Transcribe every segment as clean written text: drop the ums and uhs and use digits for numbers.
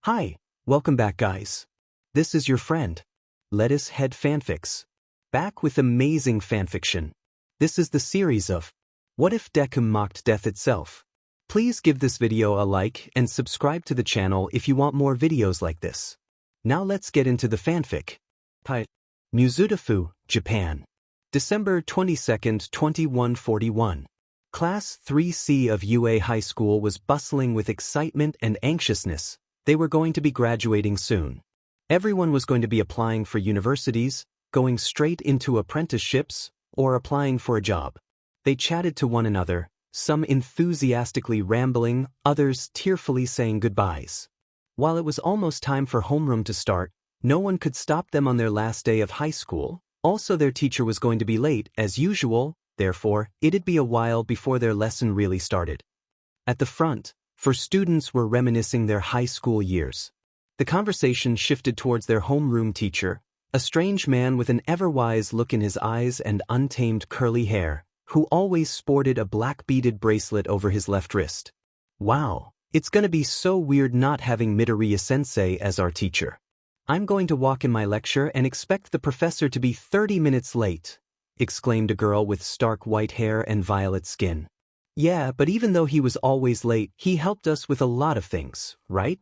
Hi, welcome back guys. This is your friend, Lettuce Head Fanfics. Back with amazing fanfiction. This is the series of What If Deku Mocked Death Itself? Please give this video a like and subscribe to the channel if you want more videos like this. Now let's get into the fanfic. Mizudafu, Japan. December 22nd, 2141. Class 3C of UA High School was bustling with excitement and anxiousness. They were going to be graduating soon. Everyone was going to be applying for universities, going straight into apprenticeships, or applying for a job. They chatted to one another, some enthusiastically rambling, others tearfully saying goodbyes. While it was almost time for homeroom to start, no one could stop them on their last day of high school. Also, their teacher was going to be late, as usual, therefore, it'd be a while before their lesson really started. At the front, students were reminiscing their high school years. The conversation shifted towards their homeroom teacher, a strange man with an ever-wise look in his eyes and untamed curly hair, who always sported a black beaded bracelet over his left wrist. Wow, it's gonna be so weird not having Midoriya-sensei as our teacher. I'm going to walk in my lecture and expect the professor to be 30 minutes late, exclaimed a girl with stark white hair and violet skin. Yeah, but even though he was always late, he helped us with a lot of things, right?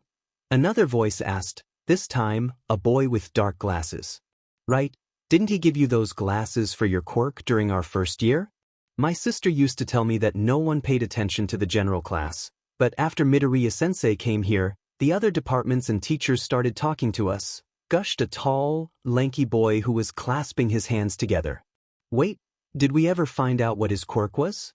Another voice asked, this time, a boy with dark glasses. Right, didn't he give you those glasses for your quirk during our first year? My sister used to tell me that no one paid attention to the general class, but after Midoriya-sensei came here, the other departments and teachers started talking to us, gushed a tall, lanky boy who was clasping his hands together. Wait, did we ever find out what his quirk was?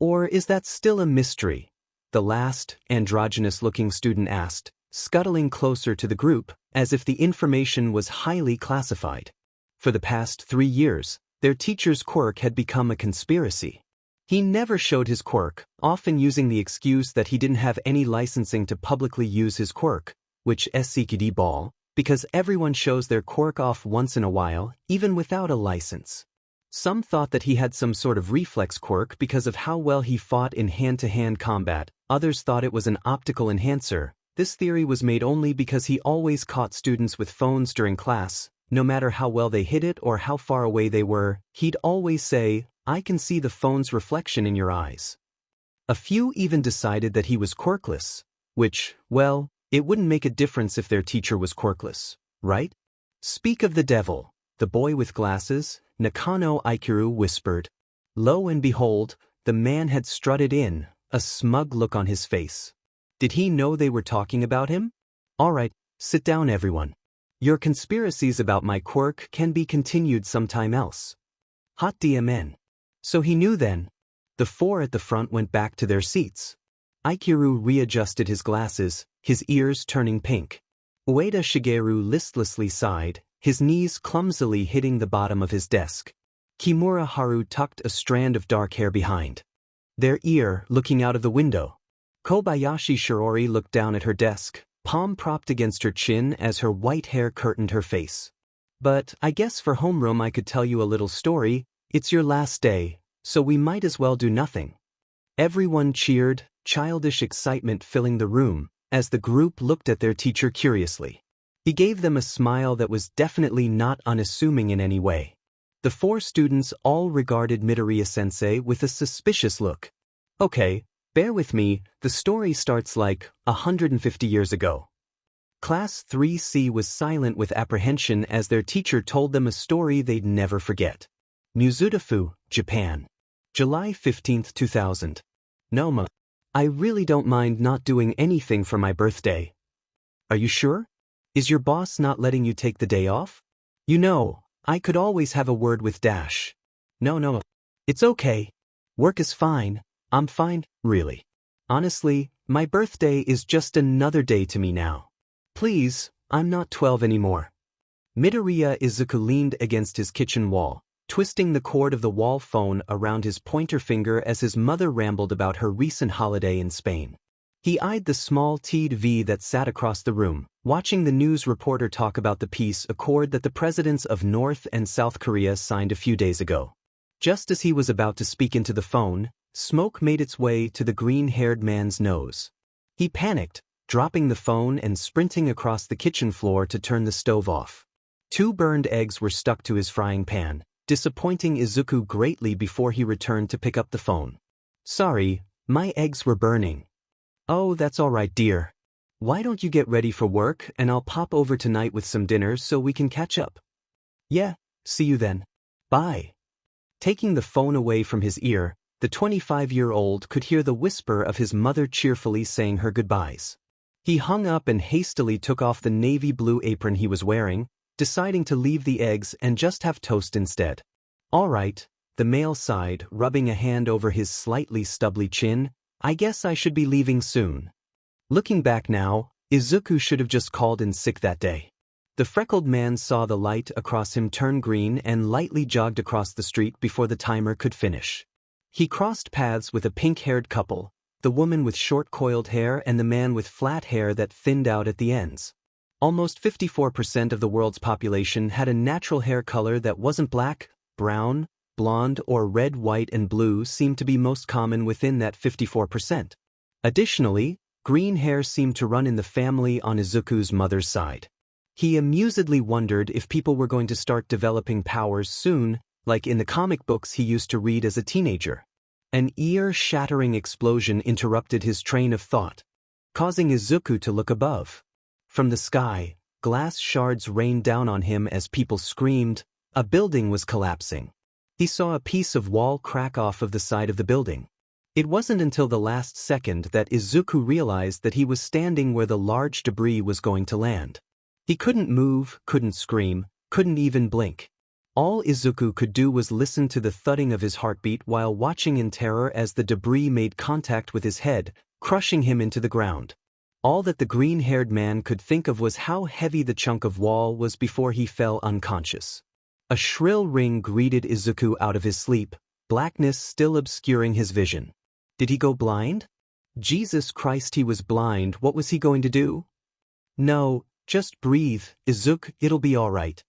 Or is that still a mystery? The last, androgynous-looking student asked, scuttling closer to the group, as if the information was highly classified. For the past 3 years, their teacher's quirk had become a conspiracy. He never showed his quirk, often using the excuse that he didn't have any licensing to publicly use his quirk, which SCKD ball, because everyone shows their quirk off once in a while, even without a license. Some thought that he had some sort of reflex quirk because of how well he fought in hand-to-hand combat, others thought it was an optical enhancer. This theory was made only because he always caught students with phones during class. No matter how well they hit it or how far away they were, he'd always say, I can see the phone's reflection in your eyes. A few even decided that he was quirkless, which, well, it wouldn't make a difference if their teacher was quirkless, right? Speak of the devil, the boy with glasses, Nakano Ikiru whispered. Lo and behold, the man had strutted in, a smug look on his face. Did he know they were talking about him? All right, sit down everyone. Your conspiracies about my quirk can be continued sometime else. Hot DMN. So he knew then. The four at the front went back to their seats. Ikiru readjusted his glasses, his ears turning pink. Ueda Shigeru listlessly sighed, his knees clumsily hitting the bottom of his desk. Kimura Haru tucked a strand of dark hair behind their ear, looking out of the window. Kobayashi Shirori looked down at her desk, palm propped against her chin as her white hair curtained her face. But I guess for homeroom I could tell you a little story. It's your last day, so we might as well do nothing. Everyone cheered, childish excitement filling the room, as the group looked at their teacher curiously. He gave them a smile that was definitely not unassuming in any way. The 4 students all regarded Midoriya-sensei with a suspicious look. Okay, bear with me, the story starts like 150 years ago. Class 3C was silent with apprehension as their teacher told them a story they'd never forget. Mizudafu, Japan. July 15, 2000. Noma. I really don't mind not doing anything for my birthday. Are you sure? Is your boss not letting you take the day off? You know, I could always have a word with Dash. No. It's okay. Work is fine. I'm fine, really. Honestly, my birthday is just another day to me now. Please, I'm not 12 anymore. Midoriya Izuku leaned against his kitchen wall, twisting the cord of the wall phone around his pointer finger as his mother rambled about her recent holiday in Spain. He eyed the small TV that sat across the room, watching the news reporter talk about the peace accord that the presidents of North and South Korea signed a few days ago. Just as he was about to speak into the phone, smoke made its way to the green-haired man's nose. He panicked, dropping the phone and sprinting across the kitchen floor to turn the stove off. 2 burned eggs were stuck to his frying pan, disappointing Izuku greatly before he returned to pick up the phone. "Sorry, my eggs were burning." "Oh, that's all right, dear. Why don't you get ready for work and I'll pop over tonight with some dinner so we can catch up." "Yeah, see you then. Bye." Taking the phone away from his ear, the 25-year-old could hear the whisper of his mother cheerfully saying her goodbyes. He hung up and hastily took off the navy blue apron he was wearing, deciding to leave the eggs and just have toast instead. "All right," the male sighed, rubbing a hand over his slightly stubbly chin, "I guess I should be leaving soon." Looking back now, Izuku should have just called in sick that day. The freckled man saw the light across him turn green and lightly jogged across the street before the timer could finish. He crossed paths with a pink-haired couple, the woman with short coiled hair and the man with flat hair that thinned out at the ends. Almost 54% of the world's population had a natural hair color that wasn't black, brown, blonde, or red. White and blue seemed to be most common within that 54%. Additionally, green hair seemed to run in the family on Izuku's mother's side. He amusedly wondered if people were going to start developing powers soon, like in the comic books he used to read as a teenager. An ear-shattering explosion interrupted his train of thought, causing Izuku to look above. From the sky, glass shards rained down on him as people screamed. A building was collapsing. He saw a piece of wall crack off of the side of the building. It wasn't until the last second that Izuku realized that he was standing where the large debris was going to land. He couldn't move, couldn't scream, couldn't even blink. All Izuku could do was listen to the thudding of his heartbeat while watching in terror as the debris made contact with his head, crushing him into the ground. All that the green-haired man could think of was how heavy the chunk of wall was before he fell unconscious. A shrill ring greeted Izuku out of his sleep, blackness still obscuring his vision. Did he go blind? Jesus Christ, he was blind. What was he going to do? "No, just breathe, Izuku, it'll be all right."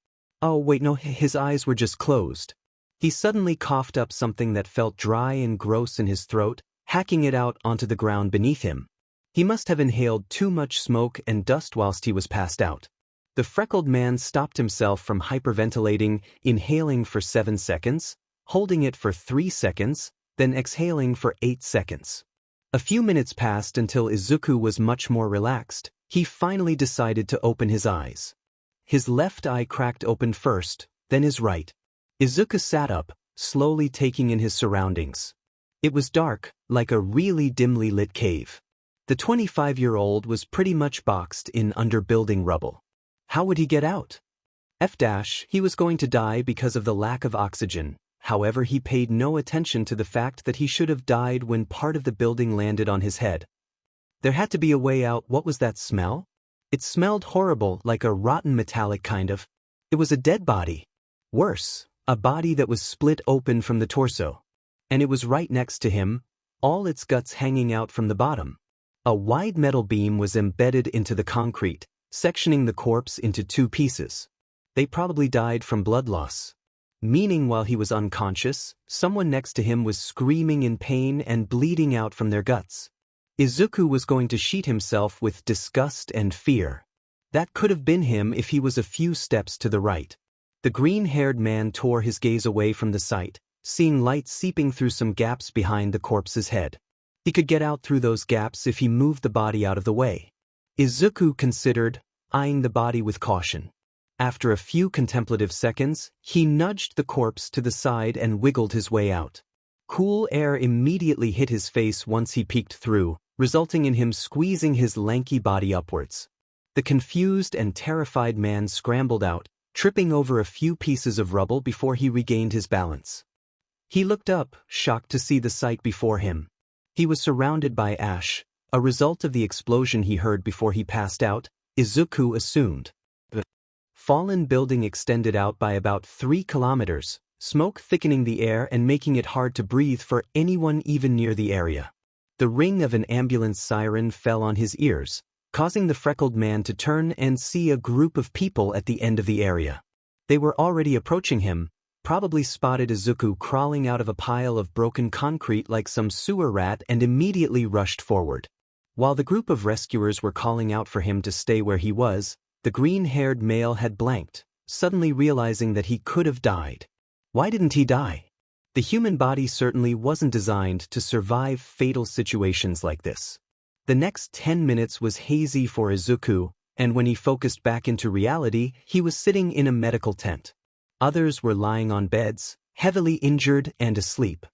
Oh wait, no, his eyes were just closed. He suddenly coughed up something that felt dry and gross in his throat, hacking it out onto the ground beneath him. He must have inhaled too much smoke and dust whilst he was passed out. The freckled man stopped himself from hyperventilating, inhaling for 7 seconds, holding it for 3 seconds, then exhaling for 8 seconds. A few minutes passed until Izuku was much more relaxed. He finally decided to open his eyes. His left eye cracked open first, then his right. Izuku sat up, slowly taking in his surroundings. It was dark, like a really dimly lit cave. The 25-year-old was pretty much boxed in under building rubble. How would he get out? He was going to die because of the lack of oxygen. However, he paid no attention to the fact that he should have died when part of the building landed on his head. There had to be a way out. What was that smell? It smelled horrible, like a rotten metallic kind of. It was a dead body. Worse, a body that was split open from the torso. And it was right next to him, all its guts hanging out from the bottom. A wide metal beam was embedded into the concrete, sectioning the corpse into 2 pieces. They probably died from blood loss. Meaning while he was unconscious, someone next to him was screaming in pain and bleeding out from their guts. Izuku was going to sheet himself with disgust and fear. That could have been him if he was a few steps to the right. The green-haired man tore his gaze away from the sight, seeing light seeping through some gaps behind the corpse's head. He could get out through those gaps if he moved the body out of the way. Izuku considered, eyeing the body with caution. After a few contemplative seconds, he nudged the corpse to the side and wiggled his way out. Cool air immediately hit his face once he peeked through, resulting in him squeezing his lanky body upwards. The confused and terrified man scrambled out, tripping over a few pieces of rubble before he regained his balance. He looked up, shocked to see the sight before him. He was surrounded by ash, a result of the explosion he heard before he passed out, Izuku assumed. The fallen building extended out by about 3 kilometers, smoke thickening the air and making it hard to breathe for anyone even near the area. The ring of an ambulance siren fell on his ears, causing the freckled man to turn and see a group of people at the end of the area. They were already approaching him, probably spotted Izuku crawling out of a pile of broken concrete like some sewer rat and immediately rushed forward. While the group of rescuers were calling out for him to stay where he was, the green-haired male had blanked, suddenly realizing that he could have died. Why didn't he die? The human body certainly wasn't designed to survive fatal situations like this. The next 10 minutes was hazy for Izuku, and when he focused back into reality, he was sitting in a medical tent. Others were lying on beds, heavily injured and asleep.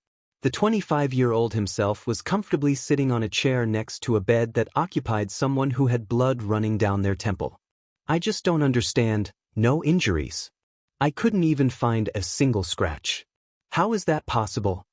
The 25-year-old himself was comfortably sitting on a chair next to a bed that occupied someone who had blood running down their temple. I just don't understand. No injuries. I couldn't even find a single scratch. How is that possible?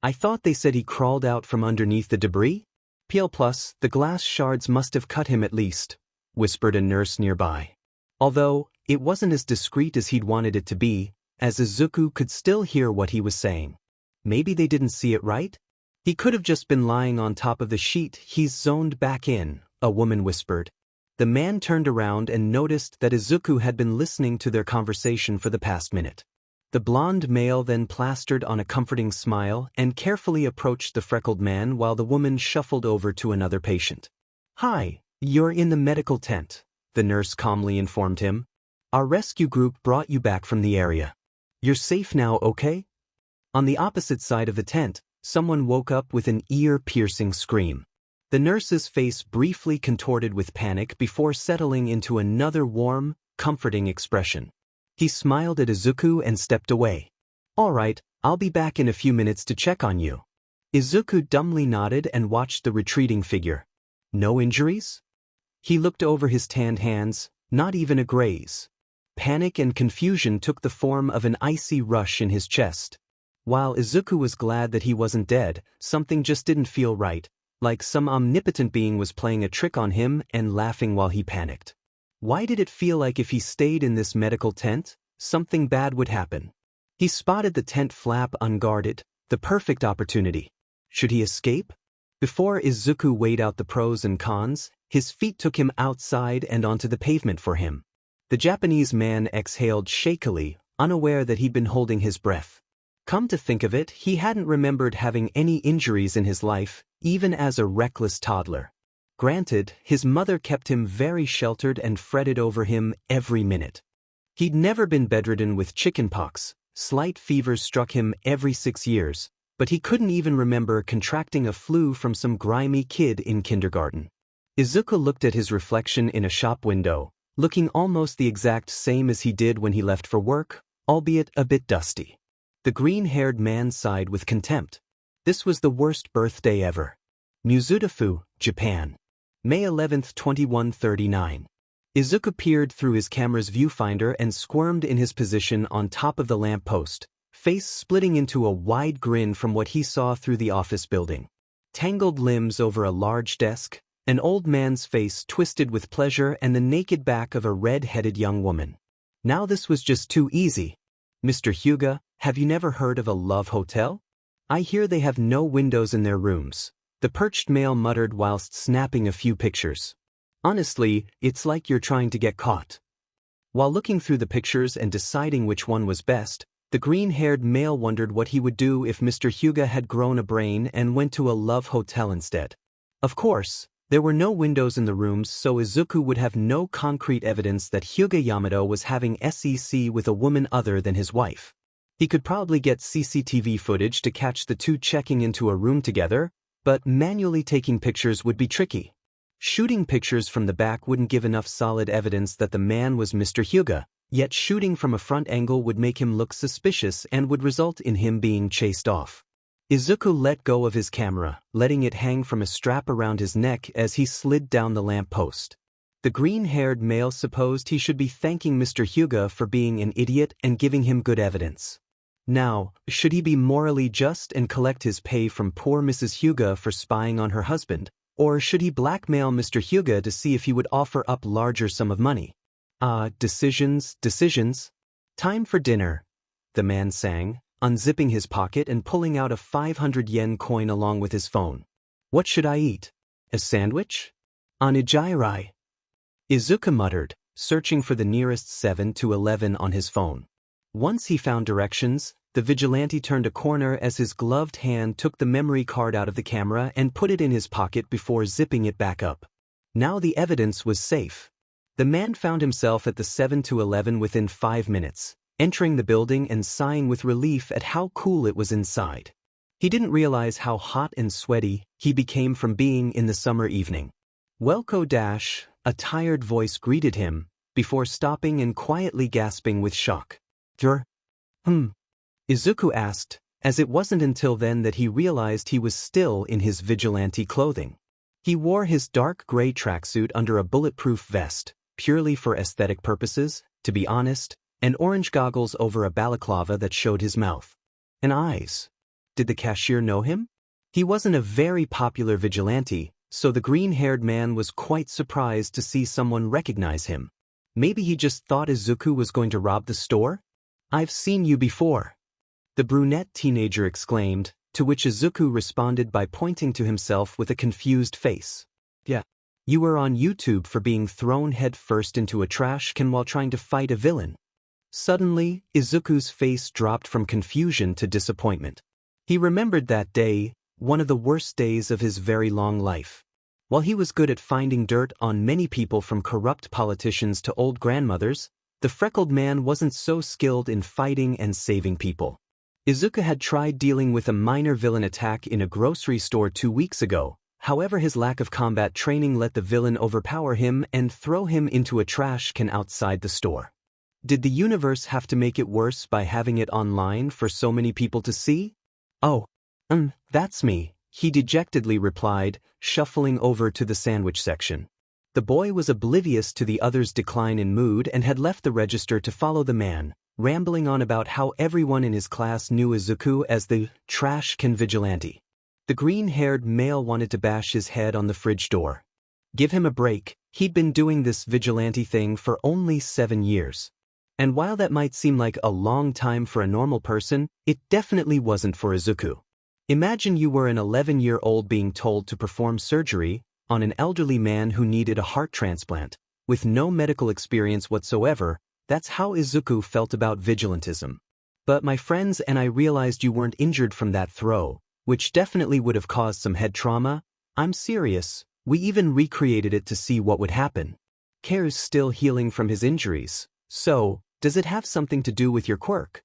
I thought they said he crawled out from underneath the debris? Plus, the glass shards must have cut him at least, whispered a nurse nearby. Although, it wasn't as discreet as he'd wanted it to be, as Izuku could still hear what he was saying. Maybe they didn't see it right? He could have just been lying on top of the sheet he's zoned back in, a woman whispered. The man turned around and noticed that Izuku had been listening to their conversation for the past minute. The blonde male then plastered on a comforting smile and carefully approached the freckled man while the woman shuffled over to another patient. "Hi, you're in the medical tent," the nurse calmly informed him. "Our rescue group brought you back from the area. You're safe now, okay?" On the opposite side of the tent, someone woke up with an ear-piercing scream. The nurse's face briefly contorted with panic before settling into another warm, comforting expression. He smiled at Izuku and stepped away. "All right, I'll be back in a few minutes to check on you." Izuku dumbly nodded and watched the retreating figure. No injuries? He looked over his tanned hands, not even a graze. Panic and confusion took the form of an icy rush in his chest. While Izuku was glad that he wasn't dead, something just didn't feel right, like some omnipotent being was playing a trick on him and laughing while he panicked. Why did it feel like if he stayed in this medical tent, something bad would happen? He spotted the tent flap unguarded, the perfect opportunity. Should he escape? Before Izuku weighed out the pros and cons, his feet took him outside and onto the pavement for him. The Japanese man exhaled shakily, unaware that he'd been holding his breath. Come to think of it, he hadn't remembered having any injuries in his life, even as a reckless toddler. Granted, his mother kept him very sheltered and fretted over him every minute. He'd never been bedridden with chickenpox, slight fevers struck him every 6 years, but he couldn't even remember contracting a flu from some grimy kid in kindergarten. Izuku looked at his reflection in a shop window, looking almost the exact same as he did when he left for work, albeit a bit dusty. The green-haired man sighed with contempt. This was the worst birthday ever. Muzutafu, Japan. May 11, 2139. Izuku peered through his camera's viewfinder and squirmed in his position on top of the lamppost, face splitting into a wide grin from what he saw through the office building. Tangled limbs over a large desk, an old man's face twisted with pleasure and the naked back of a red-headed young woman. Now this was just too easy. "Mr. Hyuga, have you never heard of a love hotel? I hear they have no windows in their rooms," the perched male muttered whilst snapping a few pictures. "Honestly, it's like you're trying to get caught." While looking through the pictures and deciding which one was best, the green-haired male wondered what he would do if Mr. Hyuga had grown a brain and went to a love hotel instead. Of course, there were no windows in the rooms, so Izuku would have no concrete evidence that Hyuga Yamato was having sex with a woman other than his wife. He could probably get CCTV footage to catch the two checking into a room together, but manually taking pictures would be tricky. Shooting pictures from the back wouldn't give enough solid evidence that the man was Mr. Hyuga, yet shooting from a front angle would make him look suspicious and would result in him being chased off. Izuku let go of his camera, letting it hang from a strap around his neck as he slid down the lamppost. The green-haired male supposed he should be thanking Mr. Hyuga for being an idiot and giving him good evidence. Now, should he be morally just and collect his pay from poor Mrs. Hyuga for spying on her husband, or should he blackmail Mr. Hyuga to see if he would offer up larger sum of money? Decisions. Time for dinner, the man sang, unzipping his pocket and pulling out a 500 yen coin along with his phone. "What should I eat? A sandwich? Onigiri?" Izuku muttered, searching for the nearest 7-Eleven on his phone. Once he found directions, The vigilante turned a corner as his gloved hand took the memory card out of the camera and put it in his pocket before zipping it back up. Now the evidence was safe. The man found himself at the 7-Eleven within 5 minutes, entering the building and sighing with relief at how cool it was inside. He didn't realize how hot and sweaty he became from being in the summer evening. "Welco dash," a tired voice greeted him, before stopping and quietly gasping with shock. "You're, Izuku asked, as it wasn't until then that he realized he was still in his vigilante clothing. He wore his dark gray tracksuit under a bulletproof vest, purely for aesthetic purposes, to be honest, and orange goggles over a balaclava that showed his mouth and eyes. Did the cashier know him? He wasn't a very popular vigilante, so the green-haired man was quite surprised to see someone recognize him. Maybe he just thought Izuku was going to rob the store? "I've seen you before," the brunette teenager exclaimed, to which Izuku responded by pointing to himself with a confused face. "Yeah. You were on YouTube for being thrown headfirst into a trash can while trying to fight a villain." Suddenly, Izuku's face dropped from confusion to disappointment. He remembered that day, one of the worst days of his very long life. While he was good at finding dirt on many people from corrupt politicians to old grandmothers, the freckled man wasn't so skilled in fighting and saving people. Izuku had tried dealing with a minor villain attack in a grocery store 2 weeks ago, however his lack of combat training let the villain overpower him and throw him into a trash can outside the store. Did the universe have to make it worse by having it online for so many people to see? "Oh, that's me," he dejectedly replied, shuffling over to the sandwich section. The boy was oblivious to the other's decline in mood and had left the register to follow the man, rambling on about how everyone in his class knew Izuku as the trash can vigilante. The green-haired male wanted to bash his head on the fridge door. Give him a break, he'd been doing this vigilante thing for only 7 years. And while that might seem like a long time for a normal person, it definitely wasn't for Izuku. Imagine you were an 11-year-old being told to perform surgery on an elderly man who needed a heart transplant, with no medical experience whatsoever. That's how Izuku felt about vigilantism. "But my friends and I realized you weren't injured from that throw, which definitely would have caused some head trauma. I'm serious, we even recreated it to see what would happen. Care's still healing from his injuries, so does it have something to do with your quirk?"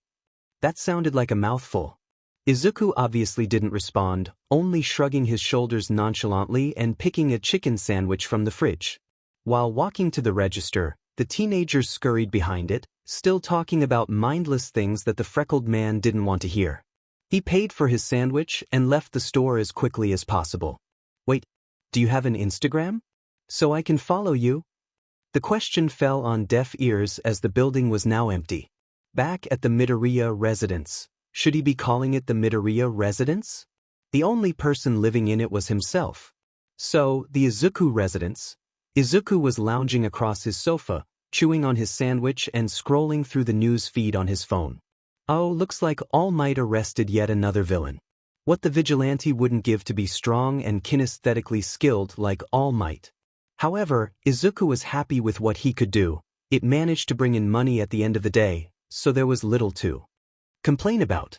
That sounded like a mouthful. Izuku obviously didn't respond, only shrugging his shoulders nonchalantly and picking a chicken sandwich from the fridge. While walking to the register, the teenagers scurried behind it, still talking about mindless things that the freckled man didn't want to hear. He paid for his sandwich and left the store as quickly as possible. "Wait, do you have an Instagram? So I can follow you?" The question fell on deaf ears as the building was now empty. Back at the Midoriya residence. Should he be calling it the Midoriya residence? The only person living in it was himself. So, the Izuku residence. Izuku was lounging across his sofa, chewing on his sandwich and scrolling through the news feed on his phone. Oh, looks like All Might arrested yet another villain. What the vigilante wouldn't give to be strong and kinesthetically skilled like All Might. However, Izuku was happy with what he could do. It managed to bring in money at the end of the day, so there was little to complain about.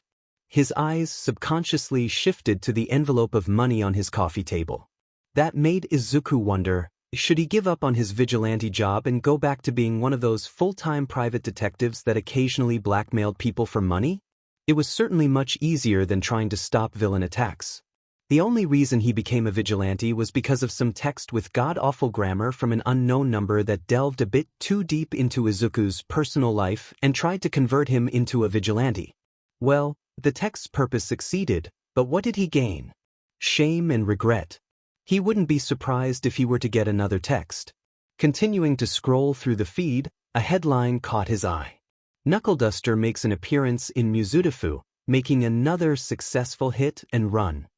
His eyes subconsciously shifted to the envelope of money on his coffee table. That made Izuku wonder, should he give up on his vigilante job and go back to being one of those full-time private detectives that occasionally blackmailed people for money? It was certainly much easier than trying to stop villain attacks. The only reason he became a vigilante was because of some text with god-awful grammar from an unknown number that delved a bit too deep into Izuku's personal life and tried to convert him into a vigilante. Well, the text's purpose succeeded, but what did he gain? Shame and regret. He wouldn't be surprised if he were to get another text. Continuing to scroll through the feed, a headline caught his eye. Knuckle Duster makes an appearance in Muzutafu, making another successful hit and run.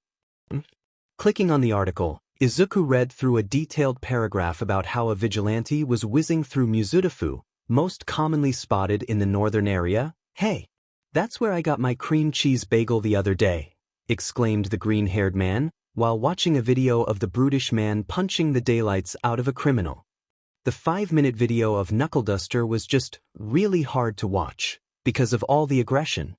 Clicking on the article, Izuku read through a detailed paragraph about how a vigilante was whizzing through Muzutafu, most commonly spotted in the northern area. "Hey, that's where I got my cream cheese bagel the other day," exclaimed the green-haired man, while watching a video of the brutish man punching the daylights out of a criminal. The 5-minute video of Knuckle Duster was just really hard to watch, because of all the aggression.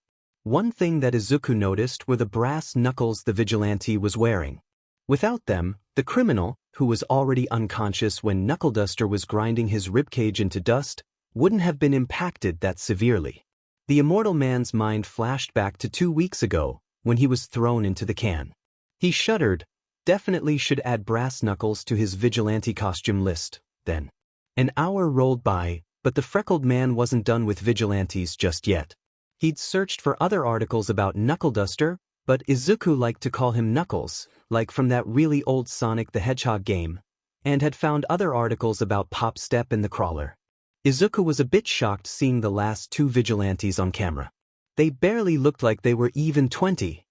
One thing that Izuku noticed were the brass knuckles the vigilante was wearing. Without them, the criminal, who was already unconscious when Knuckle Duster was grinding his ribcage into dust, wouldn't have been impacted that severely. The immortal man's mind flashed back to 2 weeks ago, when he was thrown into the can. He shuddered. Definitely should add brass knuckles to his vigilante costume list, then. An hour rolled by, but the freckled man wasn't done with vigilantes just yet. He'd searched for other articles about Knuckle Duster, but Izuku liked to call him Knuckles, like from that really old Sonic the Hedgehog game, and had found other articles about Pop Step and the Crawler. Izuku was a bit shocked seeing the last 2 vigilantes on camera. They barely looked like they were even 20.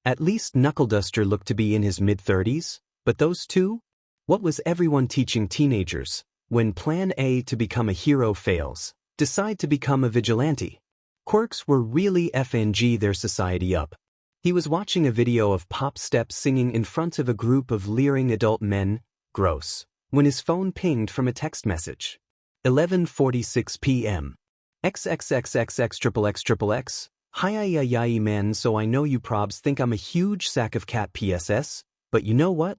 At least Knuckle Duster looked to be in his mid-30s, but those 2? What was everyone teaching teenagers? When plan A to become a hero fails, decide to become a vigilante. Quirks were really FNG their society up. He was watching a video of Pop Step singing in front of a group of leering adult men, gross, when his phone pinged from a text message. 11:46 p.m. XXXXXXXX. Hi man, so I know you probs think I'm a huge sack of cat PSS, but you know what?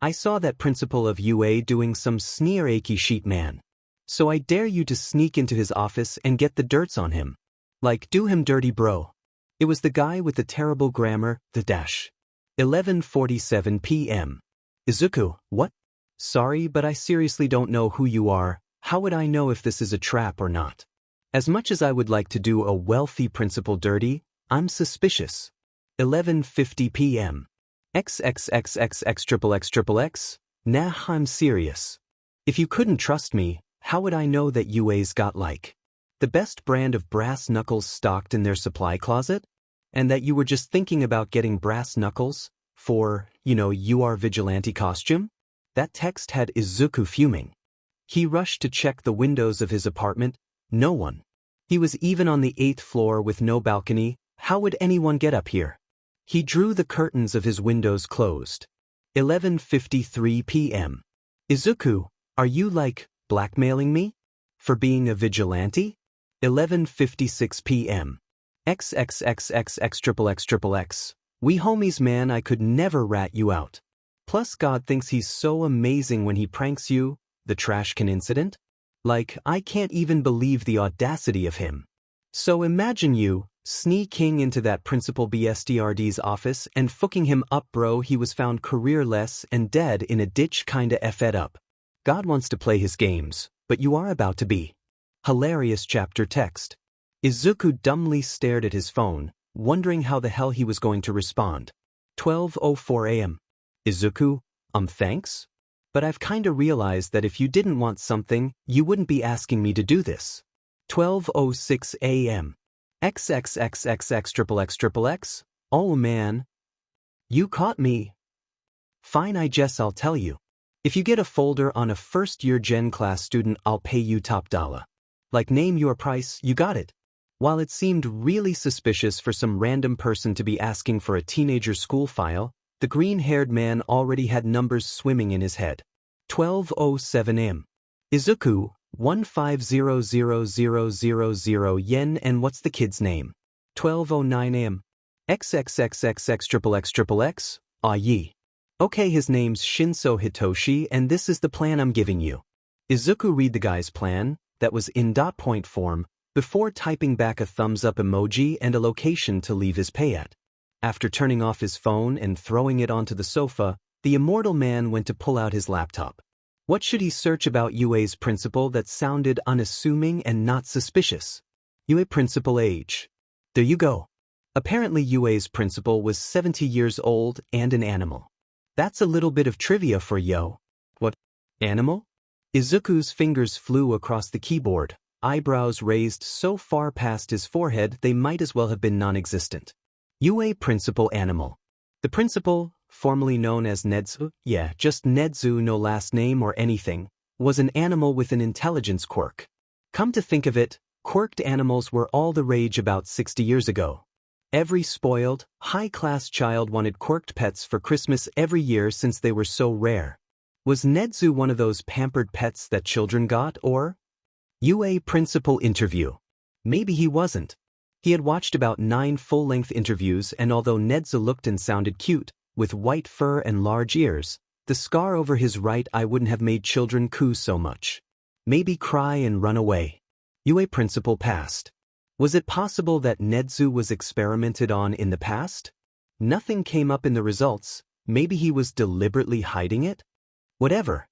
I saw that principal of UA doing some sneer achy sheet man. So I dare you to sneak into his office and get the dirts on him. Like, do him dirty, bro. It was the guy with the terrible grammar, the dash. 11:47 p.m. Izuku, what? Sorry, but I seriously don't know who you are. How would I know if this is a trap or not? As much as I would like to do a wealthy principal dirty, I'm suspicious. 11:50 p.m. XXXXXXXX. Nah, I'm serious. If you couldn't trust me, how would I know that UA's got like the best brand of brass knuckles stocked in their supply closet? And that you were just thinking about getting brass knuckles for, your vigilante costume? That text had Izuku fuming. He rushed to check the windows of his apartment. No one. He was even on the 8th floor with no balcony. How would anyone get up here? He drew the curtains of his windows closed. 11:53 p.m. Izuku, are you blackmailing me? For being a vigilante? 11:56 p.m. XXXXXXXX. We homies man, I could never rat you out. Plus God thinks he's so amazing when he pranks you, the trash can incident? I can't even believe the audacity of him. So imagine you sneaking into that Principal BSDRD's office and fucking him up, bro. He was found careerless and dead in a ditch, kinda effed up. God wants to play his games, but you are about to be. Hilarious chapter text. Izuku dumbly stared at his phone, wondering how the hell he was going to respond. 12:04 a.m. Izuku, thanks? But I've kinda realized that if you didn't want something, you wouldn't be asking me to do this. 12:06 a.m. XXXXXXXX. Oh man. You caught me. Fine, I guess I'll tell you. If you get a folder on a first-year gen class student, I'll pay you top dollar. Name your price, you got it. While it seemed really suspicious for some random person to be asking for a teenager school file, the green-haired man already had numbers swimming in his head. 12:07 am. Izuku, 150,000 yen, and what's the kid's name? 12:09 am. XXXXXXXX. Ah ye. Okay, his name's Shinso Hitoshi, and this is the plan I'm giving you. Izuku read the guy's plan, that was in dot point form, before typing back a thumbs up emoji and a location to leave his pay at. After turning off his phone and throwing it onto the sofa, the immortal man went to pull out his laptop. What should he search about UA's principal that sounded unassuming and not suspicious? UA principal age. There you go. Apparently UA's principal was 70 years old and an animal. That's a little bit of trivia for yo. What? Animal? Izuku's fingers flew across the keyboard, eyebrows raised so far past his forehead they might as well have been non-existent. UA principal animal. The principal, formerly known as Nedzu, just Nedzu, no last name or anything, was an animal with an intelligence quirk. Come to think of it, quirked animals were all the rage about 60 years ago. Every spoiled, high-class child wanted quirked pets for Christmas every year since they were so rare. Was Nedzu one of those pampered pets that children got, or? UA principal interview. Maybe he wasn't. He had watched about 9 full-length interviews, and although Nedzu looked and sounded cute, with white fur and large ears, the scar over his right eye wouldn't have made children coo so much. Maybe cry and run away. UA principle passed. Was it possible that Nedzu was experimented on in the past? Nothing came up in the results. Maybe he was deliberately hiding it? Whatever.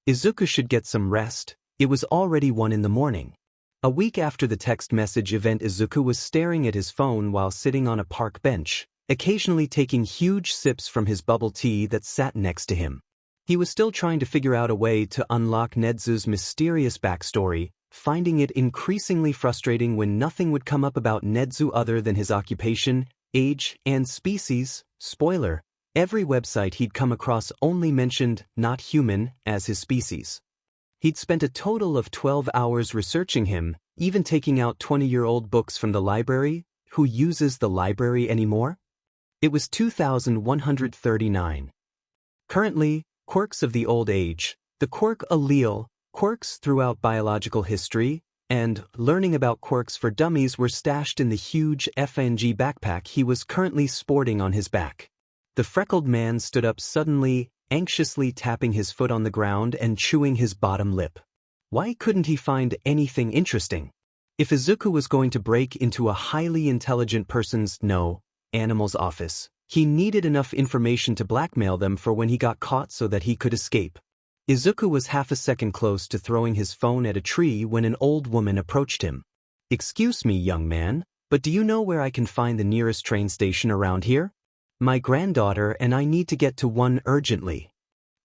Izuku should get some rest. It was already 1 in the morning. A week after the text message event, Izuku was staring at his phone while sitting on a park bench, occasionally taking huge sips from his bubble tea that sat next to him. He was still trying to figure out a way to unlock Nedzu's mysterious backstory, finding it increasingly frustrating when nothing would come up about Nedzu other than his occupation, age, and species. Spoiler: every website he'd come across only mentioned not human as his species. He'd spent a total of 12 hours researching him, even taking out 20-year-old books from the library. Who uses the library anymore? It was 2139. Currently, quirks of the old age, the quirk allele, quirks throughout biological history, and learning about quirks for dummies were stashed in the huge FNG backpack he was currently sporting on his back. The freckled man stood up suddenly, anxiously tapping his foot on the ground and chewing his bottom lip. Why couldn't he find anything interesting? If Izuku was going to break into a highly intelligent person's animal's office, he needed enough information to blackmail them for when he got caught so that he could escape. Izuku was half a second close to throwing his phone at a tree when an old woman approached him. "Excuse me, young man, but do you know where I can find the nearest train station around here? My granddaughter and I need to get to one urgently."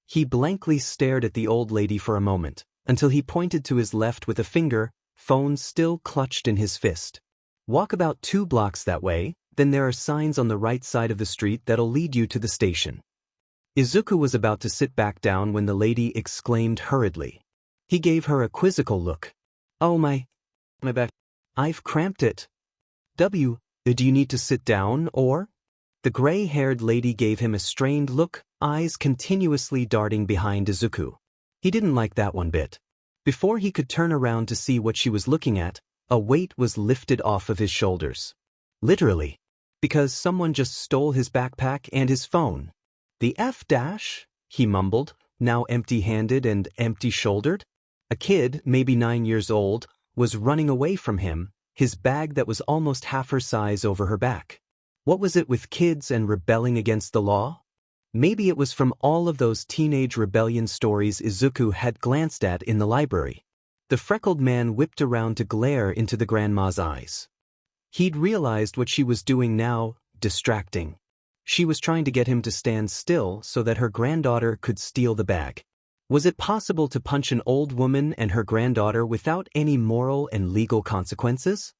He blankly stared at the old lady for a moment, until he pointed to his left with a finger, phone still clutched in his fist. "Walk about 2 blocks that way, then there are signs on the right side of the street that'll lead you to the station." Izuku was about to sit back down when the lady exclaimed hurriedly. He gave her a quizzical look. "Oh my back. I've cramped it." "Do you need to sit down, or?" The gray-haired lady gave him a strained look, eyes continuously darting behind Izuku. He didn't like that one bit. Before he could turn around to see what she was looking at, a weight was lifted off of his shoulders. Literally. Because someone just stole his backpack and his phone. "The F dash," he mumbled, now empty-handed and empty-shouldered. A kid, maybe 9 years old, was running away from him, his bag that was almost half her size over her back. What was it with kids and rebelling against the law? Maybe it was from all of those teenage rebellion stories Izuku had glanced at in the library. The freckled man whipped around to glare into the grandma's eyes. He'd realized what she was doing now, distracting. She was trying to get him to stand still so that her granddaughter could steal the bag. Was it possible to punch an old woman and her granddaughter without any moral and legal consequences?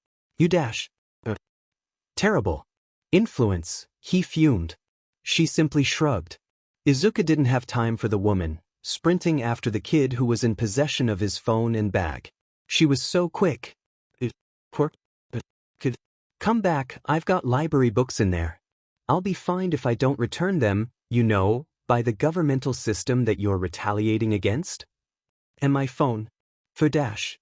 Terrible. Influence, he fumed. She simply shrugged. Izuku didn't have time for the woman, sprinting after the kid who was in possession of his phone and bag. She was so quick. "Come back, I've got library books in there. I'll be fined if I don't return them, by the governmental system that you're retaliating against. And my phone. For dash."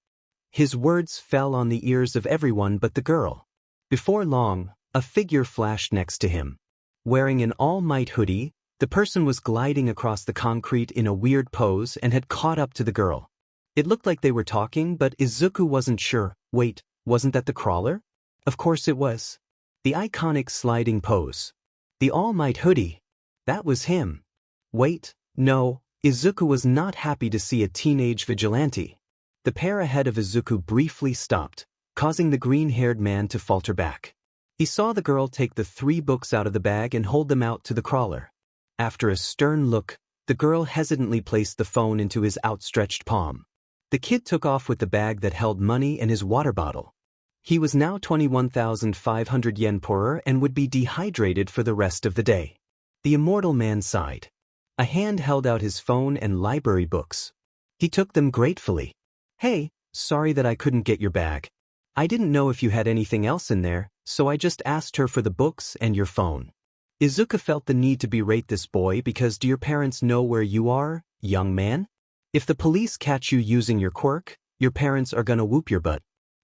His words fell on the ears of everyone but the girl. Before long, a figure flashed next to him. Wearing an All Might hoodie, the person was gliding across the concrete in a weird pose and had caught up to the girl. It looked like they were talking, but Izuku wasn't sure. Wait, wasn't that the crawler? Of course it was. The iconic sliding pose. The All Might hoodie. That was him. Wait, no, Izuku was not happy to see a teenage vigilante. The pair ahead of Izuku briefly stopped, causing the green-haired man to falter back. He saw the girl take the 3 books out of the bag and hold them out to the crawler. After a stern look, the girl hesitantly placed the phone into his outstretched palm. The kid took off with the bag that held money and his water bottle. He was now 21,500 yen poorer and would be dehydrated for the rest of the day. The immortal man sighed. A hand held out his phone and library books. He took them gratefully. "Hey, sorry that I couldn't get your bag. I didn't know if you had anything else in there, so I just asked her for the books and your phone." Izuku felt the need to berate this boy because do your parents know where you are, young man? If the police catch you using your quirk, your parents are gonna whoop your butt.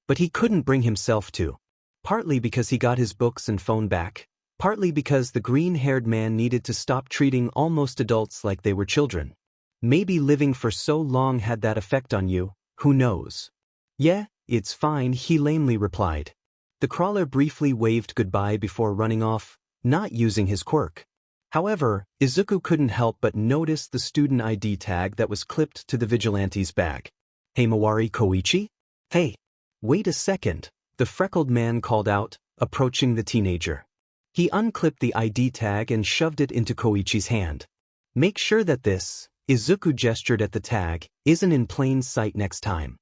But he couldn't bring himself to. Partly because he got his books and phone back, partly because the green-haired man needed to stop treating almost adults like they were children. Maybe living for so long had that effect on you, who knows? Yeah, it's fine, he lamely replied. The crawler briefly waved goodbye before running off, not using his quirk. However, Izuku couldn't help but notice the student ID tag that was clipped to the vigilante's bag. Hey Mawari Koichi? Hey! Wait a second, the freckled man called out, approaching the teenager. He unclipped the ID tag and shoved it into Koichi's hand. Make sure that this, Izuku gestured at the tag, isn't in plain sight next time.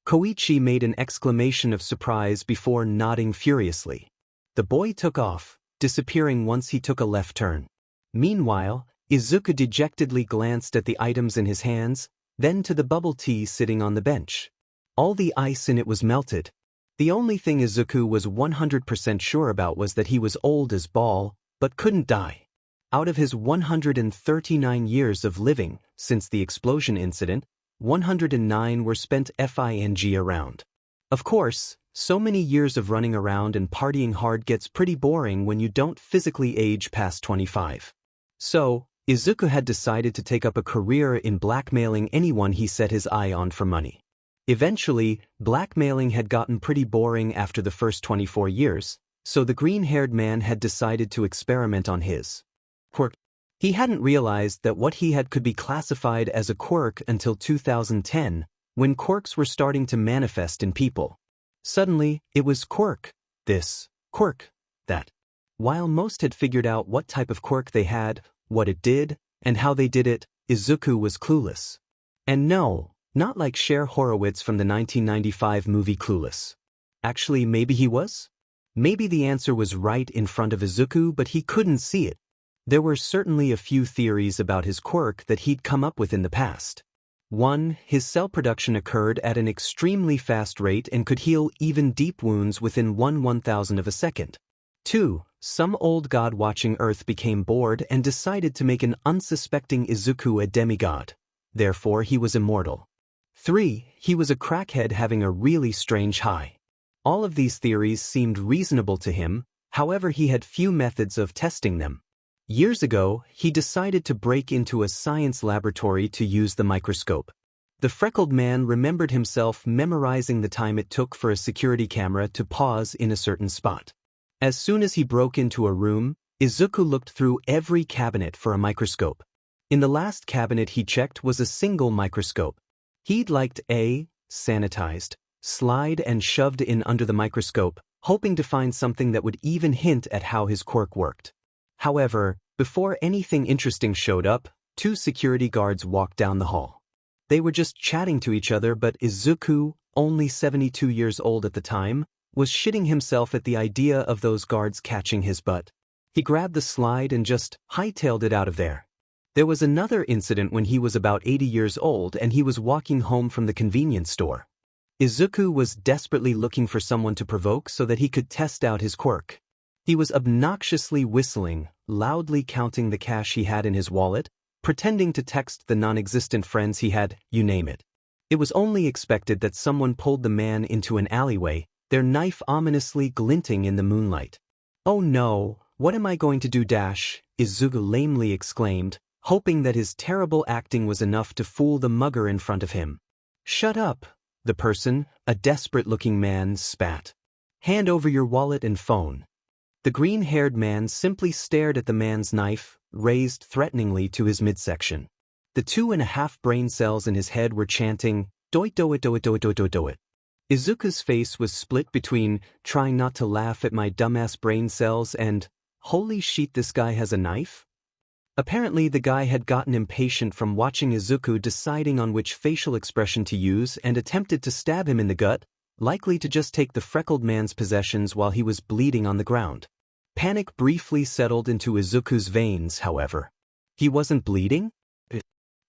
Koichi made an exclamation of surprise before nodding furiously. The boy took off, disappearing once he took a left turn. Meanwhile, Izuku dejectedly glanced at the items in his hands, then to the bubble tea sitting on the bench. All the ice in it was melted. The only thing Izuku was 100% sure about was that he was old as ball, but couldn't die. Out of his 139 years of living, since the explosion incident, 109 were spent FING around. Of course, so many years of running around and partying hard gets pretty boring when you don't physically age past 25. So, Izuku had decided to take up a career in blackmailing anyone he set his eye on for money. Eventually, blackmailing had gotten pretty boring after the first 24 years, so the green-haired man had decided to experiment on his quirk. He hadn't realized that what he had could be classified as a quirk until 2010, when quirks were starting to manifest in people. Suddenly, it was quirk, this, quirk, that. While most had figured out what type of quirk they had, what it did, and how they did it, Izuku was clueless. And no, not like Cher Horowitz from the 1995 movie Clueless. Actually, maybe he was? Maybe the answer was right in front of Izuku, but he couldn't see it. There were certainly a few theories about his quirk that he'd come up with in the past. 1. His cell production occurred at an extremely fast rate and could heal even deep wounds within 1/1000 of a second. 2. Some old god watching Earth became bored and decided to make an unsuspecting Izuku a demigod. Therefore, he was immortal. 3. He was a crackhead having a really strange high. All of these theories seemed reasonable to him, however he had few methods of testing them. Years ago, he decided to break into a science laboratory to use the microscope. The freckled man remembered himself memorizing the time it took for a security camera to pause in a certain spot. As soon as he broke into a room, Izuku looked through every cabinet for a microscope. In the last cabinet he checked was a single microscope. He'd liked a sanitized, slide and shoved in under the microscope, hoping to find something that would even hint at how his quirk worked. However, before anything interesting showed up, 2 security guards walked down the hall. They were just chatting to each other, but Izuku, only 72 years old at the time, was shitting himself at the idea of those guards catching his butt. He grabbed the slide and just hightailed it out of there. There was another incident when he was about 80 years old and he was walking home from the convenience store. Izuku was desperately looking for someone to provoke so that he could test out his quirk. He was obnoxiously whistling, loudly counting the cash he had in his wallet, pretending to text the non-existent friends he had, you name it. It was only expected that someone pulled the man into an alleyway, their knife ominously glinting in the moonlight. Oh no, what am I going to do? Izuku lamely exclaimed, hoping that his terrible acting was enough to fool the mugger in front of him. Shut up, the person, a desperate-looking man, spat. Hand over your wallet and phone. The green-haired man simply stared at the man's knife, raised threateningly to his midsection. The 2.5 brain cells in his head were chanting, do it, do it, do it, do it, do it, do it, do it. Izuku's face was split between trying not to laugh at my dumbass brain cells and, holy shit, this guy has a knife? Apparently the guy had gotten impatient from watching Izuku deciding on which facial expression to use and attempted to stab him in the gut, likely to just take the freckled man's possessions while he was bleeding on the ground. Panic briefly settled into Izuku's veins, however. He wasn't bleeding?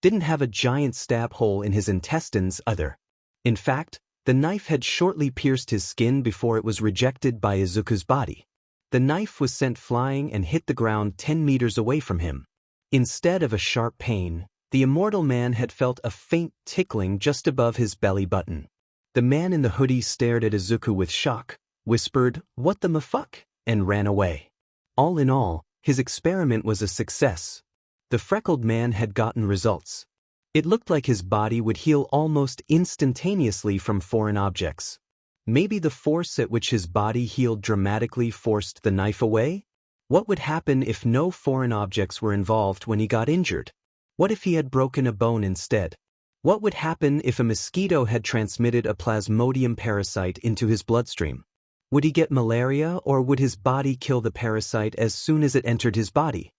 Didn't have a giant stab hole in his intestines either. In fact, the knife had shortly pierced his skin before it was rejected by Izuku's body. The knife was sent flying and hit the ground 10 meters away from him. Instead of a sharp pain, the immortal man had felt a faint tickling just above his belly button. The man in the hoodie stared at Izuku with shock, whispered, "What the fuck?" and ran away. All in all, his experiment was a success. The freckled man had gotten results. It looked like his body would heal almost instantaneously from foreign objects. Maybe the force at which his body healed dramatically forced the knife away? What would happen if no foreign objects were involved when he got injured? What if he had broken a bone instead? What would happen if a mosquito had transmitted a plasmodium parasite into his bloodstream? Would he get malaria, or would his body kill the parasite as soon as it entered his body?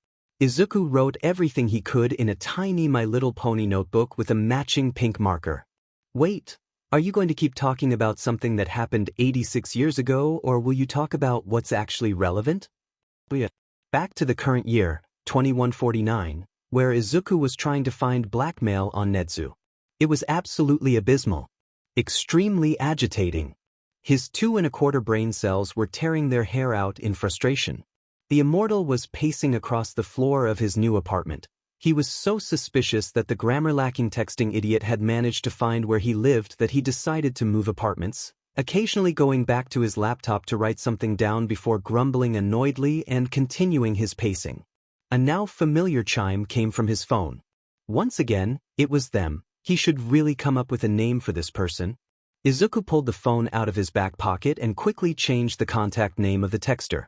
Izuku wrote everything he could in a tiny My Little Pony notebook with a matching pink marker. Wait, are you going to keep talking about something that happened 86 years ago, or will you talk about what's actually relevant? Back to the current year, 2149, where Izuku was trying to find blackmail on Netsu. It was absolutely abysmal. Extremely agitating. His 2 1/4 brain cells were tearing their hair out in frustration. The immortal was pacing across the floor of his new apartment. He was so suspicious that the grammar-lacking texting idiot had managed to find where he lived that he decided to move apartments, occasionally going back to his laptop to write something down before grumbling annoyedly and continuing his pacing. A now familiar chime came from his phone. Once again, it was them. He should really come up with a name for this person. Izuku pulled the phone out of his back pocket and quickly changed the contact name of the texter.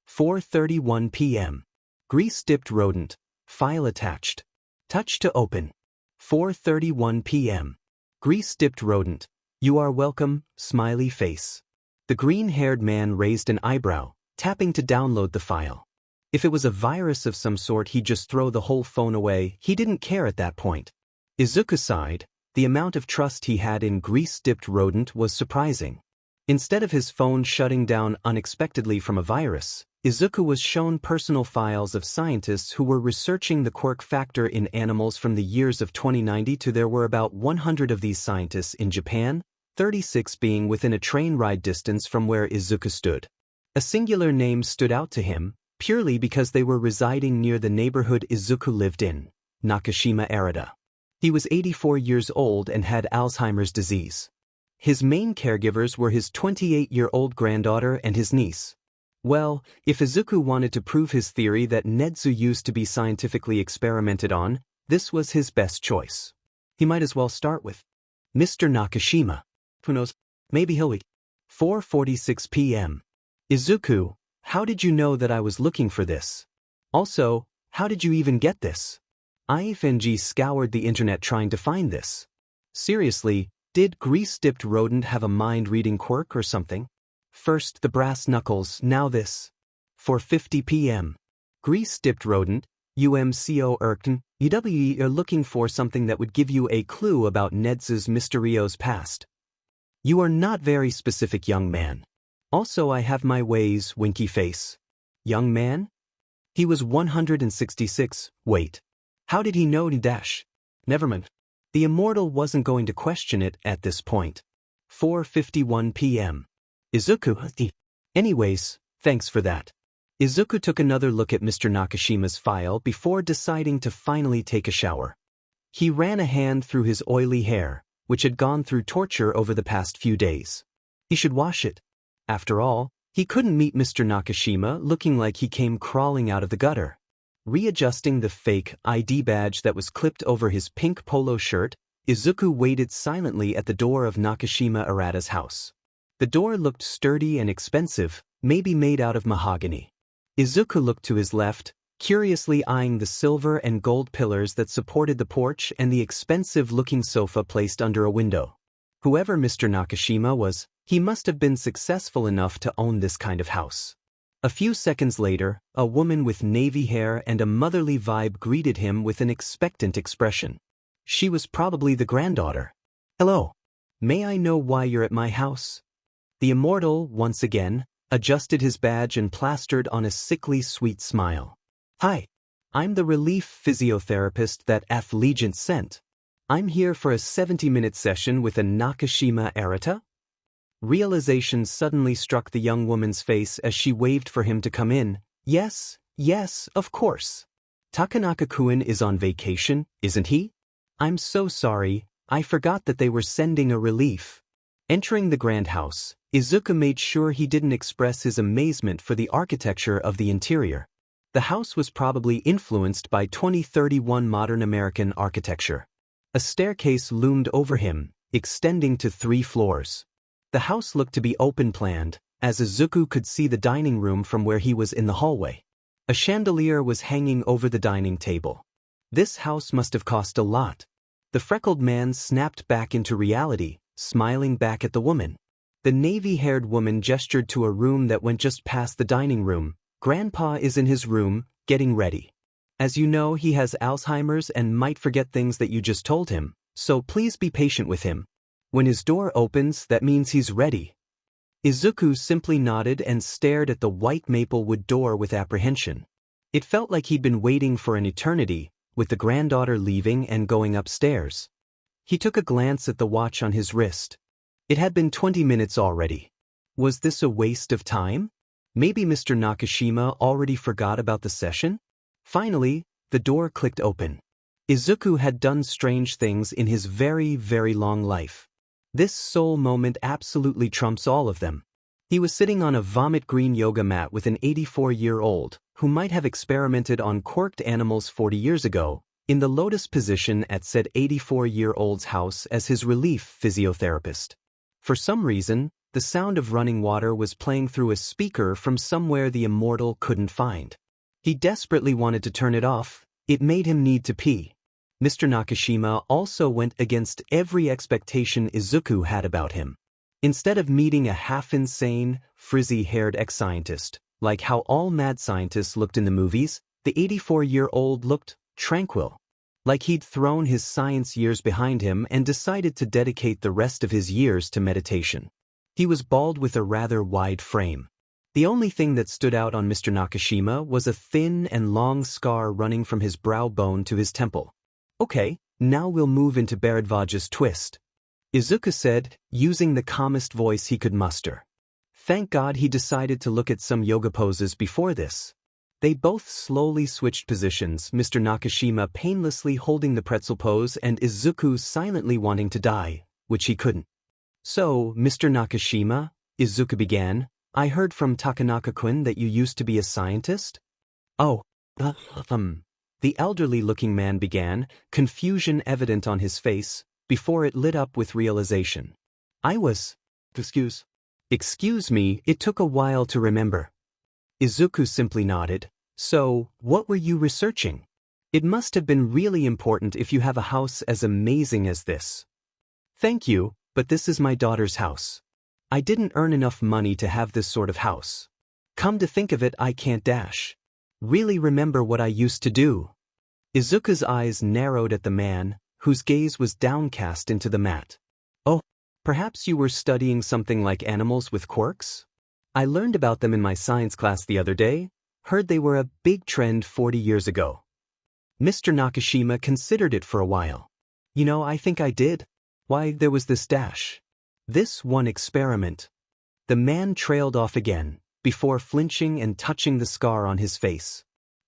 4:31 p.m. Grease-dipped rodent. File attached. Touch to open. 4:31 p.m. Grease-dipped rodent. You are welcome, smiley face. The green-haired man raised an eyebrow, tapping to download the file. If it was a virus of some sort, he'd just throw the whole phone away. He didn't care at that point. Izuku sighed. The amount of trust he had in grease-dipped rodent was surprising. Instead of his phone shutting down unexpectedly from a virus, Izuku was shown personal files of scientists who were researching the quirk factor in animals from the years of 2090 to there were about 100 of these scientists in Japan, 36 being within a train ride distance from where Izuku stood. A singular name stood out to him, purely because they were residing near the neighborhood Izuku lived in, Nakashima Arata. He was 84 years old and had Alzheimer's disease. His main caregivers were his 28-year-old granddaughter and his niece. Well, if Izuku wanted to prove his theory that Netsu used to be scientifically experimented on, this was his best choice. He might as well start with Mr. Nakashima. Who knows, maybe he'll wait. 4:46 p.m. Izuku, how did you know that I was looking for this? Also, how did you even get this? IFNG scoured the internet trying to find this. Seriously, did grease-dipped rodent have a mind-reading quirk or something? First the brass knuckles, now this. 4:50 p.m. Grease-dipped rodent, UMCO Erkton, UWE are looking for something that would give you a clue about Netsu's mysterious past. You are not very specific, young man. Also I have my ways, winky face. Young man? He was 166, wait. How did he know dash? Nevermind. The immortal wasn't going to question it at this point. 4:51 p.m. Izuku, anyways, thanks for that. Izuku took another look at Mr. Nakashima's file before deciding to finally take a shower. He ran a hand through his oily hair, which had gone through torture over the past few days. He should wash it. After all, he couldn't meet Mr. Nakashima looking like he came crawling out of the gutter. Readjusting the fake ID badge that was clipped over his pink polo shirt, Izuku waited silently at the door of Nakashima Arata's house. The door looked sturdy and expensive, maybe made out of mahogany. Izuku looked to his left, curiously eyeing the silver and gold pillars that supported the porch and the expensive-looking sofa placed under a window. Whoever Mr. Nakashima was, he must have been successful enough to own this kind of house. A few seconds later, a woman with navy hair and a motherly vibe greeted him with an expectant expression. She was probably the granddaughter. Hello. May I know why you're at my house? The immortal, once again, adjusted his badge and plastered on a sickly sweet smile. Hi. I'm the relief physiotherapist that Athlegent sent. I'm here for a 70-minute session with a Nakashima Arata? Realization suddenly struck the young woman's face as she waved for him to come in. Yes, of course. Takanaka-kun is on vacation, isn't he? I'm so sorry, I forgot that they were sending a relief. Entering the grand house, Izuku made sure he didn't express his amazement for the architecture of the interior. The house was probably influenced by 2031 modern American architecture. A staircase loomed over him, extending to 3 floors. The house looked to be open-planned, as Izuku could see the dining room from where he was in the hallway. A chandelier was hanging over the dining table. This house must have cost a lot. The freckled man snapped back into reality, smiling back at the woman. The navy-haired woman gestured to a room that went just past the dining room. Grandpa is in his room, getting ready. As you know, he has Alzheimer's and might forget things that you just told him, so please be patient with him. When his door opens, that means he's ready. Izuku simply nodded and stared at the white maple wood door with apprehension. It felt like he'd been waiting for an eternity, with the granddaughter leaving and going upstairs. He took a glance at the watch on his wrist. It had been 20 minutes already. Was this a waste of time? Maybe Mr. Nakashima already forgot about the session? Finally, the door clicked open. Izuku had done strange things in his very, very long life. This soul moment absolutely trumps all of them. He was sitting on a vomit-green yoga mat with an 84-year-old, who might have experimented on quirked animals 40 years ago, in the lotus position at said 84-year-old's house as his relief physiotherapist. For some reason, the sound of running water was playing through a speaker from somewhere the immortal couldn't find. He desperately wanted to turn it off. It made him need to pee. Mr. Nakashima also went against every expectation Izuku had about him. Instead of meeting a half-insane, frizzy-haired ex-scientist, like how all mad scientists looked in the movies, the 84-year-old looked tranquil. Like he'd thrown his science years behind him and decided to dedicate the rest of his years to meditation. He was bald with a rather wide frame. The only thing that stood out on Mr. Nakashima was a thin and long scar running from his brow bone to his temple. Okay, now we'll move into Bharadvaja's twist, Izuku said, using the calmest voice he could muster. Thank God he decided to look at some yoga poses before this. They both slowly switched positions, Mr. Nakashima painlessly holding the pretzel pose and Izuku silently wanting to die, which he couldn't. So, Mr. Nakashima, Izuku began, I heard from Takanaka-kun that you used to be a scientist? Oh, the elderly-looking man began, confusion evident on his face, before it lit up with realization. I was... Excuse me, it took a while to remember. Izuku simply nodded. So, what were you researching? It must have been really important if you have a house as amazing as this. Thank you, but this is my daughter's house. I didn't earn enough money to have this sort of house. Come to think of it, I can't dash. Really remember what I used to do. Izuku's eyes narrowed at the man, whose gaze was downcast into the mat. Oh, perhaps you were studying something like animals with quirks? I learned about them in my science class the other day. Heard they were a big trend 40 years ago. Mr. Nakashima considered it for a while. You know, I think I did. Why, there was this dash. This one experiment. The man trailed off again, before flinching and touching the scar on his face.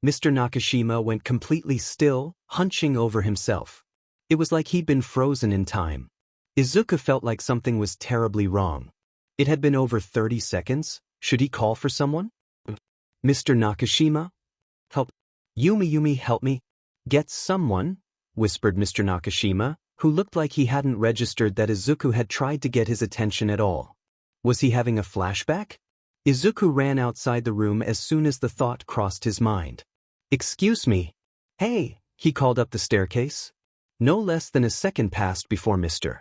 Mr. Nakashima went completely still, hunching over himself. It was like he'd been frozen in time. Izuku felt like something was terribly wrong. It had been over 30 seconds. Should he call for someone? Mr. Nakashima? Help. Yumi, help me. Get someone, whispered Mr. Nakashima, who looked like he hadn't registered that Izuku had tried to get his attention at all. Was he having a flashback? Izuku ran outside the room as soon as the thought crossed his mind. Excuse me. Hey, he called up the staircase. No less than a second passed before Mr.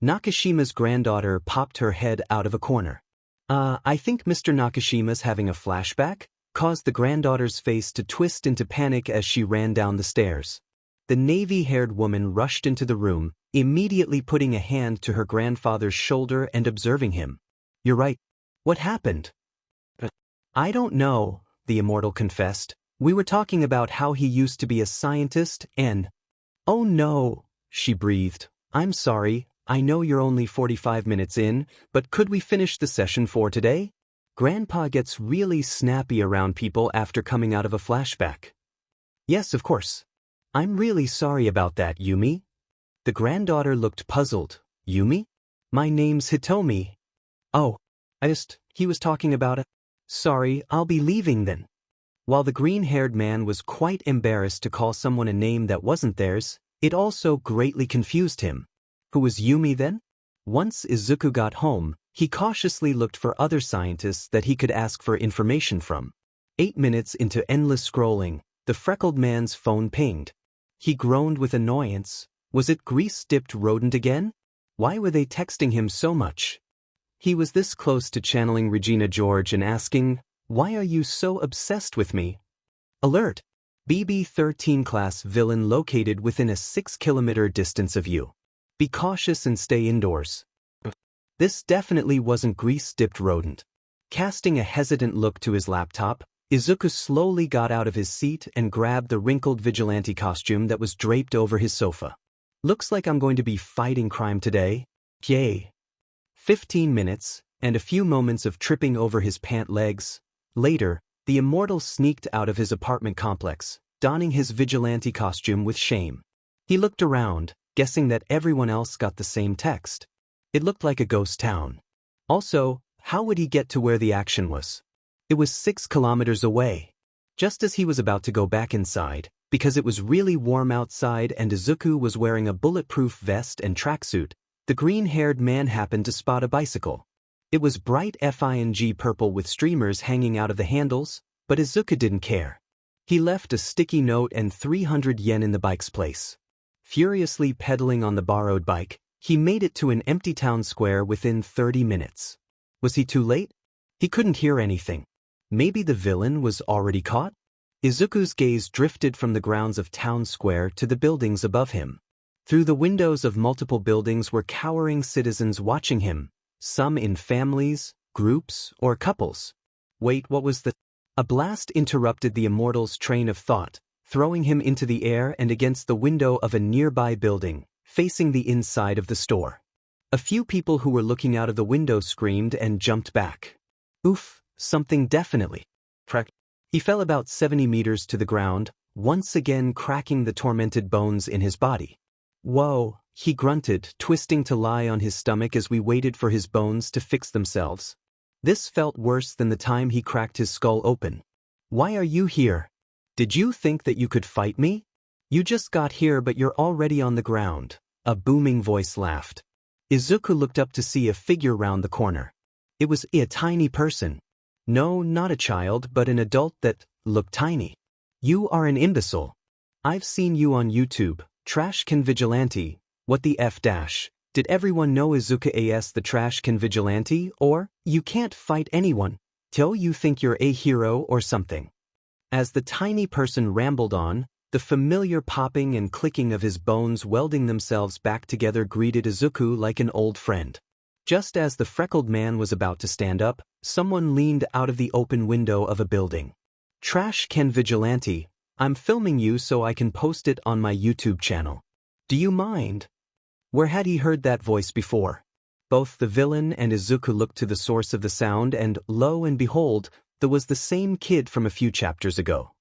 Nakashima's granddaughter popped her head out of a corner. I think Mr. Nakashima's having a flashback, caused the granddaughter's face to twist into panic as she ran down the stairs. The navy-haired woman rushed into the room, immediately putting a hand to her grandfather's shoulder and observing him. You're right. What happened? I don't know, the immortal confessed. We were talking about how he used to be a scientist and... Oh no, she breathed. I'm sorry, I know you're only 45 minutes in, but could we finish the session for today? Grandpa gets really snappy around people after coming out of a flashback. Yes, of course. I'm really sorry about that, Yumi. The granddaughter looked puzzled. Yumi? My name's Hitomi. Oh, He was talking about it. Sorry, I'll be leaving then. While the green-haired man was quite embarrassed to call someone a name that wasn't theirs, it also greatly confused him. Who was Yumi then? Once Izuku got home, he cautiously looked for other scientists that he could ask for information from. 8 minutes into endless scrolling, the freckled man's phone pinged. He groaned with annoyance. Was it grease-dipped rodent again? Why were they texting him so much? He was this close to channeling Regina George and asking, "Why are you so obsessed with me?" Alert! BB-13 class villain located within a 6-kilometer distance of you. Be cautious and stay indoors. This definitely wasn't grease-dipped rodent. Casting a hesitant look to his laptop, Izuku slowly got out of his seat and grabbed the wrinkled vigilante costume that was draped over his sofa. Looks like I'm going to be fighting crime today. Yay. 15 minutes, and a few moments of tripping over his pant legs. Later, the immortal sneaked out of his apartment complex, donning his vigilante costume with shame. He looked around, guessing that everyone else got the same text. It looked like a ghost town. Also, how would he get to where the action was? It was 6 kilometers away. Just as he was about to go back inside, because it was really warm outside and Izuku was wearing a bulletproof vest and tracksuit, the green-haired man happened to spot a bicycle. It was bright fine purple with streamers hanging out of the handles, but Izuku didn't care. He left a sticky note and 300 yen in the bike's place. Furiously pedaling on the borrowed bike, he made it to an empty town square within 30 minutes. Was he too late? He couldn't hear anything. Maybe the villain was already caught? Izuku's gaze drifted from the grounds of Town Square to the buildings above him. Through the windows of multiple buildings were cowering citizens watching him, some in families, groups, or couples. Wait, what was the... A blast interrupted the immortal's train of thought, throwing him into the air and against the window of a nearby building, facing the inside of the store. A few people who were looking out of the window screamed and jumped back. Oof, something definitely. He fell about 70 meters to the ground, once again cracking the tormented bones in his body. Whoa, he grunted, twisting to lie on his stomach as we waited for his bones to fix themselves. This felt worse than the time he cracked his skull open. Why are you here? Did you think that you could fight me? You just got here but you're already on the ground. A booming voice laughed. Izuku looked up to see a figure round the corner. It was a tiny person. No, not a child, but an adult that looked tiny. You are an imbecile. I've seen you on YouTube, Trash Can Vigilante. What the F dash? Did everyone know Izuku as the Trash Can Vigilante? Or, you can't fight anyone, till you think you're a hero or something. As the tiny person rambled on, the familiar popping and clicking of his bones welding themselves back together greeted Izuku like an old friend. Just as the freckled man was about to stand up, someone leaned out of the open window of a building. Trash Can Vigilante, I'm filming you so I can post it on my YouTube channel. Do you mind? Where had he heard that voice before? Both the villain and Izuku looked to the source of the sound and, lo and behold, there was the same kid from a few chapters ago.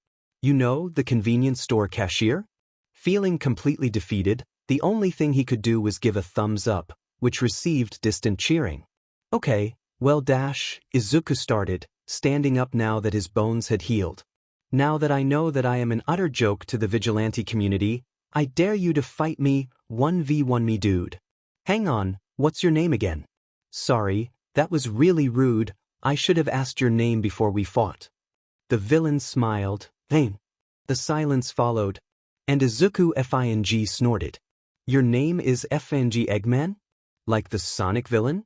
You know, the convenience store cashier? Feeling completely defeated, the only thing he could do was give a thumbs up, which received distant cheering. Okay, well Izuku started, standing up now that his bones had healed. Now that I know that I am an utter joke to the vigilante community, I dare you to fight me, 1v1 me dude. Hang on, what's your name again? Sorry, that was really rude, I should have asked your name before we fought. The villain smiled, Hey. The silence followed, and Izuku FING snorted. Your name is FNG Eggman? Like the Sonic villain?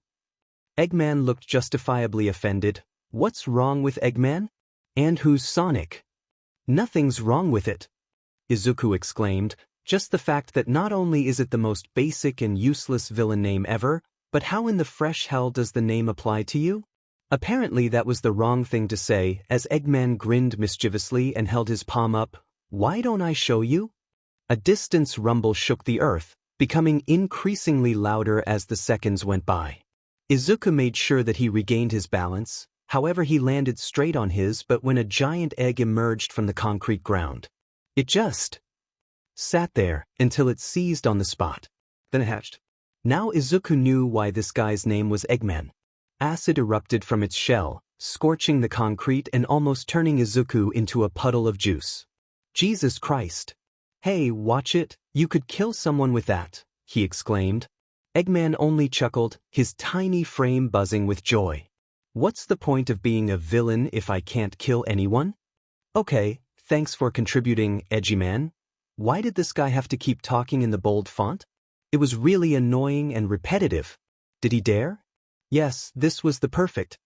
Eggman looked justifiably offended. What's wrong with Eggman? And who's Sonic? Nothing's wrong with it. Izuku exclaimed, just the fact that not only is it the most basic and useless villain name ever, but how in the fresh hell does the name apply to you? Apparently that was the wrong thing to say, as Eggman grinned mischievously and held his palm up. Why don't I show you? A distant rumble shook the earth, becoming increasingly louder as the seconds went by. Izuku made sure that he regained his balance, however he landed straight on his but when a giant egg emerged from the concrete ground. It just sat there until it seized on the spot. Then it hatched. Now Izuku knew why this guy's name was Eggman. Acid erupted from its shell, scorching the concrete and almost turning Izuku into a puddle of juice. Jesus Christ! Hey, watch it, you could kill someone with that, he exclaimed. Eggman only chuckled, his tiny frame buzzing with joy. What's the point of being a villain if I can't kill anyone? Okay, thanks for contributing, Edgyman. Why did this guy have to keep talking in the bold font? It was really annoying and repetitive. Did he dare? Yes, this was the perfect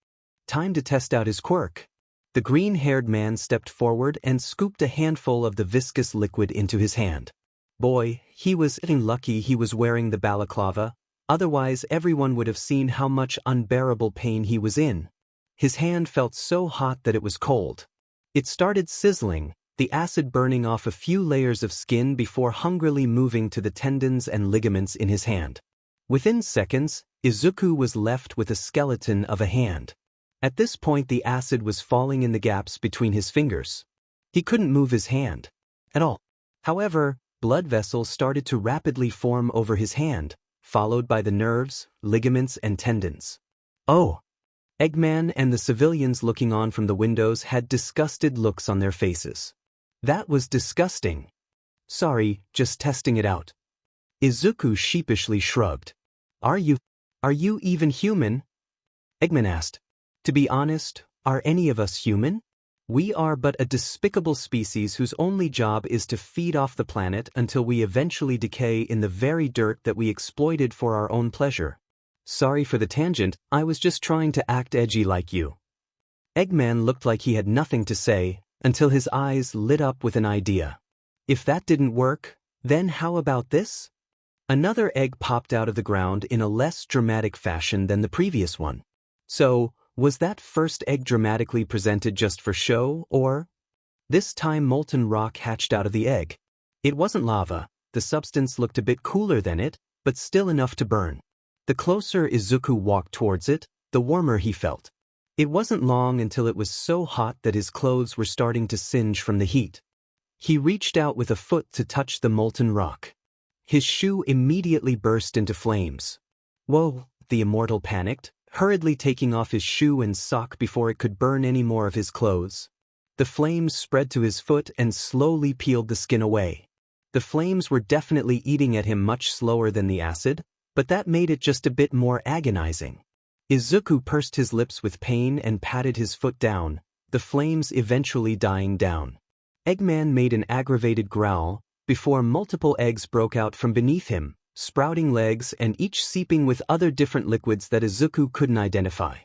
time to test out his quirk. The green-haired man stepped forward and scooped a handful of the viscous liquid into his hand. Boy, he was lucky he was wearing the balaclava, otherwise everyone would have seen how much unbearable pain he was in. His hand felt so hot that it was cold. It started sizzling, the acid burning off a few layers of skin before hungrily moving to the tendons and ligaments in his hand. Within seconds, Izuku was left with a skeleton of a hand. At this point the acid was falling in the gaps between his fingers. He couldn't move his hand at all. However, blood vessels started to rapidly form over his hand, followed by the nerves, ligaments, and tendons. Oh! Eggman and the civilians looking on from the windows had disgusted looks on their faces. That was disgusting. Sorry, just testing it out. Izuku sheepishly shrugged. Are you even human? Eggman asked. To be honest, are any of us human? We are but a despicable species whose only job is to feed off the planet until we eventually decay in the very dirt that we exploited for our own pleasure. Sorry for the tangent, I was just trying to act edgy like you. Eggman looked like he had nothing to say, until his eyes lit up with an idea. If that didn't work, then how about this? Another egg popped out of the ground in a less dramatic fashion than the previous one. So, was that first egg dramatically presented just for show, or? This time molten rock hatched out of the egg. It wasn't lava, the substance looked a bit cooler than it, but still enough to burn. The closer Izuku walked towards it, the warmer he felt. It wasn't long until it was so hot that his clothes were starting to singe from the heat. He reached out with a foot to touch the molten rock. His shoe immediately burst into flames. Whoa, the immortal panicked, hurriedly taking off his shoe and sock before it could burn any more of his clothes. The flames spread to his foot and slowly peeled the skin away. The flames were definitely eating at him much slower than the acid, but that made it just a bit more agonizing. Izuku pursed his lips with pain and patted his foot down, the flames eventually dying down. Eggman made an aggravated growl, before multiple eggs broke out from beneath him, sprouting legs and each seeping with other different liquids that Izuku couldn't identify.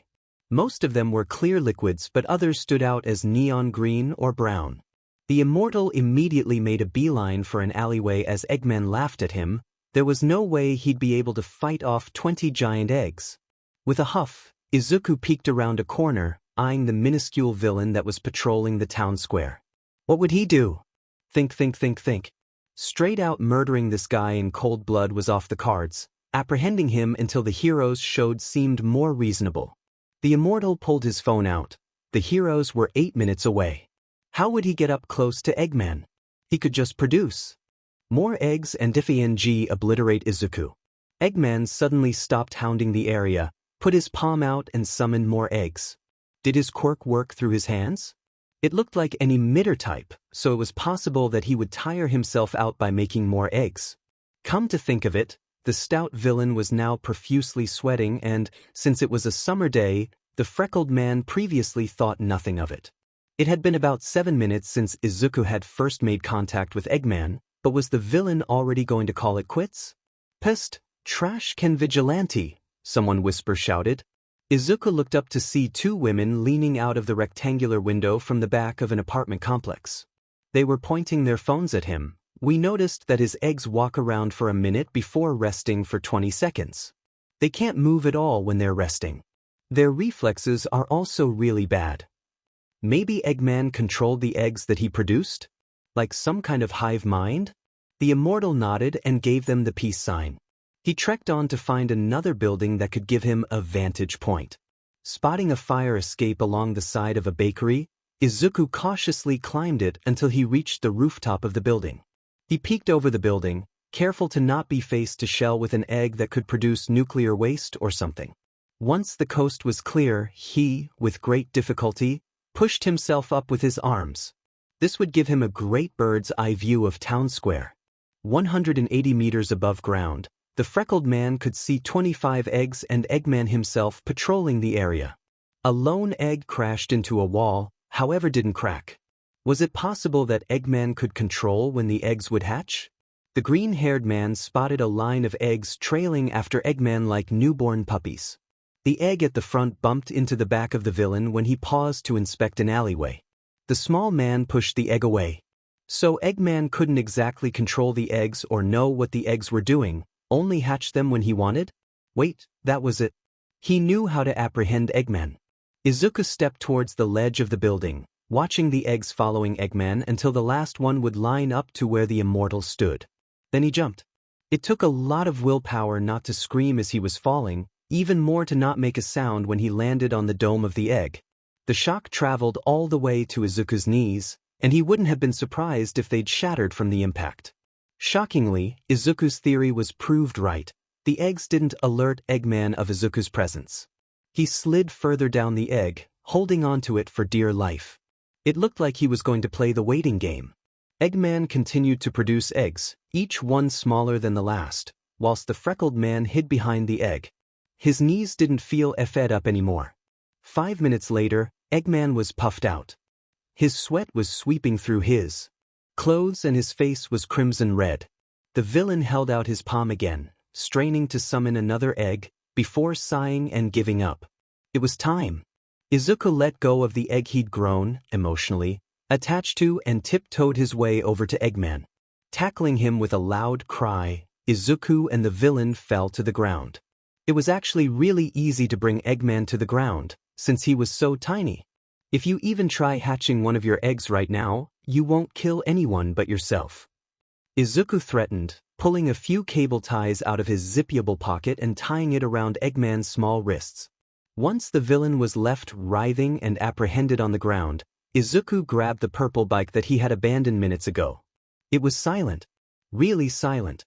Most of them were clear liquids, but others stood out as neon green or brown. The immortal immediately made a beeline for an alleyway as Eggman laughed at him. There was no way he'd be able to fight off 20 giant eggs. With a huff, Izuku peeked around a corner, eyeing the minuscule villain that was patrolling the town square. What would he do? Think. Straight out murdering this guy in cold blood was off the cards. Apprehending him until the heroes showed seemed more reasonable. The immortal pulled his phone out. The heroes were 8 minutes away. How would he get up close to Eggman? He could just produce more eggs and FNG obliterate Izuku. Eggman suddenly stopped hounding the area, put his palm out and summoned more eggs. Did his quirk work through his hands? It looked like an emitter type, so it was possible that he would tire himself out by making more eggs. Come to think of it, the stout villain was now profusely sweating and, since it was a summer day, the freckled man previously thought nothing of it. It had been about 7 minutes since Izuku had first made contact with Eggman, but was the villain already going to call it quits? Pest, trash can vigilante, someone shouted. Izuku looked up to see 2 women leaning out of the rectangular window from the back of an apartment complex. They were pointing their phones at him. We noticed that his eggs walk around for a minute before resting for 20 seconds. They can't move at all when they're resting. Their reflexes are also really bad. Maybe Eggman controlled the eggs that he produced? Like some kind of hive mind? The immortal nodded and gave them the peace sign. He trekked on to find another building that could give him a vantage point. Spotting a fire escape along the side of a bakery, Izuku cautiously climbed it until he reached the rooftop of the building. He peeked over the building, careful to not be faced to shell with an egg that could produce nuclear waste or something. Once the coast was clear, he, with great difficulty, pushed himself up with his arms. This would give him a great bird's-eye view of Town Square. 180 meters above ground, the freckled man could see 25 eggs and Eggman himself patrolling the area. A lone egg crashed into a wall, however didn't crack. Was it possible that Eggman could control when the eggs would hatch? The green-haired man spotted a line of eggs trailing after Eggman like newborn puppies. The egg at the front bumped into the back of the villain when he paused to inspect an alleyway. The small man pushed the egg away. So Eggman couldn't exactly control the eggs or know what the eggs were doing, only hatch them when he wanted? Wait, that was it. He knew how to apprehend Eggman. Izuku stepped towards the ledge of the building, watching the eggs following Eggman until the last one would line up to where the immortal stood. Then he jumped. It took a lot of willpower not to scream as he was falling, even more to not make a sound when he landed on the dome of the egg. The shock traveled all the way to Izuku's knees, and he wouldn't have been surprised if they'd shattered from the impact. Shockingly, Izuku's theory was proved right. The eggs didn't alert Eggman of Izuku's presence. He slid further down the egg, holding onto it for dear life. It looked like he was going to play the waiting game. Eggman continued to produce eggs, each one smaller than the last, whilst the freckled man hid behind the egg. His knees didn't feel fed up anymore. 5 minutes later, Eggman was puffed out. His sweat was sweeping through his clothes and his face was crimson red. The villain held out his palm again, straining to summon another egg, before sighing and giving up. It was time. Izuku let go of the egg he'd grown, emotionally, attached to and tiptoed his way over to Eggman. Tackling him with a loud cry, Izuku and the villain fell to the ground. It was actually really easy to bring Eggman to the ground, since he was so tiny. If you even try hatching one of your eggs right now, you won't kill anyone but yourself. Izuku threatened, pulling a few cable ties out of his zippable pocket and tying it around Eggman's small wrists. Once the villain was left writhing and apprehended on the ground, Izuku grabbed the purple bike that he had abandoned minutes ago. It was silent. Really silent.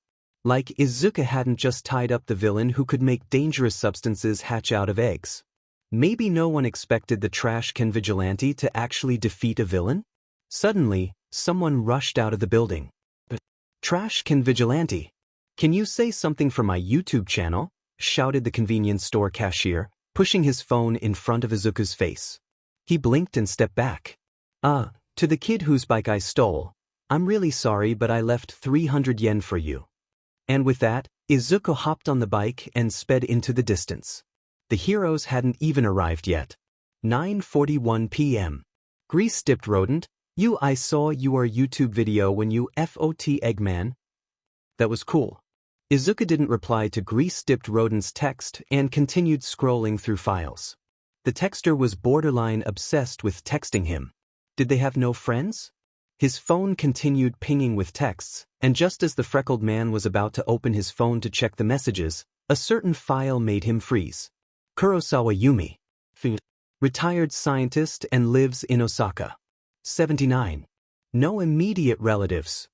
Like Izuku hadn't just tied up the villain who could make dangerous substances hatch out of eggs. Maybe no one expected the trash can vigilante to actually defeat a villain? Suddenly, someone rushed out of the building. Trash can vigilante. Can you say something for my YouTube channel? Shouted the convenience store cashier, pushing his phone in front of Izuku's face. He blinked and stepped back. To the kid whose bike I stole, I'm really sorry but I left 300 yen for you. And with that, Izuku hopped on the bike and sped into the distance. The heroes hadn't even arrived yet. 9:41 p.m. Grease-dipped rodent, I saw your YouTube video when you FOT Eggman. That was cool. Izuku didn't reply to Grease-dipped rodent's text and continued scrolling through files. The texter was borderline obsessed with texting him. Did they have no friends? His phone continued pinging with texts, and just as the freckled man was about to open his phone to check the messages, a certain file made him freeze. Kurosawa Yumi. Retired scientist and lives in Osaka. 79. No immediate relatives.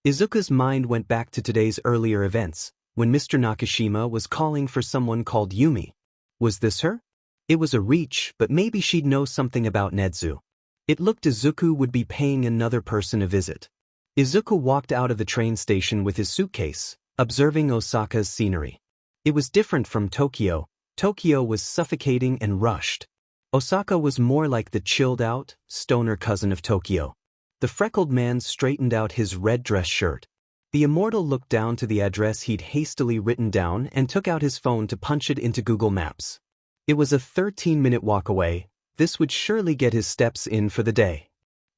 Izuku's mind went back to today's earlier events, when Mr. Nakashima was calling for someone called Yumi. Was this her? It was a reach, but maybe she'd know something about Nedzu. It looked Izuku would be paying another person a visit. Izuku walked out of the train station with his suitcase, observing Osaka's scenery. It was different from Tokyo. Tokyo was suffocating and rushed. Osaka was more like the chilled-out, stoner cousin of Tokyo. The freckled man straightened out his red dress shirt. The immortal looked down to the address he'd hastily written down and took out his phone to punch it into Google Maps. It was a 13-minute walk away. This would surely get his steps in for the day.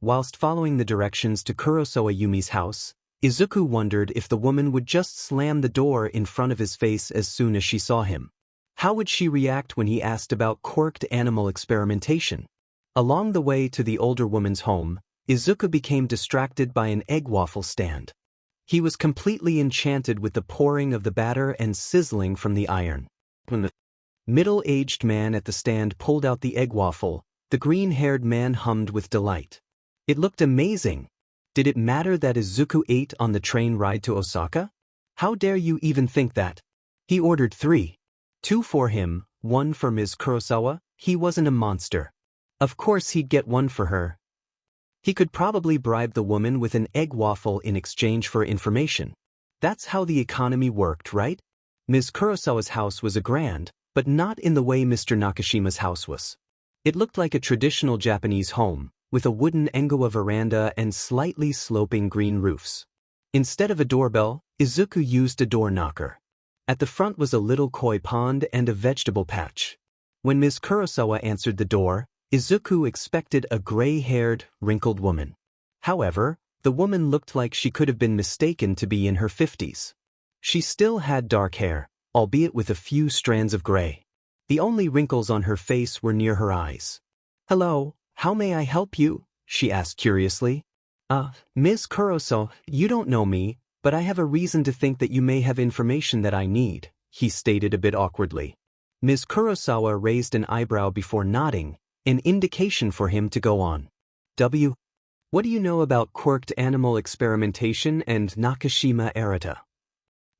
Whilst following the directions to Kurosawa Yumi's house, Izuku wondered if the woman would just slam the door in front of his face as soon as she saw him. How would she react when he asked about quirked animal experimentation? Along the way to the older woman's home, Izuku became distracted by an egg waffle stand. He was completely enchanted with the pouring of the batter and sizzling from the iron. When the middle-aged man at the stand pulled out the egg waffle, the green-haired man hummed with delight. It looked amazing. Did it matter that Izuku ate on the train ride to Osaka? How dare you even think that? He ordered 3. 2 for him, One for Ms. Kurosawa? He wasn't a monster. Of course he'd get one for her. He could probably bribe the woman with an egg waffle in exchange for information. That's how the economy worked, right? Ms. Kurosawa's house was a grand, but not in the way Mr. Nakashima's house was. It looked like a traditional Japanese home, with a wooden engawa veranda and slightly sloping green roofs. Instead of a doorbell, Izuku used a door knocker. At the front was a little koi pond and a vegetable patch. When Ms. Kurosawa answered the door, Izuku expected a gray-haired, wrinkled woman. However, the woman looked like she could have been mistaken to be in her 50s. She still had dark hair, albeit with a few strands of gray. The only wrinkles on her face were near her eyes. "Hello, how may I help you?" she asked curiously. Ms. Kurosawa, you don't know me, but I have a reason to think that you may have information that I need," he stated a bit awkwardly. Ms. Kurosawa raised an eyebrow before nodding, an indication for him to go on. What do you know about quirked animal experimentation and Nakashima errata?"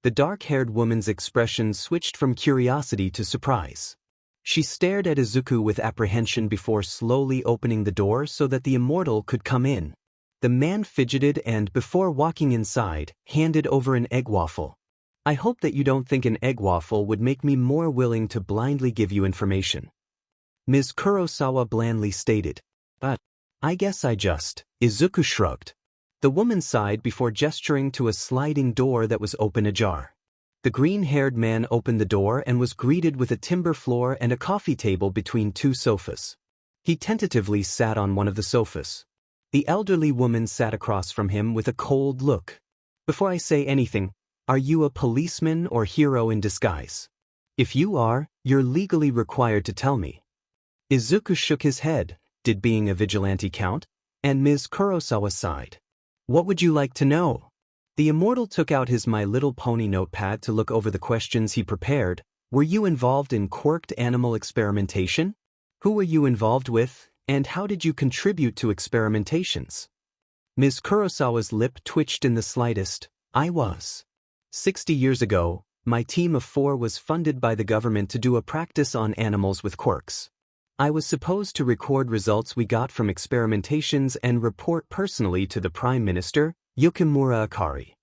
The dark-haired woman's expression switched from curiosity to surprise. She stared at Izuku with apprehension before slowly opening the door so that the immortal could come in. The man fidgeted and, before walking inside, handed over an egg waffle. "I hope that you don't think an egg waffle would make me more willing to blindly give you information," Ms. Kurosawa blandly stated. "But I guess I just..." Izuku shrugged. The woman sighed before gesturing to a sliding door that was open ajar. The green-haired man opened the door and was greeted with a timber floor and a coffee table between two sofas. He tentatively sat on one of the sofas. The elderly woman sat across from him with a cold look. "Before I say anything, are you a policeman or hero in disguise? If you are, you're legally required to tell me." Izuku shook his head. Did being a vigilante count? And Ms. Kurosawa sighed. "What would you like to know?" The immortal took out his My Little Pony notepad to look over the questions he prepared. "Were you involved in quirked animal experimentation? Who were you involved with, and how did you contribute to experimentations?" Ms. Kurosawa's lip twitched in the slightest. "I was. 60 years ago, my team of 4 was funded by the government to do a practice on animals with quirks. I was supposed to record results we got from experimentations and report personally to the Prime Minister, Yukimura Akari."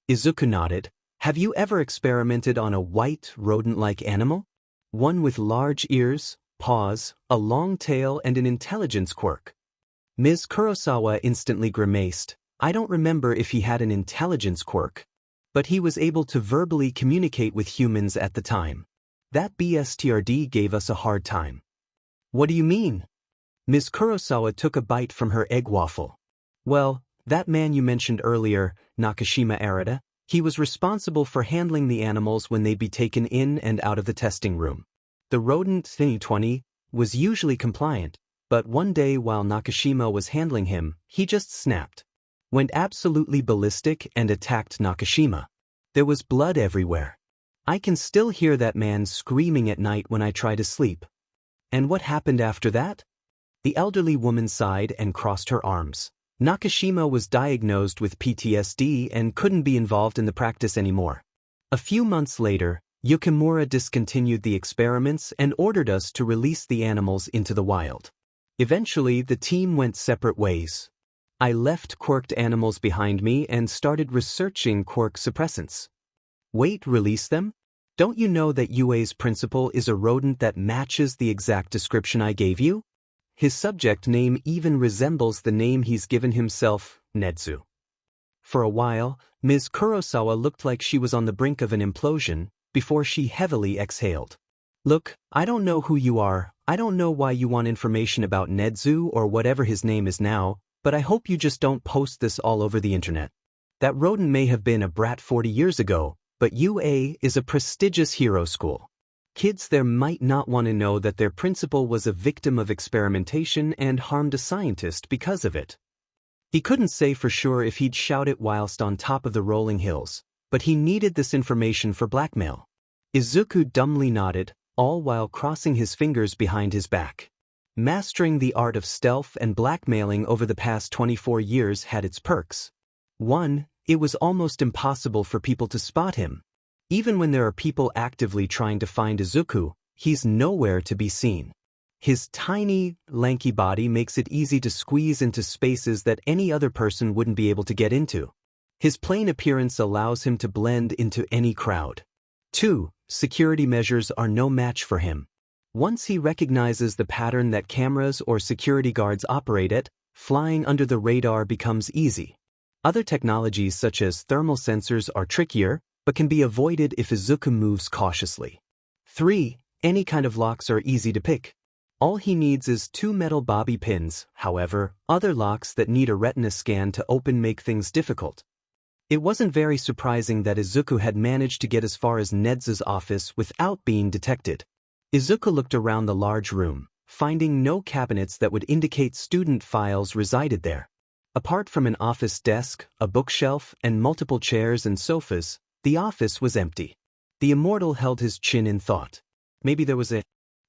Izuku nodded. "Have you ever experimented on a white, rodent-like animal? One with large ears, paws, a long tail and an intelligence quirk." Ms. Kurosawa instantly grimaced. "I don't remember if he had an intelligence quirk, but he was able to verbally communicate with humans at the time. That BSTRD gave us a hard time." "What do you mean?" Ms. Kurosawa took a bite from her egg waffle. "Well, that man you mentioned earlier, Nakashima Arata, he was responsible for handling the animals when they'd be taken in and out of the testing room. The rodent Thingy was usually compliant, but one day while Nakashima was handling him, he just snapped. Went absolutely ballistic and attacked Nakashima. There was blood everywhere. I can still hear that man screaming at night when I try to sleep." "And what happened after that?" The elderly woman sighed and crossed her arms. "Nakashima was diagnosed with PTSD and couldn't be involved in the practice anymore. A few months later, Yukimura discontinued the experiments and ordered us to release the animals into the wild. Eventually, the team went separate ways. I left quirked animals behind me and started researching quirk suppressants." "Wait, release them? Don't you know that UA's principal is a rodent that matches the exact description I gave you? His subject name even resembles the name he's given himself, Nedzu." For a while, Ms. Kurosawa looked like she was on the brink of an implosion, before she heavily exhaled. "Look, I don't know who you are, I don't know why you want information about Nedzu or whatever his name is now, but I hope you just don't post this all over the internet. That rodent may have been a brat 40 years ago, but UA is a prestigious hero school. Kids there might not want to know that their principal was a victim of experimentation and harmed a scientist because of it." He couldn't say for sure if he'd shout it whilst on top of the rolling hills, but he needed this information for blackmail. Izuku dumbly nodded, all while crossing his fingers behind his back. Mastering the art of stealth and blackmailing over the past 24 years had its perks. 1. It was almost impossible for people to spot him. Even when there are people actively trying to find Izuku, he's nowhere to be seen. His tiny, lanky body makes it easy to squeeze into spaces that any other person wouldn't be able to get into. His plain appearance allows him to blend into any crowd. 2. Security measures are no match for him. Once he recognizes the pattern that cameras or security guards operate at, flying under the radar becomes easy. Other technologies such as thermal sensors are trickier, but can be avoided if Izuku moves cautiously. 3. Any kind of locks are easy to pick. All he needs is 2 metal bobby pins. However, other locks that need a retina scan to open make things difficult. It wasn't very surprising that Izuku had managed to get as far as Nezu's office without being detected. Izuku looked around the large room, finding no cabinets that would indicate student files resided there. Apart from an office desk, a bookshelf, and multiple chairs and sofas, the office was empty. The immortal held his chin in thought. Maybe there was a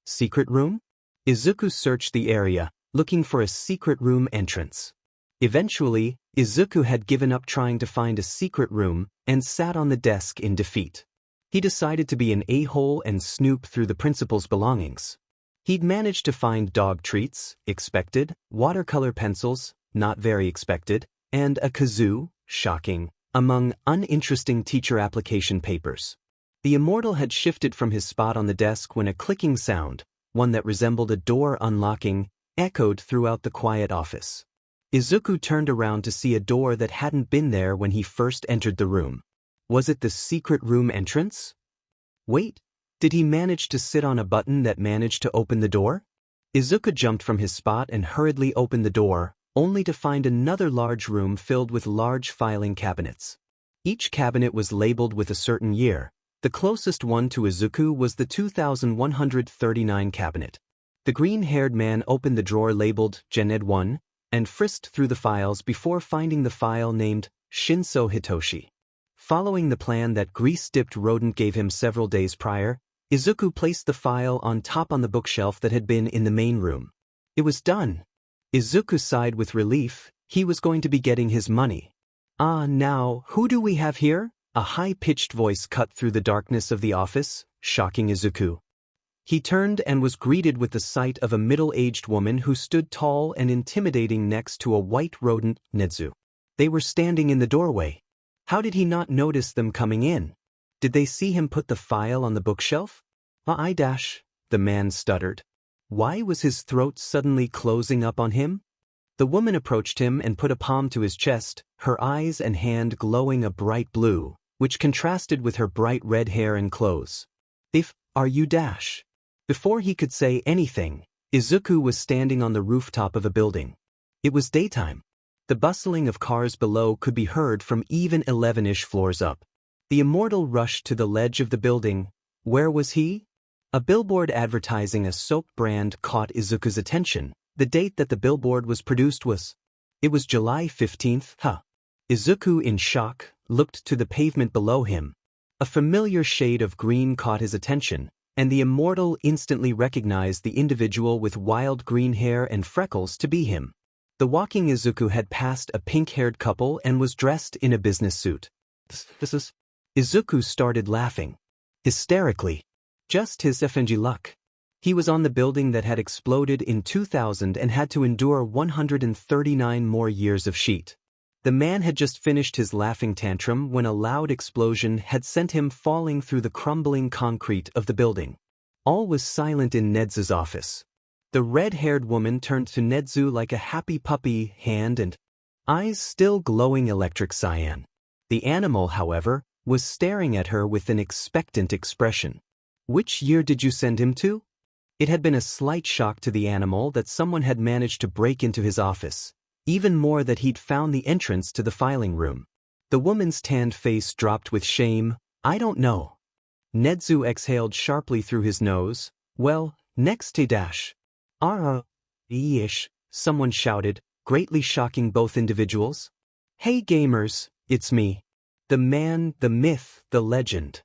secret room? Izuku searched the area, looking for a secret room entrance. Eventually, Izuku had given up trying to find a secret room and sat on the desk in defeat. He decided to be an a-hole and snoop through the principal's belongings. He'd managed to find dog treats, expected, watercolor pencils, not very expected, and a kazoo, shocking, among uninteresting teacher application papers. The immortal had shifted from his spot on the desk when a clicking sound, one that resembled a door unlocking, echoed throughout the quiet office. Izuku turned around to see a door that hadn't been there when he first entered the room. Was it the secret room entrance? Wait, did he manage to sit on a button that managed to open the door? Izuku jumped from his spot and hurriedly opened the door, only to find another large room filled with large filing cabinets. Each cabinet was labeled with a certain year. The closest one to Izuku was the 2139 cabinet. The green-haired man opened the drawer labeled Gen Ed 1 and frisked through the files before finding the file named Shinso Hitoshi. Following the plan that grease-dipped rodent gave him several days prior, Izuku placed the file on top on the bookshelf that had been in the main room. It was done. Izuku sighed with relief. He was going to be getting his money. Now, who do we have here? A high-pitched voice cut through the darkness of the office, shocking Izuku. He turned and was greeted with the sight of a middle-aged woman who stood tall and intimidating next to a white rodent, Nezu. They were standing in the doorway. How did he not notice them coming in? Did they see him put the file on the bookshelf? The man stuttered. Why was his throat suddenly closing up on him? The woman approached him and put a palm to his chest, her eyes and hand glowing a bright blue, which contrasted with her bright red hair and clothes. Are you dash? Before he could say anything, Izuku was standing on the rooftop of a building. It was daytime. The bustling of cars below could be heard from even 11-ish floors up. The immortal rushed to the ledge of the building. Where was he? A billboard advertising a soap brand caught Izuku's attention. The date that the billboard was produced was July 15th. Izuku, in shock, looked to the pavement below him. A familiar shade of green caught his attention, and the immortal instantly recognized the individual with wild green hair and freckles to be him. The walking Izuku had passed a pink-haired couple and was dressed in a business suit. Izuku started laughing. Hysterically. Just his effing luck. He was on the building that had exploded in 2000 and had to endure 139 more years of sheet. The man had just finished his laughing tantrum when a loud explosion had sent him falling through the crumbling concrete of the building. All was silent in Nezu's office. The red-haired woman turned to Nezu like a happy puppy, hand and eyes still glowing electric cyan. The animal, however, was staring at her with an expectant expression. Which year did you send him to? It had been a slight shock to the animal that someone had managed to break into his office, even more that he'd found the entrance to the filing room. The woman's tanned face dropped with shame. I don't know. Nezu exhaled sharply through his nose. Well, next to dash. Ish, someone shouted, greatly shocking both individuals. Hey gamers, it's me. The man, the myth, the legend.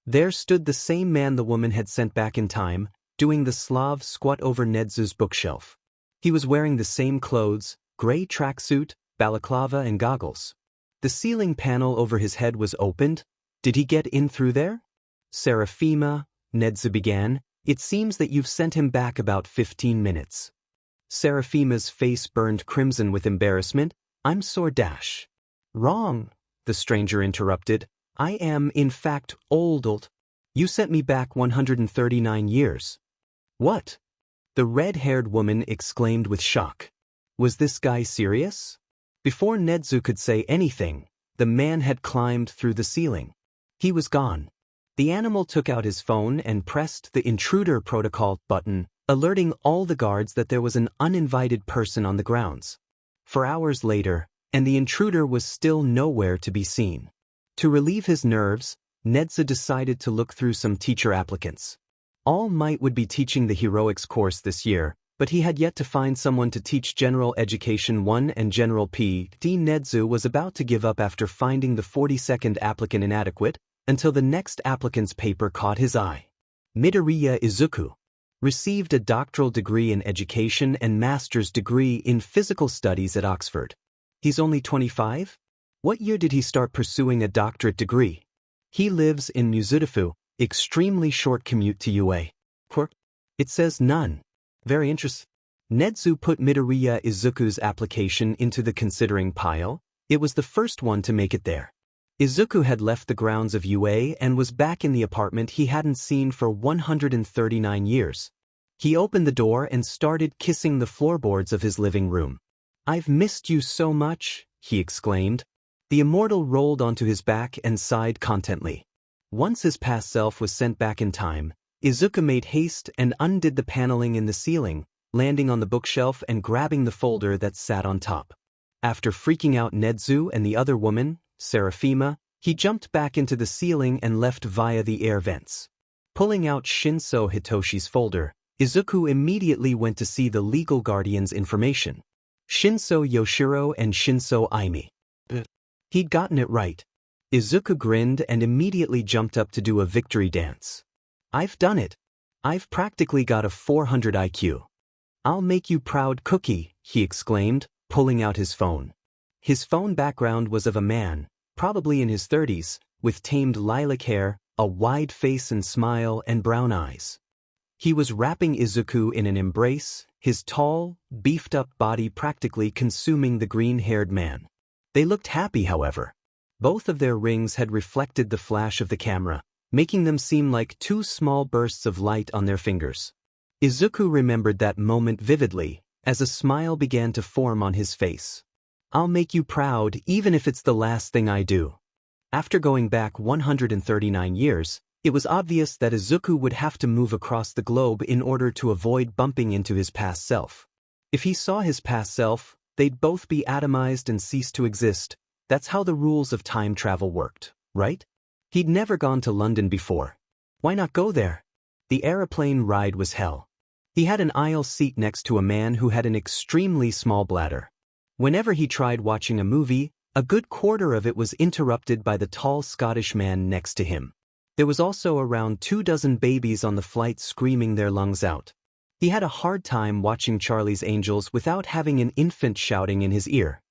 There stood the same man the woman had sent back in time, doing the Slav squat over Nezu's bookshelf. He was wearing the same clothes, gray tracksuit, balaclava and goggles. The ceiling panel over his head was opened. Did he get in through there? Seraphima, Nezu began, It seems that you've sent him back about 15 minutes. Seraphima's face burned crimson with embarrassment. I'm sore dash. Wrong, the stranger interrupted. I am, in fact, old. You sent me back 139 years. What? The red-haired woman exclaimed with shock. Was this guy serious? Before Nedzu could say anything, the man had climbed through the ceiling. He was gone. The animal took out his phone and pressed the intruder protocol button, alerting all the guards that there was an uninvited person on the grounds. 4 hours later, and the intruder was still nowhere to be seen. To relieve his nerves, Nedzu decided to look through some teacher applicants. All Might would be teaching the heroics course this year, but he had yet to find someone to teach General Education 1 and General P.D. Nedzu was about to give up after finding the 42nd applicant inadequate, until the next applicant's paper caught his eye. Midoriya Izuku received a doctoral degree in education and master's degree in physical studies at Oxford. He's only 25? What year did he start pursuing a doctorate degree? He lives in Muzudafu, extremely short commute to UA. It says none. Very interesting. Nedzu put Midoriya Izuku's application into the considering pile. It was the first one to make it there. Izuku had left the grounds of UA and was back in the apartment he hadn't seen for 139 years. He opened the door and started kissing the floorboards of his living room. I've missed you so much, he exclaimed. The immortal rolled onto his back and sighed contently. Once his past self was sent back in time, Izuku made haste and undid the paneling in the ceiling, landing on the bookshelf and grabbing the folder that sat on top. After freaking out Nedzu and the other woman, Seraphima, he jumped back into the ceiling and left via the air vents. Pulling out Shinso Hitoshi's folder, Izuku immediately went to see the legal guardian's information. Shinso Yoshiro and Shinso Aimi. He'd gotten it right. Izuku grinned and immediately jumped up to do a victory dance. I've done it. I've practically got a 400 IQ. I'll make you proud, Cookie, he exclaimed, pulling out his phone. His phone background was of a man, probably in his 30s, with tamed lilac hair, a wide face and smile, and brown eyes. He was wrapping Izuku in an embrace, his tall, beefed-up body practically consuming the green-haired man. They looked happy, however. Both of their rings had reflected the flash of the camera, making them seem like two small bursts of light on their fingers. Izuku remembered that moment vividly, as a smile began to form on his face. I'll make you proud even if it's the last thing I do. After going back 139 years, it was obvious that Izuku would have to move across the globe in order to avoid bumping into his past self. If he saw his past self, they'd both be atomized and cease to exist. That's how the rules of time travel worked, right? He'd never gone to London before. Why not go there? The aeroplane ride was hell. He had an aisle seat next to a man who had an extremely small bladder. Whenever he tried watching a movie, a good quarter of it was interrupted by the tall Scottish man next to him. There was also around 24 babies on the flight screaming their lungs out. He had a hard time watching Charlie's Angels without having an infant shouting in his ear.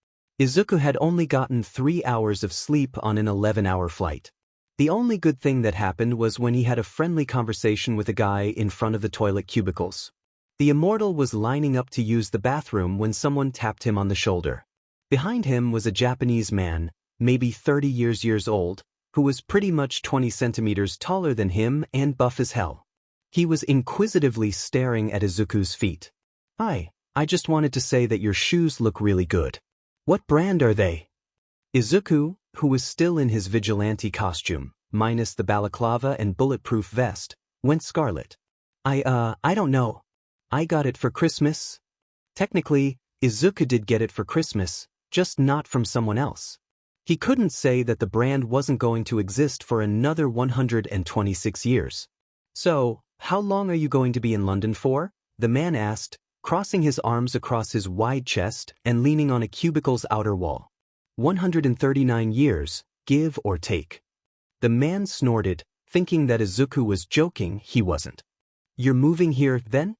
Izuku had only gotten 3 hours of sleep on an 11-hour flight. The only good thing that happened was when he had a friendly conversation with a guy in front of the toilet cubicles. The immortal was lining up to use the bathroom when someone tapped him on the shoulder. Behind him was a Japanese man, maybe 30 years old, who was pretty much 20 centimeters taller than him and buff as hell. He was inquisitively staring at Izuku's feet. I just wanted to say that your shoes look really good. What brand are they? Izuku, who was still in his vigilante costume, minus the balaclava and bulletproof vest, went scarlet. I don't know. I got it for Christmas. Technically, Izuku did get it for Christmas, just not from someone else. He couldn't say that the brand wasn't going to exist for another 126 years. So, how long are you going to be in London for? The man asked, crossing his arms across his wide chest and leaning on a cubicle's outer wall. 139 years, give or take. The man snorted, thinking that Izuku was joking. He wasn't. You're moving here, then?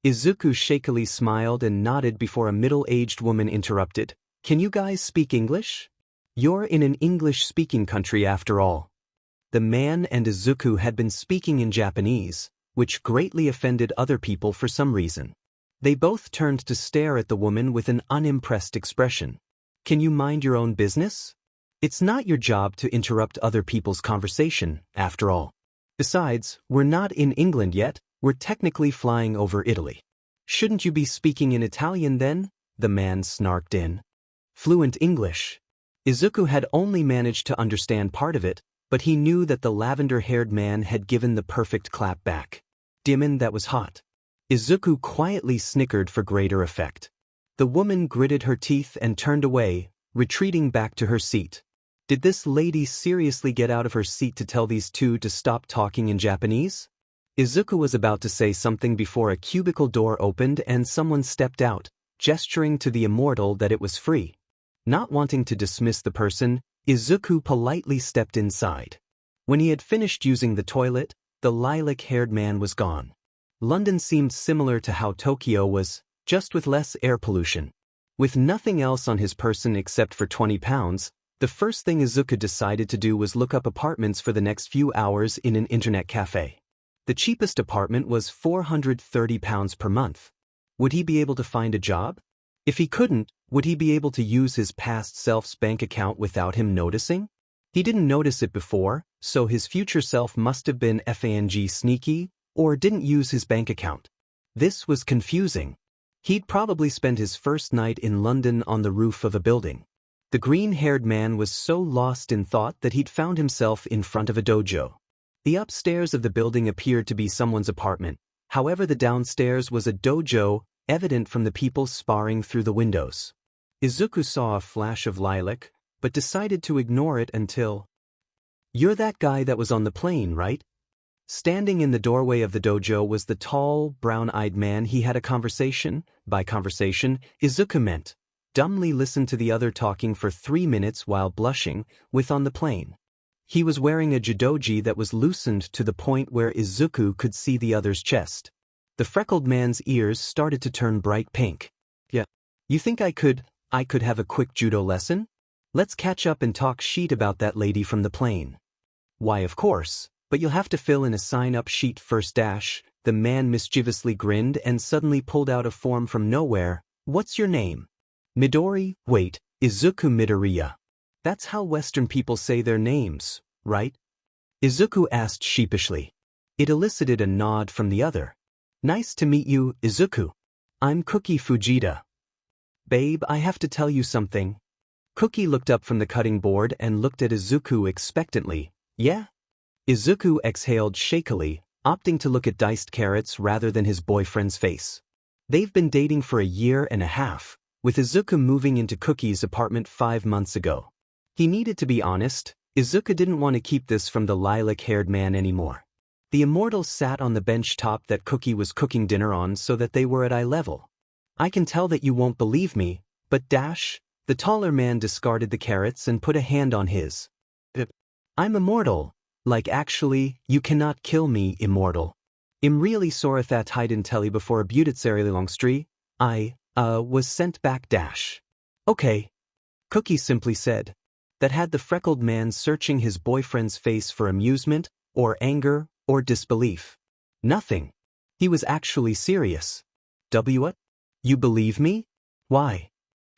Izuku shakily smiled and nodded before a middle-aged woman interrupted. Can you guys speak English? You're in an English-speaking country after all. The man and Izuku had been speaking in Japanese, which greatly offended other people for some reason. They both turned to stare at the woman with an unimpressed expression. Can you mind your own business? It's not your job to interrupt other people's conversation, after all. Besides, we're not in England yet, we're technically flying over Italy. Shouldn't you be speaking in Italian then? The man snarked in. Fluent English. Izuku had only managed to understand part of it, but he knew that the lavender-haired man had given the perfect clap back. Dimon, that was hot. Izuku quietly snickered for greater effect. The woman gritted her teeth and turned away, retreating back to her seat. Did this lady seriously get out of her seat to tell these two to stop talking in Japanese? Izuku was about to say something before a cubicle door opened and someone stepped out, gesturing to the immortal that it was free. Not wanting to dismiss the person, Izuku politely stepped inside. When he had finished using the toilet, the lilac-haired man was gone. London seemed similar to how Tokyo was, just with less air pollution. With nothing else on his person except for 20 pounds, the first thing Izuku decided to do was look up apartments for the next few hours in an internet cafe. The cheapest apartment was £430 per month. Would he be able to find a job? If he couldn't, would he be able to use his past self's bank account without him noticing? He didn't notice it before, so his future self must have been FANG sneaky, or didn't use his bank account. This was confusing. He'd probably spent his first night in London on the roof of a building. The green-haired man was so lost in thought that he'd found himself in front of a dojo. The upstairs of the building appeared to be someone's apartment, however the downstairs was a dojo, evident from the people sparring through the windows. Izuku saw a flash of lilac, but decided to ignore it until... You're that guy that was on the plane, right? Standing in the doorway of the dojo was the tall, brown-eyed man he had a conversation. By conversation, Izuku meant. Dumbly listened to the other talking for 3 minutes while blushing, with on the plane. He was wearing a judogi that was loosened to the point where Izuku could see the other's chest. The freckled man's ears started to turn bright pink. Yeah. You think I could have a quick judo lesson? Let's catch up and talk sheet about that lady from the plane. Why, of course, but you'll have to fill in a sign-up sheet first dash. The man mischievously grinned and suddenly pulled out a form from nowhere. What's your name? Midori, wait, Izuku Midoriya. That's how Western people say their names, right? Izuku asked sheepishly. It elicited a nod from the other. Nice to meet you, Izuku. I'm Cookie Fujita. Babe, I have to tell you something. Cookie looked up from the cutting board and looked at Izuku expectantly. Yeah? Izuku exhaled shakily, opting to look at diced carrots rather than his boyfriend's face. They've been dating for a year and a half, with Izuku moving into Cookie's apartment 5 months ago. He needed to be honest, Izuku didn't want to keep this from the lilac-haired man anymore. The immortal sat on the bench top that Cookie was cooking dinner on so that they were at eye level. I can tell that you won't believe me, but dash, the taller man discarded the carrots and put a hand on his. I'm immortal. Like actually, you cannot kill me, immortal. I'm really sorry that I didn't tell you before a beautitsary longstri. Was sent back dash. Okay. Cookie simply said. That had the freckled man searching his boyfriend's face for amusement, or anger, or disbelief. Nothing. He was actually serious. What? You believe me? Why?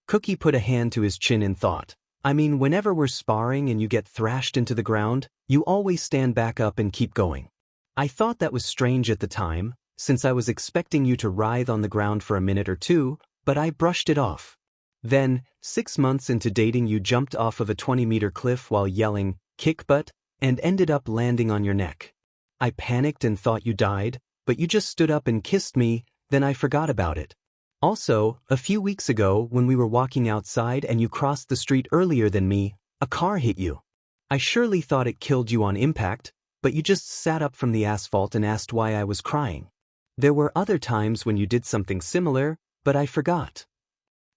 Cookie put a hand to his chin in thought. I mean, whenever we're sparring and you get thrashed into the ground, you always stand back up and keep going. I thought that was strange at the time, since I was expecting you to writhe on the ground for a minute or two, but I brushed it off. Then, 6 months into dating, you jumped off of a 20-meter cliff while yelling, kick butt, and ended up landing on your neck. I panicked and thought you died, but you just stood up and kissed me, then I forgot about it. Also, a few weeks ago when we were walking outside and you crossed the street earlier than me, a car hit you. I surely thought it killed you on impact, but you just sat up from the asphalt and asked why I was crying. There were other times when you did something similar, but I forgot.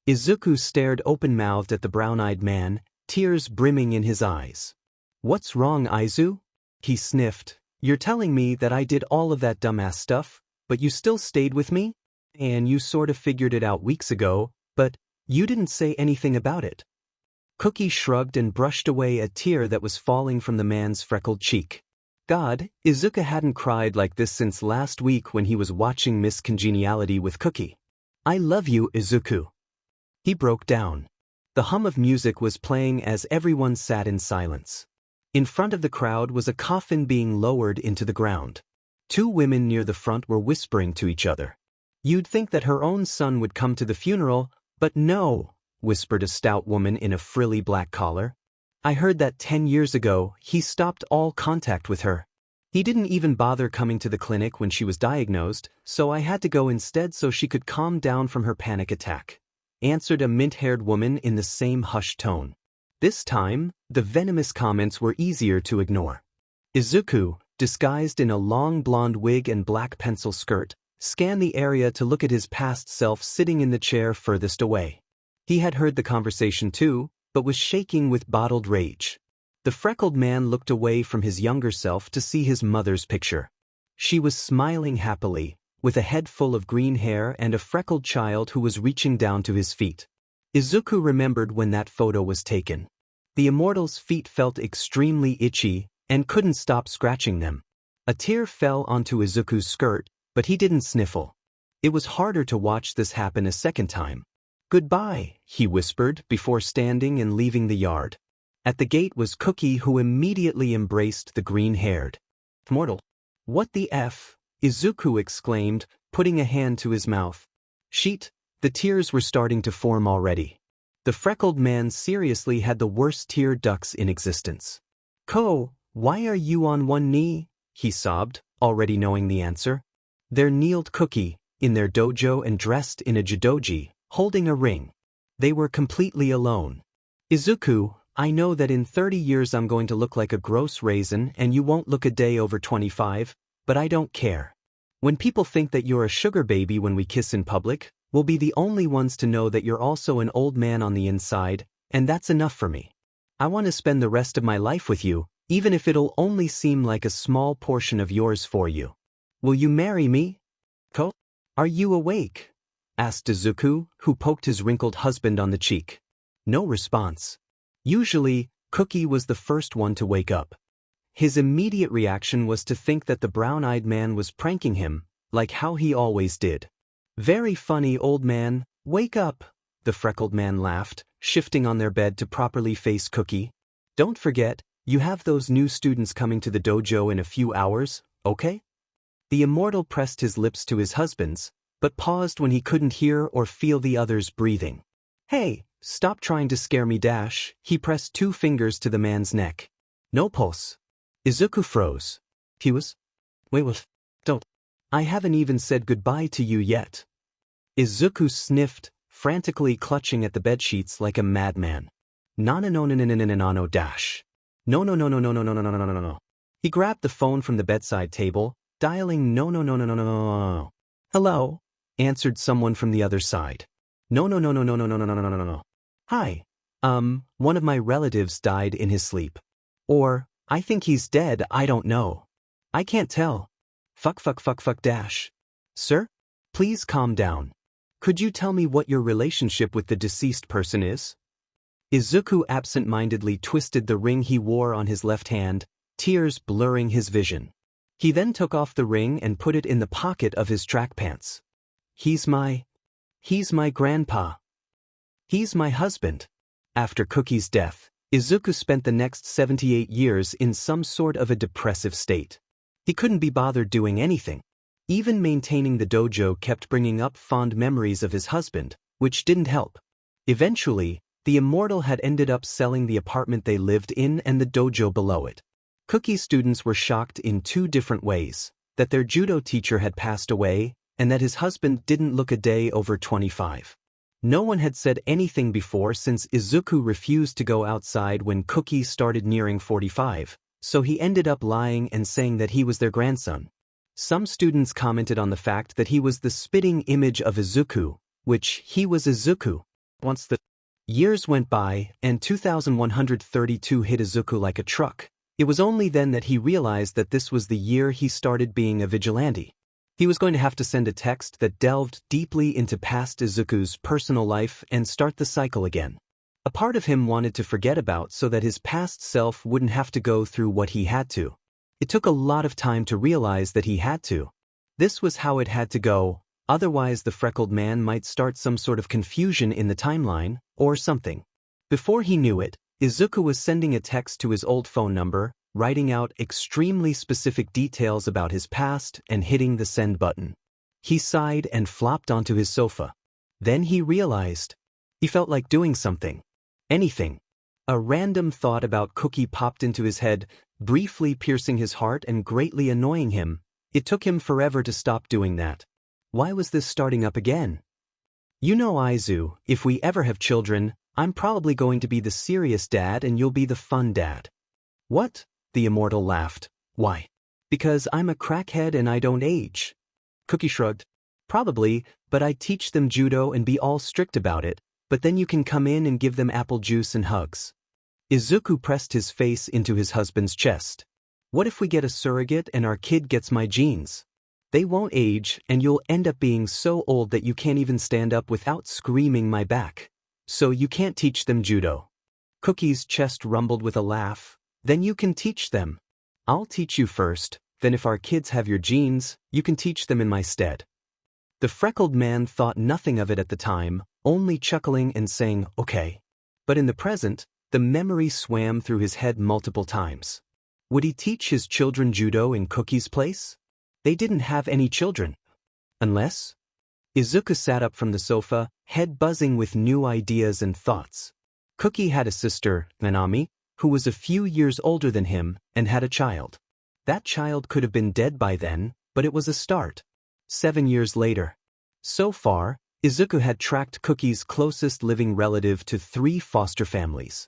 Izuku stared open-mouthed at the brown-eyed man, tears brimming in his eyes. What's wrong, Izu? He sniffed. You're telling me that I did all of that dumbass stuff, but you still stayed with me? And you sort of figured it out weeks ago, but you didn't say anything about it. Cookie shrugged and brushed away a tear that was falling from the man's freckled cheek. God, Izuku hadn't cried like this since last week when he was watching Miss Congeniality with Cookie. I love you, Izuku. He broke down. The hum of music was playing as everyone sat in silence. In front of the crowd was a coffin being lowered into the ground. Two women near the front were whispering to each other. You'd think that her own son would come to the funeral, but no, whispered a stout woman in a frilly black collar. I heard that 10 years ago, he stopped all contact with her. He didn't even bother coming to the clinic when she was diagnosed, so I had to go instead so she could calm down from her panic attack, answered a mint-haired woman in the same hushed tone. This time, the venomous comments were easier to ignore. Izuku, disguised in a long blonde wig and black pencil skirt, scanned the area to look at his past self sitting in the chair furthest away. He had heard the conversation too, but was shaking with bottled rage. The freckled man looked away from his younger self to see his mother's picture. She was smiling happily, with a head full of green hair and a freckled child who was reaching down to his feet. Izuku remembered when that photo was taken. The immortal's feet felt extremely itchy and couldn't stop scratching them. A tear fell onto Izuku's skirt, but he didn't sniffle. It was harder to watch this happen a second time. Goodbye, he whispered before standing and leaving the yard. At the gate was Cookie, who immediately embraced the green-haired mortal. What the F? Izuku exclaimed, putting a hand to his mouth. Sheet, the tears were starting to form already. The freckled man seriously had the worst tear ducts in existence. Ko, why are you on one knee? He sobbed, already knowing the answer. There kneeled Cookie, in their dojo and dressed in a jidoji, holding a ring. They were completely alone. Izuku, I know that in 30 years I'm going to look like a gross raisin and you won't look a day over 25, but I don't care. When people think that you're a sugar baby when we kiss in public, we'll be the only ones to know that you're also an old man on the inside, and that's enough for me. I want to spend the rest of my life with you, even if it'll only seem like a small portion of yours for you. Will you marry me? Ko? Are you awake? Asked Izuku, who poked his wrinkled husband on the cheek. No response. Usually, Cookie was the first one to wake up. His immediate reaction was to think that the brown-eyed man was pranking him, like how he always did. Very funny, old man, wake up, the freckled man laughed, shifting on their bed to properly face Cookie. Don't forget, you have those new students coming to the dojo in a few hours, okay? The immortal pressed his lips to his husband's, but paused when he couldn't hear or feel the other's breathing. Hey, stop trying to scare me, he pressed 2 fingers to the man's neck. No pulse. Izuku froze. He was? Wait, don't. I haven't even said goodbye to you yet. Izuku sniffed, frantically clutching at the bedsheets like a madman. No. No. He grabbed the phone from the bedside table, dialing no. Hello? Answered someone from the other side. No. Hi. One of my relatives died in his sleep. Or, I think he's dead, I don't know. I can't tell. Fuck. Sir? Please calm down. Could you tell me what your relationship with the deceased person is? Izuku absent-mindedly twisted the ring he wore on his left hand, tears blurring his vision. He then took off the ring and put it in the pocket of his track pants. He's my grandpa. He's my husband. After Cookie's death, Izuku spent the next 78 years in some sort of a depressive state. He couldn't be bothered doing anything. Even maintaining the dojo kept bringing up fond memories of his husband, which didn't help. Eventually, the immortal had ended up selling the apartment they lived in and the dojo below it. Cookie's students were shocked in 2 different ways, that their judo teacher had passed away, and that his husband didn't look a day over 25. No one had said anything before since Izuku refused to go outside when Cookie started nearing 45, so he ended up lying and saying that he was their grandson. Some students commented on the fact that he was the spitting image of Izuku, which he was Izuku. Once the years went by and 2132 hit Izuku like a truck, it was only then that he realized that this was the year he started being a vigilante. He was going to have to send a text that delved deeply into past Izuku's personal life and start the cycle again. A part of him wanted to forget about so that his past self wouldn't have to go through what he had to. It took a lot of time to realize that he had to. This was how it had to go, otherwise the freckled man might start some sort of confusion in the timeline, or something. Before he knew it, Izuku was sending a text to his old phone number, writing out extremely specific details about his past and hitting the send button. He sighed and flopped onto his sofa. Then he realized. He felt like doing something. Anything. A random thought about Cookie popped into his head, briefly piercing his heart and greatly annoying him. It took him forever to stop doing that. Why was this starting up again? You know, Izu, if we ever have children, I'm probably going to be the serious dad and you'll be the fun dad. What? The immortal laughed. Why? Because I'm a crackhead and I don't age. Cookie shrugged. Probably, but I'd teach them judo and be all strict about it, but then you can come in and give them apple juice and hugs. Izuku pressed his face into his husband's chest. What if we get a surrogate and our kid gets my genes? They won't age and you'll end up being so old that you can't even stand up without screaming my back. So you can't teach them judo. Cookie's chest rumbled with a laugh. Then you can teach them. I'll teach you first, then if our kids have your genes, you can teach them in my stead. The freckled man thought nothing of it at the time, only chuckling and saying, okay. But in the present, the memory swam through his head multiple times. Would he teach his children judo in Cookie's place? They didn't have any children. Unless? Izuku sat up from the sofa, head buzzing with new ideas and thoughts. Cookie had a sister, Nanami, who was a few years older than him and had a child. That child could have been dead by then, but it was a start. 7 years later. So far, Izuku had tracked Cookie's closest living relative to 3 foster families.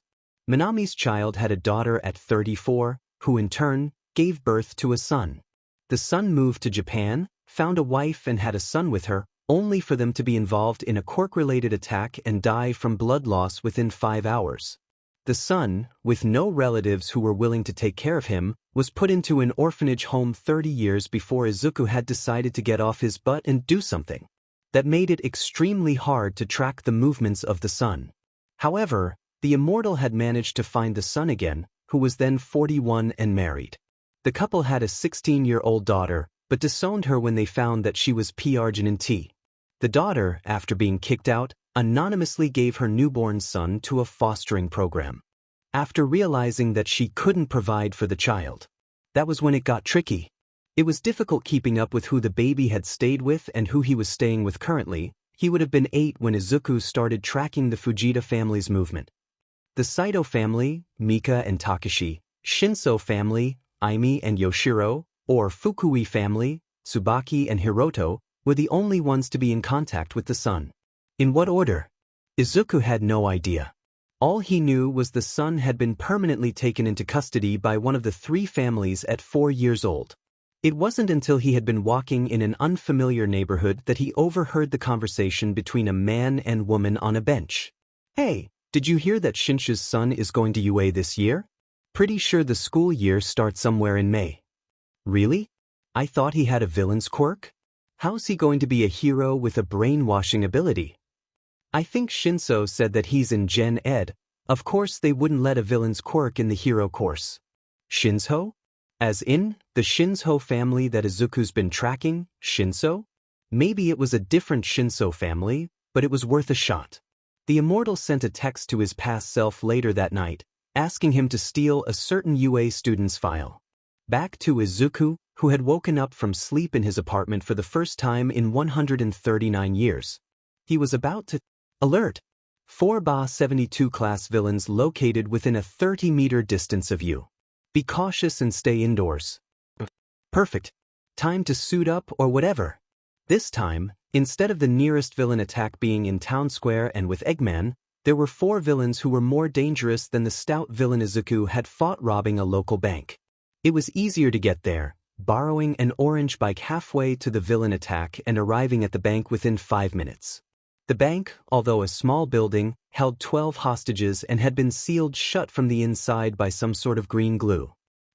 Minami's child had a daughter at 34, who in turn gave birth to a son. The son moved to Japan, found a wife and had a son with her, only for them to be involved in a quirk-related attack and die from blood loss within 5 hours. The son, with no relatives who were willing to take care of him, was put into an orphanage home 30 years before Izuku had decided to get off his butt and do something. That made it extremely hard to track the movements of the son. However, the immortal had managed to find the son again, who was then 41 and married. The couple had a 16-year-old daughter, but disowned her when they found that she was P-arginine. The daughter, after being kicked out, anonymously gave her newborn son to a fostering program. After realizing that she couldn't provide for the child. That was when it got tricky. It was difficult keeping up with who the baby had stayed with and who he was staying with currently. He would have been 8 when Izuku started tracking the Fujita family's movement. The Saito family, Mika and Takashi, Shinso family, Aimi and Yoshiro, or Fukui family, Tsubaki and Hiroto, were the only ones to be in contact with the son. In what order? Izuku had no idea. All he knew was the son had been permanently taken into custody by one of the 3 families at 4 years old. It wasn't until he had been walking in an unfamiliar neighborhood that he overheard the conversation between a man and woman on a bench. Hey, did you hear that Shinshu's son is going to UA this year? Pretty sure the school year starts somewhere in May. Really? I thought he had a villain's quirk? How's he going to be a hero with a brainwashing ability? I think Shinso said that he's in Gen Ed. Of course they wouldn't let a villain's quirk in the hero course. Shinso? As in, the Shinso family that Izuku's been tracking, Shinso? Maybe it was a different Shinso family, but it was worth a shot. The immortal sent a text to his past self later that night, asking him to steal a certain UA student's file. Back to Izuku, who had woken up from sleep in his apartment for the first time in 139 years. He was about to alert. 4-72 class villains located within a 30-meter distance of you. Be cautious and stay indoors. Perfect. Time to suit up or whatever. This time, instead of the nearest villain attack being in Town Square and with Eggman, there were 4 villains who were more dangerous than the stout villain Izuku had fought robbing a local bank. It was easier to get there, borrowing an orange bike halfway to the villain attack and arriving at the bank within 5 minutes. The bank, although a small building, held 12 hostages and had been sealed shut from the inside by some sort of green glue.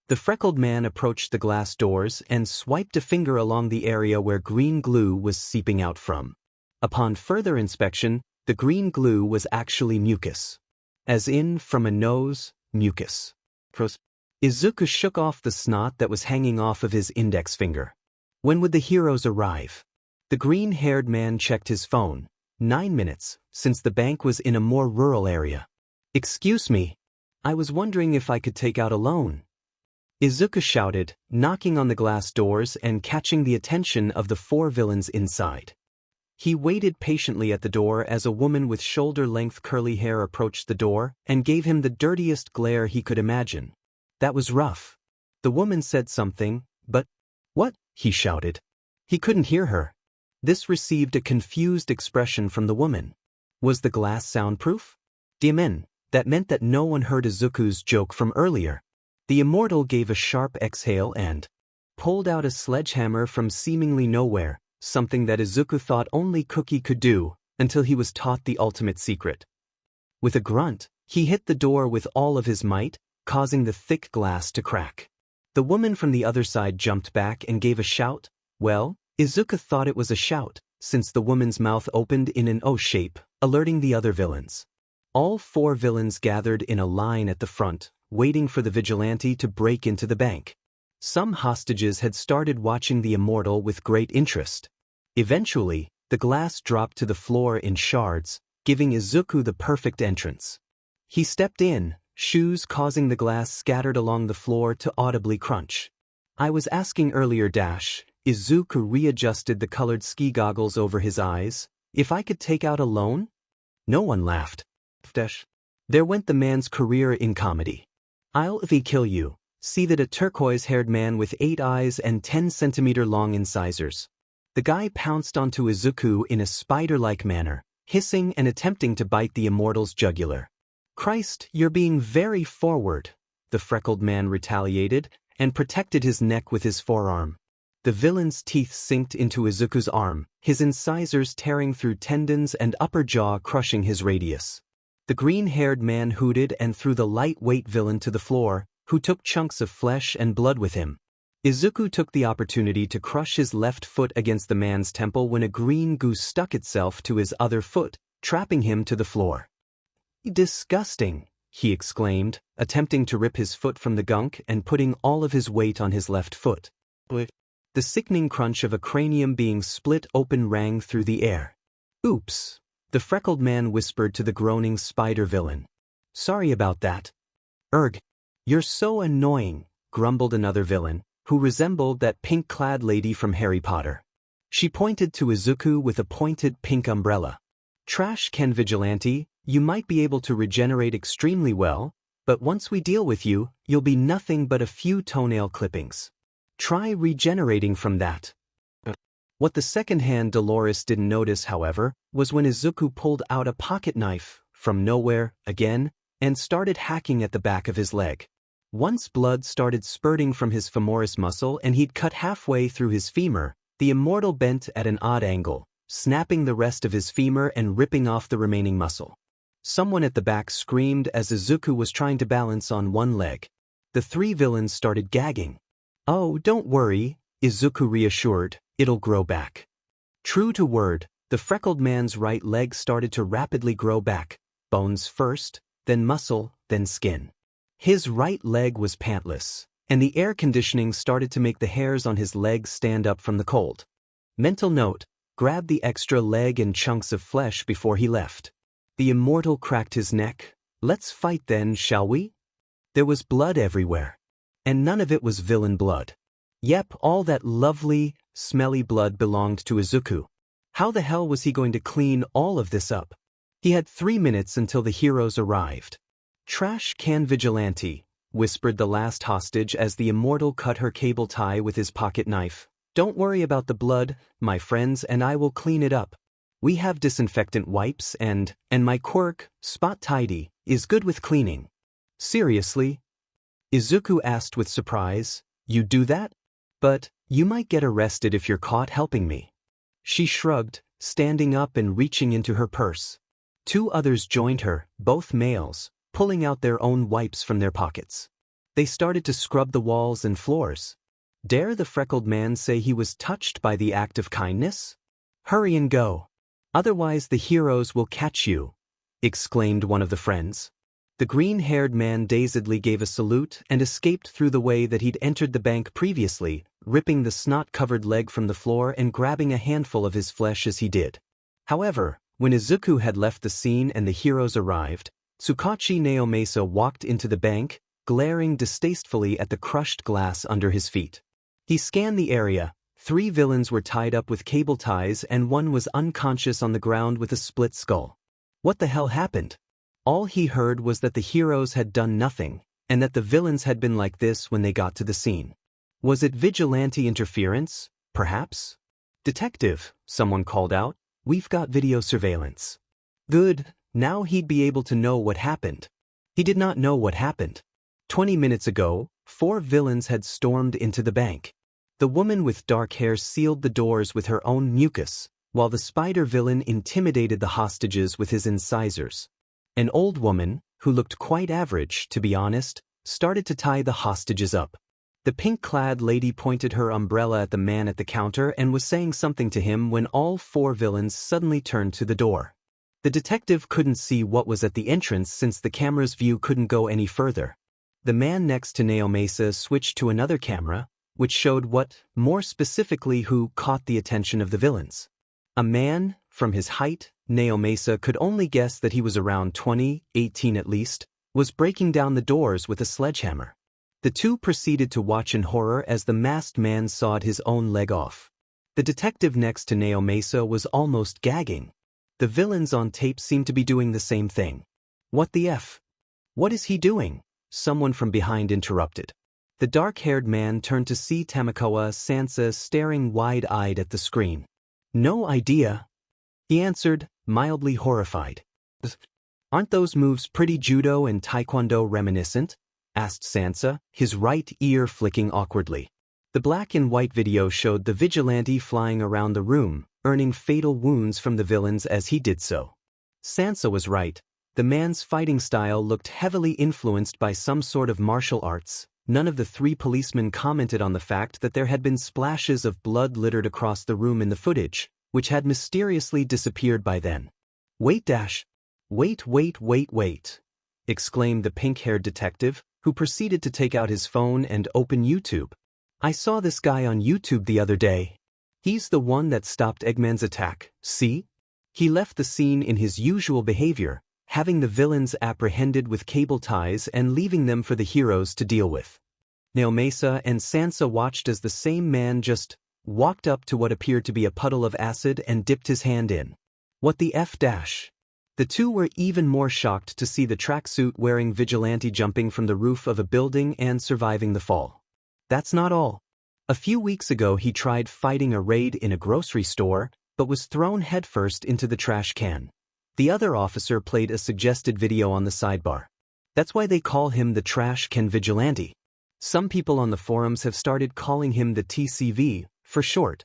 The freckled man approached the glass doors and swiped a finger along the area where green glue was seeping out from. Upon further inspection, the green glue was actually mucus. As in, from a nose, mucus. Izuku shook off the snot that was hanging off of his index finger. When would the heroes arrive? The green-haired man checked his phone. 9 minutes, since the bank was in a more rural area. Excuse me. I was wondering if I could take out a loan. Izuku shouted, knocking on the glass doors and catching the attention of the 4 villains inside. He waited patiently at the door as a woman with shoulder-length curly hair approached the door and gave him the dirtiest glare he could imagine. That was rough. The woman said something, but, "What?" he shouted. He couldn't hear her. This received a confused expression from the woman. Was the glass soundproof? Diamen, that meant that no one heard Izuku's joke from earlier. The immortal gave a sharp exhale and pulled out a sledgehammer from seemingly nowhere, something that Izuku thought only Cookie could do, until he was taught the ultimate secret. With a grunt, he hit the door with all of his might, causing the thick glass to crack. The woman from the other side jumped back and gave a shout. Well, Izuku thought it was a shout, since the woman's mouth opened in an O shape, alerting the other villains. All 4 villains gathered in a line at the front, waiting for the vigilante to break into the bank. Some hostages had started watching the immortal with great interest. Eventually, the glass dropped to the floor in shards, giving Izuku the perfect entrance. He stepped in, shoes causing the glass scattered along the floor to audibly crunch. I was asking earlier. Izuku readjusted the colored ski goggles over his eyes. If I could take out a loan? No one laughed. There went the man's career in comedy. I'll kill you. See that a turquoise-haired man with 8 eyes and 10-centimeter-long incisors. The guy pounced onto Izuku in a spider-like manner, hissing and attempting to bite the immortal's jugular. Christ, you're being very forward, the freckled man retaliated, and protected his neck with his forearm. The villain's teeth sinked into Izuku's arm, his incisors tearing through tendons and upper jaw crushing his radius. The green-haired man hooted and threw the lightweight villain to the floor, who took chunks of flesh and blood with him. Izuku took the opportunity to crush his left foot against the man's temple when a green goo stuck itself to his other foot, trapping him to the floor. Disgusting, he exclaimed, attempting to rip his foot from the gunk and putting all of his weight on his left foot. The sickening crunch of a cranium being split open rang through the air. Oops, the freckled man whispered to the groaning spider villain. Sorry about that. Erg, you're so annoying, grumbled another villain, who resembled that pink-clad lady from Harry Potter. She pointed to Izuku with a pointed pink umbrella. Trash can vigilante, you might be able to regenerate extremely well, but once we deal with you, you'll be nothing but a few toenail clippings. Try regenerating from that. What the second-hand Dolores didn't notice, however, was when Izuku pulled out a pocket knife, from nowhere, again, and started hacking at the back of his leg. Once blood started spurting from his femoris muscle and he'd cut halfway through his femur, the immortal bent at an odd angle, snapping the rest of his femur and ripping off the remaining muscle. Someone at the back screamed as Izuku was trying to balance on one leg. The 3 villains started gagging. Oh, don't worry, Izuku reassured, it'll grow back. True to word, the freckled man's right leg started to rapidly grow back, bones first, then muscle, then skin. His right leg was pantless, and the air conditioning started to make the hairs on his legs stand up from the cold. Mental note, grab the extra leg and chunks of flesh before he left. The immortal cracked his neck. Let's fight then, shall we? There was blood everywhere. And none of it was villain blood. Yep, all that lovely, smelly blood belonged to Izuku. How the hell was he going to clean all of this up? He had 3 minutes until the heroes arrived. Trash can vigilante, whispered the last hostage as the immortal cut her cable tie with his pocket knife. Don't worry about the blood, my friends, and I will clean it up. We have disinfectant wipes and my quirk, Spot Tidy, is good with cleaning. Seriously? Izuku asked with surprise, you do that? But you might get arrested if you're caught helping me. She shrugged, standing up and reaching into her purse. 2 others joined her, both males, pulling out their own wipes from their pockets. They started to scrub the walls and floors. Dare the freckled man say he was touched by the act of kindness? Hurry and go. Otherwise the heroes will catch you, exclaimed one of the friends. The green-haired man dazedly gave a salute and escaped through the way that he'd entered the bank previously, ripping the snot-covered leg from the floor and grabbing a handful of his flesh as he did. However, when Izuku had left the scene and the heroes arrived, Tsukachi Naomasa walked into the bank, glaring distastefully at the crushed glass under his feet. He scanned the area. 3 villains were tied up with cable ties and one was unconscious on the ground with a split skull. What the hell happened? All he heard was that the heroes had done nothing, and that the villains had been like this when they got to the scene. Was it vigilante interference, perhaps? "Detective," someone called out, "we've got video surveillance." Good, now he'd be able to know what happened. He did not know what happened. 20 minutes ago, 4 villains had stormed into the bank. The woman with dark hair sealed the doors with her own mucus, while the spider villain intimidated the hostages with his incisors. An old woman, who looked quite average, to be honest, started to tie the hostages up. The pink-clad lady pointed her umbrella at the man at the counter and was saying something to him when all 4 villains suddenly turned to the door. The detective couldn't see what was at the entrance since the camera's view couldn't go any further. The man next to Naomasa switched to another camera, which showed what, more specifically who, caught the attention of the villains. A man, from his height, Naomasa could only guess that he was around 20, 18 at least, was breaking down the doors with a sledgehammer. The two proceeded to watch in horror as the masked man sawed his own leg off. The detective next to Naomasa was almost gagging. The villains on tape seemed to be doing the same thing. "What the F? What is he doing?" someone from behind interrupted. The dark-haired man turned to see Tamakawa Sansa staring wide-eyed at the screen. "No idea," he answered, mildly horrified. "Aren't those moves pretty judo and taekwondo reminiscent?" asked Sansa, his right ear flicking awkwardly. The black and white video showed the vigilante flying around the room, earning fatal wounds from the villains as he did so. Sansa was right. The man's fighting style looked heavily influenced by some sort of martial arts. None of the 3 policemen commented on the fact that there had been splashes of blood littered across the room in the footage, which had mysteriously disappeared by then. Wait, exclaimed the pink-haired detective, who proceeded to take out his phone and open YouTube. "I saw this guy on YouTube the other day. He's the one that stopped Eggman's attack, see? He left the scene in his usual behavior, having the villains apprehended with cable ties and leaving them for the heroes to deal with." Naomasa and Sansa watched as the same man just walked up to what appeared to be a puddle of acid and dipped his hand in. What the F dash? The two were even more shocked to see the tracksuit-wearing vigilante jumping from the roof of a building and surviving the fall. That's not all. A few weeks ago he tried fighting a raid in a grocery store, but was thrown headfirst into the trash can. The other officer played a suggested video on the sidebar. That's why they call him the Trash Can Vigilante. Some people on the forums have started calling him the TCV, for short.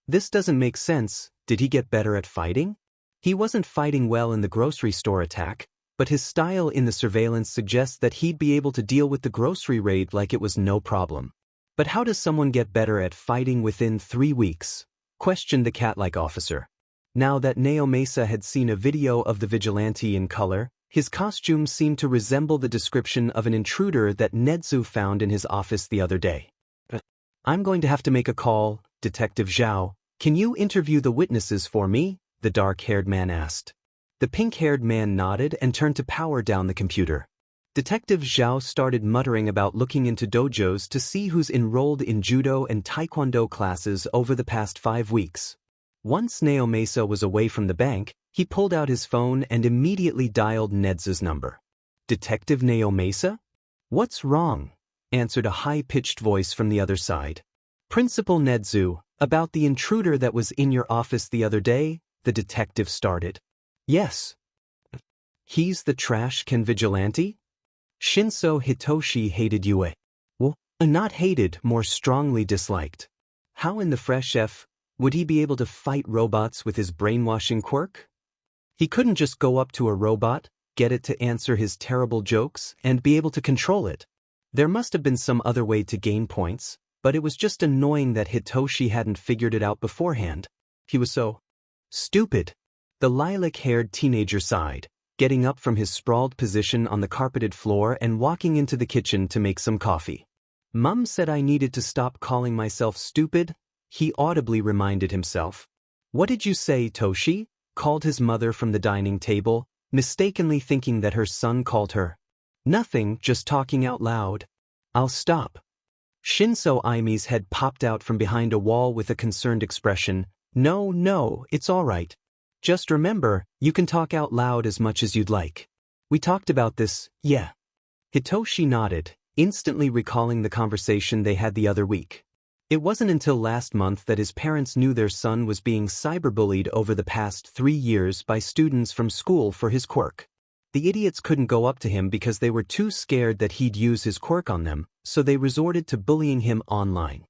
This doesn't make sense. Did he get better at fighting? He wasn't fighting well in the grocery store attack, but his style in the surveillance suggests that he'd be able to deal with the grocery raid like it was no problem. But how does someone get better at fighting within 3 weeks? Questioned the cat-like officer. Now that Naomasa had seen a video of the vigilante in color, his costume seemed to resemble the description of an intruder that Nedzu found in his office the other day. "I'm going to have to make a call, Detective Zhao. Can you interview the witnesses for me?" the dark-haired man asked. The pink-haired man nodded and turned to power down the computer. Detective Zhao started muttering about looking into dojos to see who's enrolled in judo and taekwondo classes over the past 5 weeks. Once Naomasa was away from the bank, he pulled out his phone and immediately dialed Nedzu's number. "Detective Naomasa? What's wrong?" answered a high-pitched voice from the other side. "Principal Nedzu, about the intruder that was in your office the other day," the detective started. "Yes. He's the Trash Can Vigilante? Shinso Hitoshi hated you. Well, not hated, more strongly disliked. How in the fresh F would he be able to fight robots with his brainwashing quirk? He couldn't just go up to a robot, get it to answer his terrible jokes, and be able to control it. There must have been some other way to gain points, but it was just annoying that Hitoshi hadn't figured it out beforehand. He was so stupid." The lilac-haired teenager sighed. getting up from his sprawled position on the carpeted floor and walking into the kitchen to make some coffee. Mum said I needed to stop calling myself stupid, he audibly reminded himself. What did you say, Toshi? Called his mother from the dining table, mistakenly thinking that her son called her. Nothing, just talking out loud. I'll stop. Shinso Aime's head popped out from behind a wall with a concerned expression. No, it's all right. Just remember, you can talk out loud as much as you'd like. We talked about this, yeah. Hitoshi nodded, instantly recalling the conversation they had the other week. It wasn't until last month that his parents knew their son was being cyberbullied over the past 3 years by students from school for his quirk. The idiots couldn't go up to him because they were too scared that he'd use his quirk on them, so they resorted to bullying him online.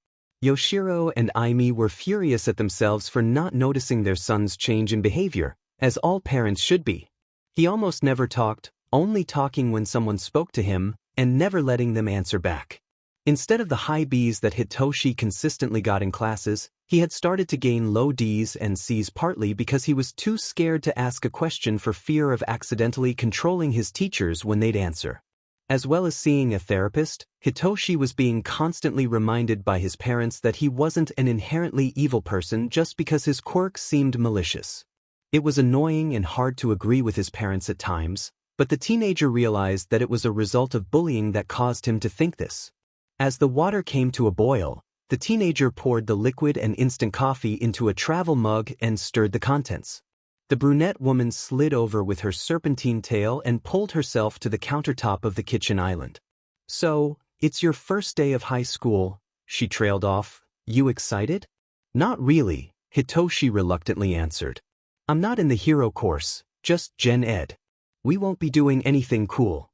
Yoshiro and Aimi were furious at themselves for not noticing their son's change in behavior, as all parents should be. He almost never talked, only talking when someone spoke to him, and never letting them answer back. Instead of the high B's that Hitoshi consistently got in classes, he had started to gain low D's and C's partly because he was too scared to ask a question for fear of accidentally controlling his teachers when they'd answer. As well as seeing a therapist, Hitoshi was being constantly reminded by his parents that he wasn't an inherently evil person just because his quirks seemed malicious. It was annoying and hard to agree with his parents at times, but the teenager realized that it was a result of bullying that caused him to think this. As the water came to a boil, the teenager poured the liquid and instant coffee into a travel mug and stirred the contents. The brunette woman slid over with her serpentine tail and pulled herself to the countertop of the kitchen island. So, it's your first day of high school, she trailed off. You excited? Not really, Hitoshi reluctantly answered. I'm not in the hero course, just Gen Ed. We won't be doing anything cool.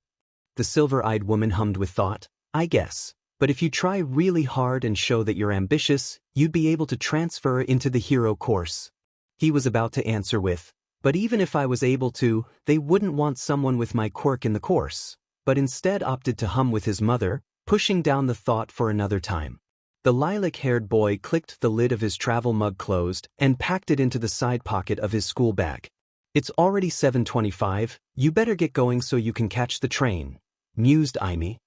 The silver-eyed woman hummed with thought. I guess. But if you try really hard and show that you're ambitious, you'd be able to transfer into the hero course. He was about to answer with, but even if I was able to, they wouldn't want someone with my quirk in the course, but instead opted to hum with his mother, pushing down the thought for another time. The lilac-haired boy clicked the lid of his travel mug closed and packed it into the side pocket of his school bag. It's already 7:25, you better get going so you can catch the train, mused Aimi.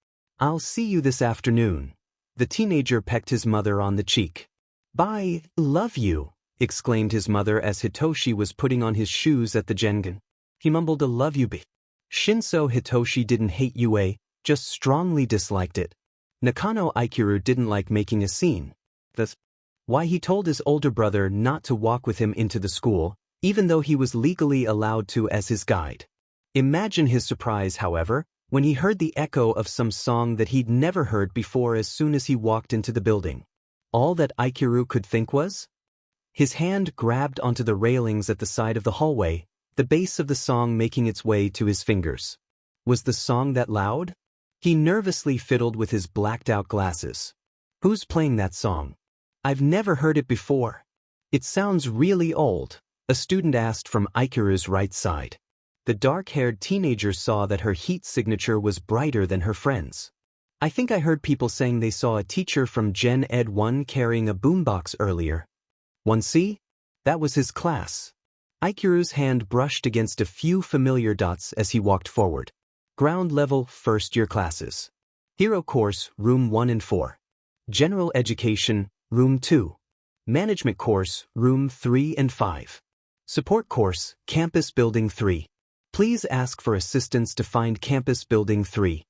I'll see you this afternoon. The teenager pecked his mother on the cheek. Bye, love you, exclaimed his mother as Hitoshi was putting on his shoes at the Gengan. He mumbled a love you be. Shinso Hitoshi didn't hate Yue, just strongly disliked it. Nakano Aikiru didn't like making a scene. That's why he told his older brother not to walk with him into the school, even though he was legally allowed to as his guide. Imagine his surprise, however, when he heard the echo of some song that he'd never heard before as soon as he walked into the building. All that Aikiru could think was? His hand grabbed onto the railings at the side of the hallway, the bass of the song making its way to his fingers. Was the song that loud? He nervously fiddled with his blacked-out glasses. Who's playing that song? I've never heard it before. It sounds really old, a student asked from Aikiru's right side. The dark-haired teenager saw that her heat signature was brighter than her friends. I think I heard people saying they saw a teacher from Gen Ed 1 carrying a boombox earlier. 1C? That was his class. Aikiru's hand brushed against a few familiar dots as he walked forward. Ground level, first-year classes. Hero course, room 1 and 4. General education, room 2. Management course, room 3 and 5. Support course, campus building 3. Please ask for assistance to find campus building 3.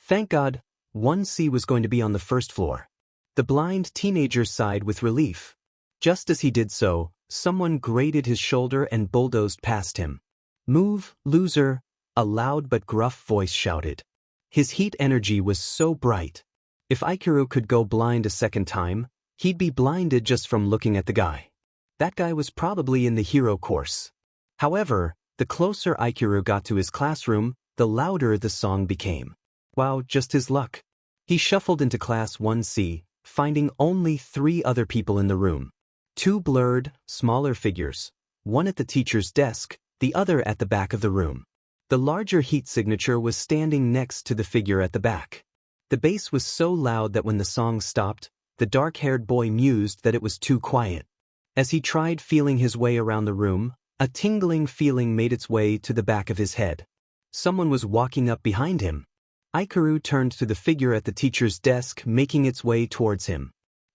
Thank God, 1C was going to be on the first floor. The blind teenager sighed with relief. Just as he did so, someone grated his shoulder and bulldozed past him. Move, loser, a loud but gruff voice shouted. His heat energy was so bright. If Aikiru could go blind a second time, he'd be blinded just from looking at the guy. That guy was probably in the hero course. However, the closer Aikiru got to his classroom, the louder the song became. Wow, just his luck. He shuffled into class 1C, finding only 3 other people in the room. 2 blurred, smaller figures, one at the teacher's desk, the other at the back of the room. The larger heat signature was standing next to the figure at the back. The bass was so loud that when the song stopped, the dark-haired boy mused that it was too quiet. As he tried feeling his way around the room, A tingling feeling made its way to the back of his head. Someone was walking up behind him. Izuku turned to the figure at the teacher's desk, making its way towards him.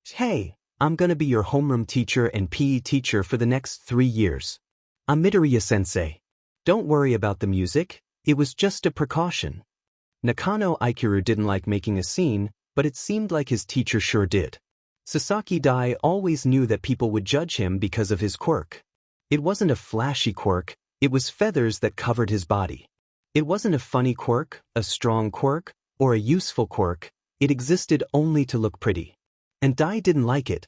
Hey, I'm gonna be your homeroom teacher and PE teacher for the next 3 years. I'm Midoriya-sensei. Don't worry about the music, it was just a precaution. Nakano Izuku didn't like making a scene, but it seemed like his teacher sure did. Sasaki Dai always knew that people would judge him because of his quirk. It wasn't a flashy quirk, it was feathers that covered his body. It wasn't a funny quirk, a strong quirk, or a useful quirk, it existed only to look pretty. And Dai didn't like it.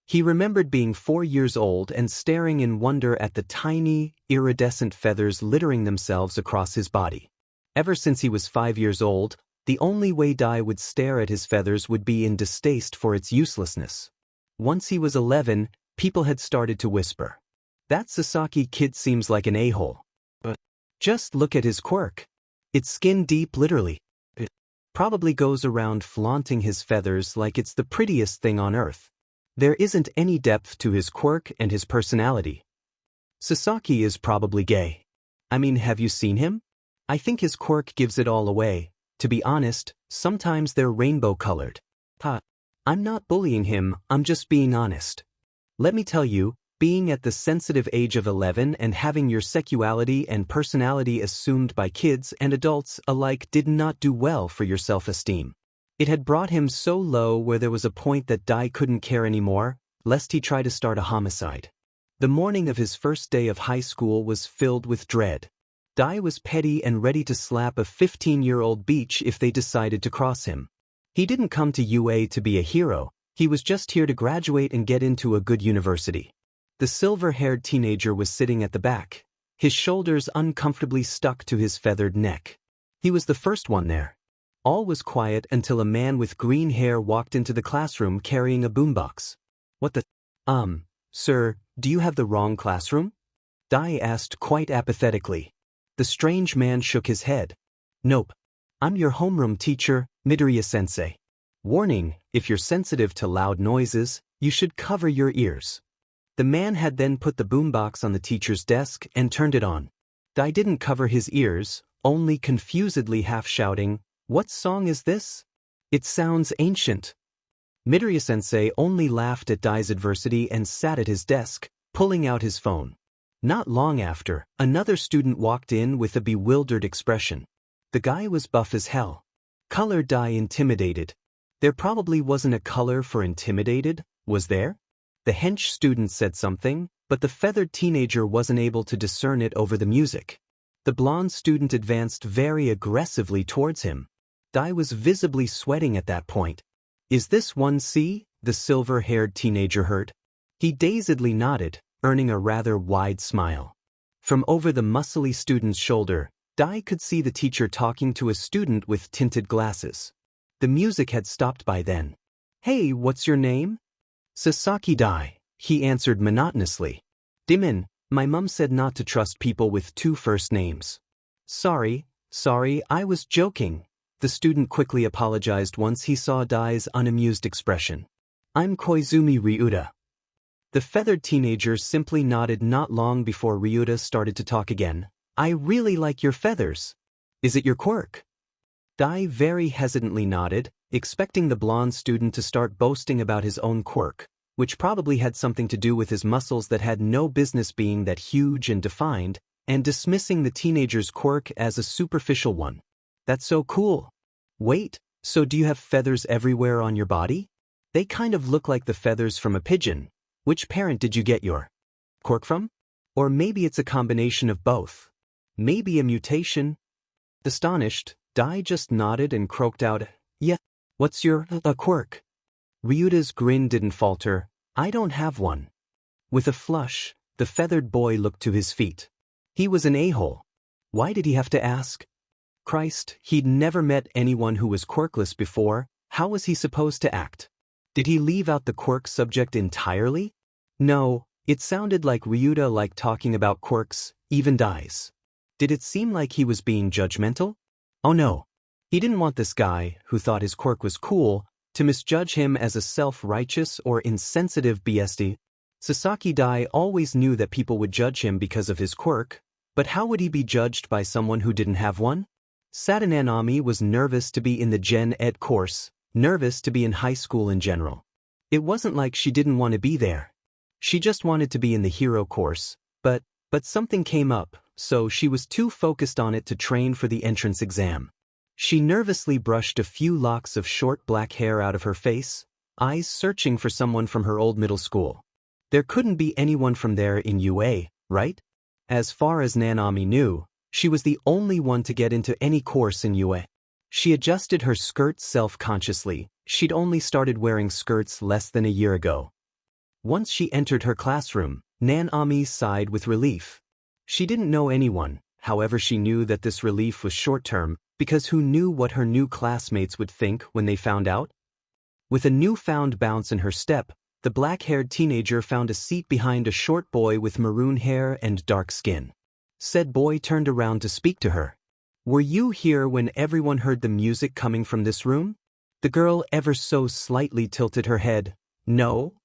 He remembered being 4 years old and staring in wonder at the tiny, iridescent feathers littering themselves across his body. Ever since he was 5 years old, the only way Dai would stare at his feathers would be in distaste for its uselessness. Once he was 11, people had started to whisper, "That Sasaki kid seems like an a-hole. But just look at his quirk. It's skin deep literally. It probably goes around flaunting his feathers like it's the prettiest thing on earth. There isn't any depth to his quirk and his personality. Sasaki is probably gay. I mean, have you seen him? I think his quirk gives it all away. To be honest, sometimes they're rainbow-colored." I'm not bullying him, I'm just being honest. Let me tell you, being at the sensitive age of 11 and having your sexuality and personality assumed by kids and adults alike did not do well for your self-esteem. It had brought him so low where there was a point that Dai couldn't care anymore, lest he try to start a homicide. The morning of his first day of high school was filled with dread. Dai was petty and ready to slap a 15-year-old beach if they decided to cross him. He didn't come to UA to be a hero, he was just here to graduate and get into a good university. The silver-haired teenager was sitting at the back, his shoulders uncomfortably stuck to his feathered neck. He was the first one there. All was quiet until a man with green hair walked into the classroom carrying a boombox. "What the? Sir, do you have the wrong classroom?" Dai asked quite apathetically. The strange man shook his head. "Nope. I'm your homeroom teacher, Midoriya-sensei. Warning, if you're sensitive to loud noises, you should cover your ears." The man had then put the boombox on the teacher's desk and turned it on. Dai didn't cover his ears, only confusedly half-shouting, "What song is this? It sounds ancient." Midoriya-sensei only laughed at Dai's adversity and sat at his desk, pulling out his phone. Not long after, another student walked in with a bewildered expression. The guy was buff as hell. Color Dai intimidated. There probably wasn't a color for intimidated, was there? The hench student said something, but the feathered teenager wasn't able to discern it over the music. The blonde student advanced very aggressively towards him. Dai was visibly sweating at that point. "Is this 1C?" the silver-haired teenager heard. He dazedly nodded, earning a rather wide smile. From over the muscly student's shoulder, Dai could see the teacher talking to a student with tinted glasses. The music had stopped by then. "Hey, what's your name?" "Sasaki Dai," he answered monotonously. "Dimin, my mum said not to trust people with 2 first names." Sorry, I was joking." The student quickly apologized once he saw Dai's unamused expression. "I'm Koizumi Ryuta." The feathered teenager simply nodded not long before Ryuta started to talk again. "I really like your feathers. Is it your quirk?" Dai very hesitantly nodded, expecting the blonde student to start boasting about his own quirk, which probably had something to do with his muscles that had no business being that huge and defined, and dismissing the teenager's quirk as a superficial one. "That's so cool. Wait, so do you have feathers everywhere on your body? They kind of look like the feathers from a pigeon. Which parent did you get your quirk from? Or maybe it's a combination of both. Maybe a mutation?" Astonished, Dai just nodded and croaked out, "Yeah, what's your quirk?" Ryuta's grin didn't falter. "I don't have one." With a flush, the feathered boy looked to his feet. He was an a-hole. Why did he have to ask? Christ, he'd never met anyone who was quirkless before. How was he supposed to act? Did he leave out the quirk subject entirely? No, it sounded like Ryuta liked talking about quirks, even Dai's. Did it seem like he was being judgmental? Oh no. He didn't want this guy, who thought his quirk was cool, to misjudge him as a self-righteous or insensitive BSD. Sasaki Dai always knew that people would judge him because of his quirk, but how would he be judged by someone who didn't have one? Sadananami was nervous to be in the Gen Ed course, nervous to be in high school in general. It wasn't like she didn't want to be there. She just wanted to be in the hero course, but something came up, so she was too focused on it to train for the entrance exam. She nervously brushed a few locks of short black hair out of her face, eyes searching for someone from her old middle school. There couldn't be anyone from there in UA, right? As far as Nanami knew, she was the only one to get into any course in UA. She adjusted her skirt self-consciously. She'd only started wearing skirts less than a year ago. Once she entered her classroom, Nanami sighed with relief. She didn't know anyone, however she knew that this relief was short-term, because who knew what her new classmates would think when they found out? With a newfound bounce in her step, the black-haired teenager found a seat behind a short boy with maroon hair and dark skin. Said boy turned around to speak to her. "Were you here when everyone heard the music coming from this room?" The girl ever so slightly tilted her head. "No.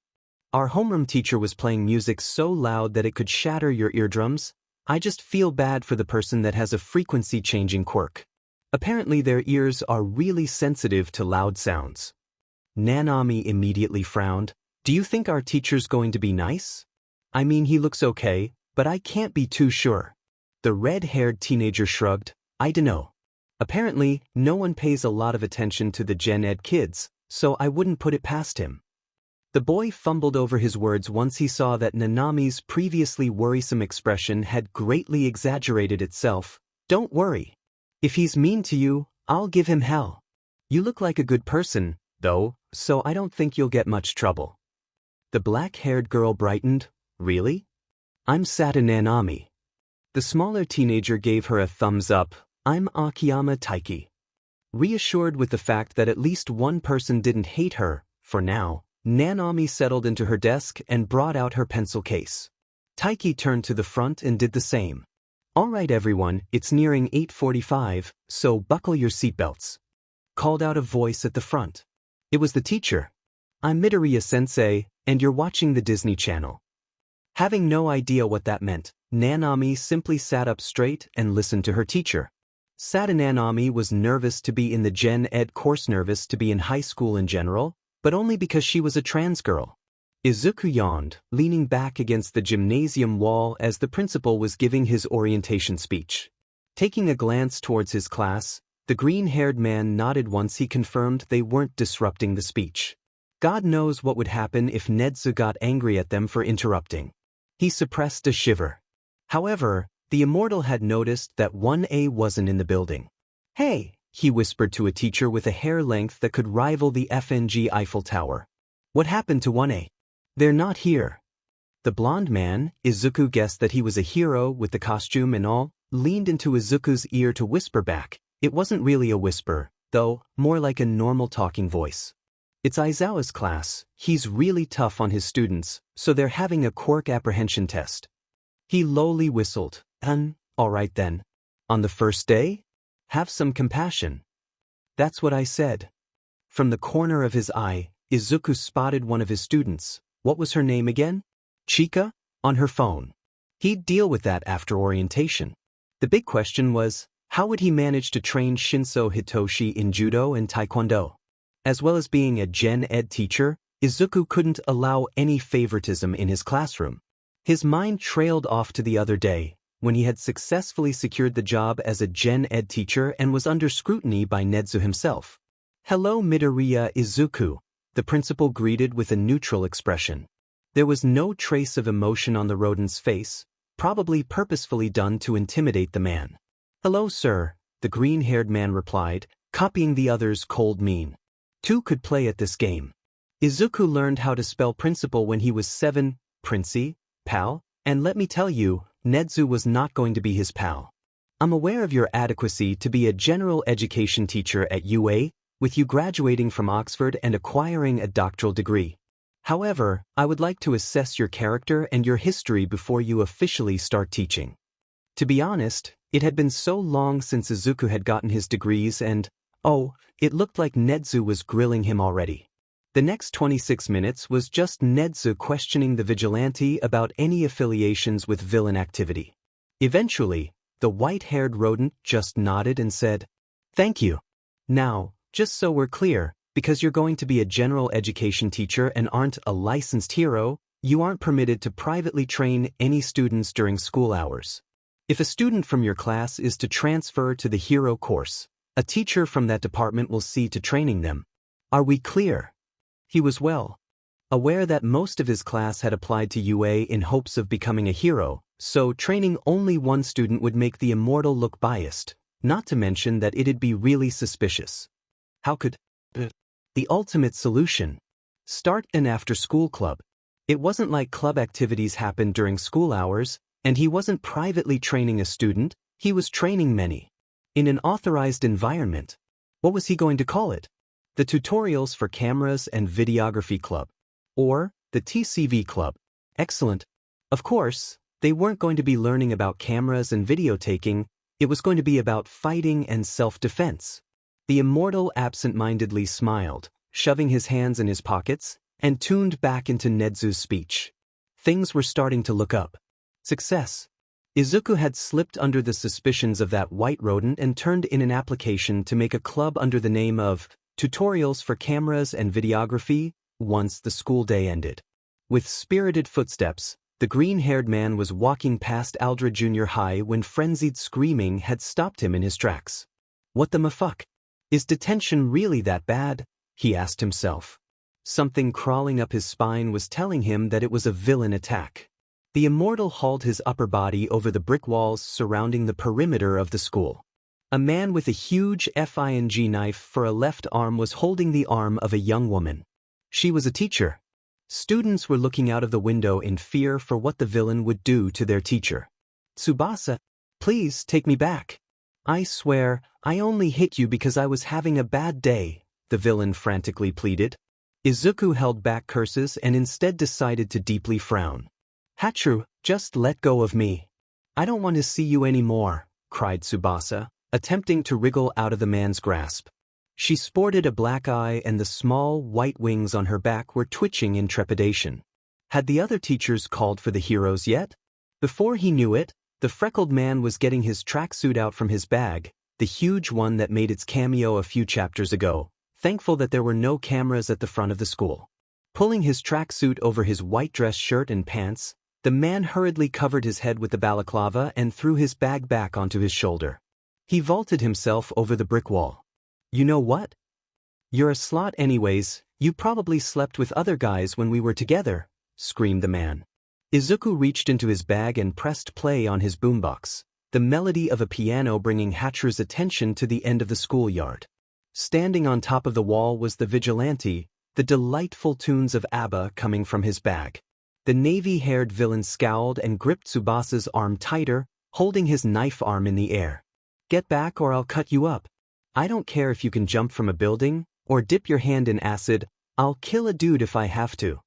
Our homeroom teacher was playing music so loud that it could shatter your eardrums. I just feel bad for the person that has a frequency-changing quirk. Apparently their ears are really sensitive to loud sounds." Nanami immediately frowned. "Do you think our teacher's going to be nice? I mean, he looks okay, but I can't be too sure." The red-haired teenager shrugged. "I dunno. Apparently, no one pays a lot of attention to the Gen Ed kids, so I wouldn't put it past him." The boy fumbled over his words once he saw that Nanami's previously worrisome expression had greatly exaggerated itself. "Don't worry. If he's mean to you, I'll give him hell. You look like a good person, though, so I don't think you'll get much trouble." The black-haired girl brightened. "Really? I'm Sata Nanami." The smaller teenager gave her a thumbs up. "I'm Akiyama Taiki." Reassured with the fact that at least one person didn't hate her, for now, Nanami settled into her desk and brought out her pencil case. Taiki turned to the front and did the same. "All right everyone, it's nearing 8:45, so buckle your seatbelts," called out a voice at the front. It was the teacher. "I'm Midoriya-sensei, and you're watching the Disney Channel." Having no idea what that meant, Nanami simply sat up straight and listened to her teacher. Sata Nanami was nervous to be in the Gen Ed course, nervous to be in high school in general, but only because she was a trans girl. Izuku yawned, leaning back against the gymnasium wall as the principal was giving his orientation speech. Taking a glance towards his class, the green-haired man nodded once he confirmed they weren't disrupting the speech. God knows what would happen if Nedzu got angry at them for interrupting. He suppressed a shiver. However, the immortal had noticed that 1A wasn't in the building. "Hey," he whispered to a teacher with a hair length that could rival the FNG Eiffel Tower. "What happened to 1A? They're not here." The blonde man, Izuku guessed that he was a hero with the costume and all, leaned into Izuku's ear to whisper back. It wasn't really a whisper, though, more like a normal talking voice. "It's Aizawa's class. He's really tough on his students, so they're having a quirk apprehension test." He lowly whistled. All right then. On the first day? Have some compassion." "That's what I said." From the corner of his eye, Izuku spotted one of his students. What was her name again? Chika? On her phone. He'd deal with that after orientation. The big question was, how would he manage to train Shinso Hitoshi in judo and taekwondo? As well as being a Gen Ed teacher, Izuku couldn't allow any favoritism in his classroom. His mind trailed off to the other day, when he had successfully secured the job as a Gen Ed teacher and was under scrutiny by Nedzu himself. "Hello Midoriya Izuku," the principal greeted with a neutral expression. There was no trace of emotion on the rodent's face, probably purposefully done to intimidate the man. "Hello sir," the green-haired man replied, copying the other's cold mien. Two could play at this game. Izuku learned how to spell principal when he was 7, Princey, pal, and let me tell you, Nedzu was not going to be his pal. "I'm aware of your adequacy to be a general education teacher at UA, with you graduating from Oxford and acquiring a doctoral degree. However, I would like to assess your character and your history before you officially start teaching." To be honest, it had been so long since Izuku had gotten his degrees and, it looked like Nedzu was grilling him already. The next 26 minutes was just Nezu questioning the vigilante about any affiliations with villain activity. Eventually, the white-haired rodent just nodded and said, "Thank you. Now, just so we're clear, because you're going to be a general education teacher and aren't a licensed hero, you aren't permitted to privately train any students during school hours. If a student from your class is to transfer to the hero course, a teacher from that department will see to training them. Are we clear?" He was well aware that most of his class had applied to UA in hopes of becoming a hero, so training only one student would make the immortal look biased, not to mention that it'd be really suspicious. How could the ultimate solution? Start an after-school club. It wasn't like club activities happened during school hours, and he wasn't privately training a student, he was training many. In an authorized environment. What was he going to call it? The Tutorials for Cameras and Videography Club. Or, the TCV Club. Excellent. Of course, they weren't going to be learning about cameras and video taking, it was going to be about fighting and self-defense. The immortal absent-mindedly smiled, shoving his hands in his pockets, and tuned back into Nezu's speech. Things were starting to look up. Success. Izuku had slipped under the suspicions of that white rodent and turned in an application to make a club under the name of Tutorials for Cameras and Videography once the school day ended. With spirited footsteps, the green-haired man was walking past Aldra Junior High when frenzied screaming had stopped him in his tracks. What the fuck? Is detention really that bad? He asked himself. Something crawling up his spine was telling him that it was a villain attack. The immortal hauled his upper body over the brick walls surrounding the perimeter of the school. A man with a huge FING knife for a left arm was holding the arm of a young woman. She was a teacher. Students were looking out of the window in fear for what the villain would do to their teacher. "Tsubasa, please take me back. I swear, I only hit you because I was having a bad day," the villain frantically pleaded. Izuku held back curses and instead decided to deeply frown. "Hachiru, just let go of me. I don't want to see you anymore," cried Tsubasa, attempting to wriggle out of the man's grasp. She sported a black eye and the small, white wings on her back were twitching in trepidation. Had the other teachers called for the heroes yet? Before he knew it, the freckled man was getting his tracksuit out from his bag, the huge one that made its cameo a few chapters ago, thankful that there were no cameras at the front of the school. Pulling his tracksuit over his white dress shirt and pants, the man hurriedly covered his head with the balaclava and threw his bag back onto his shoulder. He vaulted himself over the brick wall. "You know what? You're a slot anyways, you probably slept with other guys when we were together," screamed the man. Izuku reached into his bag and pressed play on his boombox, the melody of a piano bringing Hachiru's attention to the end of the schoolyard. Standing on top of the wall was the vigilante, the delightful tunes of ABBA coming from his bag. The navy-haired villain scowled and gripped Tsubasa's arm tighter, holding his knife arm in the air. "Get back or I'll cut you up. I don't care if you can jump from a building, or dip your hand in acid, I'll kill a dude if I have to."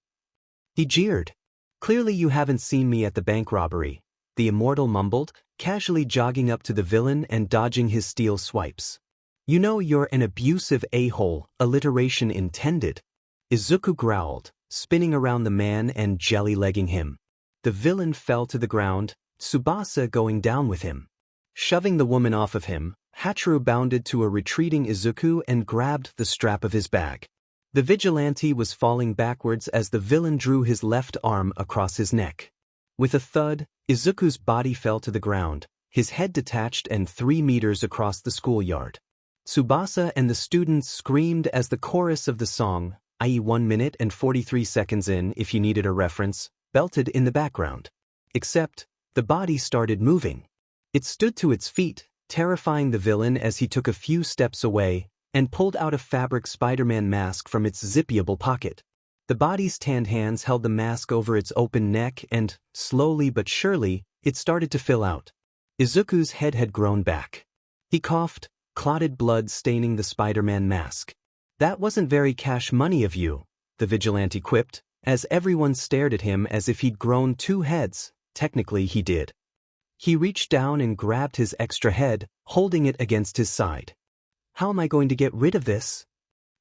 He jeered. "Clearly you haven't seen me at the bank robbery," the immortal mumbled, casually jogging up to the villain and dodging his steel swipes. "You know you're an abusive a-hole, alliteration intended." Izuku growled, spinning around the man and jelly-legging him. The villain fell to the ground, Tsubasa going down with him. Shoving the woman off of him, Hachiru bounded to a retreating Izuku and grabbed the strap of his bag. The vigilante was falling backwards as the villain drew his left arm across his neck. With a thud, Izuku's body fell to the ground, his head detached and 3 meters across the schoolyard. Tsubasa and the students screamed as the chorus of the song, i.e. 1 minute and 43 seconds in if you needed a reference, belted in the background. Except, the body started moving. It stood to its feet, terrifying the villain as he took a few steps away and pulled out a fabric Spider-Man mask from its zippable pocket. The body's tanned hands held the mask over its open neck and, slowly but surely, it started to fill out. Izuku's head had grown back. He coughed, clotted blood staining the Spider-Man mask. "That wasn't very cash money of you," the vigilante quipped, as everyone stared at him as if he'd grown 2 heads. Technically he did. He reached down and grabbed his extra head, holding it against his side. "How am I going to get rid of this?"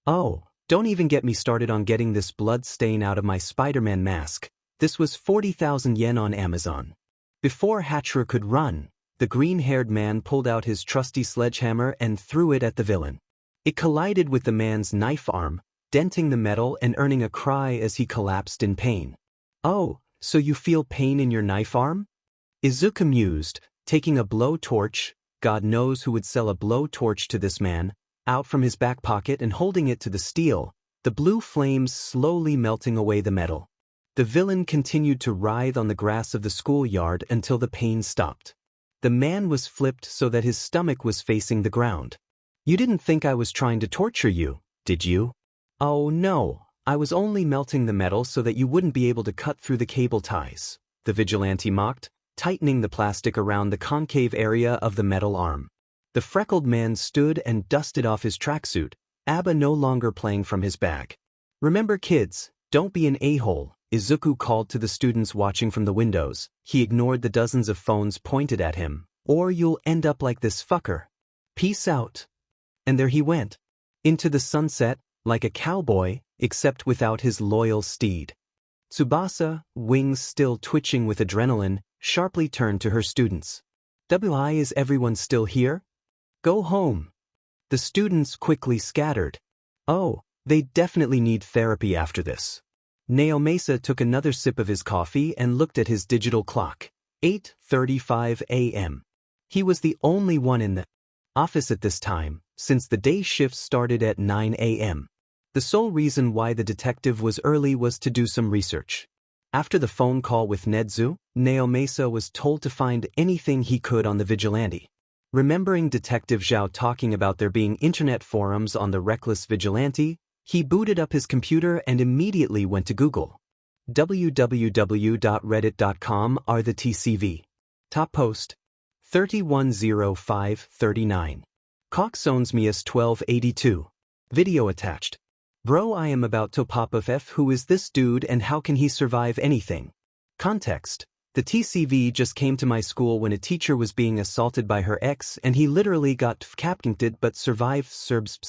"Oh, Don't even get me started on getting this blood stain out of my Spider-Man mask. This was 40,000 yen on Amazon. Before Hachira could run, the green-haired man pulled out his trusty sledgehammer and threw it at the villain. It collided with the man's knife arm, denting the metal and earning a cry as he collapsed in pain. "Oh, so you feel pain in your knife arm?" Izuku mused, taking a blowtorch, God knows who would sell a blowtorch to this man, out from his back pocket and holding it to the steel, the blue flames slowly melting away the metal. The villain continued to writhe on the grass of the schoolyard until the pain stopped. The man was flipped so that his stomach was facing the ground. "You didn't think I was trying to torture you, did you?" "Oh no, I was only melting the metal so that you wouldn't be able to cut through the cable ties," the vigilante mocked, tightening the plastic around the concave area of the metal arm. The freckled man stood and dusted off his tracksuit, Abba no longer playing from his bag. "Remember kids, don't be an a-hole," Izuku called to the students watching from the windows. He ignored the dozens of phones pointed at him. "Or you'll end up like this fucker. Peace out." And there he went. Into the sunset, like a cowboy, except without his loyal steed. Tsubasa, wings still twitching with adrenaline, sharply turned to her students. "Why is everyone still here? Go home." The students quickly scattered. "Oh, they definitely need therapy after this." Naomasa took another sip of his coffee and looked at his digital clock. 8:35 a.m. He was the only one in the office at this time, since the day shift started at 9 a.m. The sole reason why the detective was early was to do some research. After the phone call with Nedzu, Naomasa was told to find anything he could on the vigilante. Remembering Detective Zhao talking about there being internet forums on the reckless vigilante, he booted up his computer and immediately went to Google. www.reddit.com are the TCV. Top post. 310539. Cox owns me as 1282. Video attached. Bro, I am about to pop off. Who is this dude and how can he survive anything? Context. The TCV just came to my school when a teacher was being assaulted by her ex and he literally got captured but survived. Serbs.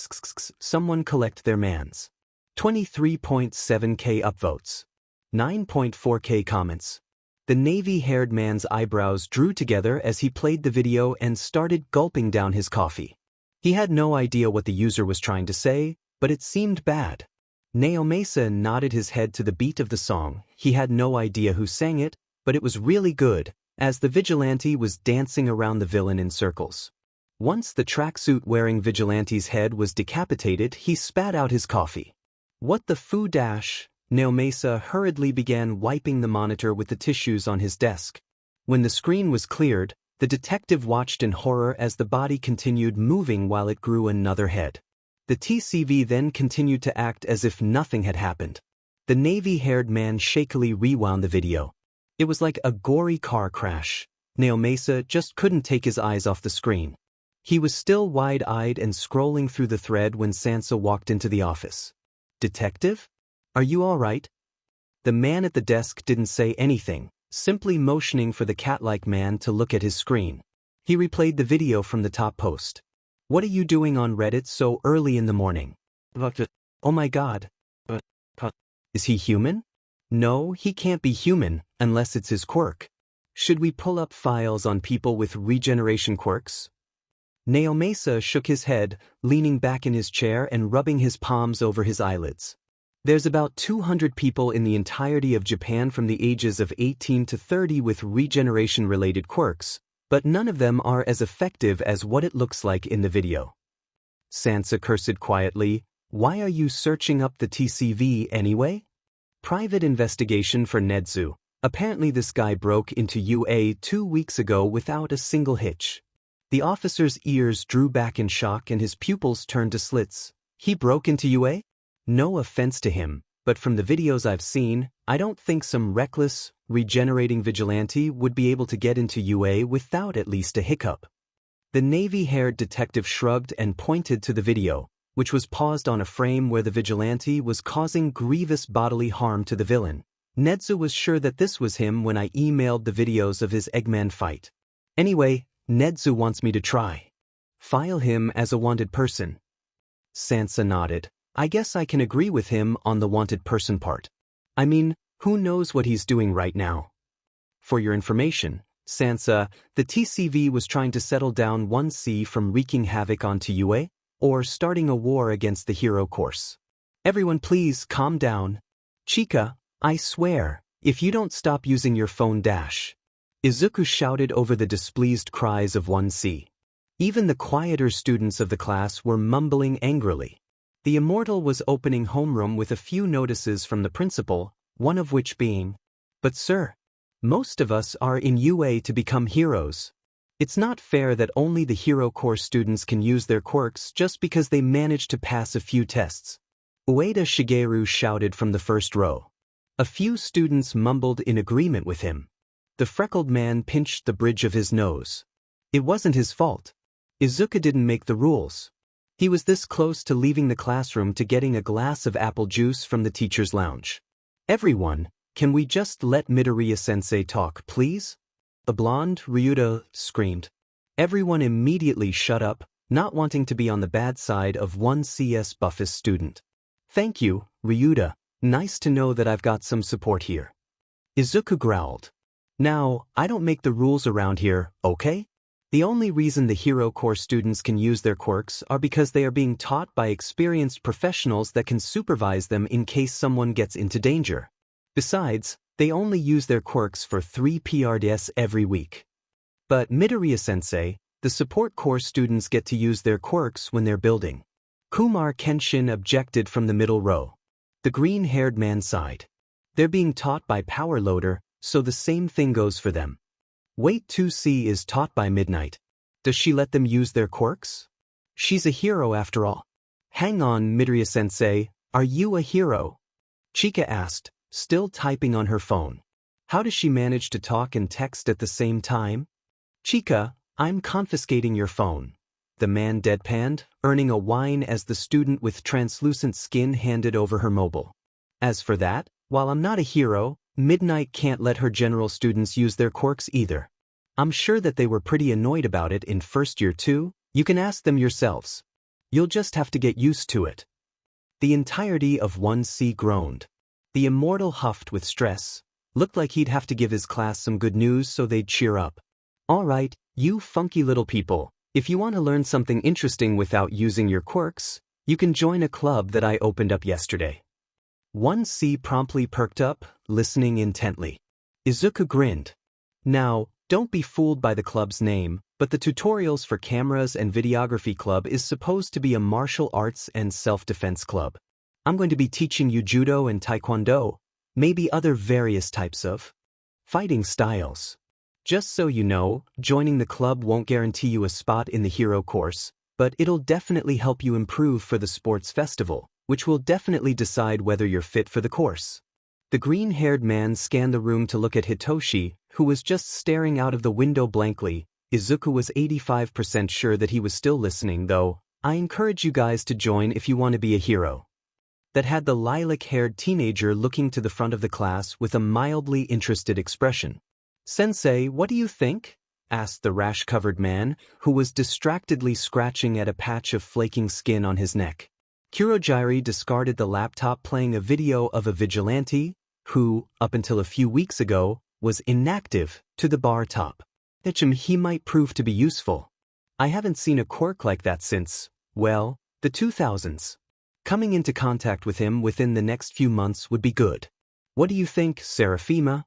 Someone collect their mans. 23.7k upvotes. 9.4k comments. The navy-haired man's eyebrows drew together as he played the video and started gulping down his coffee. He had no idea what the user was trying to say, but it seemed bad. Naomasa nodded his head to the beat of the song. He had no idea who sang it, but it was really good, as the vigilante was dancing around the villain in circles. Once the tracksuit-wearing vigilante's head was decapitated, he spat out his coffee. "What the foo dash?" Naomasa hurriedly began wiping the monitor with the tissues on his desk. When the screen was cleared, the detective watched in horror as the body continued moving while it grew another head. The TCV then continued to act as if nothing had happened. The navy-haired man shakily rewound the video. It was like a gory car crash. Naomasa just couldn't take his eyes off the screen. He was still wide-eyed and scrolling through the thread when Sansa walked into the office. "Detective? Are you all right?" The man at the desk didn't say anything, simply motioning for the cat-like man to look at his screen. He replayed the video from the top post. "What are you doing on Reddit so early in the morning?" "Oh my god. Is he human?" "No, he can't be human, unless it's his quirk. Should we pull up files on people with regeneration quirks?" Naomasa shook his head, leaning back in his chair and rubbing his palms over his eyelids. There's about 200 people in the entirety of Japan from the ages of 18 to 30 with regeneration-related quirks, but none of them are as effective as what it looks like in the video. Sansa cursed quietly. "Why are you searching up the TCV anyway?" "Private investigation for Nedzu. Apparently this guy broke into UA 2 weeks ago without a single hitch." The officer's ears drew back in shock and his pupils turned to slits. "He broke into UA? No offense to him, but from the videos I've seen, I don't think some reckless, regenerating vigilante would be able to get into UA without at least a hiccup." The navy-haired detective shrugged and pointed to the video, which was paused on a frame where the vigilante was causing grievous bodily harm to the villain. Nedzu was sure that this was him when I emailed the videos of his Eggman fight. "Anyway, Nedzu wants me to try. File him as a wanted person." Sansa nodded. I guess I can agree with him on the wanted person part. I mean, who knows what he's doing right now? For your information, Sansa, the TCV was trying to settle down 1C from wreaking havoc onto UA, or starting a war against the hero course. Everyone please calm down. Chica, I swear, if you don't stop using your phone dash. Izuku shouted over the displeased cries of 1C. Even the quieter students of the class were mumbling angrily. The immortal was opening homeroom with a few notices from the principal, one of which being, "But sir, most of us are in UA to become heroes. It's not fair that only the hero course students can use their quirks just because they managed to pass a few tests." Ueda Shigeru shouted from the first row. A few students mumbled in agreement with him. The freckled man pinched the bridge of his nose. It wasn't his fault. Izuku didn't make the rules. He was this close to leaving the classroom to getting a glass of apple juice from the teacher's lounge. "Everyone, can we just let Midoriya-sensei talk, please?" The blonde, Ryuta, screamed. Everyone immediately shut up, not wanting to be on the bad side of 1CS buffest student. "Thank you, Ryuta. Nice to know that I've got some support here." Izuku growled. "Now, I don't make the rules around here, okay? The only reason the hero course students can use their quirks are because they are being taught by experienced professionals that can supervise them in case someone gets into danger. Besides, they only use their quirks for 3 PRDS every week. But Midoriya-sensei, the support course students get to use their quirks when they're building." Kumar Kenshin objected from the middle row. The green-haired man sighed. "They're being taught by Power Loader, so the same thing goes for them. Wait 2C is taught by Midnight. Does she let them use their quirks? She's a hero after all." "Hang on, Midoriya-sensei, are you a hero?" Chika asked, still typing on her phone. "How does she manage to talk and text at the same time?" "Chika, I'm confiscating your phone." The man deadpanned, earning a whine as the student with translucent skin handed over her mobile. "As for that, while I'm not a hero, Midnight can't let her general students use their quirks either. I'm sure that they were pretty annoyed about it in first year too. You can ask them yourselves. You'll just have to get used to it." The entirety of 1C groaned. The immortal huffed with stress. Looked like he'd have to give his class some good news so they'd cheer up. "All right, you funky little people, if you want to learn something interesting without using your quirks, you can join a club that I opened up yesterday." 1C promptly perked up, listening intently. Izuku grinned. "Now, don't be fooled by the club's name, but the Tutorials for Cameras and Videography Club is supposed to be a martial arts and self-defense club. I'm going to be teaching you judo and taekwondo, maybe other various types of fighting styles. Just so you know, joining the club won't guarantee you a spot in the hero course, but it'll definitely help you improve for the sports festival, which will definitely decide whether you're fit for the course." The green-haired man scanned the room to look at Hitoshi, who was just staring out of the window blankly. Izuku was 85% sure that he was still listening, though. "I encourage you guys to join if you want to be a hero." That had the lilac-haired teenager looking to the front of the class with a mildly interested expression. "Sensei, what do you think?" asked the rash-covered man, who was distractedly scratching at a patch of flaking skin on his neck. Kurogyri discarded the laptop playing a video of a vigilante, who, up until a few weeks ago, was inactive, to the bar top. He might prove to be useful. I haven't seen a quirk like that since, well, the 2000s. Coming into contact with him within the next few months would be good. What do you think, Seraphima?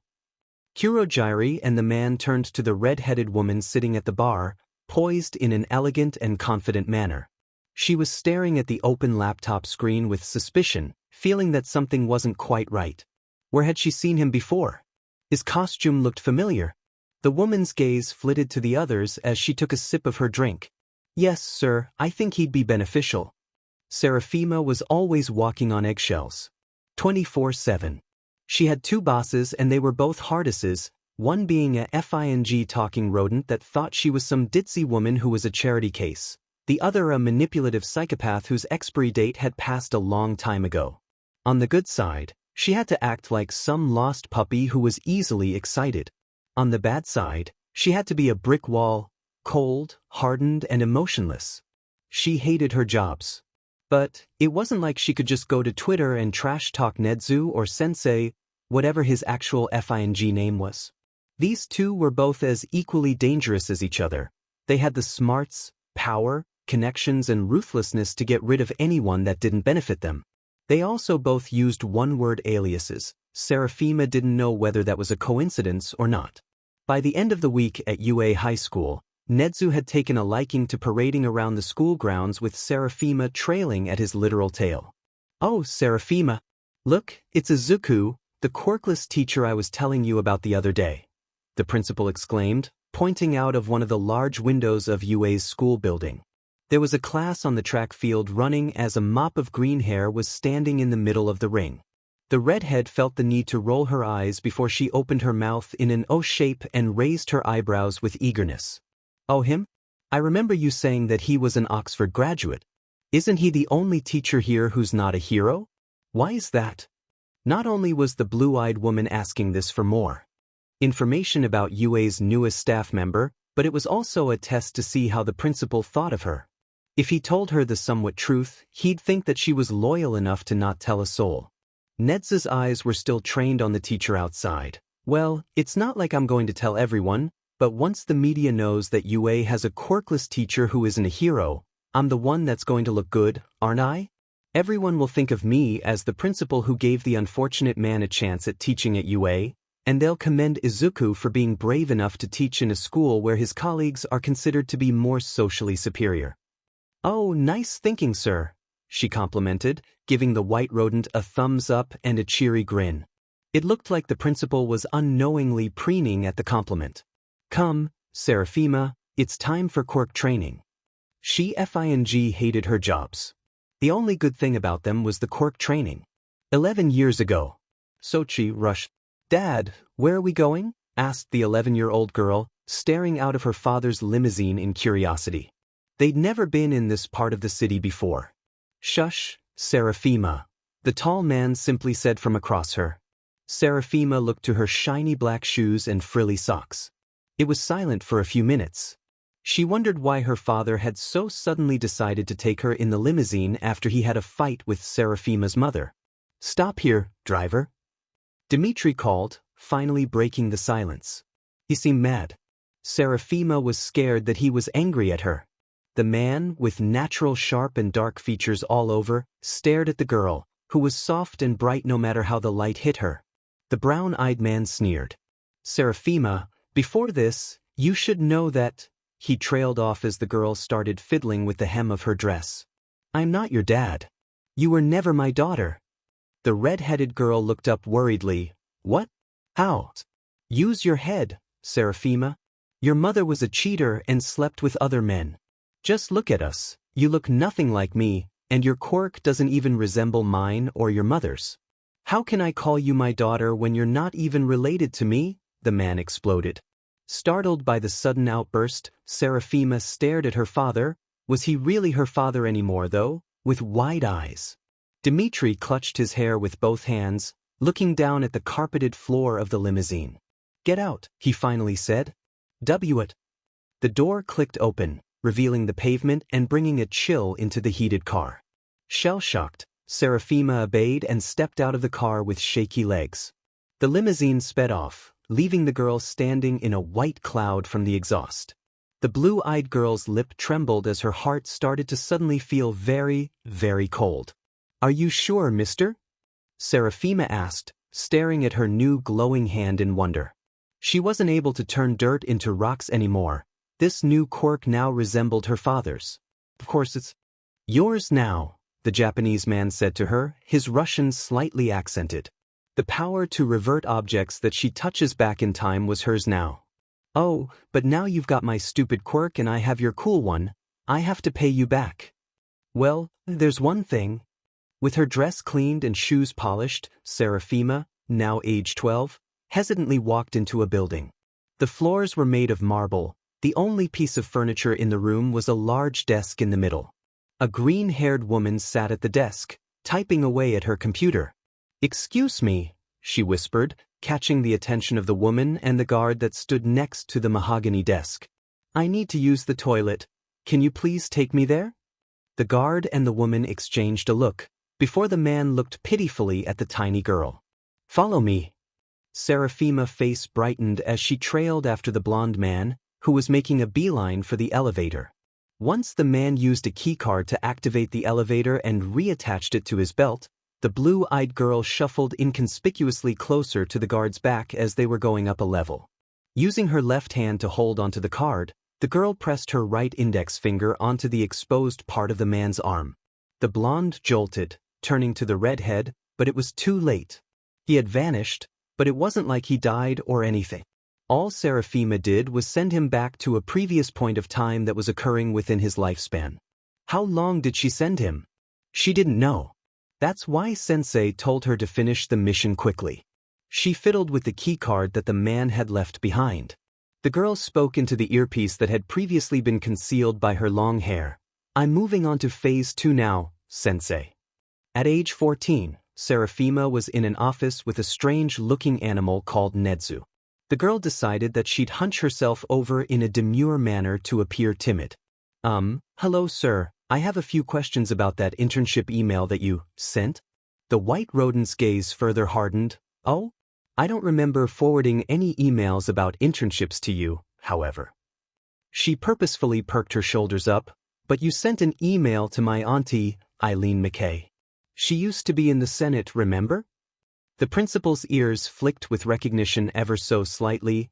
Kurogyri and the man turned to the red-headed woman sitting at the bar, poised in an elegant and confident manner. She was staring at the open laptop screen with suspicion, feeling that something wasn't quite right. Where had she seen him before? His costume looked familiar. The woman's gaze flitted to the others as she took a sip of her drink. "Yes, sir, I think he'd be beneficial." Seraphima was always walking on eggshells. 24/7. She had two bosses and they were both hardesses, one being a FING talking rodent that thought she was some ditzy woman who was a charity case. The other a manipulative psychopath whose expiry date had passed a long time ago. On the good side, she had to act like some lost puppy who was easily excited. On the bad side, she had to be a brick wall, cold, hardened, and emotionless. She hated her jobs. But it wasn't like she could just go to Twitter and trash talk Nedzu or Sensei, whatever his actual FING name was. These two were both as equally dangerous as each other. They had the smarts, power, connections and ruthlessness to get rid of anyone that didn't benefit them. They also both used one-word aliases. Seraphima didn't know whether that was a coincidence or not. By the end of the week at UA High School, Nedzu had taken a liking to parading around the school grounds with Seraphima trailing at his literal tail. "Oh, Seraphima! Look, it's Izuku, the quirkless teacher I was telling you about the other day," the principal exclaimed, pointing out of one of the large windows of UA's school building. There was a class on the track field running as a mop of green hair was standing in the middle of the ring. The redhead felt the need to roll her eyes before she opened her mouth in an O shape and raised her eyebrows with eagerness. "Oh, him? I remember you saying that he was an Oxford graduate. Isn't he the only teacher here who's not a hero? Why is that?" Not only was the blue-eyed woman asking this for more information about UA's newest staff member, but it was also a test to see how the principal thought of her. If he told her the somewhat truth, he'd think that she was loyal enough to not tell a soul. Nedzu's eyes were still trained on the teacher outside. "Well, it's not like I'm going to tell everyone, but once the media knows that UA has a quirkless teacher who isn't a hero, I'm the one that's going to look good, aren't I? Everyone will think of me as the principal who gave the unfortunate man a chance at teaching at UA, and they'll commend Izuku for being brave enough to teach in a school where his colleagues are considered to be more socially superior." "Oh, nice thinking, sir," she complimented, giving the white rodent a thumbs up and a cheery grin. It looked like the principal was unknowingly preening at the compliment. "Come, Seraphima, it's time for quirk training." She hated her jobs. The only good thing about them was the quirk training. 11 years ago. Sochi rushed. "Dad, where are we going?" asked the 11-year-old girl, staring out of her father's limousine in curiosity. They'd never been in this part of the city before. "Shush, Seraphima," the tall man simply said from across her. Seraphima looked to her shiny black shoes and frilly socks. It was silent for a few minutes. She wondered why her father had so suddenly decided to take her in the limousine after he had a fight with Seraphima's mother. "Stop here, driver," Dimitri called, finally breaking the silence. He seemed mad. Seraphima was scared that he was angry at her. The man, with natural sharp and dark features all over, stared at the girl, who was soft and bright no matter how the light hit her. The brown-eyed man sneered. "Seraphima, before this, you should know that—" He trailed off as the girl started fiddling with the hem of her dress. "I'm not your dad. You were never my daughter." The red-headed girl looked up worriedly. "What? How?" "Use your head, Seraphima. Your mother was a cheater and slept with other men. Just look at us. You look nothing like me, and your quirk doesn't even resemble mine or your mother's. How can I call you my daughter when you're not even related to me?" the man exploded. Startled by the sudden outburst, Seraphima stared at her father. Was he really her father anymore, though? With wide eyes. Dimitri clutched his hair with both hands, looking down at the carpeted floor of the limousine. "Get out," he finally said. It. The door clicked open, revealing the pavement and bringing a chill into the heated car. Shell-shocked, Seraphima obeyed and stepped out of the car with shaky legs. The limousine sped off, leaving the girl standing in a white cloud from the exhaust. The blue-eyed girl's lip trembled as her heart started to suddenly feel very, very cold. "Are you sure, mister?" Seraphima asked, staring at her new glowing hand in wonder. She wasn't able to turn dirt into rocks anymore. This new quirk now resembled her father's. "Of course it's yours now," the Japanese man said to her, his Russian slightly accented. The power to revert objects that she touches back in time was hers now. "Oh, but now you've got my stupid quirk and I have your cool one. I have to pay you back." "Well, there's one thing." With her dress cleaned and shoes polished, Seraphima, now age 12, hesitantly walked into a building. The floors were made of marble. The only piece of furniture in the room was a large desk in the middle. A green-haired woman sat at the desk, typing away at her computer. "Excuse me," she whispered, catching the attention of the woman and the guard that stood next to the mahogany desk. "I need to use the toilet. Can you please take me there?" The guard and the woman exchanged a look, before the man looked pitifully at the tiny girl. "Follow me." Seraphima's face brightened as she trailed after the blonde man, who was making a beeline for the elevator. Once the man used a keycard to activate the elevator and reattached it to his belt, the blue-eyed girl shuffled inconspicuously closer to the guard's back as they were going up a level. Using her left hand to hold onto the card, the girl pressed her right index finger onto the exposed part of the man's arm. The blonde jolted, turning to the redhead, but it was too late. He had vanished, but it wasn't like he died or anything. All Seraphima did was send him back to a previous point of time that was occurring within his lifespan. How long did she send him? She didn't know. That's why Sensei told her to finish the mission quickly. She fiddled with the keycard that the man had left behind. The girl spoke into the earpiece that had previously been concealed by her long hair. "I'm moving on to phase 2 now, Sensei." At age 14, Seraphima was in an office with a strange-looking animal called Nedzu. The girl decided that she'd hunch herself over in a demure manner to appear timid. Hello sir, I have a few questions about that internship email that you sent." The white rodent's gaze further hardened. "Oh? I don't remember forwarding any emails about internships to you, however." She purposefully perked her shoulders up. "But you sent an email to my auntie, Eileen McKay. She used to be in the Senate, remember?" The principal's ears flicked with recognition ever so slightly.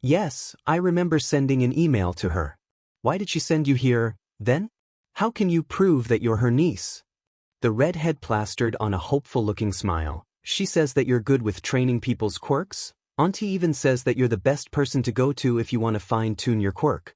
Yes, I remember sending an email to her. Why did she send you here, then? How can you prove that you're her niece?" The redhead plastered on a hopeful-looking smile. "She says that you're good with training people's quirks. Auntie even says that you're the best person to go to if you want to fine-tune your quirk."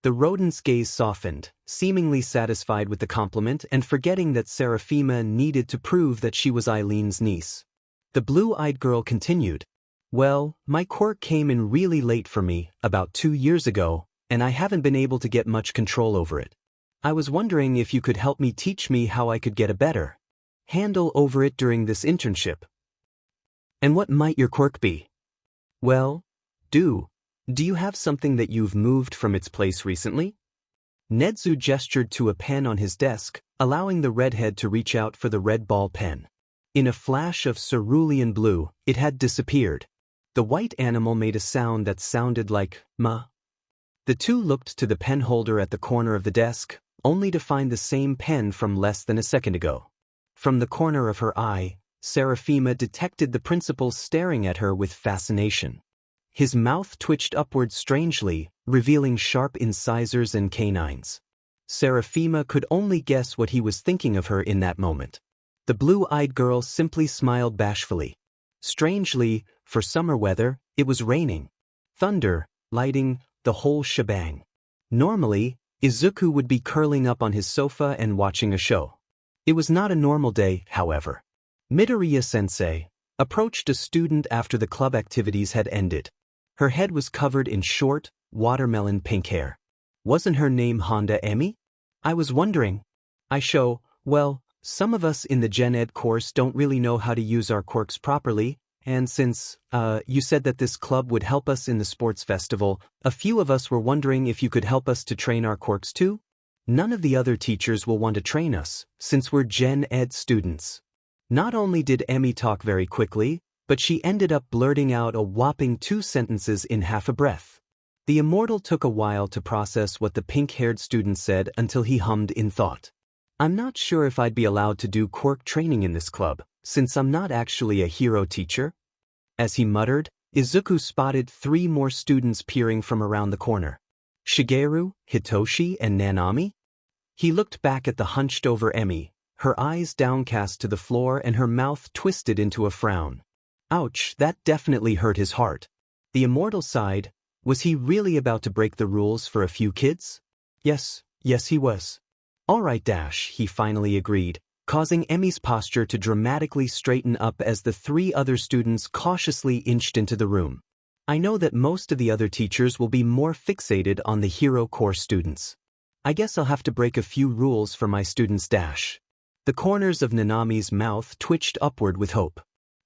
The rodent's gaze softened, seemingly satisfied with the compliment and forgetting that Seraphima needed to prove that she was Eileen's niece. The blue-eyed girl continued. "Well, my quirk came in really late for me, about 2 years ago, and I haven't been able to get much control over it. I was wondering if you could help me teach me how I could get a better handle over it during this internship." "And what might your quirk be?" "Well, do you have something that you've moved from its place recently?" Nedzu gestured to a pen on his desk, allowing the redhead to reach out for the red ball pen. In a flash of cerulean blue, it had disappeared. The white animal made a sound that sounded like "ma." The two looked to the pen holder at the corner of the desk, only to find the same pen from less than a second ago. From the corner of her eye, Seraphima detected the principal staring at her with fascination. His mouth twitched upward strangely, revealing sharp incisors and canines. Seraphima could only guess what he was thinking of her in that moment. The blue-eyed girl simply smiled bashfully. Strangely, for summer weather, it was raining. Thunder, lightning, the whole shebang. Normally, Izuku would be curling up on his sofa and watching a show. It was not a normal day, however. Midoriya-sensei approached a student after the club activities had ended. Her head was covered in short, watermelon pink hair. "Wasn't her name Honda Emi? I was wondering." Well, some of us in the Gen Ed course don't really know how to use our quirks properly, and since, you said that this club would help us in the sports festival, a few of us were wondering if you could help us to train our quirks too? None of the other teachers will want to train us, since we're Gen Ed students." Not only did Emi talk very quickly, but she ended up blurting out a whopping 2 sentences in half a breath. The immortal took a while to process what the pink-haired student said until he hummed in thought. "I'm not sure if I'd be allowed to do quirk training in this club, since I'm not actually a hero teacher." As he muttered, Izuku spotted 3 more students peering from around the corner. Shigeru, Hitoshi, and Nanami? He looked back at the hunched-over Emi, her eyes downcast to the floor and her mouth twisted into a frown. Ouch, that definitely hurt his heart. The immortal sighed. Was he really about to break the rules for a few kids? Yes, he was. "All right, he finally agreed, causing Emi's posture to dramatically straighten up as the 3 other students cautiously inched into the room. "I know that most of the other teachers will be more fixated on the hero core students. I guess I'll have to break a few rules for my students. The corners of Nanami's mouth twitched upward with hope.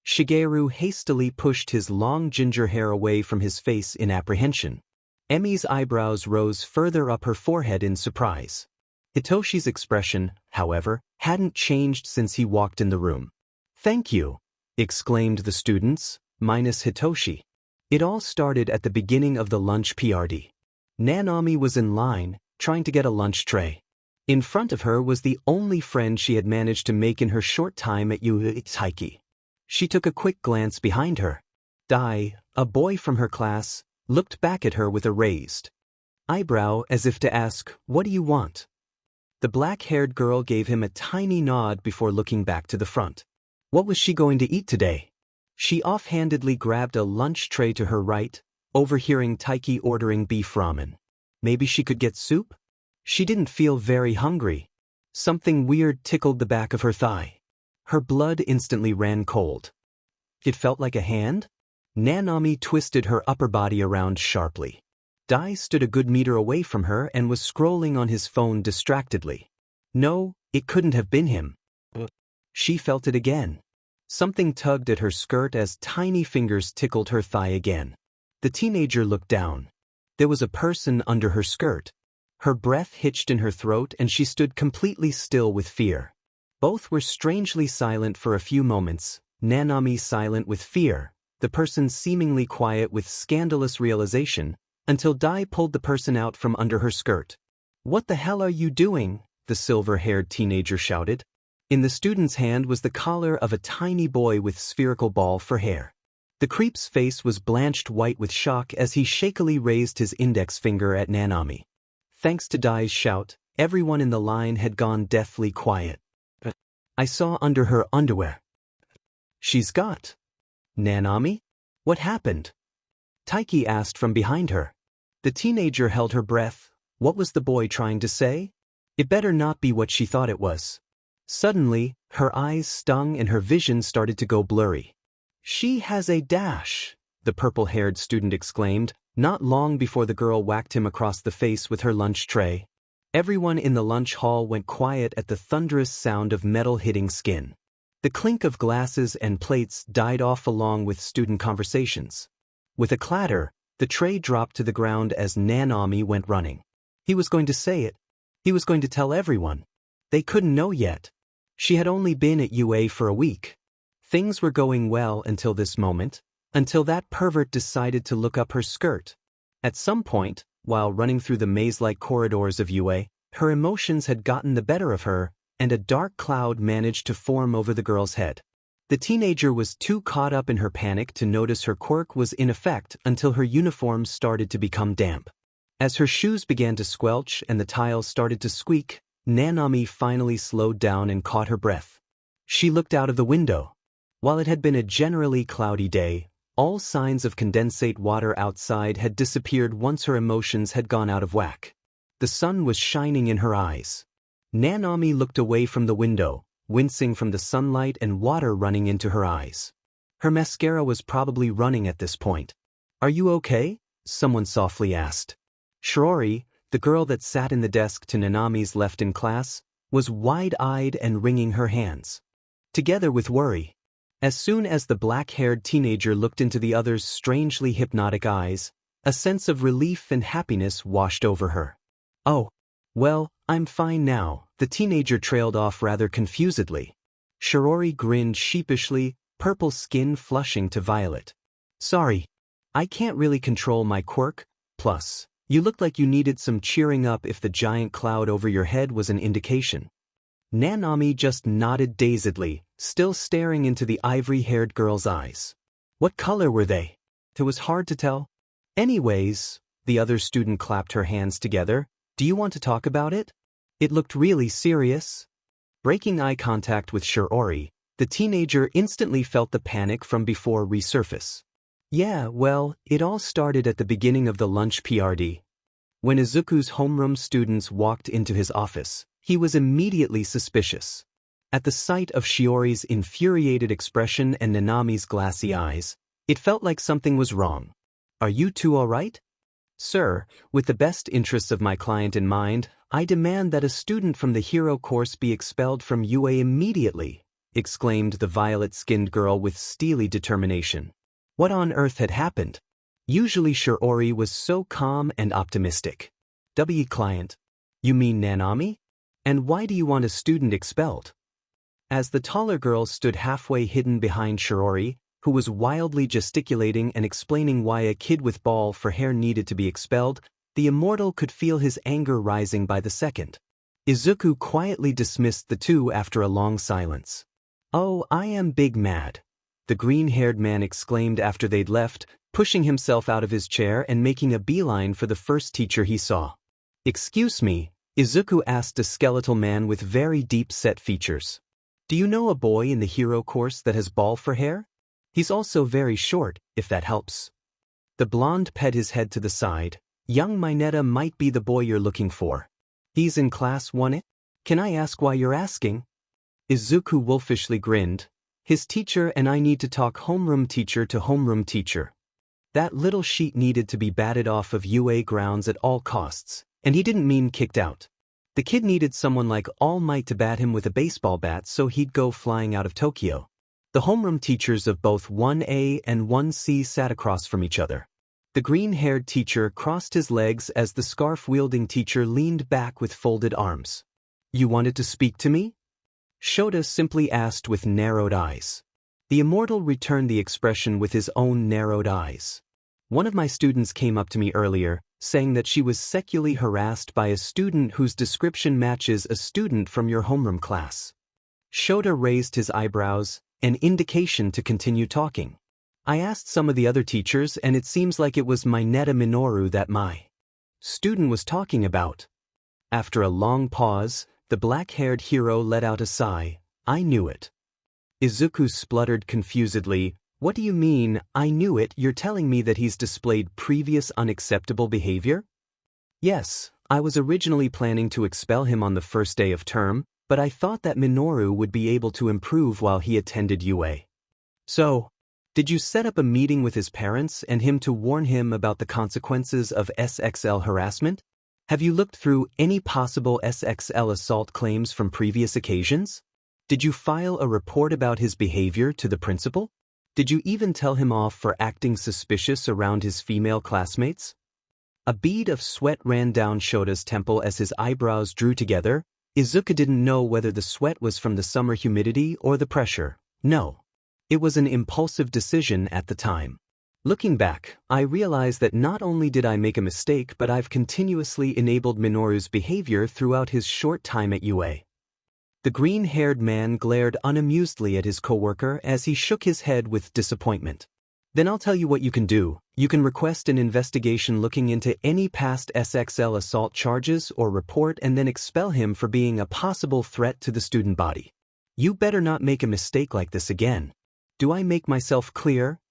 Shigeru hastily pushed his long ginger hair away from his face in apprehension. Emi's eyebrows rose further up her forehead in surprise. Hitoshi's expression, however, hadn't changed since he walked in the room. "Thank you," exclaimed the students, minus Hitoshi. It all started at the beginning of the lunch PRD. Nanami was in line, trying to get a lunch tray. In front of her was the only friend she had managed to make in her short time at Taiki. She took a quick glance behind her. Dai, a boy from her class, looked back at her with a raised eyebrow as if to ask, "What do you want?" The black-haired girl gave him a tiny nod before looking back to the front. What was she going to eat today? She offhandedly grabbed a lunch tray to her right, overhearing Taiki ordering beef ramen. Maybe she could get soup? She didn't feel very hungry. Something weird tickled the back of her thigh. Her blood instantly ran cold. It felt like a hand? Nanami twisted her upper body around sharply. Dai stood a good meter away from her and was scrolling on his phone distractedly. No, it couldn't have been him. She felt it again. Something tugged at her skirt as tiny fingers tickled her thigh again. The teenager looked down. There was a person under her skirt. Her breath hitched in her throat and she stood completely still with fear. Both were strangely silent for a few moments, Nanami silent with fear, the person seemingly quiet with scandalous realization, until Dai pulled the person out from under her skirt. "What the hell are you doing?" the silver-haired teenager shouted. In the student's hand was the collar of a tiny boy with spherical ball for hair. The creep's face was blanched white with shock as he shakily raised his index finger at Nanami. Thanks to Dai's shout, everyone in the line had gone deathly quiet. "I saw under her underwear." "She's got." "Nanami? What happened?" Taiki asked from behind her. The teenager held her breath. What was the boy trying to say? It better not be what she thought it was. Suddenly, her eyes stung and her vision started to go blurry. "She has a dash," the purple-haired student exclaimed, not long before the girl whacked him across the face with her lunch tray. Everyone in the lunch hall went quiet at the thunderous sound of metal hitting skin. The clink of glasses and plates died off along with student conversations. With a clatter, the tray dropped to the ground as Nanami went running. He was going to say it. He was going to tell everyone. They couldn't know yet. She had only been at UA for a week. Things were going well until this moment, until that pervert decided to look up her skirt. At some point, while running through the maze-like corridors of UA, her emotions had gotten the better of her, and a dark cloud managed to form over the girl's head. The teenager was too caught up in her panic to notice her quirk was in effect until her uniform started to become damp. As her shoes began to squelch and the tiles started to squeak, Nanami finally slowed down and caught her breath. She looked out of the window. While it had been a generally cloudy day, all signs of condensate water outside had disappeared once her emotions had gone out of whack. The sun was shining in her eyes. Nanami looked away from the window, wincing from the sunlight and water running into her eyes. Her mascara was probably running at this point. "Are you okay?" someone softly asked. Shiori, the girl that sat in the desk to Nanami's left in class, was wide-eyed and wringing her hands. Together with worry. As soon as the black-haired teenager looked into the other's strangely hypnotic eyes, a sense of relief and happiness washed over her. "Oh, well, I'm fine now," the teenager trailed off rather confusedly. Shiori grinned sheepishly, purple skin flushing to violet. "Sorry. I can't really control my quirk, plus, you looked like you needed some cheering up if the giant cloud over your head was an indication." Nanami just nodded dazedly, still staring into the ivory-haired girl's eyes. What color were they? It was hard to tell. "Anyways," the other student clapped her hands together, "do you want to talk about it?" It looked really serious. Breaking eye contact with Shiori, the teenager instantly felt the panic from before resurface. "Yeah, well, it all started at the beginning of the lunch PRD. When Izuku's homeroom students walked into his office, he was immediately suspicious. At the sight of Shiori's infuriated expression and Nanami's glassy eyes, it felt like something was wrong. "Are you two all right?" "Sir, with the best interests of my client in mind, I demand that a student from the hero course be expelled from UA immediately," exclaimed the violet-skinned girl with steely determination. What on earth had happened? Usually Shiori was so calm and optimistic. "W client. You mean Nanami?" And why do you want a student expelled? As the taller girl stood halfway hidden behind Shirori, who was wildly gesticulating and explaining why a kid with ball for hair needed to be expelled, the immortal could feel his anger rising by the second. Izuku quietly dismissed the two after a long silence. "Oh, I am big mad," the green-haired man exclaimed after they'd left, pushing himself out of his chair and making a beeline for the first teacher he saw. "Excuse me," Izuku asked a skeletal man with very deep-set features. "Do you know a boy in the hero course that has ball for hair? He's also very short, if that helps." The blonde pet his head to the side. "Young Mineta might be the boy you're looking for. He's in class 1. Can I ask why you're asking?" Izuku wolfishly grinned. "His teacher and I need to talk homeroom teacher to homeroom teacher. That little sheet needed to be batted off of UA grounds at all costs, and he didn't mean kicked out. The kid needed someone like All Might to bat him with a baseball bat so he'd go flying out of Tokyo." The homeroom teachers of both 1A and 1C sat across from each other. The green-haired teacher crossed his legs as the scarf-wielding teacher leaned back with folded arms. "You wanted to speak to me?" Shota simply asked with narrowed eyes. The immortal returned the expression with his own narrowed eyes. "One of my students came up to me earlier, saying that she was sexually harassed by a student whose description matches a student from your homeroom class." Shota raised his eyebrows, an indication to continue talking. "I asked some of the other teachers and it seems like it was Mineta Minoru that my student was talking about." After a long pause, the black-haired hero let out a sigh. "I knew it." Izuku spluttered confusedly. "What do you mean, I knew it? You're telling me that he's displayed previous unacceptable behavior?" "Yes, I was originally planning to expel him on the first day of term, but I thought that Minoru would be able to improve while he attended UA. So, did you set up a meeting with his parents and him to warn him about the consequences of SXL harassment? Have you looked through any possible SXL assault claims from previous occasions? Did you file a report about his behavior to the principal? Did you even tell him off for acting suspicious around his female classmates?" A bead of sweat ran down Shota's temple as his eyebrows drew together. Izuku didn't know whether the sweat was from the summer humidity or the pressure. No. It was an impulsive decision at the time. "Looking back, I realize that not only did I make a mistake but I've continuously enabled Minoru's behavior throughout his short time at UA." The green-haired man glared unamusedly at his coworker as he shook his head with disappointment. "Then I'll tell you what you can do. You can request an investigation looking into any past SXL assault charges or report and then expel him for being a possible threat to the student body. You better not make a mistake like this again. Do I make myself clear?"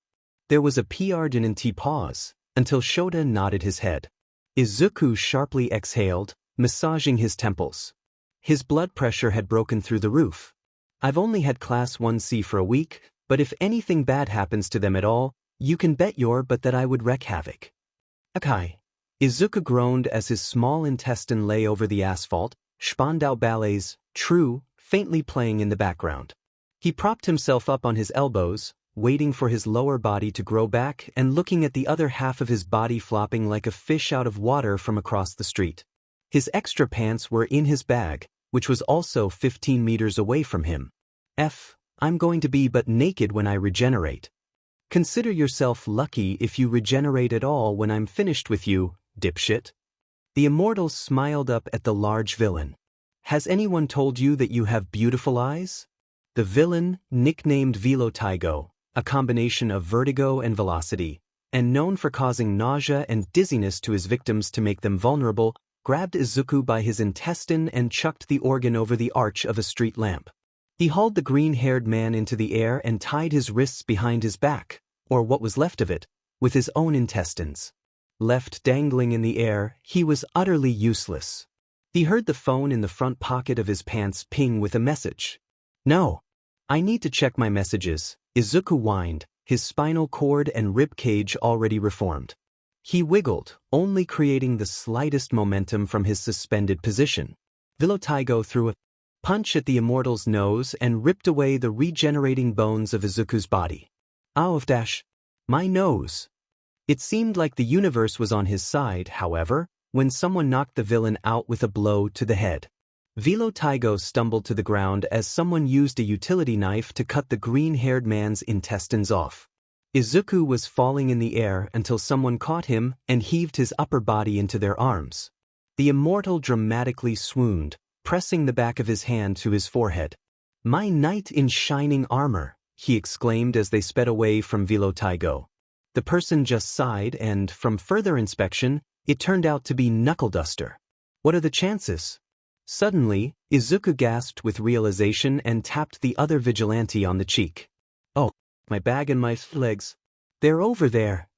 There was a pregnant pause, until Shota nodded his head. Izuku sharply exhaled, massaging his temples. His blood pressure had broken through the roof. "I've only had class 1C for a week, but if anything bad happens to them at all, you can bet your butt that I would wreak havoc." "Okay." Izuku groaned as his small intestine lay over the asphalt, Spandau ballets, true, faintly playing in the background. He propped himself up on his elbows, waiting for his lower body to grow back and looking at the other half of his body flopping like a fish out of water from across the street. His extra pants were in his bag, which was also 15 meters away from him. I'm going to be but naked when I regenerate. Consider yourself lucky if you regenerate at all when I'm finished with you, dipshit." The immortal smiled up at the large villain. "Has anyone told you that you have beautiful eyes?" The villain, nicknamed Velo Taigo, a combination of vertigo and velocity, and known for causing nausea and dizziness to his victims to make them vulnerable, grabbed Izuku by his intestine and chucked the organ over the arch of a street lamp. He hauled the green-haired man into the air and tied his wrists behind his back, or what was left of it, with his own intestines. Left dangling in the air, he was utterly useless. He heard the phone in the front pocket of his pants ping with a message. "No. I need to check my messages," Izuku whined, his spinal cord and rib cage already reformed. He wiggled, only creating the slightest momentum from his suspended position. Velo Taigo threw a punch at the immortal's nose and ripped away the regenerating bones of Izuku's body. "Ow, my nose." It seemed like the universe was on his side, however, when someone knocked the villain out with a blow to the head. Velo Taigo stumbled to the ground as someone used a utility knife to cut the green-haired man's intestines off. Izuku was falling in the air until someone caught him and heaved his upper body into their arms. The immortal dramatically swooned, pressing the back of his hand to his forehead. "My knight in shining armor," he exclaimed as they sped away from Velo Taigo. The person just sighed and, from further inspection, it turned out to be Knuckle Duster. "What are the chances?" Suddenly, Izuku gasped with realization and tapped the other vigilante on the cheek. "Oh, my bag and my legs. They're over there."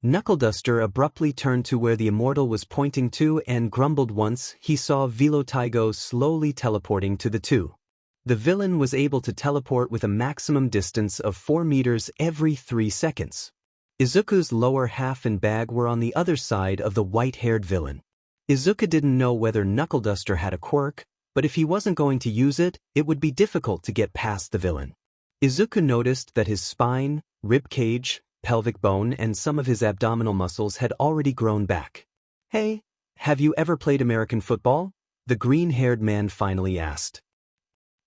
Knuckle Duster abruptly turned to where the immortal was pointing to and grumbled once he saw Velo Taigo slowly teleporting to the two. The villain was able to teleport with a maximum distance of 4 meters every 3 seconds. Izuku's lower half and bag were on the other side of the white-haired villain. Izuku didn't know whether Knuckle Duster had a quirk, but if he wasn't going to use it, it would be difficult to get past the villain. Izuku noticed that his spine, rib cage, pelvic bone and some of his abdominal muscles had already grown back. "Hey, have you ever played American football?" the green-haired man finally asked.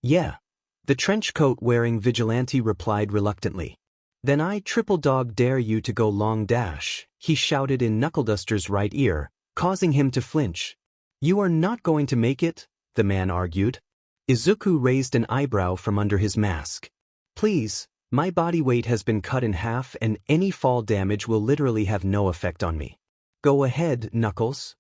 "Yeah," the trench coat-wearing vigilante replied reluctantly. "Then I triple dog dare you to go long dash," he shouted in Knuckle Duster's right ear, causing him to flinch. "You are not going to make it," the man argued. Izuku raised an eyebrow from under his mask. "Please, my body weight has been cut in half and any fall damage will literally have no effect on me." "Go ahead, Knuckles."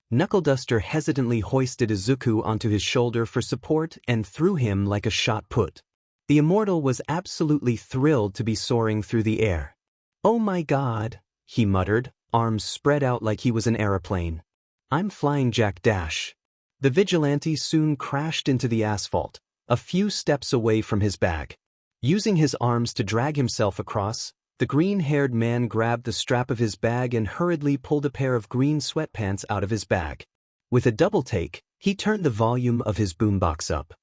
Knuckle Duster hesitantly hoisted Izuku onto his shoulder for support and threw him like a shot put. The immortal was absolutely thrilled to be soaring through the air. "Oh my God," he muttered, arms spread out like he was an aeroplane. "I'm flying Jack Dash." The vigilante soon crashed into the asphalt, a few steps away from his bag. Using his arms to drag himself across, the green-haired man grabbed the strap of his bag and hurriedly pulled a pair of green sweatpants out of his bag. With a double take, he turned the volume of his boombox up.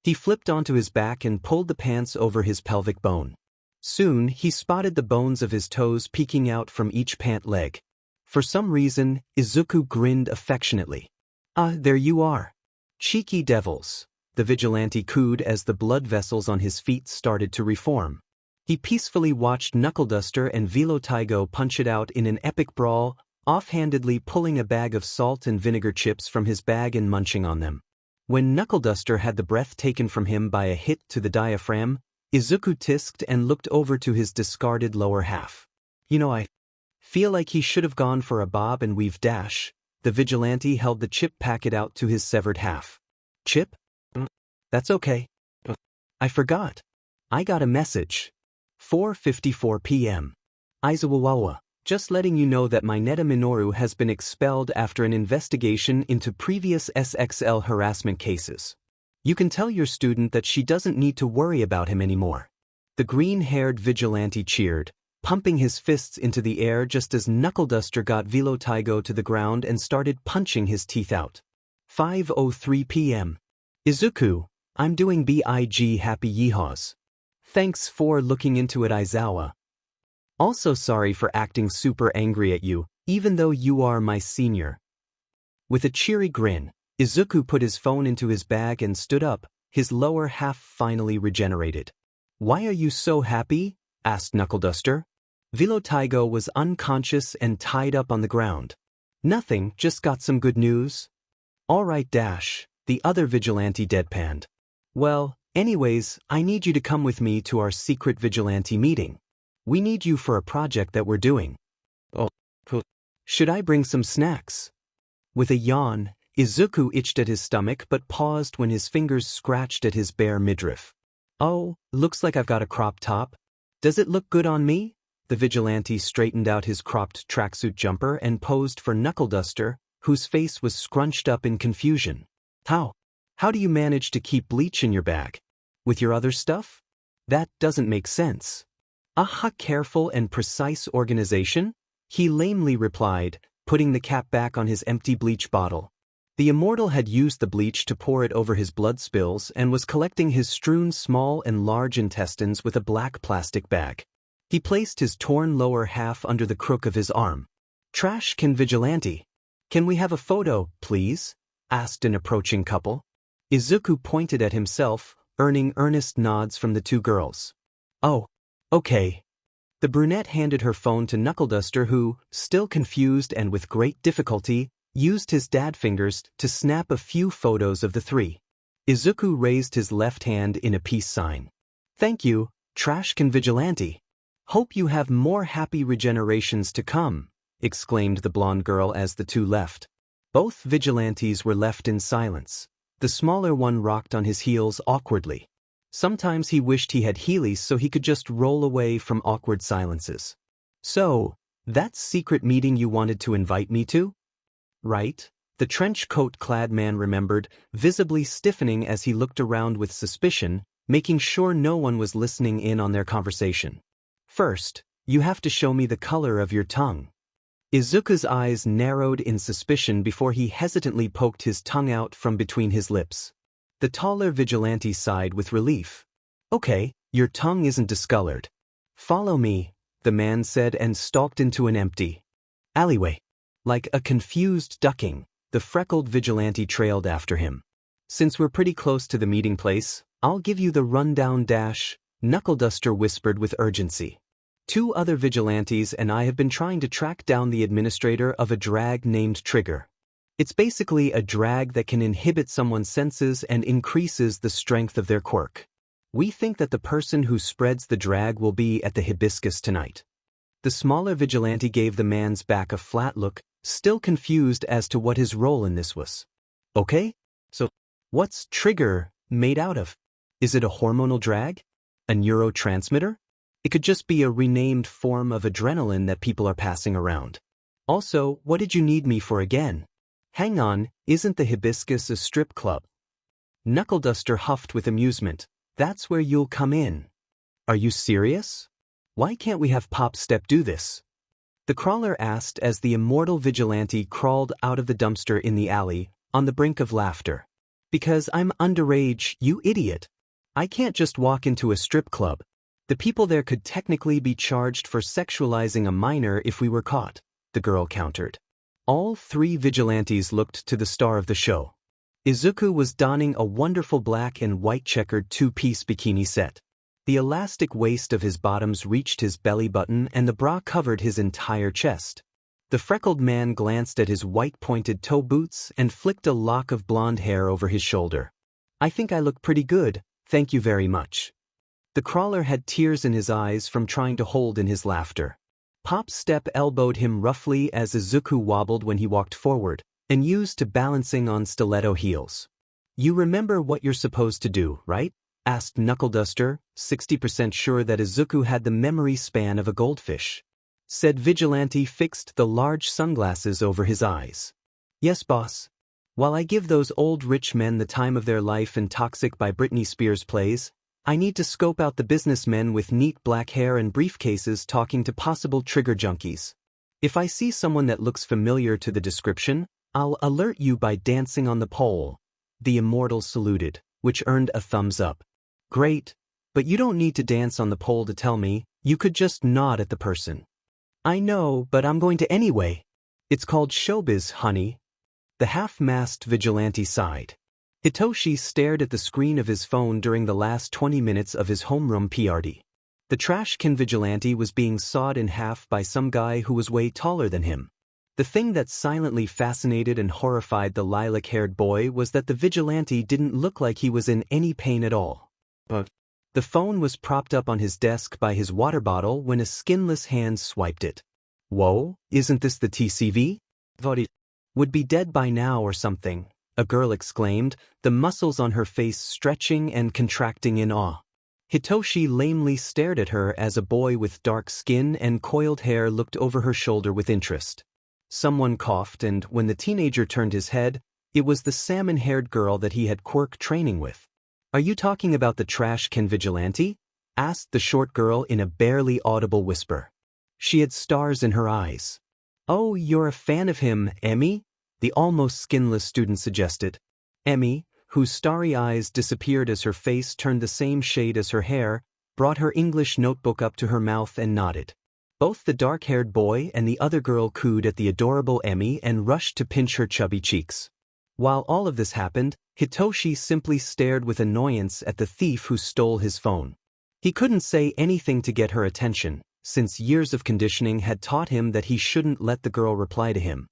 He flipped onto his back and pulled the pants over his pelvic bone. Soon, he spotted the bones of his toes peeking out from each pant leg. For some reason, Izuku grinned affectionately. "Ah, there you are. Cheeky devils," the vigilante cooed as the blood vessels on his feet started to reform. He peacefully watched Knuckle Duster and Velo Taigo punch it out in an epic brawl, offhandedly pulling a bag of salt and vinegar chips from his bag and munching on them. When Knuckle Duster had the breath taken from him by a hit to the diaphragm, Izuku tisked and looked over to his discarded lower half. I feel like he should have gone for a bob and weave dash." The vigilante held the chip packet out to his severed half. "Chip? That's okay. I forgot. I got a message. 4:54 p.m. Izuwawa, just letting you know that Mineta Minoru has been expelled after an investigation into previous SXL harassment cases. You can tell your student that she doesn't need to worry about him anymore." The green-haired vigilante cheered, pumping his fists into the air just as Knuckle Duster got Velo Taigo to the ground and started punching his teeth out. 5:03 p.m. Izuku, I'm doing BIG happy yeehaws. Thanks for looking into it, Aizawa. Also sorry for acting super angry at you, even though you are my senior. With a cheery grin, Izuku put his phone into his bag and stood up, his lower half finally regenerated. "Why are you so happy?" asked Knuckle Duster. Velo Taigo was unconscious and tied up on the ground. "Nothing, just got some good news." "All right, Dash," the other vigilante deadpanned. "Well, anyways, I need you to come with me to our secret vigilante meeting. We need you for a project that we're doing." "Oh, should I bring some snacks?" With a yawn, Izuku itched at his stomach but paused when his fingers scratched at his bare midriff. "Oh, looks like I've got a crop top. Does it look good on me?" The vigilante straightened out his cropped tracksuit jumper and posed for Knuckle Duster, whose face was scrunched up in confusion. How do you manage to keep bleach in your bag? With your other stuff? That doesn't make sense." "Aha, careful and precise organization," he lamely replied, putting the cap back on his empty bleach bottle. The immortal had used the bleach to pour it over his blood spills and was collecting his strewn small and large intestines with a black plastic bag. He placed his torn lower half under the crook of his arm. "Trash can vigilante. Can we have a photo, please?" asked an approaching couple. Izuku pointed at himself, earning earnest nods from the two girls. Oh, okay. The brunette handed her phone to Knuckleduster who, still confused and with great difficulty, used his dad fingers to snap a few photos of the three. Izuku raised his left hand in a peace sign. Thank you, Trashcan Vigilante. Hope you have more happy regenerations to come, exclaimed the blonde girl as the two left. Both vigilantes were left in silence. The smaller one rocked on his heels awkwardly. Sometimes he wished he had Heelys so he could just roll away from awkward silences. So, that secret meeting you wanted to invite me to? Right? The trench coat-clad man remembered, visibly stiffening as he looked around with suspicion, making sure no one was listening in on their conversation. First, you have to show me the color of your tongue. Izuku's eyes narrowed in suspicion before he hesitantly poked his tongue out from between his lips. The taller vigilante sighed with relief. Okay, your tongue isn't discolored. Follow me, the man said and stalked into an empty alleyway. Like a confused ducking, the freckled vigilante trailed after him. Since we're pretty close to the meeting place, I'll give you the rundown dash, Knuckleduster whispered with urgency. Two other vigilantes and I have been trying to track down the administrator of a drag named Trigger. It's basically a drag that can inhibit someone's senses and increases the strength of their quirk. We think that the person who spreads the drag will be at the hibiscus tonight. The smaller vigilante gave the man's back a flat look, still confused as to what his role in this was. Okay, so what's Trigger made out of? Is it a hormonal drag? A neurotransmitter? It could just be a renamed form of adrenaline that people are passing around. Also, what did you need me for again? Hang on, isn't the hibiscus a strip club? Knuckleduster huffed with amusement. That's where you'll come in. Are you serious? Why can't we have Pop Step do this? The crawler asked as the immortal vigilante crawled out of the dumpster in the alley, on the brink of laughter. Because I'm underage, you idiot. I can't just walk into a strip club. The people there could technically be charged for sexualizing a minor if we were caught, the girl countered. All three vigilantes looked to the star of the show. Izuku was donning a wonderful black and white checkered two-piece bikini set. The elastic waist of his bottoms reached his belly button and the bra covered his entire chest. The freckled man glanced at his white pointed toe boots and flicked a lock of blonde hair over his shoulder. I think I look pretty good, thank you very much. The crawler had tears in his eyes from trying to hold in his laughter. Pop Step elbowed him roughly as Izuku wobbled when he walked forward, and used to balancing on stiletto heels. You remember what you're supposed to do, right? Asked Knuckleduster, 60% sure that Izuku had the memory span of a goldfish. Said Vigilante fixed the large sunglasses over his eyes. Yes, boss. While I give those old rich men the time of their life and Toxic by Britney Spears plays, I need to scope out the businessmen with neat black hair and briefcases talking to possible trigger junkies. If I see someone that looks familiar to the description, I'll alert you by dancing on the pole. The immortal saluted, which earned a thumbs up. Great, but you don't need to dance on the pole to tell me, you could just nod at the person. I know, but I'm going to anyway. It's called showbiz, honey. The half-masked vigilante sighed. Hitoshi stared at the screen of his phone during the last 20 minutes of his homeroom PRD. The Trashcan vigilante was being sawed in half by some guy who was way taller than him. The thing that silently fascinated and horrified the lilac-haired boy was that the vigilante didn't look like he was in any pain at all. But the phone was propped up on his desk by his water bottle when a skinless hand swiped it. Whoa, isn't this the TCV? Thought it would be dead by now or something, a girl exclaimed, the muscles on her face stretching and contracting in awe. Hitoshi lamely stared at her as a boy with dark skin and coiled hair looked over her shoulder with interest. Someone coughed and when the teenager turned his head, it was the salmon-haired girl that he had quirk training with. Are you talking about the Trashcan vigilante? Asked the short girl in a barely audible whisper. She had stars in her eyes. Oh, you're a fan of him, Emmy? The almost skinless student suggested. Emmy, whose starry eyes disappeared as her face turned the same shade as her hair, brought her English notebook up to her mouth and nodded. Both the dark-haired boy and the other girl cooed at the adorable Emmy and rushed to pinch her chubby cheeks. While all of this happened, Hitoshi simply stared with annoyance at the thief who stole his phone. He couldn't say anything to get her attention, since years of conditioning had taught him that he shouldn't let the girl reply to him.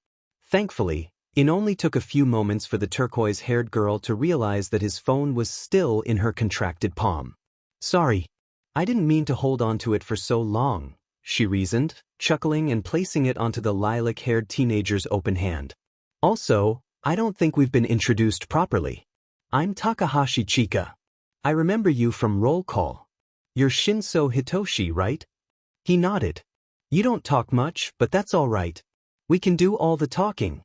Thankfully, it only took a few moments for the turquoise-haired girl to realize that his phone was still in her contracted palm. "Sorry, I didn't mean to hold on to it for so long," she reasoned, chuckling and placing it onto the lilac-haired teenager's open hand. "Also, I don't think we've been introduced properly. I'm Takahashi Chika. I remember you from roll call. You're Shinso Hitoshi, right?" He nodded. "You don't talk much, but that's all right. We can do all the talking."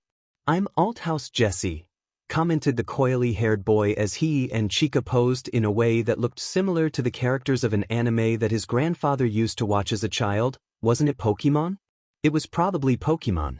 "I'm Althouse Jesse," commented the coily-haired boy as he and Chika posed in a way that looked similar to the characters of an anime that his grandfather used to watch as a child. Wasn't it Pokemon? It was probably Pokemon.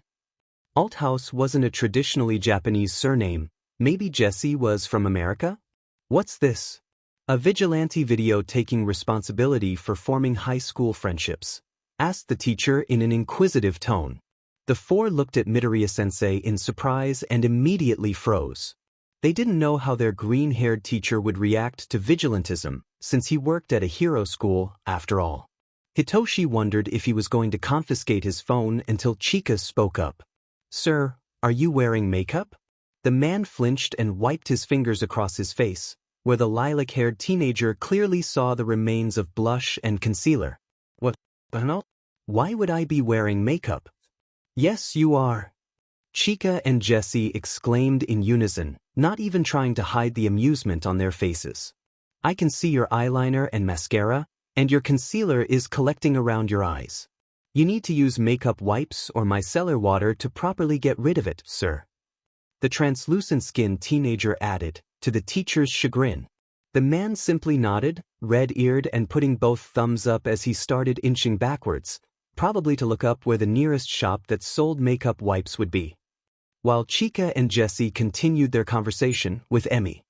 Althouse wasn't a traditionally Japanese surname. Maybe Jesse was from America? "What's this?" "A vigilante video taking responsibility for forming high school friendships," asked the teacher in an inquisitive tone. The four looked at Midoriya-sensei in surprise and immediately froze. They didn't know how their green-haired teacher would react to vigilantism, since he worked at a hero school, after all. Hitoshi wondered if he was going to confiscate his phone until Chika spoke up. "Sir, are you wearing makeup?" The man flinched and wiped his fingers across his face, where the lilac-haired teenager clearly saw the remains of blush and concealer. "What? Why would I be wearing makeup?" "Yes, you are," Chika and Jesse exclaimed in unison, not even trying to hide the amusement on their faces. "I can see your eyeliner and mascara, and your concealer is collecting around your eyes. You need to use makeup wipes or micellar water to properly get rid of it, sir," the translucent-skinned teenager added, to the teacher's chagrin. The man simply nodded, red-eared and putting both thumbs up as he started inching backwards, probably to look up where the nearest shop that sold makeup wipes would be. While Chika and Jesse continued their conversation, with Emi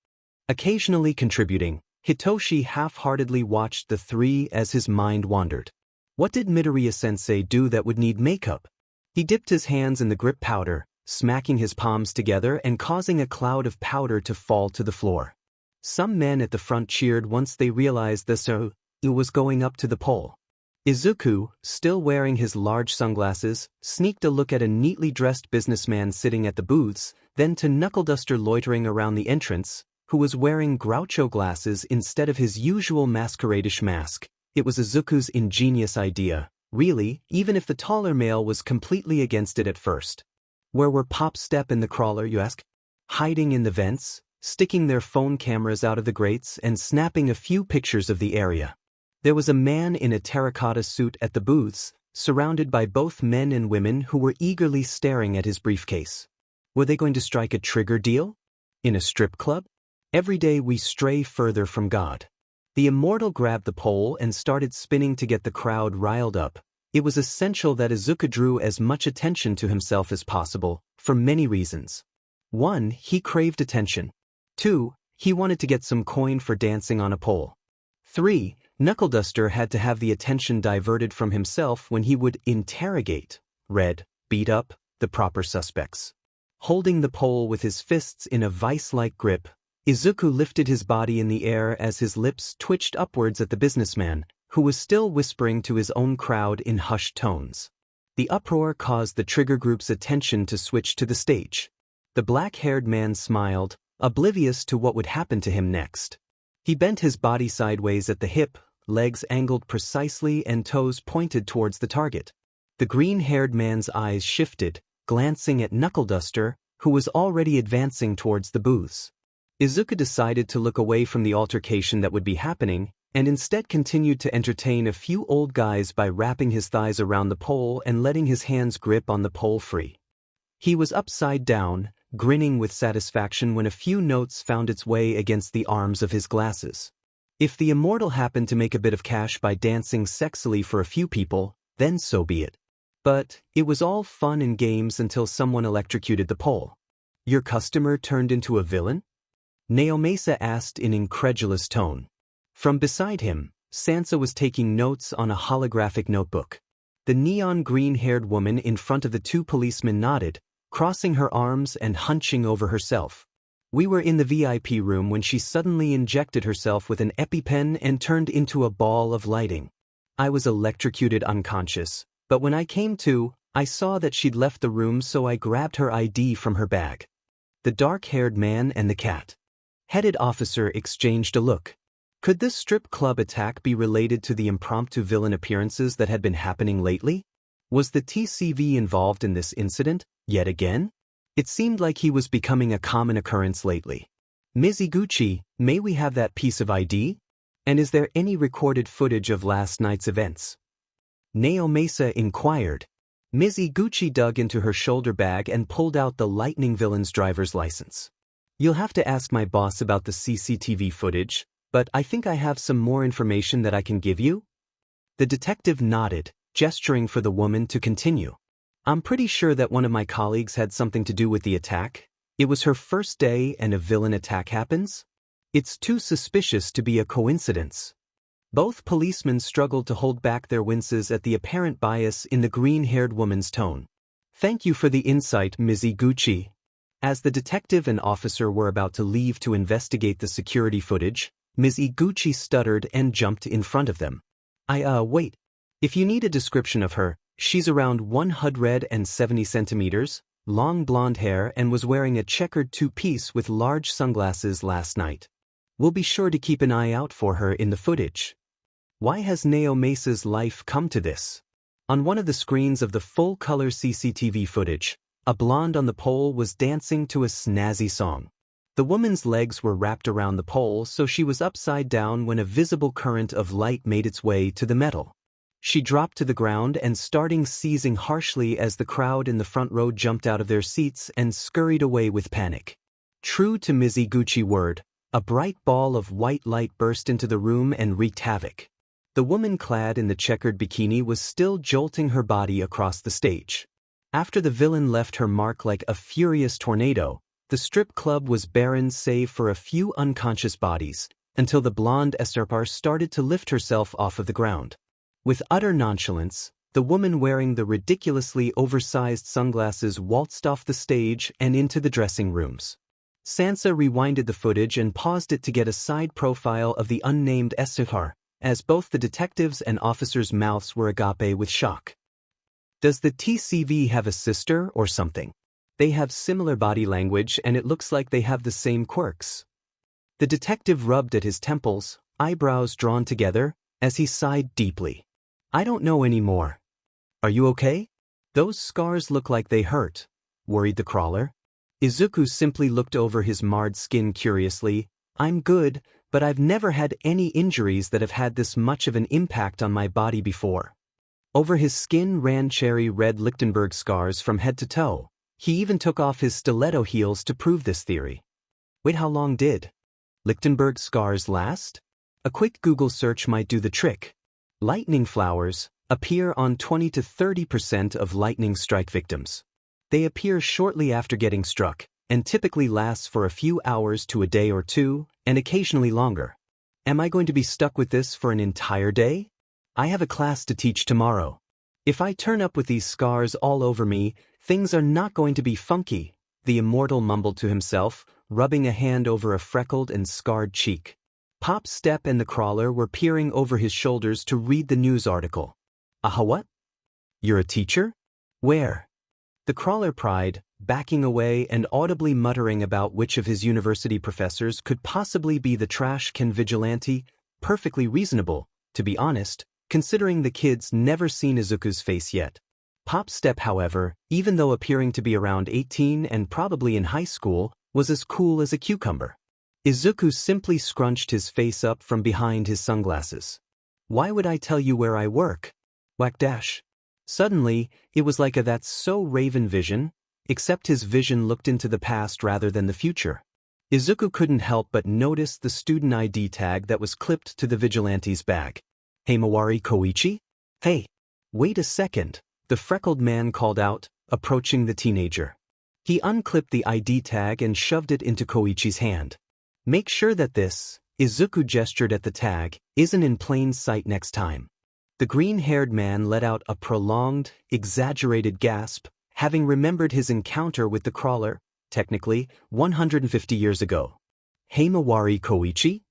occasionally contributing, Hitoshi half-heartedly watched the three as his mind wandered. What did Midoriya-sensei do that would need makeup? He dipped his hands in the grip powder, smacking his palms together and causing a cloud of powder to fall to the floor. Some men at the front cheered once they realized the Izuku was going up to the pole. Izuku, still wearing his large sunglasses, sneaked a look at a neatly dressed businessman sitting at the booths, then to Knuckleduster loitering around the entrance, who was wearing Groucho glasses instead of his usual masqueradish mask. It was Izuku's ingenious idea, really, even if the taller male was completely against it at first. Where were Pop Step and the Crawler, you ask? Hiding in the vents, sticking their phone cameras out of the grates and snapping a few pictures of the area. There was a man in a terracotta suit at the booths, surrounded by both men and women who were eagerly staring at his briefcase. Were they going to strike a trigger deal? In a strip club? Every day we stray further from God. The immortal grabbed the pole and started spinning to get the crowd riled up. It was essential that Izuku drew as much attention to himself as possible, for many reasons. 1. He craved attention. 2. He wanted to get some coin for dancing on a pole. 3. Knuckleduster had to have the attention diverted from himself when he would interrogate, beat up, the proper suspects. Holding the pole with his fists in a vice-like grip, Izuku lifted his body in the air as his lips twitched upwards at the businessman, who was still whispering to his own crowd in hushed tones. The uproar caused the trigger group's attention to switch to the stage. The black-haired man smiled, oblivious to what would happen to him next. He bent his body sideways at the hip, legs angled precisely and toes pointed towards the target. The green-haired man's eyes shifted, glancing at Knuckleduster, who was already advancing towards the booths. Izuku decided to look away from the altercation that would be happening, and instead continued to entertain a few old guys by wrapping his thighs around the pole and letting his hands grip on the pole free. He was upside down, grinning with satisfaction when a few notes found its way against the arms of his glasses. If the immortal happened to make a bit of cash by dancing sexily for a few people, then so be it. But it was all fun and games until someone electrocuted the pole. "Your customer turned into a villain?" Naomasa asked in incredulous tone. From beside him, Sansa was taking notes on a holographic notebook. The neon green-haired woman in front of the two policemen nodded, crossing her arms and hunching over herself. We were in the VIP room when she suddenly injected herself with an EpiPen and turned into a ball of lighting. I was electrocuted unconscious, but when I came to, I saw that she'd left the room, so I grabbed her ID from her bag. The dark-haired man and the cat-headed officer exchanged a look. Could this strip club attack be related to the impromptu villain appearances that had been happening lately? Was the TCV involved in this incident, yet again? It seemed like he was becoming a common occurrence lately. Ms. Iguchi, may we have that piece of ID? And is there any recorded footage of last night's events? Nao Mesa inquired. Ms. Iguchi dug into her shoulder bag and pulled out the Lightning Villain's driver's license. You'll have to ask my boss about the CCTV footage, but I think I have some more information that I can give you. The detective nodded, gesturing for the woman to continue. I'm pretty sure that one of my colleagues had something to do with the attack. It was her first day and a villain attack happens? It's too suspicious to be a coincidence. Both policemen struggled to hold back their winces at the apparent bias in the green-haired woman's tone. Thank you for the insight, Ms. Iguchi. As the detective and officer were about to leave to investigate the security footage, Ms. Iguchi stuttered and jumped in front of them. Wait. If you need a description of her, she's around 170 centimeters, long blonde hair, and was wearing a checkered two-piece with large sunglasses last night. We'll be sure to keep an eye out for her in the footage. Why has Nao Mesa's life come to this? On one of the screens of the full-color CCTV footage, a blonde on the pole was dancing to a snazzy song. The woman's legs were wrapped around the pole, so she was upside down when a visible current of light made its way to the metal. She dropped to the ground and started seizing harshly as the crowd in the front row jumped out of their seats and scurried away with panic. True to Ms. Iguchi's word, a bright ball of white light burst into the room and wreaked havoc. The woman clad in the checkered bikini was still jolting her body across the stage. After the villain left her mark like a furious tornado, the strip club was barren save for a few unconscious bodies, until the blonde Estarpar started to lift herself off of the ground. With utter nonchalance, the woman wearing the ridiculously oversized sunglasses waltzed off the stage and into the dressing rooms. Sansa rewinded the footage and paused it to get a side profile of the unnamed Estarpar, as both the detectives' and officers' mouths were agape with shock. Does the TCV have a sister or something? They have similar body language and it looks like they have the same quirks. The detective rubbed at his temples, eyebrows drawn together, as he sighed deeply. I don't know anymore. Are you okay? Those scars look like they hurt, worried the crawler. Izuku simply looked over his marred skin curiously. I'm good, but I've never had any injuries that have had this much of an impact on my body before. Over his skin ran cherry-red Lichtenberg scars from head to toe. He even took off his stiletto heels to prove this theory. Wait, how long did Lichtenberg scars last? A quick Google search might do the trick. Lightning flowers appear on 20 to 30% of lightning strike victims. They appear shortly after getting struck, and typically lasts for a few hours to a day or two, and occasionally longer. Am I going to be stuck with this for an entire day? I have a class to teach tomorrow. If I turn up with these scars all over me, things are not going to be funky, the immortal mumbled to himself, rubbing a hand over a freckled and scarred cheek. Pop Step and the crawler were peering over his shoulders to read the news article. What? You're a teacher? Where? The crawler pried, backing away and audibly muttering about which of his university professors could possibly be the trash can vigilante. Perfectly reasonable, to be honest, considering the kid's never seen Izuku's face yet. Pop Step, however, even though appearing to be around 18 and probably in high school, was as cool as a cucumber. Izuku simply scrunched his face up from behind his sunglasses. Why would I tell you where I work? Whack dash. Suddenly, it was like a that's so Raven vision, except his vision looked into the past rather than the future. Izuku couldn't help but notice the student ID tag that was clipped to the vigilante's bag. Hey Mawari Koichi? Hey, wait a second, the freckled man called out, approaching the teenager. He unclipped the ID tag and shoved it into Koichi's hand. Make sure that this, Izuku gestured at the tag, isn't in plain sight next time. The green-haired man let out a prolonged, exaggerated gasp, having remembered his encounter with the crawler, technically, 150 years ago. Heimawari Koichi?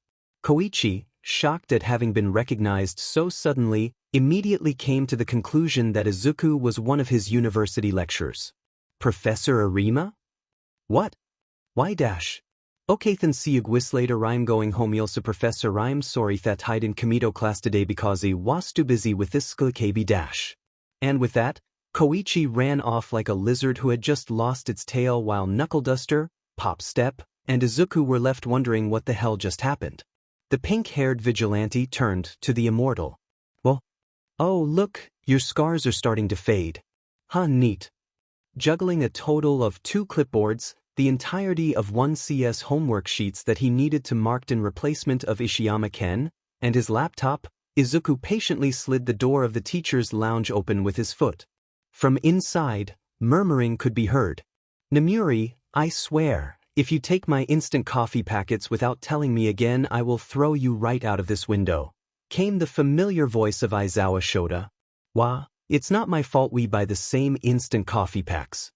Koichi, shocked at having been recognized so suddenly, immediately came to the conclusion that Izuku was one of his university lecturers. Professor Arima? What? Why dash? Okay then see you later. I'm going home. Also Professor, I'm sorry that I didn't come to class today because I was too busy with this KB dash. And with that, Koichi ran off like a lizard who had just lost its tail, while Knuckle Duster, Pop Step, and Izuku were left wondering what the hell just happened. The pink-haired vigilante turned to the immortal. Well, oh look, your scars are starting to fade. Huh, neat. Juggling a total of 2 clipboards, the entirety of 1 CS homework sheets that he needed to mark in replacement of Ishiyama Ken, and his laptop, Izuku patiently slid the door of the teacher's lounge open with his foot. From inside, murmuring could be heard. Namuri, I swear, if you take my instant coffee packets without telling me again, I will throw you right out of this window. Came the familiar voice of Aizawa Shota. Wah, it's not my fault we buy the same instant coffee packs.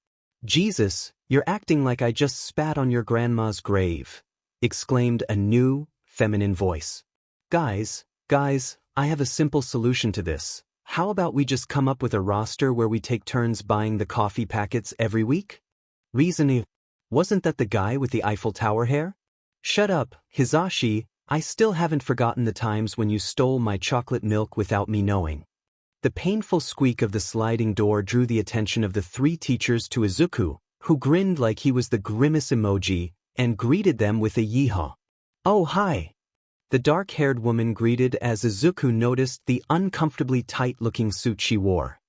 Jesus, you're acting like I just spat on your grandma's grave, exclaimed a new, feminine voice. Guys, I have a simple solution to this. How about we just come up with a roster where we take turns buying the coffee packets every week? Reason, wasn't that the guy with the Eiffel Tower hair? Shut up, Hizashi, I still haven't forgotten the times when you stole my chocolate milk without me knowing. The painful squeak of the sliding door drew the attention of the 3 teachers to Izuku, who grinned like he was the grimace emoji, and greeted them with a yeehaw. Oh hi! The dark-haired woman greeted as Izuku noticed the uncomfortably tight-looking suit she wore.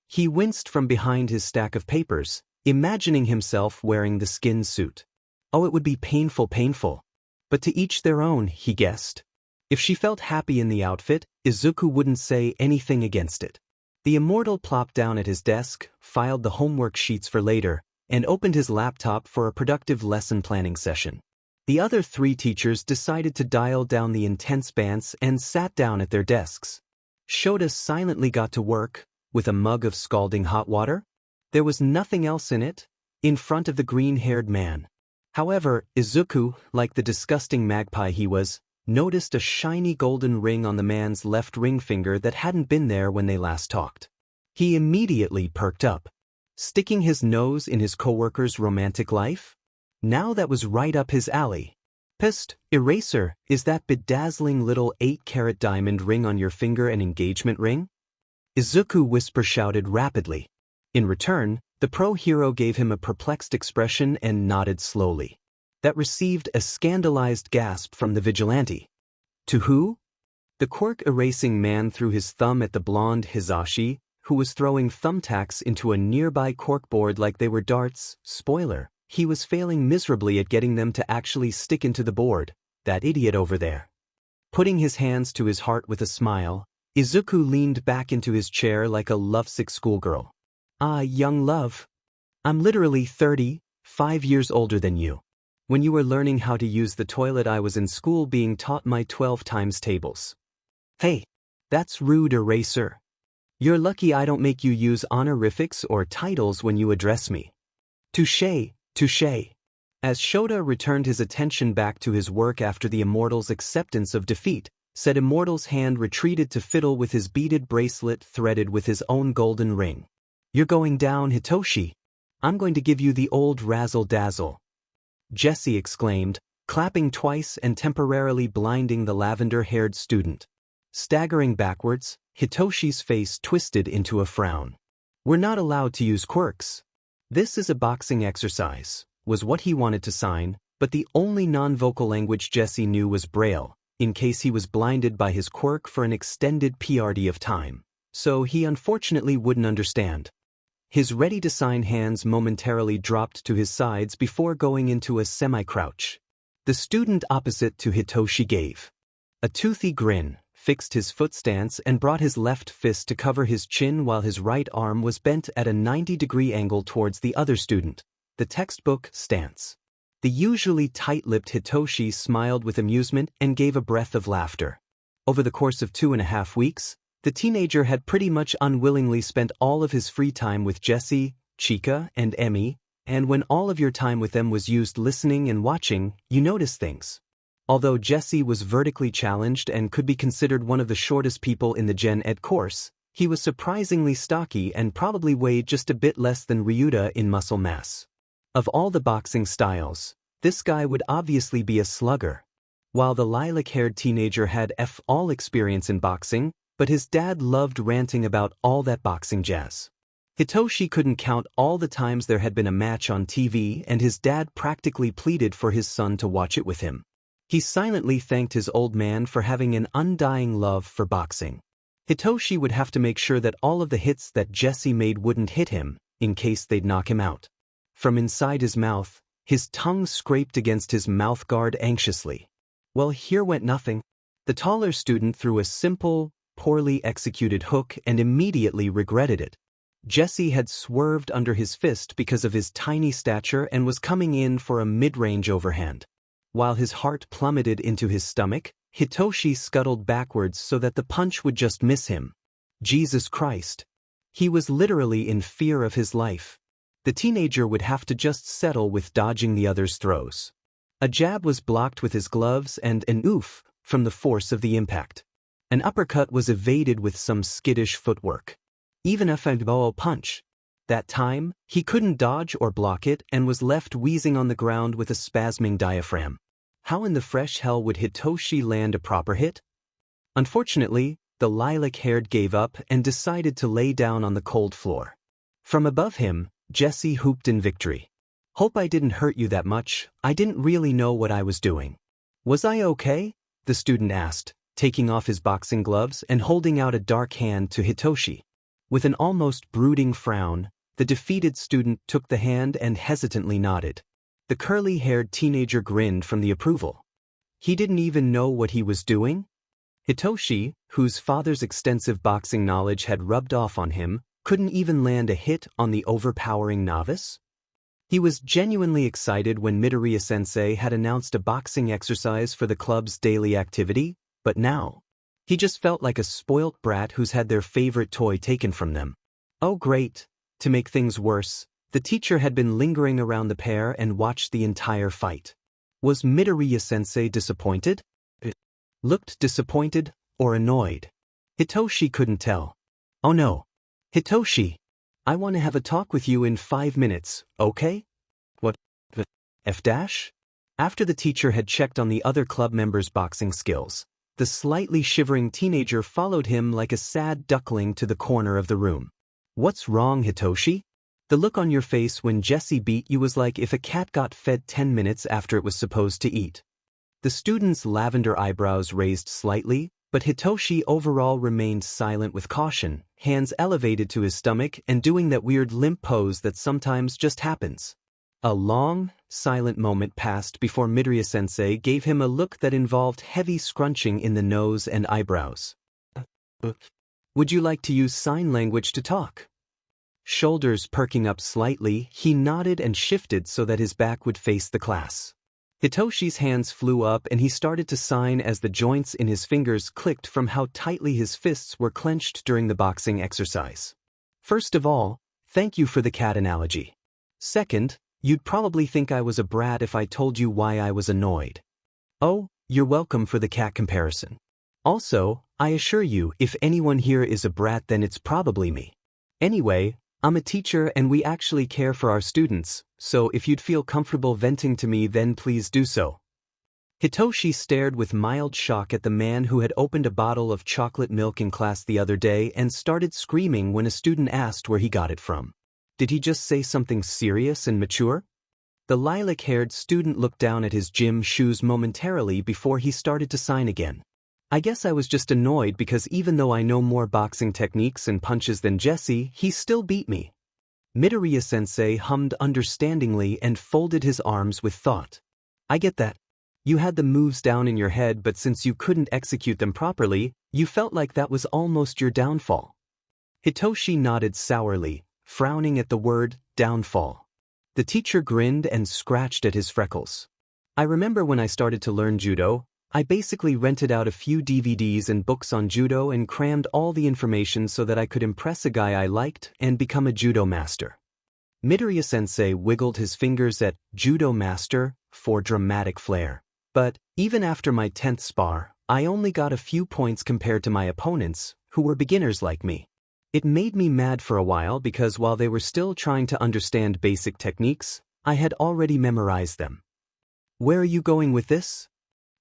He winced from behind his stack of papers, imagining himself wearing the skin suit. Oh, it would be painful. But to each their own, he guessed. If she felt happy in the outfit, Izuku wouldn't say anything against it. The immortal plopped down at his desk, filed the homework sheets for later, and opened his laptop for a productive lesson planning session. The other 3 teachers decided to dial down the intense bants and sat down at their desks. Shota silently got to work, with a mug of scalding hot water. There was nothing else in it, in front of the green-haired man. However, Izuku, like the disgusting magpie he was, noticed a shiny golden ring on the man's left ring finger that hadn't been there when they last talked. He immediately perked up. Sticking his nose in his coworker's romantic life? Now that was right up his alley. Psst, Eraser, is that bedazzling little 8-carat diamond ring on your finger an engagement ring? Izuku whisper-shouted rapidly. In return, the pro-hero gave him a perplexed expression and nodded slowly. That received a scandalized gasp from the vigilante. To who? The quirk-erasing man threw his thumb at the blonde Hizashi, who was throwing thumbtacks into a nearby corkboard like they were darts. Spoiler, he was failing miserably at getting them to actually stick into the board, that idiot over there. Putting his hands to his heart with a smile, Izuku leaned back into his chair like a lovesick schoolgirl. Ah, young love. I'm literally 35 years older than you. When you were learning how to use the toilet, I was in school being taught my 12 times tables. Hey, that's rude, Eraser. You're lucky I don't make you use honorifics or titles when you address me. Touché. As Shota returned his attention back to his work after the immortal's acceptance of defeat, said immortal's hand retreated to fiddle with his beaded bracelet threaded with his own golden ring. You're going down, Hitoshi. I'm going to give you the old razzle-dazzle. Jessie exclaimed, clapping twice and temporarily blinding the lavender-haired student. Staggering backwards, Hitoshi's face twisted into a frown. We're not allowed to use quirks. This is a boxing exercise, was what he wanted to sign, but the only non-vocal language Jessie knew was Braille, in case he was blinded by his quirk for an extended period of time, so he unfortunately wouldn't understand. His ready-to-sign hands momentarily dropped to his sides before going into a semi-crouch. The student opposite to Hitoshi gave a toothy grin, fixed his foot stance and brought his left fist to cover his chin while his right arm was bent at a 90-degree angle towards the other student, the textbook stance. The usually tight-lipped Hitoshi smiled with amusement and gave a breath of laughter. Over the course of 2.5 weeks, the teenager had pretty much unwillingly spent all of his free time with Jessie, Chika, and Emmy, and when all of your time with them was used listening and watching, you notice things. Although Jesse was vertically challenged and could be considered one of the shortest people in the Gen Ed course, he was surprisingly stocky and probably weighed just a bit less than Ryuta in muscle mass. Of all the boxing styles, this guy would obviously be a slugger. While the lilac-haired teenager had all experience in boxing, but his dad loved ranting about all that boxing jazz. Hitoshi couldn't count all the times there had been a match on TV, and his dad practically pleaded for his son to watch it with him. He silently thanked his old man for having an undying love for boxing. Hitoshi would have to make sure that all of the hits that Jesse made wouldn't hit him, in case they'd knock him out. From inside his mouth, his tongue scraped against his mouthguard anxiously. Well, here went nothing. The taller student threw a simple, poorly executed hook and immediately regretted it. Jesse had swerved under his fist because of his tiny stature and was coming in for a mid-range overhand. While his heart plummeted into his stomach, Hitoshi scuttled backwards so that the punch would just miss him. Jesus Christ. He was literally in fear of his life. The teenager would have to just settle with dodging the other's throws. A jab was blocked with his gloves and an oof from the force of the impact. An uppercut was evaded with some skittish footwork. Even a fangboa punch. That time, he couldn't dodge or block it and was left wheezing on the ground with a spasming diaphragm. How in the fresh hell would Hitoshi land a proper hit? Unfortunately, the lilac-haired gave up and decided to lay down on the cold floor. From above him, Jesse whooped in victory. Hope I didn't hurt you that much. I didn't really know what I was doing. Was I okay? The student asked, taking off his boxing gloves and holding out a dark hand to Hitoshi. With an almost brooding frown, the defeated student took the hand and hesitantly nodded. The curly-haired teenager grinned from the approval. He didn't even know what he was doing? Hitoshi, whose father's extensive boxing knowledge had rubbed off on him, couldn't even land a hit on the overpowering novice? He was genuinely excited when Midoriya-sensei had announced a boxing exercise for the club's daily activity, but now, he just felt like a spoilt brat who's had their favorite toy taken from them. Oh great! To make things worse, the teacher had been lingering around the pair and watched the entire fight. Was Midoriya-sensei disappointed? Looked disappointed or annoyed? Hitoshi couldn't tell. Oh no. Hitoshi, I want to have a talk with you in 5 minutes, okay? What? F-? After the teacher had checked on the other club members' boxing skills, the slightly shivering teenager followed him like a sad duckling to the corner of the room. What's wrong, Hitoshi? The look on your face when Jesse beat you was like if a cat got fed 10 minutes after it was supposed to eat. The student's lavender eyebrows raised slightly, but Hitoshi overall remained silent with caution, hands elevated to his stomach and doing that weird limp pose that sometimes just happens. A long, silent moment passed before Midoriya-sensei gave him a look that involved heavy scrunching in the nose and eyebrows. Would you like to use sign language to talk? Shoulders perking up slightly, he nodded and shifted so that his back would face the class. Hitoshi's hands flew up and he started to sign as the joints in his fingers clicked from how tightly his fists were clenched during the boxing exercise. First of all, thank you for the cat analogy. Second, you'd probably think I was a brat if I told you why I was annoyed. Oh, you're welcome for the cat comparison. Also, I assure you, if anyone here is a brat then it's probably me. Anyway, I'm a teacher and we actually care for our students, so if you'd feel comfortable venting to me then please do so. Hitoshi stared with mild shock at the man who had opened a bottle of chocolate milk in class the other day and started screaming when a student asked where he got it from. Did he just say something serious and mature? The lilac-haired student looked down at his gym shoes momentarily before he started to sign again. I guess I was just annoyed because even though I know more boxing techniques and punches than Jesse, he still beat me. Midoriya-sensei hummed understandingly and folded his arms with thought. I get that. You had the moves down in your head, but since you couldn't execute them properly, you felt like that was almost your downfall. Hitoshi nodded sourly, frowning at the word downfall. The teacher grinned and scratched at his freckles. I remember when I started to learn judo, I basically rented out a few DVDs and books on judo and crammed all the information so that I could impress a guy I liked and become a judo master. Midoriya-sensei wiggled his fingers at Judo Master for dramatic flair. But, even after my 10th spar, I only got a few points compared to my opponents, who were beginners like me. It made me mad for a while because while they were still trying to understand basic techniques, I had already memorized them. Where are you going with this?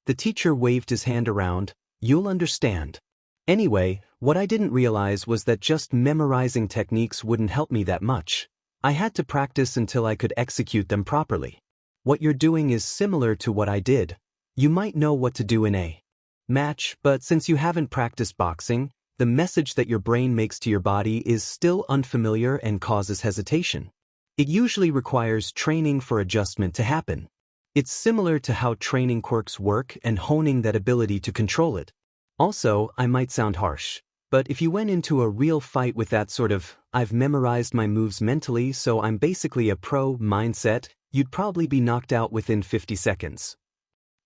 The teacher waved his hand around. You'll understand. Anyway, what I didn't realize was that just memorizing techniques wouldn't help me that much. I had to practice until I could execute them properly. What you're doing is similar to what I did. You might know what to do in a match, but since you haven't practiced boxing, the message that your brain makes to your body is still unfamiliar and causes hesitation. It usually requires training for adjustment to happen. It's similar to how training quirks work and honing that ability to control it. Also, I might sound harsh, but if you went into a real fight with that sort of, I've memorized my moves mentally so I'm basically a pro mindset, you'd probably be knocked out within 50 seconds.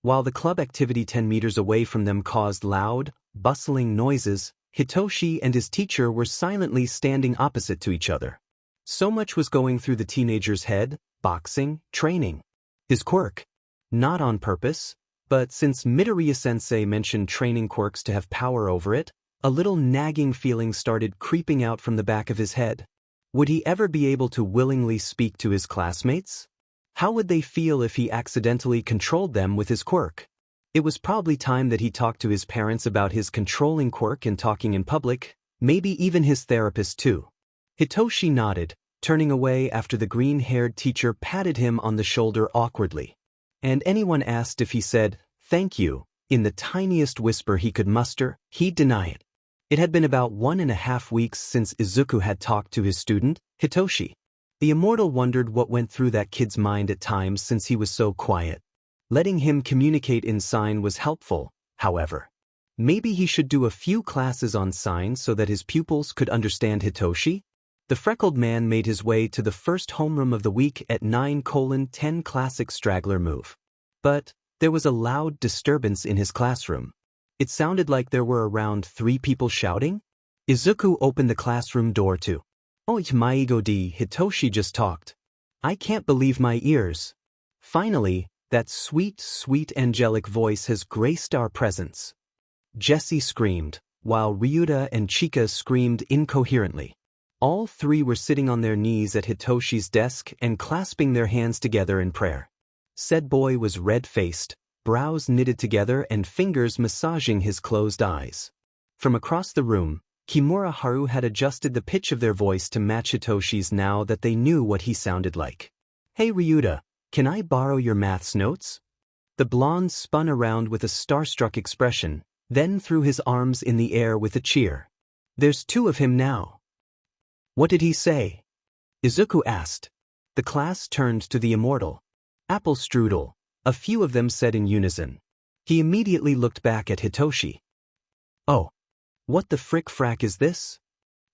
While the club activity 10 meters away from them caused loud, bustling noises, Hitoshi and his teacher were silently standing opposite to each other. So much was going through the teenager's head: boxing, training. His quirk. Not on purpose, but since Midoriya-sensei mentioned training quirks to have power over it, a little nagging feeling started creeping out from the back of his head. Would he ever be able to willingly speak to his classmates? How would they feel if he accidentally controlled them with his quirk? It was probably time that he talked to his parents about his controlling quirk and talking in public, maybe even his therapist too. Hitoshi nodded, turning away after the green-haired teacher patted him on the shoulder awkwardly. And anyone asked if he said, "Thank you," in the tiniest whisper he could muster, he'd deny it. It had been about 1.5 weeks since Izuku had talked to his student, Hitoshi. The immortal wondered what went through that kid's mind at times since he was so quiet. Letting him communicate in sign was helpful, however. Maybe he should do a few classes on signs so that his pupils could understand Hitoshi? The freckled man made his way to the first homeroom of the week at 9:10 classic straggler move. But there was a loud disturbance in his classroom. It sounded like there were around 3 people shouting. Izuku opened the classroom door to. "Oh, Maigo di," Hitoshi just talked. "I can't believe my ears. Finally, that sweet, sweet angelic voice has graced our presence." Jessie screamed, while Ryuta and Chika screamed incoherently. All 3 were sitting on their knees at Hitoshi's desk and clasping their hands together in prayer. Said boy was red-faced, brows knitted together and fingers massaging his closed eyes. From across the room, Kimura Haru had adjusted the pitch of their voice to match Hitoshi's now that they knew what he sounded like. "Hey Ryuta, can I borrow your maths notes?" The blonde spun around with a starstruck expression, then threw his arms in the air with a cheer. "There's 2 of him now." "What did he say?" Izuku asked. The class turned to the immortal. "Apple strudel," a few of them said in unison. He immediately looked back at Hitoshi. "Oh. What the frick-frack is this?"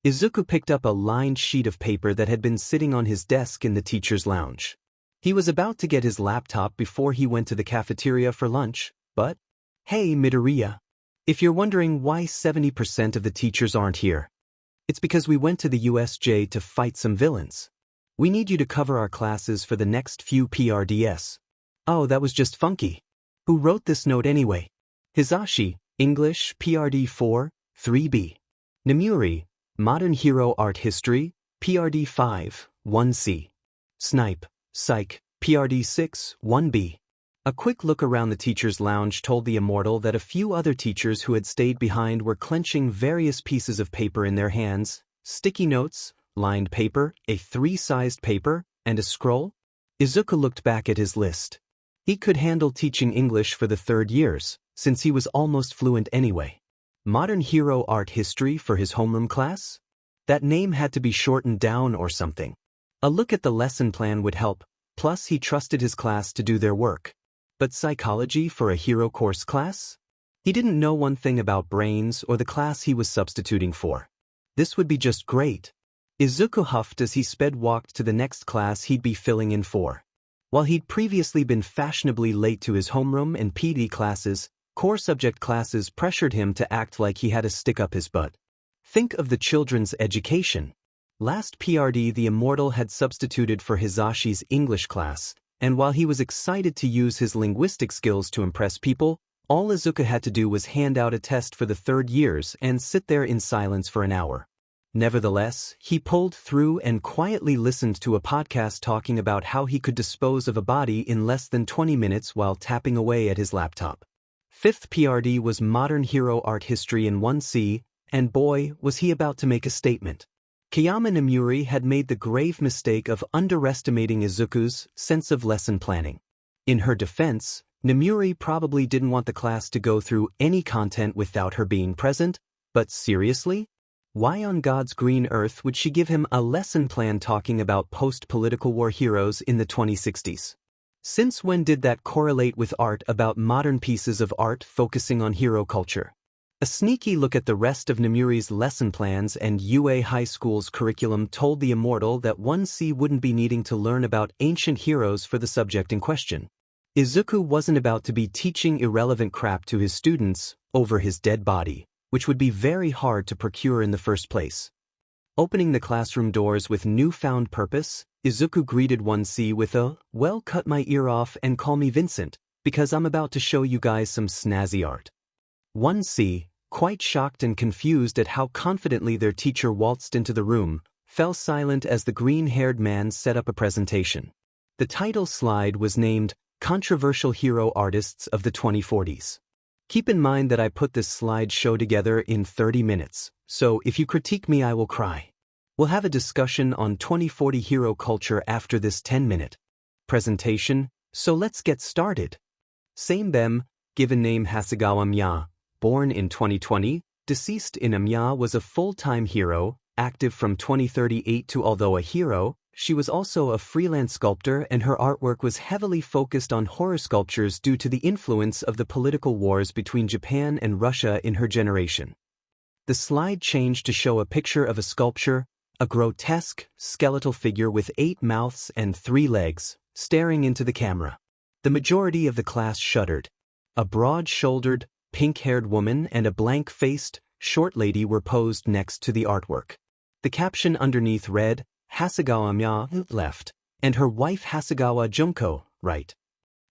Izuku picked up a lined sheet of paper that had been sitting on his desk in the teacher's lounge. He was about to get his laptop before he went to the cafeteria for lunch, but, "Hey Midoriya. If you're wondering why 70% of the teachers aren't here, it's because we went to the USJ to fight some villains. We need you to cover our classes for the next few PRDS. Oh, that was just funky. Who wrote this note anyway?" Hizashi, English, PRD 4, 3B. Namuri, Modern Hero Art History, PRD 5, 1C. Snipe, Psych, PRD 6, 1B. A quick look around the teacher's lounge told the immortal that a few other teachers who had stayed behind were clenching various pieces of paper in their hands: sticky notes, lined paper, a 3-sized paper, and a scroll. Izuku looked back at his list. He could handle teaching English for the 3rd years, since he was almost fluent anyway. Modern Hero Art History for his homeroom class? That name had to be shortened down or something. A look at the lesson plan would help, plus he trusted his class to do their work. But psychology for a hero course class? He didn't know one thing about brains or the class he was substituting for. This would be just great. Izuku huffed as he walked to the next class he'd be filling in for. While he'd previously been fashionably late to his homeroom and PD classes, core subject classes pressured him to act like he had to stick up his butt. Think of the children's education. Last PRD, the immortal had substituted for Hisashi's English class, and while he was excited to use his linguistic skills to impress people, all Izuku had to do was hand out a test for the third years and sit there in silence for an hour. Nevertheless, he pulled through and quietly listened to a podcast talking about how he could dispose of a body in less than 20 minutes while tapping away at his laptop. Fifth PRD was Modern Hero Art History in 1C, and boy, was he about to make a statement. Kayama Nomuri had made the grave mistake of underestimating Izuku's sense of lesson planning. In her defense, Nomuri probably didn't want the class to go through any content without her being present, but seriously? Why on God's green earth would she give him a lesson plan talking about post-political war heroes in the 2060s? Since when did that correlate with art about modern pieces of art focusing on hero culture? A sneaky look at the rest of Nomuri's lesson plans and UA High School's curriculum told the immortal that 1C wouldn't be needing to learn about ancient heroes for the subject in question. Izuku wasn't about to be teaching irrelevant crap to his students over his dead body, which would be very hard to procure in the first place. Opening the classroom doors with newfound purpose, Izuku greeted 1C with a, "Well, cut my ear off and call me Vincent, because I'm about to show you guys some snazzy art." 1C, quite shocked and confused at how confidently their teacher waltzed into the room, fell silent as the green-haired man set up a presentation. The title slide was named Controversial Hero Artists of the 2040s. Keep in mind that I put this slideshow together in 30 minutes, so if you critique me I will cry. We'll have a discussion on 2040 hero culture after this 10-minute presentation, so let's get started. Seimbem, given name Hasegawa Mya, born in 2020, deceased in Mya, was a full-time hero, active from 2038 to. Although a hero, she was also a freelance sculptor, and her artwork was heavily focused on horror sculptures due to the influence of the political wars between Japan and Russia in her generation. The slide changed to show a picture of a sculpture, a grotesque, skeletal figure with 8 mouths and 3 legs, staring into the camera. The majority of the class shuddered. A broad-shouldered, pink-haired woman and a blank-faced, short lady were posed next to the artwork. The caption underneath read, "Hasegawa Mya, left," and her wife Hasegawa Junko, right.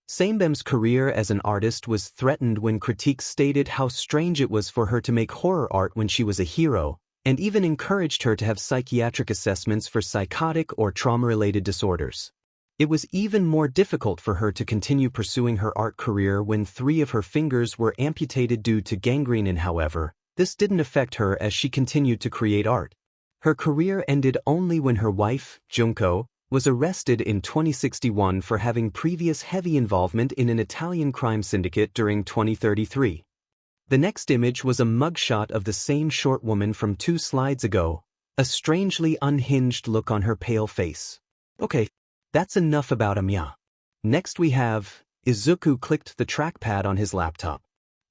Seimbem's career as an artist was threatened when critiques stated how strange it was for her to make horror art when she was a hero, and even encouraged her to have psychiatric assessments for psychotic or trauma-related disorders. It was even more difficult for her to continue pursuing her art career when 3 of her fingers were amputated due to gangrene, and however, this didn't affect her as she continued to create art. Her career ended only when her wife, Junko, was arrested in 2061 for having previous heavy involvement in an Italian crime syndicate during 2033. The next image was a mugshot of the same short woman from 2 slides ago, a strangely unhinged look on her pale face. Okay, that's enough about Mya. Next we have, Izuku clicked the trackpad on his laptop.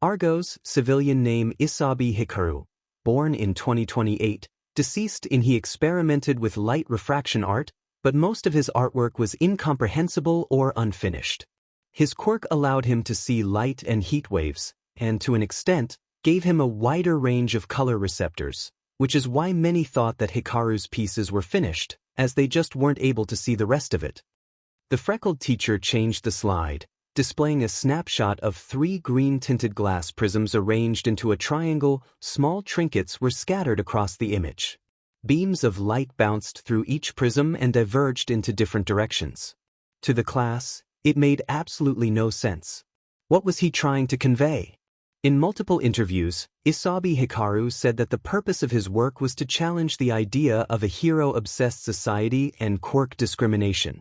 Argo's civilian name Isabi Hikaru, born in 2028, deceased in. He experimented with light refraction art, but most of his artwork was incomprehensible or unfinished. His quirk allowed him to see light and heat waves, and to an extent, gave him a wider range of color receptors, which is why many thought that Hikaru's pieces were finished, as they just weren't able to see the rest of it. The freckled teacher changed the slide, displaying a snapshot of 3 green-tinted glass prisms arranged into a triangle. Small trinkets were scattered across the image. Beams of light bounced through each prism and diverged into different directions. To the class, it made absolutely no sense. What was he trying to convey? In multiple interviews, Isabi Hikaru said that the purpose of his work was to challenge the idea of a hero-obsessed society and quirk discrimination.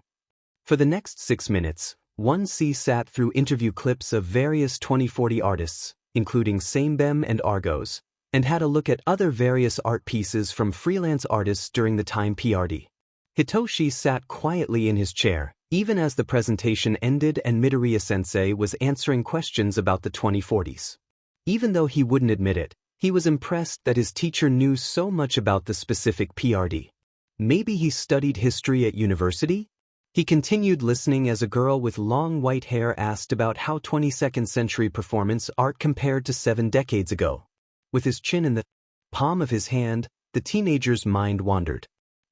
For the next 6 minutes, 1C sat through interview clips of various 2040 artists, including Seimbem and Argos, and had a look at other various art pieces from freelance artists during the time PRD. Hitoshi sat quietly in his chair, even as the presentation ended and Midoriya-sensei was answering questions about the 2040s. Even though he wouldn't admit it, he was impressed that his teacher knew so much about the specific PRD. Maybe he studied history at university? He continued listening as a girl with long white hair asked about how 22nd century performance art compared to 7 decades ago. With his chin in the palm of his hand, the teenager's mind wandered.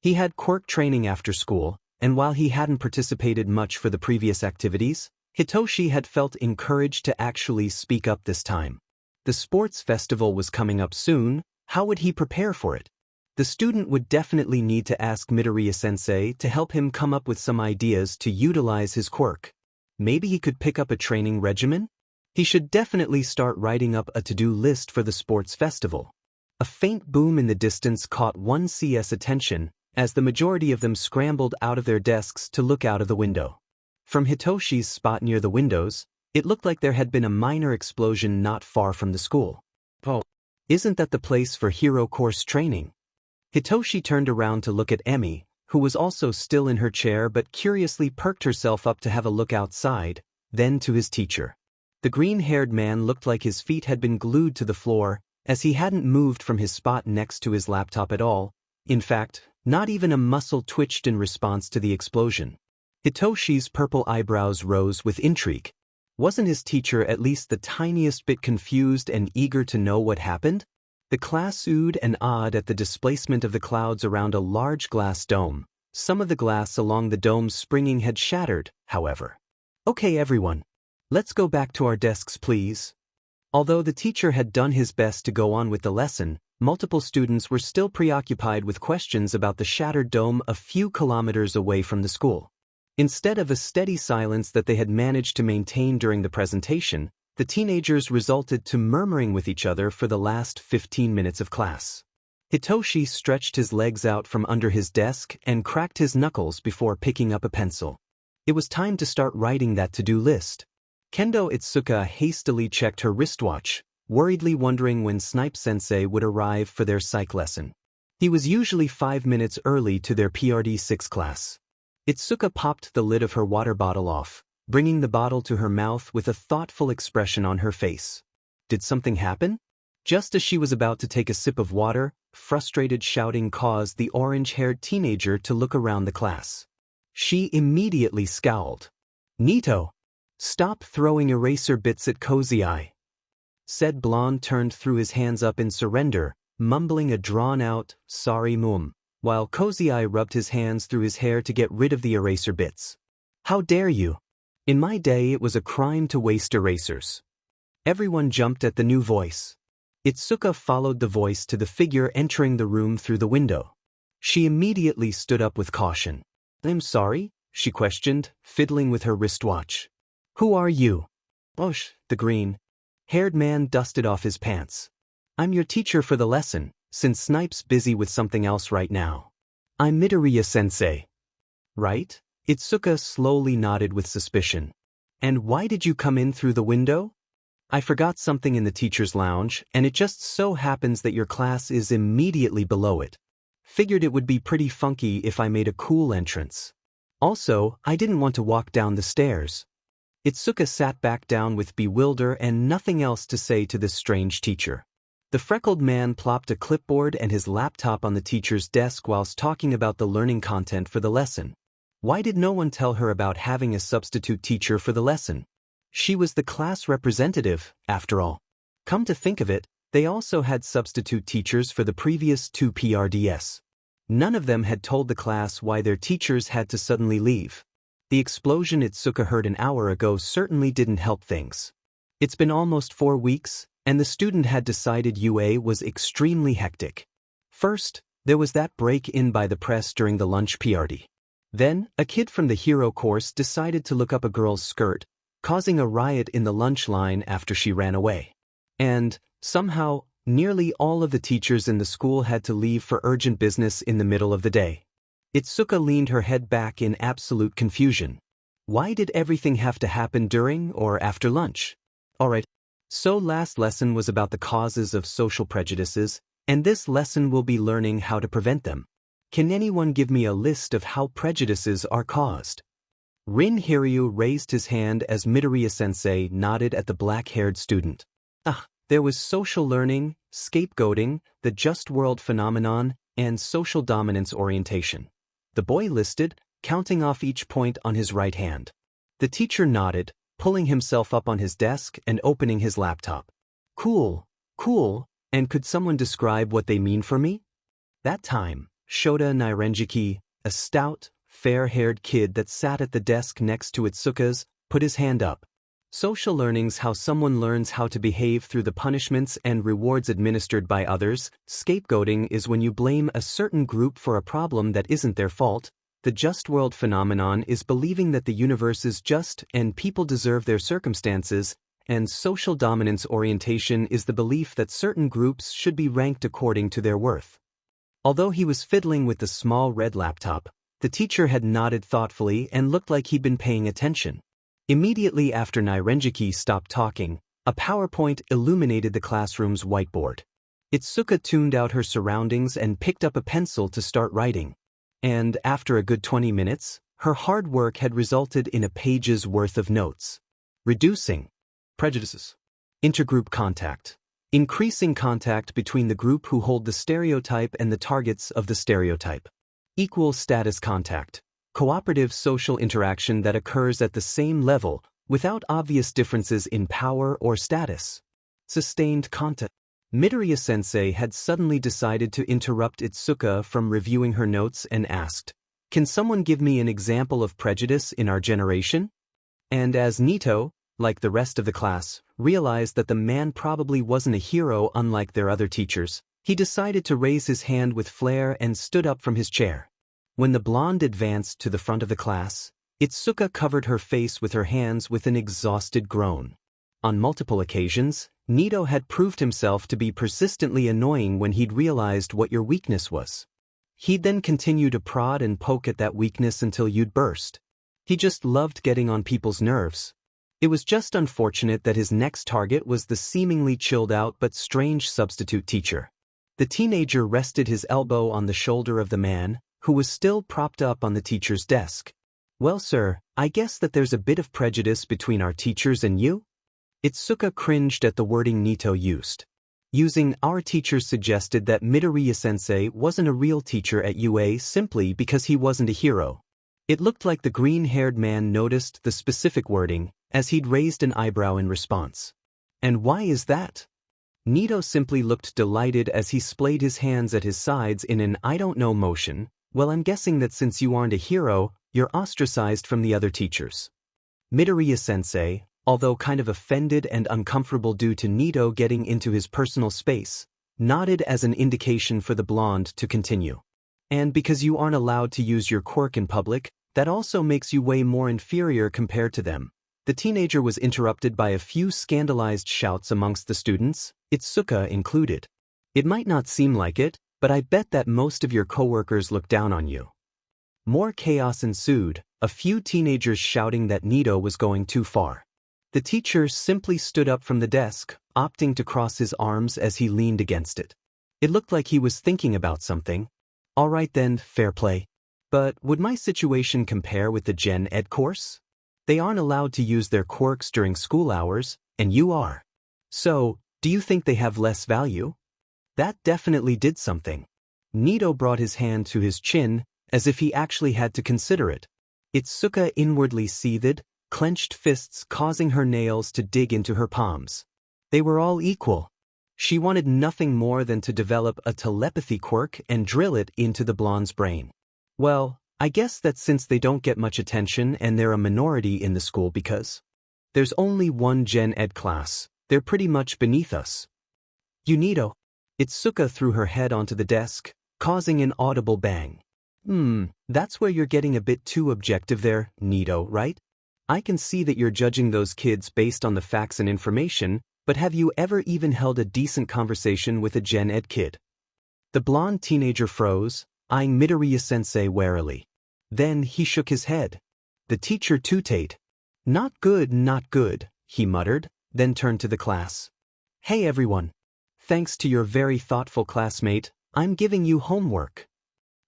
He had quirk training after school, and while he hadn't participated much for the previous activities, Hitoshi had felt encouraged to actually speak up this time. The sports festival was coming up soon. How would he prepare for it? The student would definitely need to ask Midoriya-sensei to help him come up with some ideas to utilize his quirk. Maybe he could pick up a training regimen? He should definitely start writing up a to-do list for the sports festival. A faint boom in the distance caught 1CS attention as the majority of them scrambled out of their desks to look out of the window. From Hitoshi's spot near the windows, it looked like there had been a minor explosion not far from the school. Oh, isn't that the place for hero course training? Hitoshi turned around to look at Emi, who was also still in her chair but curiously perked herself up to have a look outside, then to his teacher. The green-haired man looked like his feet had been glued to the floor, as he hadn't moved from his spot next to his laptop at all. In fact, not even a muscle twitched in response to the explosion. Hitoshi's purple eyebrows rose with intrigue. Wasn't his teacher at least the tiniest bit confused and eager to know what happened? The class oohed and awed at the displacement of the clouds around a large glass dome. Some of the glass along the dome's springing had shattered, however. Okay everyone. Let's go back to our desks please. Although the teacher had done his best to go on with the lesson, multiple students were still preoccupied with questions about the shattered dome a few kilometers away from the school. Instead of a steady silence that they had managed to maintain during the presentation, the teenagers resorted to murmuring with each other for the last 15 minutes of class. Hitoshi stretched his legs out from under his desk and cracked his knuckles before picking up a pencil. It was time to start writing that to-do list. Kendo Itsuka hastily checked her wristwatch, worriedly wondering when Snipe-sensei would arrive for their psych lesson. He was usually 5 minutes early to their PRD 6 class. Itsuka popped the lid of her water bottle off, bringing the bottle to her mouth with a thoughtful expression on her face. Did something happen? Just as she was about to take a sip of water, frustrated shouting caused the orange-haired teenager to look around the class. She immediately scowled. "Nito! Stop throwing eraser bits at Cozy Eye." Said blonde turned threw his hands up in surrender, mumbling a drawn-out, "Sorry mum," while Cozy Eye rubbed his hands through his hair to get rid of the eraser bits. "How dare you! In my day it was a crime to waste erasers." Everyone jumped at the new voice. Itsuka followed the voice to the figure entering the room through the window. She immediately stood up with caution. "I'm sorry?" she questioned, fiddling with her wristwatch. "Who are you?" "Osh," the green-haired man dusted off his pants. "I'm your teacher for the lesson, since Snipe's busy with something else right now." "I'm Midoriya-sensei." "Right?" Itsuka slowly nodded with suspicion. "And why did you come in through the window?" "I forgot something in the teacher's lounge, and it just so happens that your class is immediately below it. Figured it would be pretty funky if I made a cool entrance. Also, I didn't want to walk down the stairs." Itsuka sat back down with bewilder and nothing else to say to this strange teacher. The freckled man plopped a clipboard and his laptop on the teacher's desk whilst talking about the learning content for the lesson. Why did no one tell her about having a substitute teacher for the lesson? She was the class representative, after all. Come to think of it, they also had substitute teachers for the previous 2 PRDS. None of them had told the class why their teachers had to suddenly leave. The explosion Itsuka heard an hour ago certainly didn't help things. It's been almost 4 weeks, and the student had decided UA was extremely hectic. First, there was that break-in by the press during the lunch PRD. Then, a kid from the hero course decided to look up a girl's skirt, causing a riot in the lunch line after she ran away. And, somehow, nearly all of the teachers in the school had to leave for urgent business in the middle of the day. Itsuka leaned her head back in absolute confusion. Why did everything have to happen during or after lunch? Alright, so last lesson was about the causes of social prejudices, and this lesson will be learning how to prevent them. Can anyone give me a list of how prejudices are caused? Rin Hiryu raised his hand as Midoriya-sensei nodded at the black-haired student. There was social learning, scapegoating, the just world phenomenon, and social dominance orientation. The boy listed, counting off each point on his right hand. The teacher nodded, pulling himself up on his desk and opening his laptop. Cool, and could someone describe what they mean for me? That time, Shota Nairenjiki, a stout, fair-haired kid that sat at the desk next to Itsuka's, put his hand up. Social learning's how someone learns how to behave through the punishments and rewards administered by others. Scapegoating is when you blame a certain group for a problem that isn't their fault. The just world phenomenon is believing that the universe is just and people deserve their circumstances, and social dominance orientation is the belief that certain groups should be ranked according to their worth. Although he was fiddling with the small red laptop, the teacher had nodded thoughtfully and looked like he'd been paying attention. Immediately after Nairenjiki stopped talking, a PowerPoint illuminated the classroom's whiteboard. Itsuka tuned out her surroundings and picked up a pencil to start writing. And after a good 20 minutes, her hard work had resulted in a page's worth of notes. Reducing prejudices. Intergroup contact. Increasing contact between the group who hold the stereotype and the targets of the stereotype. Equal status contact. Cooperative social interaction that occurs at the same level without obvious differences in power or status. Sustained contact. Midoriya-sensei had suddenly decided to interrupt Itsuka from reviewing her notes and asked, "Can someone give me an example of prejudice in our generation?" And as Nito, like the rest of the class, realized that the man probably wasn't a hero unlike their other teachers, he decided to raise his hand with flair and stood up from his chair. When the blonde advanced to the front of the class, Itsuka covered her face with her hands with an exhausted groan. On multiple occasions, Nito had proved himself to be persistently annoying when he'd realized what your weakness was. He'd then continue to prod and poke at that weakness until you'd burst. He just loved getting on people's nerves. It was just unfortunate that his next target was the seemingly chilled-out but strange substitute teacher. The teenager rested his elbow on the shoulder of the man, who was still propped up on the teacher's desk. "Well, sir, I guess that there's a bit of prejudice between our teachers and you?" Itsuka cringed at the wording Nito used. Using "our teachers" suggested that Midoriya-sensei wasn't a real teacher at UA simply because he wasn't a hero. It looked like the green-haired man noticed the specific wording, as he'd raised an eyebrow in response. "And why is that?" Nito simply looked delighted as he splayed his hands at his sides in an "I don't know" motion. "Well, I'm guessing that since you aren't a hero, you're ostracized from the other teachers." Midoriya-sensei, although kind of offended and uncomfortable due to Nito getting into his personal space, nodded as an indication for the blonde to continue. "And because you aren't allowed to use your quirk in public, that also makes you way more inferior compared to them." The teenager was interrupted by a few scandalized shouts amongst the students, Itsuka included. "It might not seem like it, but I bet that most of your coworkers look down on you." More chaos ensued, a few teenagers shouting that Nito was going too far. The teacher simply stood up from the desk, opting to cross his arms as he leaned against it. It looked like he was thinking about something. "All right then, fair play. But would my situation compare with the Gen Ed course? They aren't allowed to use their quirks during school hours, and you are. So, do you think they have less value?" That definitely did something. Nito brought his hand to his chin, as if he actually had to consider it. Itsuka inwardly seethed, clenched fists causing her nails to dig into her palms. They were all equal. She wanted nothing more than to develop a telepathy quirk and drill it into the blonde's brain. "Well, I guess that since they don't get much attention and they're a minority in the school because there's only one Gen Ed class, they're pretty much beneath us." "Nito." Itsuka threw her head onto the desk, causing an audible bang. That's where you're getting a bit too objective there, Nito, right? I can see that you're judging those kids based on the facts and information, but have you ever even held a decent conversation with a Gen Ed kid?" The blonde teenager froze, eyeing Midoriya-sensei warily. Then he shook his head. The teacher tooted. Not good, he muttered, then turned to the class. "Hey everyone. Thanks to your very thoughtful classmate, I'm giving you homework."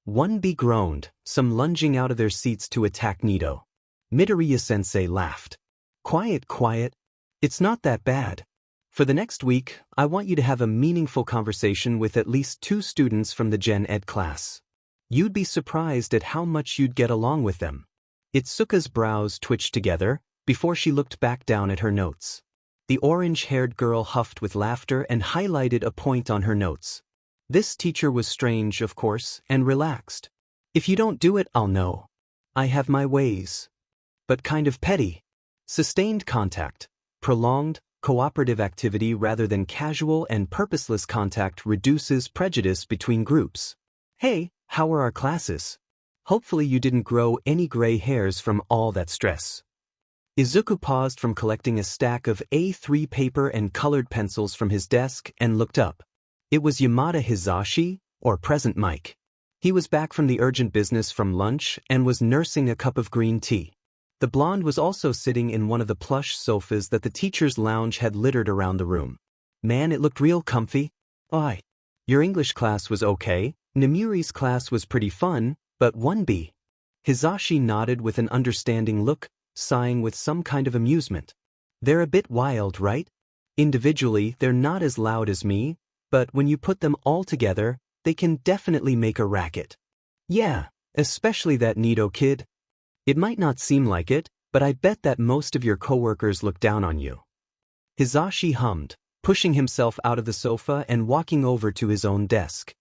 1B groaned, some lunging out of their seats to attack Nito. Midoriya-sensei laughed. Quiet. It's not that bad. For the next week, I want you to have a meaningful conversation with at least 2 students from the Gen Ed class. You'd be surprised at how much you'd get along with them." Itsuka's brows twitched together, before she looked back down at her notes. The orange-haired girl huffed with laughter and highlighted a point on her notes. This teacher was strange, of course, and relaxed. If you don't do it, I'll know. I have my ways. But kind of petty. Sustained contact. Prolonged, cooperative activity rather than casual and purposeless contact reduces prejudice between groups. Hey, how are our classes? Hopefully you didn't grow any gray hairs from all that stress. Izuku paused from collecting a stack of A3 paper and colored pencils from his desk and looked up. It was Yamada Hizashi, or Present Mike. He was back from the urgent business from lunch and was nursing a cup of green tea. The blonde was also sitting in one of the plush sofas that the teacher's lounge had littered around the room. Man, it looked real comfy. Aye. Your English class was okay. Nemuri's class was pretty fun, but 1B. Hizashi nodded with an understanding look, sighing with some kind of amusement. They're a bit wild, right? Individually, they're not as loud as me, but when you put them all together, they can definitely make a racket. Yeah, especially that Nido kid. It might not seem like it, but I bet that most of your coworkers look down on you. Hizashi hummed, pushing himself out of the sofa and walking over to his own desk.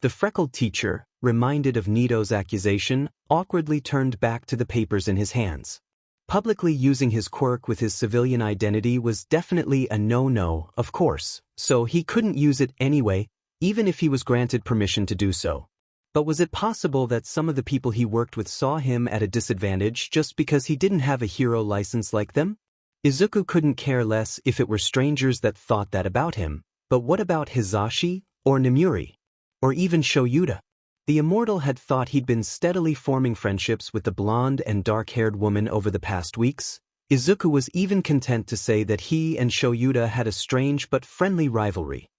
The freckled teacher, reminded of Nido's accusation, awkwardly turned back to the papers in his hands. Publicly using his quirk with his civilian identity was definitely a no-no, of course, so he couldn't use it anyway, even if he was granted permission to do so. But was it possible that some of the people he worked with saw him at a disadvantage just because he didn't have a hero license like them? Izuku couldn't care less if it were strangers that thought that about him, but what about Hizashi, or Nemuri? Or even Shoyuta? The immortal had thought he'd been steadily forming friendships with the blonde and dark-haired woman over the past weeks. Izuku was even content to say that he and Shoyuta had a strange but friendly rivalry.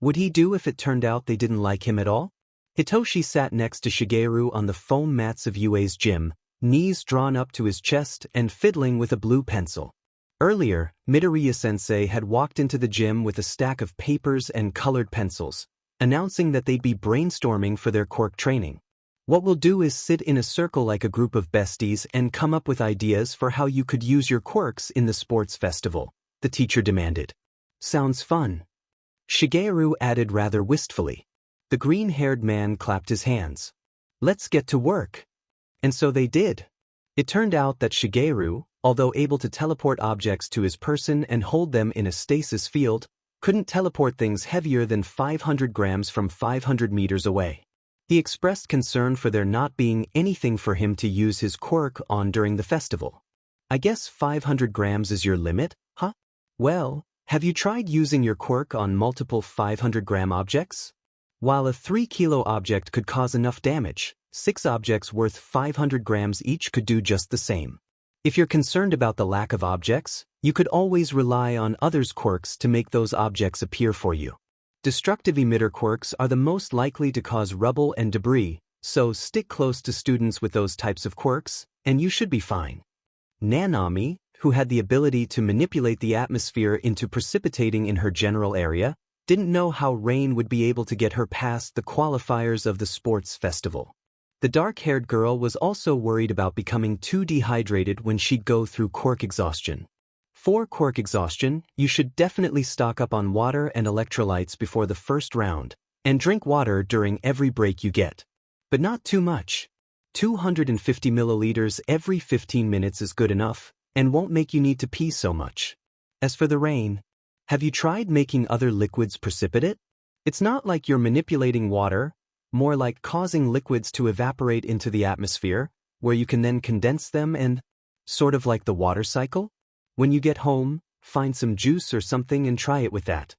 Would he do if it turned out they didn't like him at all? Hitoshi sat next to Shigeru on the foam mats of UA's gym, knees drawn up to his chest and fiddling with a blue pencil. Earlier, Midoriya-sensei had walked into the gym with a stack of papers and colored pencils, announcing that they'd be brainstorming for their quirk training. What we'll do is sit in a circle like a group of besties and come up with ideas for how you could use your quirks in the sports festival, the teacher demanded. Sounds fun. Shigeru added rather wistfully. The green-haired man clapped his hands. Let's get to work. And so they did. It turned out that Shigeru, although able to teleport objects to his person and hold them in a stasis field, couldn't teleport things heavier than 500 grams from 500 meters away. He expressed concern for there not being anything for him to use his quirk on during the festival. I guess 500 grams is your limit, huh? Well, have you tried using your quirk on multiple 500-gram objects? While a 3-kilo object could cause enough damage, 6 objects worth 500 grams each could do just the same. If you're concerned about the lack of objects, you could always rely on others' quirks to make those objects appear for you. Destructive emitter quirks are the most likely to cause rubble and debris, so stick close to students with those types of quirks, and you should be fine. Nanami, who had the ability to manipulate the atmosphere into precipitating in her general area, didn't know how rain would be able to get her past the qualifiers of the sports festival. The dark-haired girl was also worried about becoming too dehydrated when she'd go through quirk exhaustion. For quirk exhaustion, you should definitely stock up on water and electrolytes before the first round, and drink water during every break you get. But not too much. 250 milliliters every 15 minutes is good enough, and won't make you need to pee so much. As for the rain, have you tried making other liquids precipitate? It's not like you're manipulating water, more like causing liquids to evaporate into the atmosphere, where you can then condense them and, sort of like the water cycle? When you get home, find some juice or something and try it with that.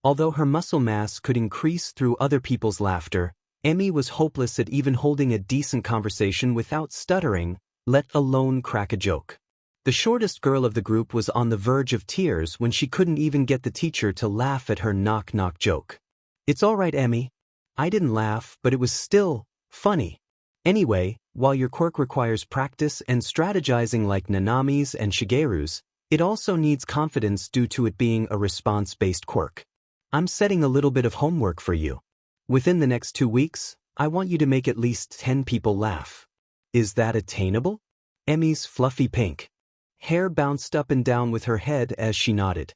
Although her muscle mass could increase through other people's laughter, Emmy was hopeless at even holding a decent conversation without stuttering, let alone crack a joke. The shortest girl of the group was on the verge of tears when she couldn't even get the teacher to laugh at her knock-knock joke. It's all right, Emmy. I didn't laugh, but it was still funny. Anyway, while your quirk requires practice and strategizing like Nanami's and Shigeru's, it also needs confidence due to it being a response-based quirk. I'm setting a little bit of homework for you. Within the next 2 weeks, I want you to make at least 10 people laugh. Is that attainable? Emmy's fluffy pink hair bounced up and down with her head as she nodded.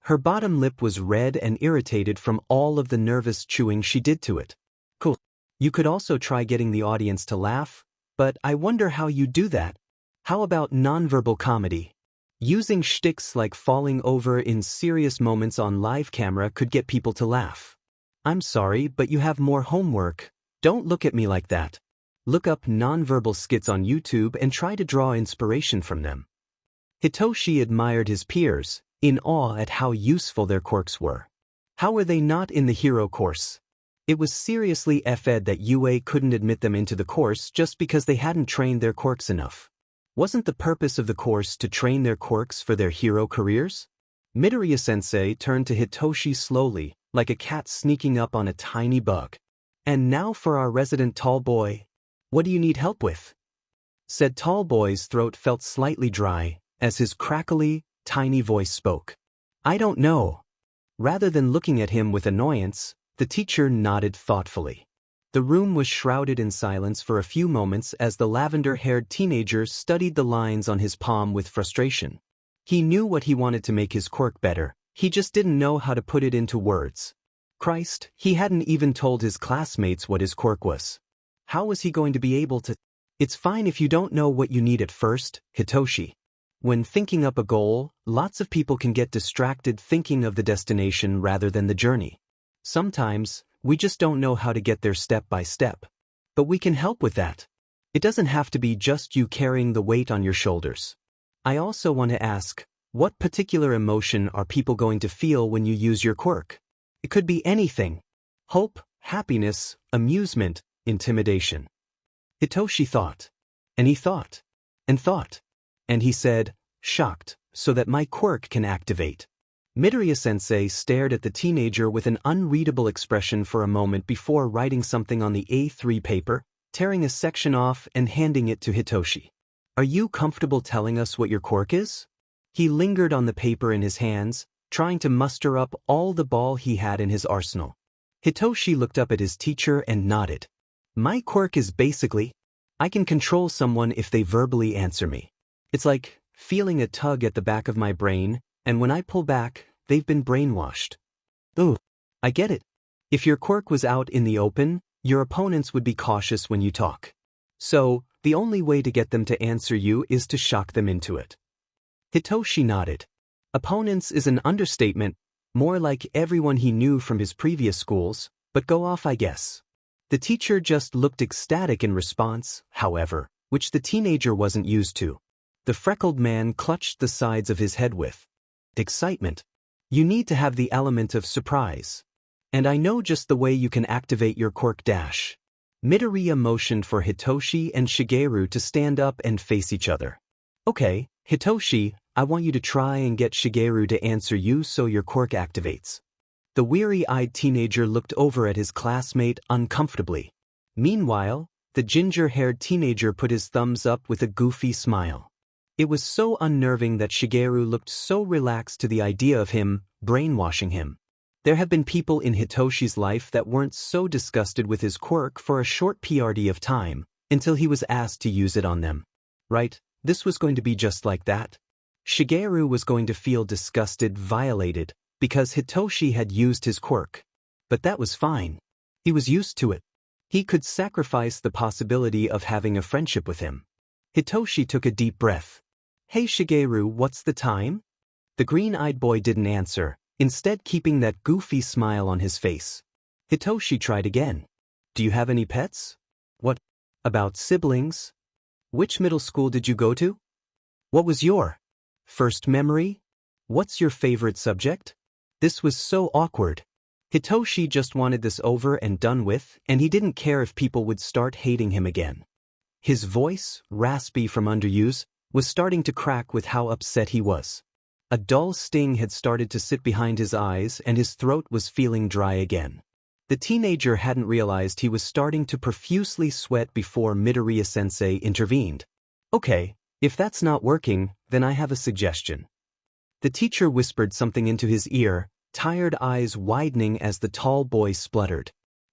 Her bottom lip was red and irritated from all of the nervous chewing she did to it. Cool. You could also try getting the audience to laugh, but I wonder how you do that. How about nonverbal comedy? Using shticks like falling over in serious moments on live camera could get people to laugh. I'm sorry, but you have more homework. Don't look at me like that. Look up nonverbal skits on YouTube and try to draw inspiration from them. Hitoshi admired his peers, in awe at how useful their quirks were. How were they not in the hero course? It was seriously FEd that UA couldn't admit them into the course just because they hadn't trained their quirks enough. Wasn't the purpose of the course to train their quirks for their hero careers? Midoriya-sensei turned to Hitoshi slowly, like a cat sneaking up on a tiny bug. And now for our resident tall boy. What do you need help with? Said tall boy's throat felt slightly dry, as his crackly, tiny voice spoke. I don't know. Rather than looking at him with annoyance, the teacher nodded thoughtfully. The room was shrouded in silence for a few moments as the lavender-haired teenager studied the lines on his palm with frustration. He knew what he wanted to make his quirk better, he just didn't know how to put it into words. Christ, he hadn't even told his classmates what his quirk was. How was he going to be able to? It's fine if you don't know what you need at first, Hitoshi. When thinking up a goal, lots of people can get distracted thinking of the destination rather than the journey. Sometimes, we just don't know how to get there step by step. But we can help with that. It doesn't have to be just you carrying the weight on your shoulders. I also want to ask, what particular emotion are people going to feel when you use your quirk? It could be anything. Hope, happiness, amusement, intimidation. Hitoshi thought. And he thought. And thought. And he said, shocked, so that my quirk can activate. Midoriya-sensei stared at the teenager with an unreadable expression for a moment before writing something on the A3 paper, tearing a section off and handing it to Hitoshi. Are you comfortable telling us what your quirk is? He lingered on the paper in his hands, trying to muster up all the ball he had in his arsenal. Hitoshi looked up at his teacher and nodded. My quirk is basically, I can control someone if they verbally answer me. It's like feeling a tug at the back of my brain, and when I pull back, they've been brainwashed. Ooh, I get it. If your quirk was out in the open, your opponents would be cautious when you talk. So, the only way to get them to answer you is to shock them into it. Hitoshi nodded. Opponents is an understatement, more like everyone he knew from his previous schools, but go off I guess. The teacher just looked ecstatic in response, however, which the teenager wasn't used to. The freckled man clutched the sides of his head with excitement. You need to have the element of surprise. And I know just the way you can activate your quirk dash. Midoriya motioned for Hitoshi and Shigeru to stand up and face each other. Okay, Hitoshi, I want you to try and get Shigeru to answer you so your quirk activates. The weary-eyed teenager looked over at his classmate uncomfortably. Meanwhile, the ginger-haired teenager put his thumbs up with a goofy smile. It was so unnerving that Shigeru looked so relaxed to the idea of him brainwashing him. There have been people in Hitoshi's life that weren't so disgusted with his quirk for a short period of time, until he was asked to use it on them. Right, this was going to be just like that. Shigeru was going to feel disgusted, violated, because Hitoshi had used his quirk. But that was fine. He was used to it. He could sacrifice the possibility of having a friendship with him. Hitoshi took a deep breath. Hey Shigeru, what's the time? The green-eyed boy didn't answer, instead keeping that goofy smile on his face. Hitoshi tried again. Do you have any pets? What about siblings? Which middle school did you go to? What was your first memory? What's your favorite subject? This was so awkward. Hitoshi just wanted this over and done with, and he didn't care if people would start hating him again. His voice, raspy from underuse, was starting to crack with how upset he was. A dull sting had started to sit behind his eyes and his throat was feeling dry again. The teenager hadn't realized he was starting to profusely sweat before Midoriya-sensei intervened. Okay, if that's not working, then I have a suggestion. The teacher whispered something into his ear, tired eyes widening as the tall boy spluttered.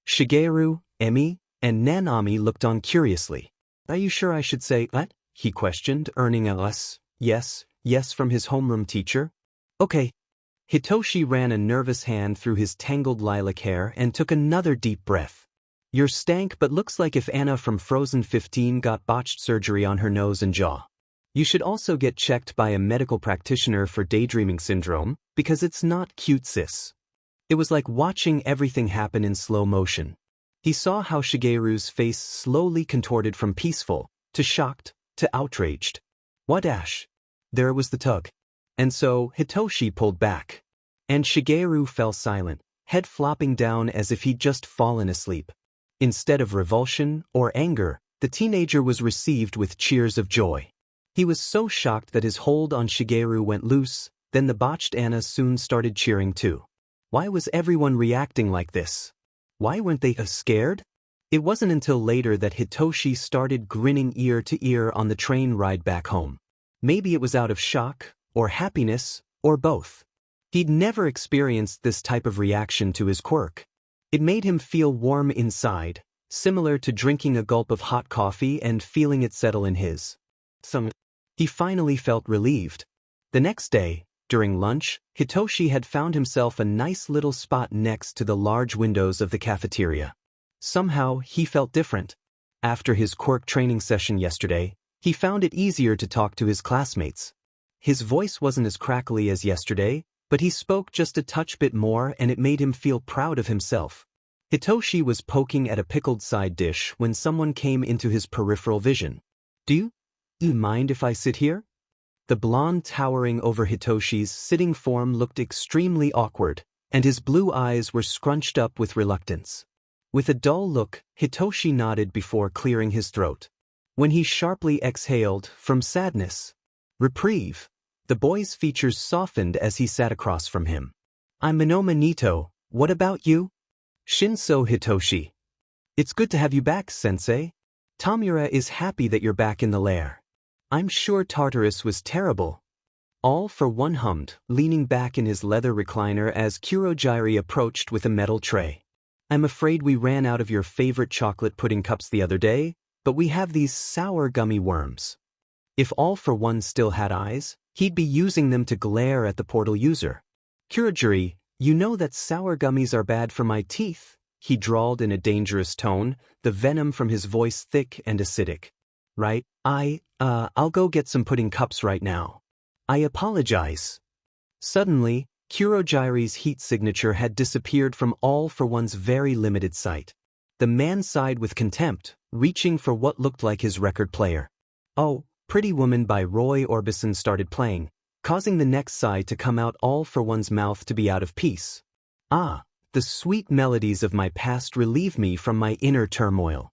Shigeru, Emi, and Nanami looked on curiously. Are you sure I should say what? He questioned, earning a yes from his homeroom teacher. Okay. Hitoshi ran a nervous hand through his tangled lilac hair and took another deep breath. You're stank, but looks like if Anna from Frozen 15 got botched surgery on her nose and jaw. You should also get checked by a medical practitioner for daydreaming syndrome, because it's not cute, sis. It was like watching everything happen in slow motion. He saw how Shigeru's face slowly contorted from peaceful, to shocked, to outraged. What Ash? There was the tug. And so, Hitoshi pulled back. And Shigeru fell silent, head flopping down as if he'd just fallen asleep. Instead of revulsion or anger, the teenager was received with cheers of joy. He was so shocked that his hold on Shigeru went loose, then the botched Anna soon started cheering too. Why was everyone reacting like this? Why weren't they scared? It wasn't until later that Hitoshi started grinning ear to ear on the train ride back home. Maybe it was out of shock, or happiness, or both. He'd never experienced this type of reaction to his quirk. It made him feel warm inside, similar to drinking a gulp of hot coffee and feeling it settle in his stomach. He finally felt relieved. The next day, during lunch, Hitoshi had found himself a nice little spot next to the large windows of the cafeteria. Somehow, he felt different. After his quirk training session yesterday, he found it easier to talk to his classmates. His voice wasn't as crackly as yesterday, but he spoke just a touch bit more and it made him feel proud of himself. Hitoshi was poking at a pickled side dish when someone came into his peripheral vision. Do you mind if I sit here? The blonde towering over Hitoshi's sitting form looked extremely awkward, and his blue eyes were scrunched up with reluctance. With a dull look, Hitoshi nodded before clearing his throat. When he sharply exhaled, from sadness, reprieve, the boy's features softened as he sat across from him. I'm Minoma Nito, what about you? Shinso Hitoshi. It's good to have you back, sensei. Tamura is happy that you're back in the lair. I'm sure Tartarus was terrible. All for one hummed, leaning back in his leather recliner as Kurojiri approached with a metal tray. I'm afraid we ran out of your favorite chocolate pudding cups the other day, but we have these sour gummy worms. If All for One still had eyes, he'd be using them to glare at the portal user. Kurojiri, you know that sour gummies are bad for my teeth, he drawled in a dangerous tone, the venom from his voice thick and acidic. Right, I'll go get some pudding cups right now. I apologize. Suddenly, Kurojiri's heat signature had disappeared from All for One's very limited sight. The man sighed with contempt, reaching for what looked like his record player. Oh, Pretty Woman by Roy Orbison started playing, causing the next sigh to come out All for One's mouth to be out of peace. Ah, the sweet melodies of my past relieve me from my inner turmoil.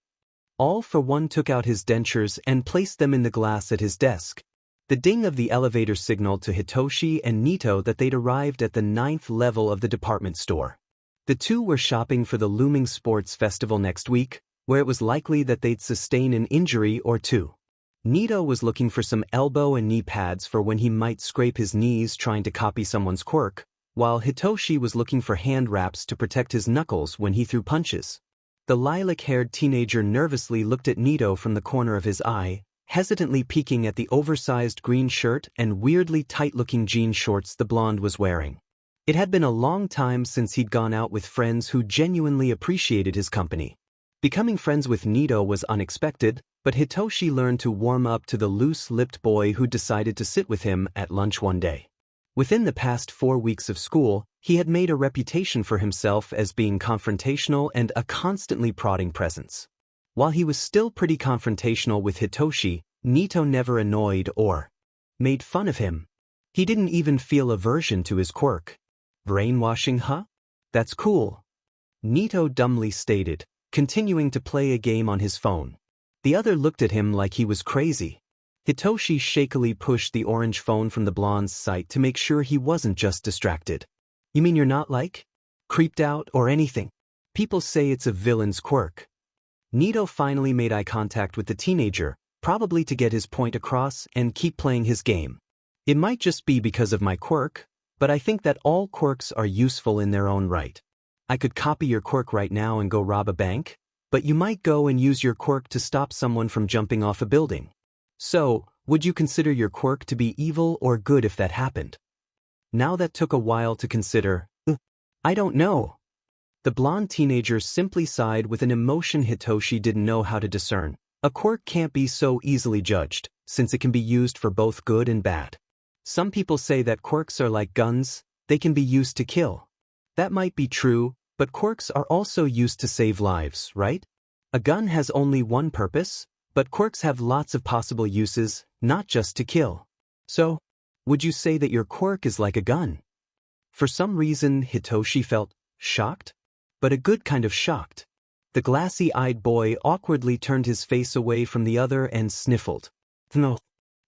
All for One took out his dentures and placed them in the glass at his desk. The ding of the elevator signaled to Hitoshi and Nito that they'd arrived at the 9th level of the department store. The two were shopping for the looming sports festival next week, where it was likely that they'd sustain an injury or two. Nito was looking for some elbow and knee pads for when he might scrape his knees trying to copy someone's quirk, while Hitoshi was looking for hand wraps to protect his knuckles when he threw punches. The lilac-haired teenager nervously looked at Nito from the corner of his eye, hesitantly peeking at the oversized green shirt and weirdly tight-looking jean shorts the blonde was wearing. It had been a long time since he'd gone out with friends who genuinely appreciated his company. Becoming friends with Nito was unexpected, but Hitoshi learned to warm up to the loose-lipped boy who decided to sit with him at lunch one day. Within the past 4 weeks of school, he had made a reputation for himself as being confrontational and a constantly prodding presence. While he was still pretty confrontational with Hitoshi, Nito never annoyed or made fun of him. He didn't even feel aversion to his quirk. Brainwashing, huh? That's cool. Nito dumbly stated, continuing to play a game on his phone. The other looked at him like he was crazy. Hitoshi shakily pushed the orange phone from the blonde's sight to make sure he wasn't just distracted. You mean you're not creeped out or anything? People say it's a villain's quirk. Nito finally made eye contact with the teenager, probably to get his point across and keep playing his game. It might just be because of my quirk, but I think that all quirks are useful in their own right. I could copy your quirk right now and go rob a bank, but you might go and use your quirk to stop someone from jumping off a building. So, would you consider your quirk to be evil or good if that happened? Now that took a while to consider. I don't know. The blonde teenager simply sighed with an emotion Hitoshi didn't know how to discern. A quirk can't be so easily judged, since it can be used for both good and bad. Some people say that quirks are like guns, they can be used to kill. That might be true, but quirks are also used to save lives, right? A gun has only one purpose, but quirks have lots of possible uses, not just to kill. So, would you say that your quirk is like a gun? For some reason, Hitoshi felt shocked, but a good kind of shocked. The glassy-eyed boy awkwardly turned his face away from the other and sniffled. No.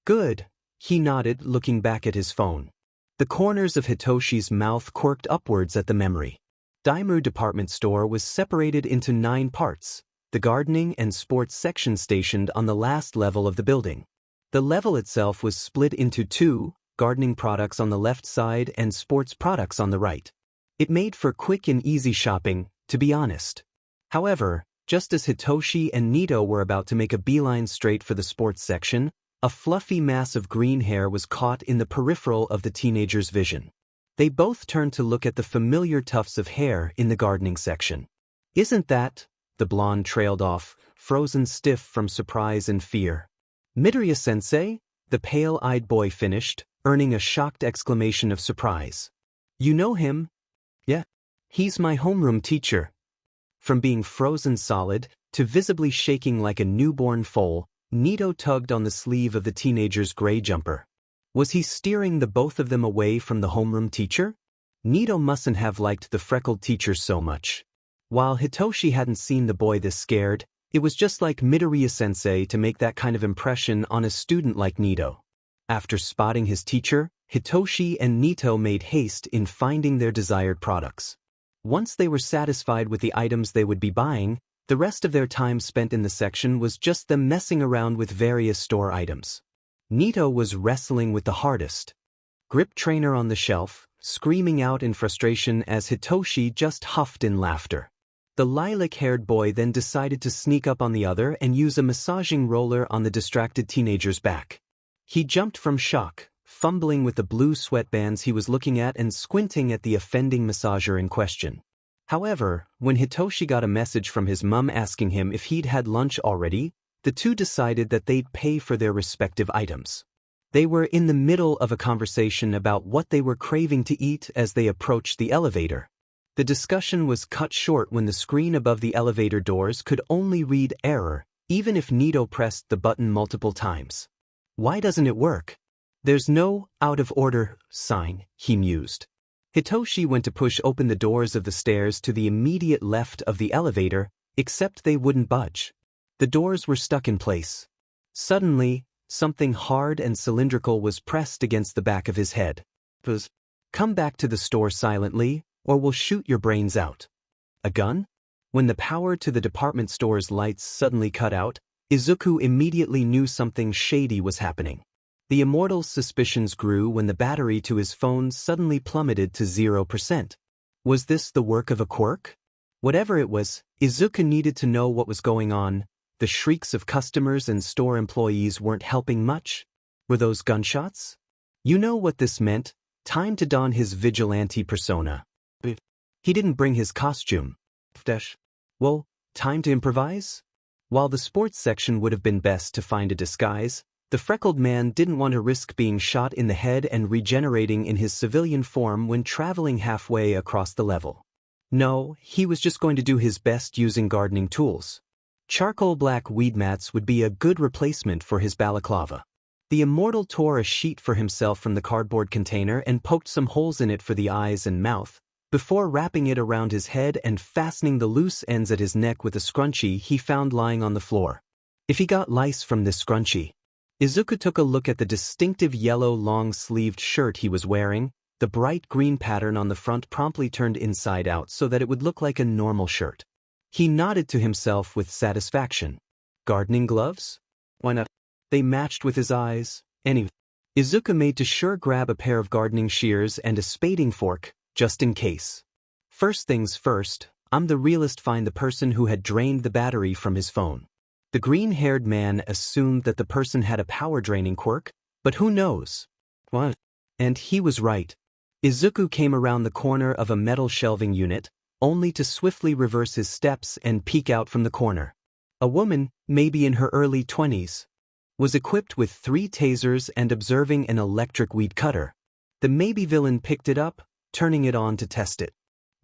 Good, he nodded, looking back at his phone. The corners of Hitoshi's mouth quirked upwards at the memory. Daimu department store was separated into 9 parts, the gardening and sports section stationed on the last level of the building. The level itself was split into 2, gardening products on the left side and sports products on the right. It made for quick and easy shopping, to be honest. However, just as Hitoshi and Nito were about to make a beeline straight for the sports section, a fluffy mass of green hair was caught in the peripheral of the teenager's vision. They both turned to look at the familiar tufts of hair in the gardening section. Isn't that? The blonde trailed off, frozen stiff from surprise and fear. Midoriya-sensei? The pale-eyed boy finished, earning a shocked exclamation of surprise. You know him? Yeah. He's my homeroom teacher. From being frozen solid to visibly shaking like a newborn foal, Nito tugged on the sleeve of the teenager's gray jumper. Was he steering the both of them away from the homeroom teacher? Nito mustn't have liked the freckled teacher so much. While Hitoshi hadn't seen the boy this scared, it was just like Midoriya-sensei to make that kind of impression on a student like Nito. After spotting his teacher, Hitoshi and Nito made haste in finding their desired products. Once they were satisfied with the items they would be buying, the rest of their time spent in the section was just them messing around with various store items. Nito was wrestling with the hardest grip trainer on the shelf, screaming out in frustration as Hitoshi just huffed in laughter. The lilac-haired boy then decided to sneak up on the other and use a massaging roller on the distracted teenager's back. He jumped from shock, fumbling with the blue sweatbands he was looking at and squinting at the offending massager in question. However, when Hitoshi got a message from his mum asking him if he'd had lunch already, the two decided that they'd pay for their respective items. They were in the middle of a conversation about what they were craving to eat as they approached the elevator. The discussion was cut short when the screen above the elevator doors could only read error, even if Nito pressed the button multiple times. Why doesn't it work? There's no out-of-order sign, he mused. Hitoshi went to push open the doors of the stairs to the immediate left of the elevator, except they wouldn't budge. The doors were stuck in place. Suddenly, something hard and cylindrical was pressed against the back of his head. Come back to the store silently, or we'll shoot your brains out. A gun? When the power to the department store's lights suddenly cut out, Izuku immediately knew something shady was happening. The immortal's suspicions grew when the battery to his phone suddenly plummeted to 0%. Was this the work of a quirk? Whatever it was, Izuku needed to know what was going on. The shrieks of customers and store employees weren't helping much. Were those gunshots? You know what this meant? Time to don his vigilante persona. He didn't bring his costume. Well, time to improvise? While the sports section would have been best to find a disguise, the freckled man didn't want to risk being shot in the head and regenerating in his civilian form when traveling halfway across the level. No, he was just going to do his best using gardening tools. Charcoal black weed mats would be a good replacement for his balaclava. The immortal tore a sheet for himself from the cardboard container and poked some holes in it for the eyes and mouth, before wrapping it around his head and fastening the loose ends at his neck with a scrunchie he found lying on the floor. If he got lice from this scrunchie. Izuku took a look at the distinctive yellow long-sleeved shirt he was wearing. The bright green pattern on the front promptly turned inside out so that it would look like a normal shirt. He nodded to himself with satisfaction. Gardening gloves? Why not? They matched with his eyes. Anyway, Izuku made to sure grab a pair of gardening shears and a spading fork, just in case. First things first, I'm the realist. Find the person who had drained the battery from his phone. The green-haired man assumed that the person had a power-draining quirk, but who knows? What? And he was right. Izuku came around the corner of a metal shelving unit, only to swiftly reverse his steps and peek out from the corner. A woman, maybe in her early 20s, was equipped with 3 tasers and observing an electric weed cutter. The maybe villain picked it up, turning it on to test it.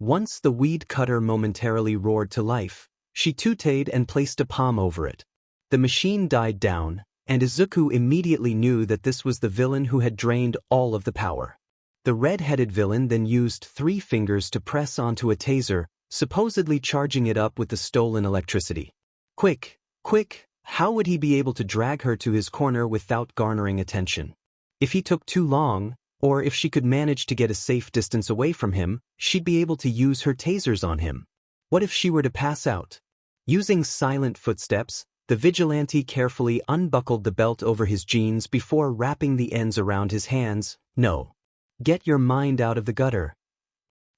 Once the weed cutter momentarily roared to life, she tooted and placed a palm over it. The machine died down, and Izuku immediately knew that this was the villain who had drained all of the power. The red-headed villain then used 3 fingers to press onto a taser, supposedly charging it up with the stolen electricity. Quick, quick, how would he be able to drag her to his corner without garnering attention? If he took too long, or if she could manage to get a safe distance away from him, she'd be able to use her tasers on him. What if she were to pass out? Using silent footsteps, the vigilante carefully unbuckled the belt over his jeans before wrapping the ends around his hands. No. Get your mind out of the gutter.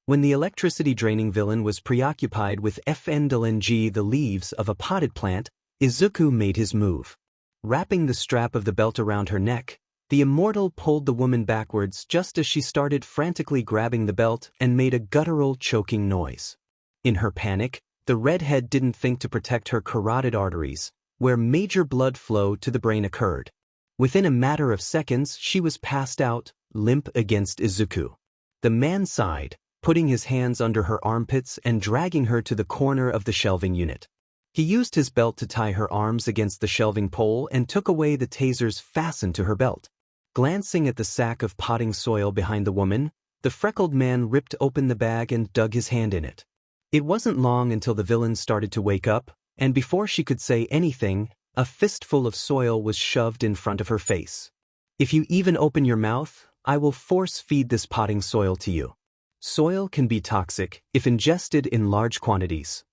When the electricity-draining villain was preoccupied with fndlng the leaves of a potted plant, Izuku made his move. Wrapping the strap of the belt around her neck, the immortal pulled the woman backwards just as she started frantically grabbing the belt and made a guttural choking noise. In her panic, the redhead didn't think to protect her carotid arteries, where major blood flow to the brain occurred. Within a matter of seconds, she was passed out, limp against Izuku. The man sighed, putting his hands under her armpits and dragging her to the corner of the shelving unit. He used his belt to tie her arms against the shelving pole and took away the tasers fastened to her belt. Glancing at the sack of potting soil behind the woman, the freckled man ripped open the bag and dug his hand in it. It wasn't long until the villain started to wake up, and before she could say anything, a fistful of soil was shoved in front of her face. If you even open your mouth, I will force-feed this potting soil to you. Soil can be toxic if ingested in large quantities.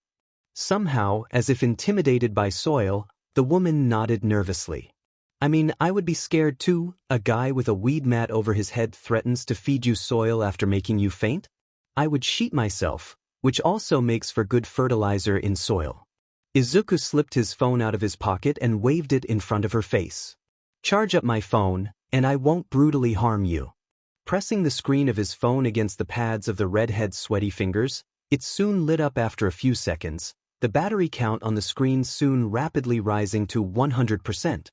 Somehow, as if intimidated by soil, the woman nodded nervously. I mean, I would be scared too. A guy with a weed mat over his head threatens to feed you soil after making you faint? I would sheet myself, which also makes for good fertilizer in soil. Izuku slipped his phone out of his pocket and waved it in front of her face. Charge up my phone, and I won't brutally harm you. Pressing the screen of his phone against the pads of the redhead's sweaty fingers, it soon lit up after a few seconds, the battery count on the screen soon rapidly rising to 100%.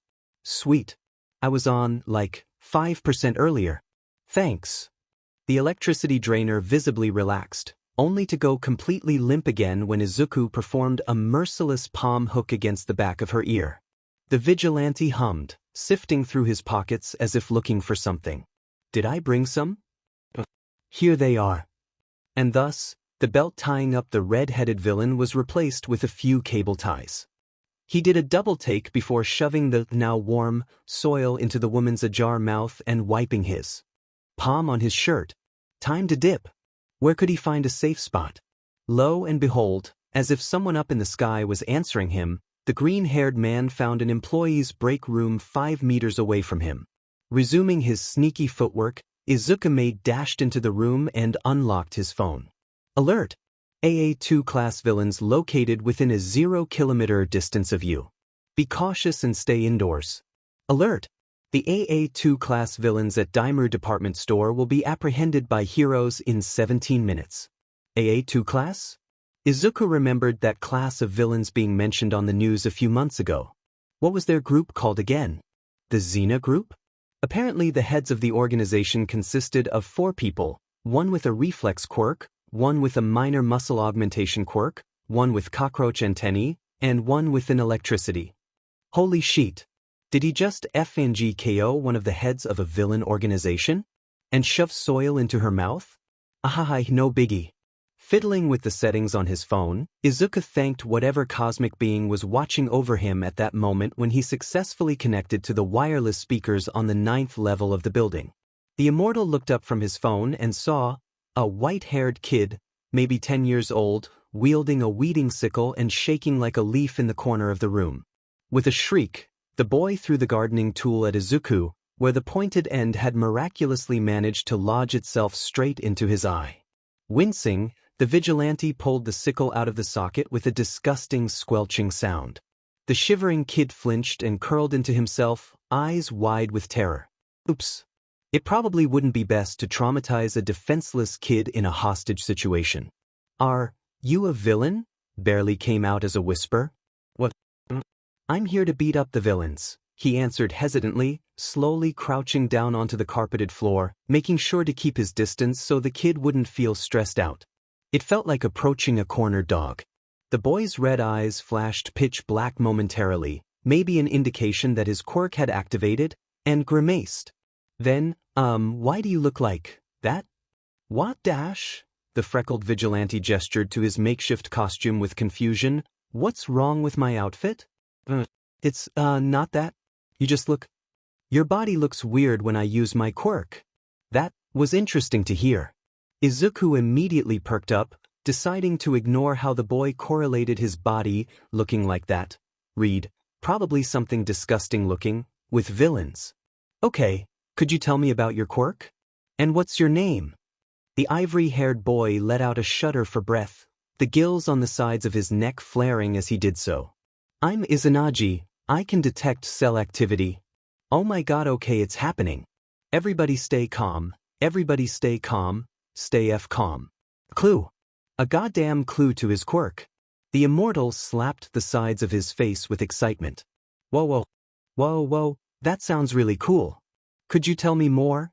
Sweet. I was on, like, 5% earlier. Thanks. The electricity drainer visibly relaxed, only to go completely limp again when Izuku performed a merciless palm hook against the back of her ear. The vigilante hummed, sifting through his pockets as if looking for something. Did I bring some? Here they are. And thus, the belt tying up the red-headed villain was replaced with a few cable ties. He did a double take before shoving the now warm soil into the woman's ajar mouth and wiping his palm on his shirt. Time to dip. Where could he find a safe spot? Lo and behold, as if someone up in the sky was answering him, the green-haired man found an employee's break room 5 meters away from him. Resuming his sneaky footwork, Izuku dashed into the room and unlocked his phone. Alert! AA2 class villains located within a 0-kilometer distance of you. Be cautious and stay indoors. Alert! The AA2 class villains at Daimler Department Store will be apprehended by heroes in 17 minutes. AA2 class? Izuku remembered that class of villains being mentioned on the news a few months ago. What was their group called again? The Xena group? Apparently the heads of the organization consisted of 4 people, one with a reflex quirk, one with a minor muscle augmentation quirk, one with cockroach antennae, and one with an electricity. Holy shit! Did he just FNG KO one of the heads of a villain organization? And shove soil into her mouth? Ahaha, no biggie. Fiddling with the settings on his phone, Izuku thanked whatever cosmic being was watching over him at that moment when he successfully connected to the wireless speakers on the 9th level of the building. The immortal looked up from his phone and saw a white-haired kid, maybe 10 years old, wielding a weeding sickle and shaking like a leaf in the corner of the room. With a shriek, the boy threw the gardening tool at Izuku, where the pointed end had miraculously managed to lodge itself straight into his eye. Wincing, the vigilante pulled the sickle out of the socket with a disgusting squelching sound. The shivering kid flinched and curled into himself, eyes wide with terror. Oops. It probably wouldn't be best to traumatize a defenseless kid in a hostage situation. Are you a villain? Barely came out as a whisper. What? I'm here to beat up the villains, he answered hesitantly, slowly crouching down onto the carpeted floor, making sure to keep his distance so the kid wouldn't feel stressed out. It felt like approaching a cornered dog. The boy's red eyes flashed pitch black momentarily, maybe an indication that his quirk had activated, and grimaced. Then, why do you look like that? What dash? The freckled vigilante gestured to his makeshift costume with confusion. What's wrong with my outfit? It's, not that. You just look. Your body looks weird when I use my quirk. That was interesting to hear. Izuku immediately perked up, deciding to ignore how the boy correlated his body looking like that. Read, probably something disgusting looking, with villains. Okay, could you tell me about your quirk? And what's your name? The ivory-haired boy let out a shudder for breath, the gills on the sides of his neck flaring as he did so. I'm Izanagi. I can detect cell activity. Oh my god, okay, it's happening. Everybody stay calm. Everybody stay calm. Stay calm. Clue. A goddamn clue to his quirk. The immortal slapped the sides of his face with excitement. Whoa, that sounds really cool. Could you tell me more?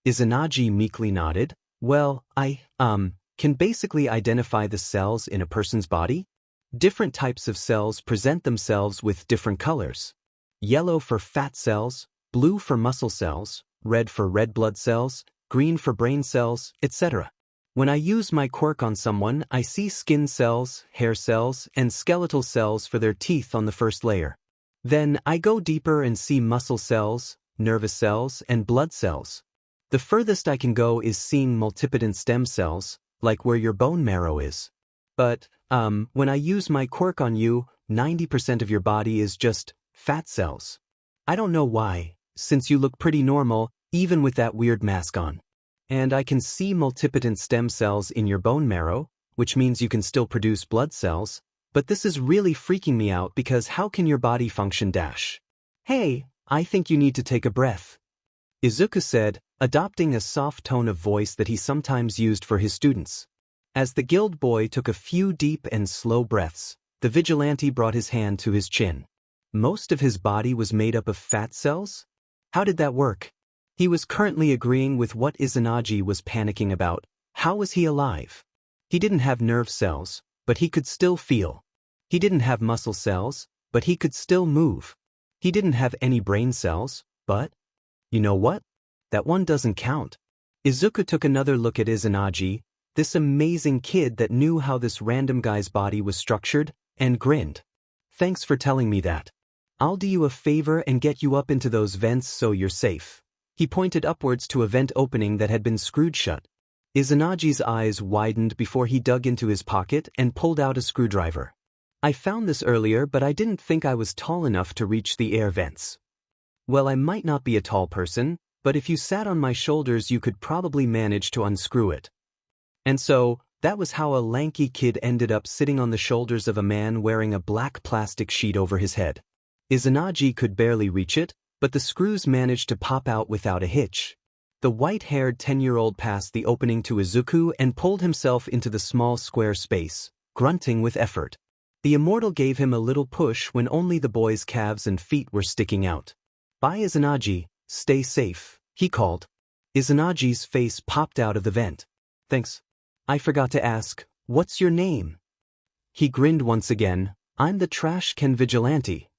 Izanagi meekly nodded. Well, I, can basically identify the cells in a person's body. Different types of cells present themselves with different colors. Yellow for fat cells, blue for muscle cells, red for red blood cells, green for brain cells, etc. When I use my quirk on someone, I see skin cells, hair cells, and skeletal cells for their teeth on the first layer. Then I go deeper and see muscle cells, nervous cells, and blood cells. The furthest I can go is seeing multipotent stem cells, like where your bone marrow is. But, when I use my quirk on you, 90% of your body is just fat cells. I don't know why, since you look pretty normal, even with that weird mask on. And I can see multipotent stem cells in your bone marrow, which means you can still produce blood cells, but this is really freaking me out because how can your body function dash? Hey, I think you need to take a breath. Izuku said, adopting a soft tone of voice that he sometimes used for his students. As the guild boy took a few deep and slow breaths, the vigilante brought his hand to his chin. Most of his body was made up of fat cells? How did that work? He was currently agreeing with what Izanagi was panicking about. How was he alive? He didn't have nerve cells, but he could still feel. He didn't have muscle cells, but he could still move. He didn't have any brain cells, but... You know what? That one doesn't count. Izuku took another look at Izanagi, this amazing kid that knew how this random guy's body was structured, and grinned. Thanks for telling me that. I'll do you a favor and get you up into those vents so you're safe. He pointed upwards to a vent opening that had been screwed shut. Izanagi's eyes widened before he dug into his pocket and pulled out a screwdriver. I found this earlier, but I didn't think I was tall enough to reach the air vents. Well, I might not be a tall person, but if you sat on my shoulders you could probably manage to unscrew it. And so, that was how a lanky kid ended up sitting on the shoulders of a man wearing a black plastic sheet over his head. Izanagi could barely reach it, but the screws managed to pop out without a hitch. The white-haired 10-year-old passed the opening to Izuku and pulled himself into the small square space, grunting with effort. The immortal gave him a little push when only the boy's calves and feet were sticking out. Bye Izanagi, stay safe, he called. Izanagi's face popped out of the vent. Thanks. I forgot to ask, what's your name? He grinned once again. I'm the Trash Can Vigilante.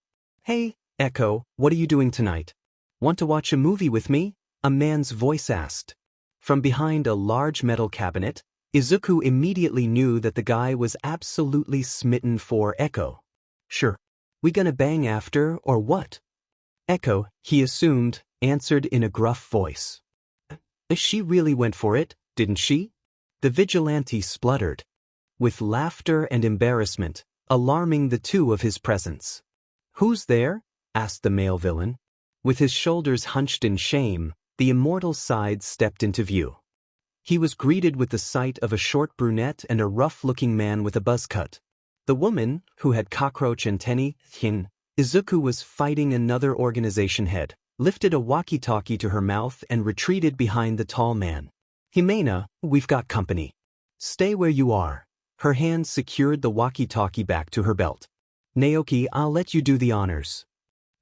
Hey, Echo, what are you doing tonight? Want to watch a movie with me? A man's voice asked. From behind a large metal cabinet, Izuku immediately knew that the guy was absolutely smitten for Echo. Sure. We gonna bang after, or what? Echo, he assumed, answered in a gruff voice. She really went for it, didn't she? The vigilante spluttered, with laughter and embarrassment, alarming the two of his presence. Who's there? Asked the male villain. With his shoulders hunched in shame, the immortal side stepped into view. He was greeted with the sight of a short brunette and a rough-looking man with a buzz cut. The woman, who had cockroach antennae, Izuku was fighting another organization head, lifted a walkie-talkie to her mouth and retreated behind the tall man. Himena, we've got company. Stay where you are. Her hands secured the walkie-talkie back to her belt. Naoki, I'll let you do the honors.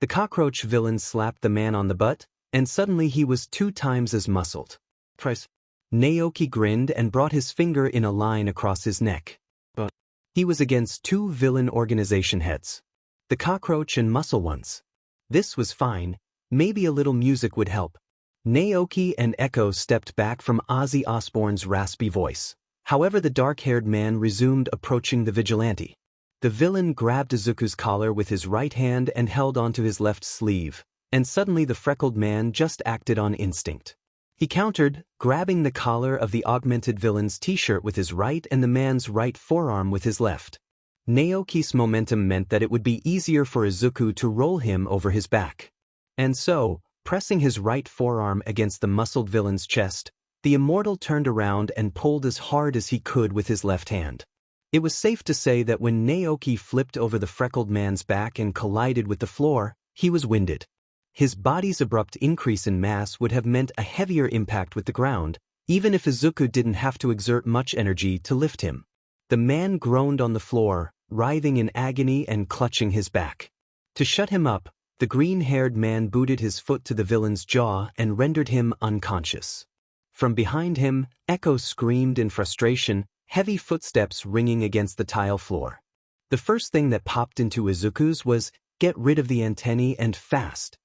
The cockroach villain slapped the man on the butt, and suddenly he was 2 times as muscled. Press. Naoki grinned and brought his finger in a line across his neck. But he was against 2 villain organization heads. The cockroach and muscle ones. This was fine, maybe a little music would help. Naoki and Echo stepped back from Ozzy Osbourne's raspy voice. However, the dark-haired man resumed approaching the vigilante. The villain grabbed Izuku's collar with his right hand and held onto his left sleeve, and suddenly the freckled man just acted on instinct. He countered, grabbing the collar of the augmented villain's t-shirt with his right and the man's right forearm with his left. Naoki's momentum meant that it would be easier for Izuku to roll him over his back. And so, pressing his right forearm against the muscled villain's chest, the immortal turned around and pulled as hard as he could with his left hand. It was safe to say that when Naoki flipped over the freckled man's back and collided with the floor, he was winded. His body's abrupt increase in mass would have meant a heavier impact with the ground, even if Izuku didn't have to exert much energy to lift him. The man groaned on the floor, writhing in agony and clutching his back. To shut him up, the green-haired man booted his foot to the villain's jaw and rendered him unconscious. From behind him, Echo screamed in frustration, heavy footsteps ringing against the tile floor. The first thing that popped into Izuku's was, get rid of the antennae and fast.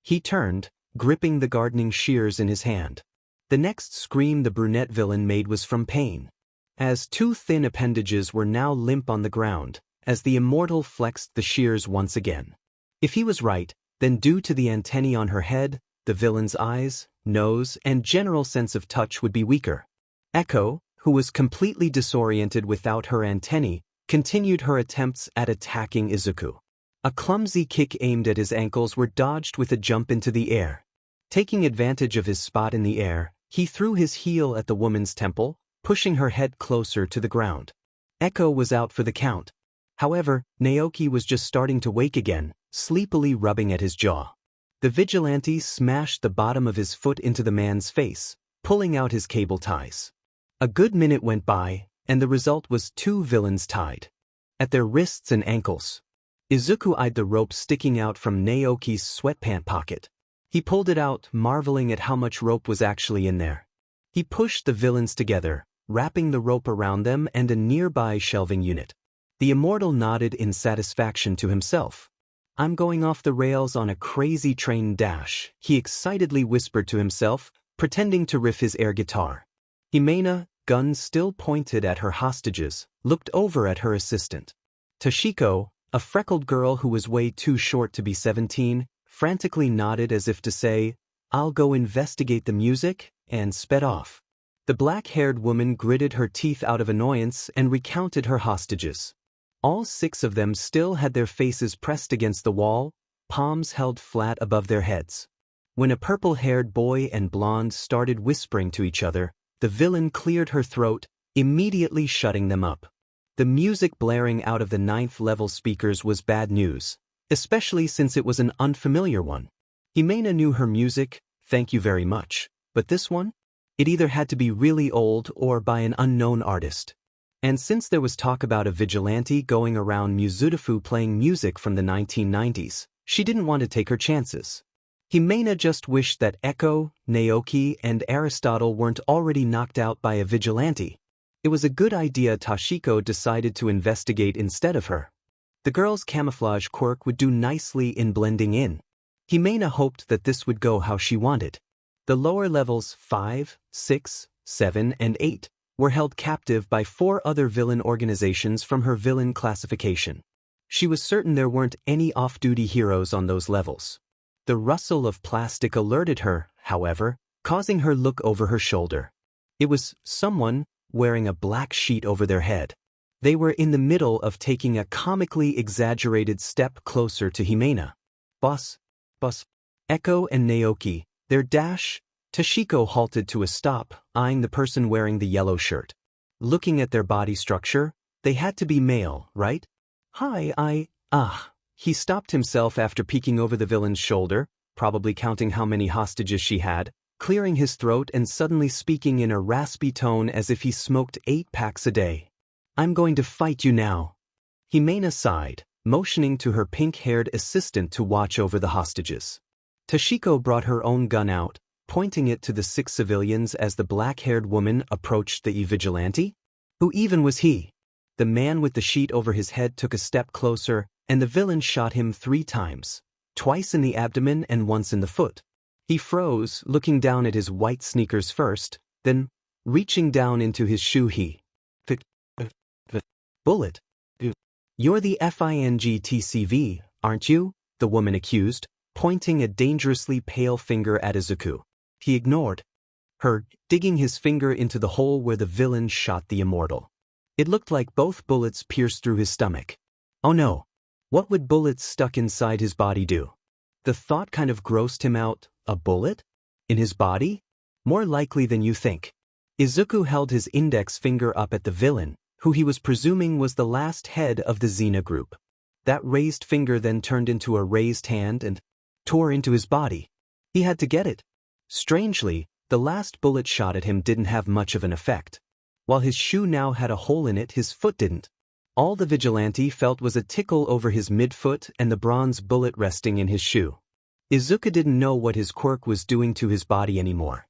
He turned, gripping the gardening shears in his hand. The next scream the brunette villain made was from pain. As 2 thin appendages were now limp on the ground, as the immortal flexed the shears once again. If he was right, then due to the antennae on her head, the villain's eyes, nose, and general sense of touch would be weaker. Echo, who was completely disoriented without her antennae, continued her attempts at attacking Izuku. A clumsy kick aimed at his ankles were dodged with a jump into the air. Taking advantage of his spot in the air, he threw his heel at the woman's temple, pushing her head closer to the ground. Echo was out for the count. However, Naoki was just starting to wake again, sleepily rubbing at his jaw. The vigilante smashed the bottom of his foot into the man's face, pulling out his cable ties. A good minute went by, and the result was 2 villains tied at their wrists and ankles. Izuku eyed the rope sticking out from Naoki's sweatpant pocket. He pulled it out, marveling at how much rope was actually in there. He pushed the villains together, wrapping the rope around them and a nearby shelving unit. The immortal nodded in satisfaction to himself. I'm going off the rails on a crazy train dash, he excitedly whispered to himself, pretending to riff his air guitar. Himena, gun still pointed at her hostages, looked over at her assistant. Toshiko, a freckled girl who was way too short to be 17, frantically nodded as if to say, I'll go investigate the music, and sped off. The black-haired woman gritted her teeth out of annoyance and recounted her hostages. All 6 of them still had their faces pressed against the wall, palms held flat above their heads. When a purple-haired boy and blonde started whispering to each other, the villain cleared her throat, immediately shutting them up. The music blaring out of the 9th-level speakers was bad news, especially since it was an unfamiliar one. Himena knew her music, thank you very much, but this one? It either had to be really old or by an unknown artist. And since there was talk about a vigilante going around Muzutafu playing music from the 1990s, she didn't want to take her chances. Himena just wished that Echo, Naoki, and Aristotle weren't already knocked out by a vigilante. It was a good idea Toshiko decided to investigate instead of her. The girl's camouflage quirk would do nicely in blending in. Himena hoped that this would go how she wanted. The lower levels 5, 6, 7, and 8 were held captive by 4 other villain organizations from her villain classification. She was certain there weren't any off-duty heroes on those levels. The rustle of plastic alerted her, however, causing her look over her shoulder. It was someone wearing a black sheet over their head. They were in the middle of taking a comically exaggerated step closer to Himena. Boss, Echo and Naoki, their dash. Toshiko halted to a stop, eyeing the person wearing the yellow shirt. Looking at their body structure, they had to be male, right? Hi, He stopped himself after peeking over the villain's shoulder, probably counting how many hostages she had, clearing his throat and suddenly speaking in a raspy tone as if he smoked 8 packs a day. "I'm going to fight you now." Himena sighed, motioning to her pink-haired assistant to watch over the hostages. Tashiko brought her own gun out, pointing it to the 6 civilians as the black-haired woman approached the vigilante. Who even was he? The man with the sheet over his head took a step closer, and the villain shot him 3 times, twice in the abdomen and once in the foot. He froze, looking down at his white sneakers first, then, reaching down into his shoe he bullet. "You're the FINGTCV, aren't you?" the woman accused, pointing a dangerously pale finger at Izuku. He ignored her, digging his finger into the hole where the villain shot the immortal. It looked like both bullets pierced through his stomach. Oh no. What would bullets stuck inside his body do? The thought kind of grossed him out. A bullet? In his body? More likely than you think. Izuku held his index finger up at the villain, who he was presuming was the last head of the Xena group. That raised finger then turned into a raised hand and tore into his body. He had to get it. Strangely, the last bullet shot at him didn't have much of an effect. While his shoe now had a hole in it, his foot didn't. All the vigilante felt was a tickle over his midfoot and the bronze bullet resting in his shoe. Izuku didn't know what his quirk was doing to his body anymore.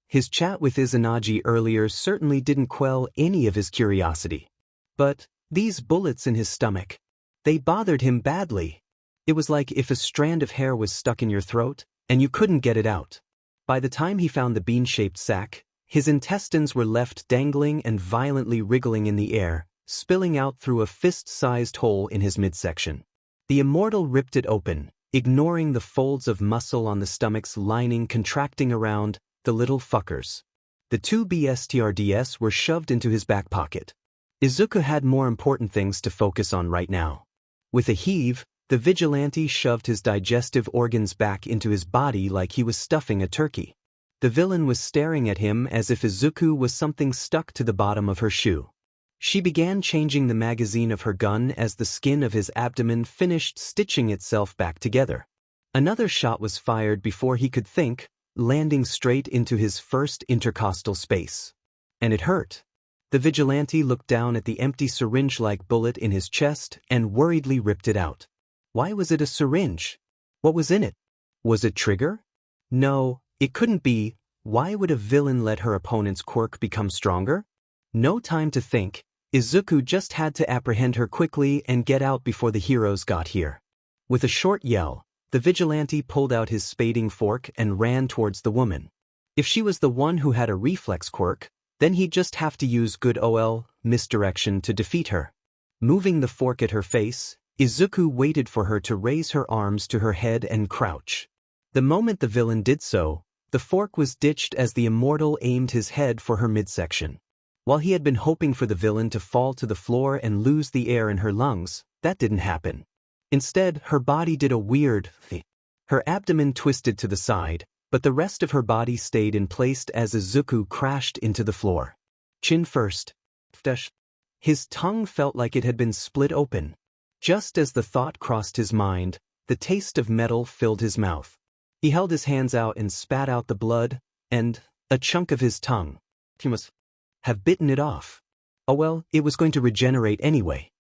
His chat with Izanagi earlier certainly didn't quell any of his curiosity. But these bullets in his stomach, they bothered him badly. It was like if a strand of hair was stuck in your throat, and you couldn't get it out. By the time he found the bean-shaped sack, his intestines were left dangling and violently wriggling in the air, spilling out through a fist-sized hole in his midsection. The immortal ripped it open, ignoring the folds of muscle on the stomach's lining contracting around the little fuckers. The 2 BSTRDS were shoved into his back pocket. Izuku had more important things to focus on right now. With a heave, the vigilante shoved his digestive organs back into his body like he was stuffing a turkey. The villain was staring at him as if Izuku was something stuck to the bottom of her shoe. She began changing the magazine of her gun as the skin of his abdomen finished stitching itself back together. Another shot was fired before he could think, landing straight into his first intercostal space. And it hurt. The vigilante looked down at the empty syringe-like bullet in his chest and worriedly ripped it out. Why was it a syringe? What was in it? Was it trigger? No, it couldn't be. Why would a villain let her opponent's quirk become stronger? No time to think. Izuku just had to apprehend her quickly and get out before the heroes got here. With a short yell, the vigilante pulled out his spading fork and ran towards the woman. If she was the one who had a reflex quirk, then he'd just have to use good OL misdirection to defeat her. Moving the fork at her face, Izuku waited for her to raise her arms to her head and crouch. The moment the villain did so, the fork was ditched as the immortal aimed his head for her midsection. While he had been hoping for the villain to fall to the floor and lose the air in her lungs, that didn't happen. Instead, her body did a weird thing. Her abdomen twisted to the side, but the rest of her body stayed in place as Izuku crashed into the floor. Chin first. His tongue felt like it had been split open. Just as the thought crossed his mind, the taste of metal filled his mouth. He held his hands out and spat out the blood, and a chunk of his tongue. He must have bitten it off. Oh well, it was going to regenerate anyway.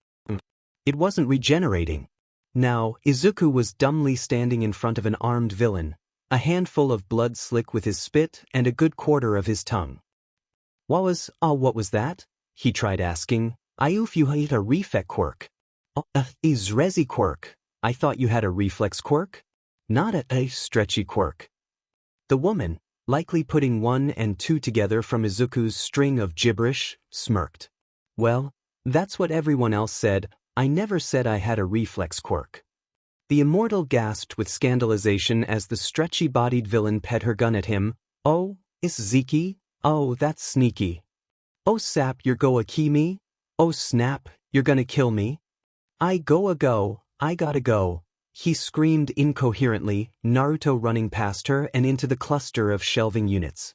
It wasn't regenerating. Now, Izuku was dumbly standing in front of an armed villain, a handful of blood slick with his spit and a good quarter of his tongue. What was that? He tried asking. If you had a reflex quirk. Is resi quirk. I thought you had a reflex quirk? Not a stretchy quirk. The woman, likely putting 1 and 2 together from Izuku's string of gibberish, smirked. Well, that's what everyone else said. I never said I had a reflex quirk. The immortal gasped with scandalization as the stretchy-bodied villain pet her gun at him. Oh, is Ziki? Oh, that's sneaky. Oh sap, you're goa key me? Oh snap, you're gonna kill me? I gotta go. He screamed incoherently, Naruto running past her and into the cluster of shelving units.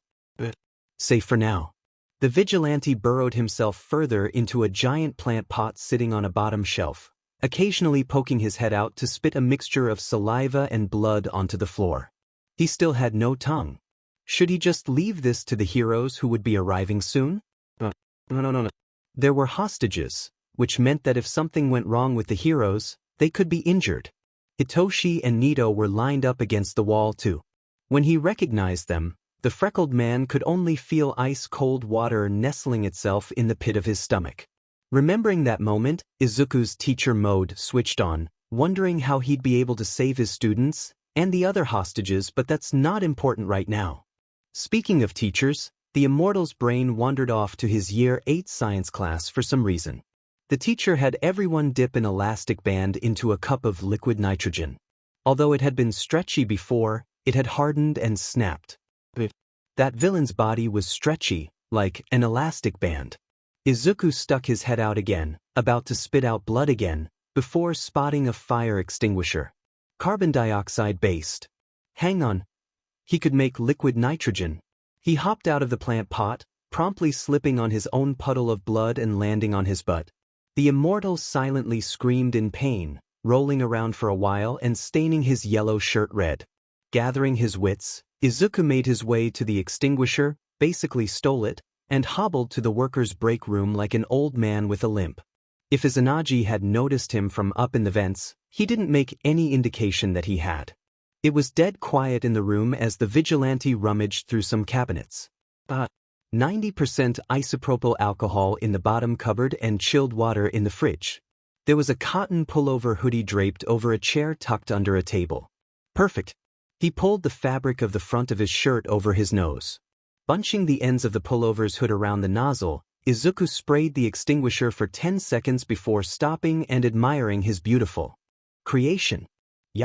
Safe for now. The vigilante burrowed himself further into a giant plant pot sitting on a bottom shelf, occasionally poking his head out to spit a mixture of saliva and blood onto the floor. He still had no tongue. Should he just leave this to the heroes who would be arriving soon? No. There were hostages, which meant that if something went wrong with the heroes, they could be injured. Hitoshi and Nito were lined up against the wall too. When he recognized them, the freckled man could only feel ice-cold water nestling itself in the pit of his stomach. Remembering that moment, Izuku's teacher mode switched on, wondering how he'd be able to save his students and the other hostages, but that's not important right now. Speaking of teachers, the immortal's brain wandered off to his Year 8 science class for some reason. The teacher had everyone dip an elastic band into a cup of liquid nitrogen. Although it had been stretchy before, it had hardened and snapped. That villain's body was stretchy, like an elastic band. Izuku stuck his head out again, about to spit out blood again, before spotting a fire extinguisher. Carbon dioxide based. Hang on. He could make liquid nitrogen. He hopped out of the plant pot, promptly slipping on his own puddle of blood and landing on his butt. The immortal silently screamed in pain, rolling around for a while and staining his yellow shirt red. Gathering his wits, Izuku made his way to the extinguisher, basically stole it, and hobbled to the workers' break room like an old man with a limp. If Izanagi had noticed him from up in the vents, he didn't make any indication that he had. It was dead quiet in the room as the vigilante rummaged through some cabinets. 90% isopropyl alcohol in the bottom cupboard and chilled water in the fridge. There was a cotton pullover hoodie draped over a chair tucked under a table. Perfect. He pulled the fabric of the front of his shirt over his nose. Bunching the ends of the pullover's hood around the nozzle, Izuku sprayed the extinguisher for 10 seconds before stopping and admiring his beautiful creation. He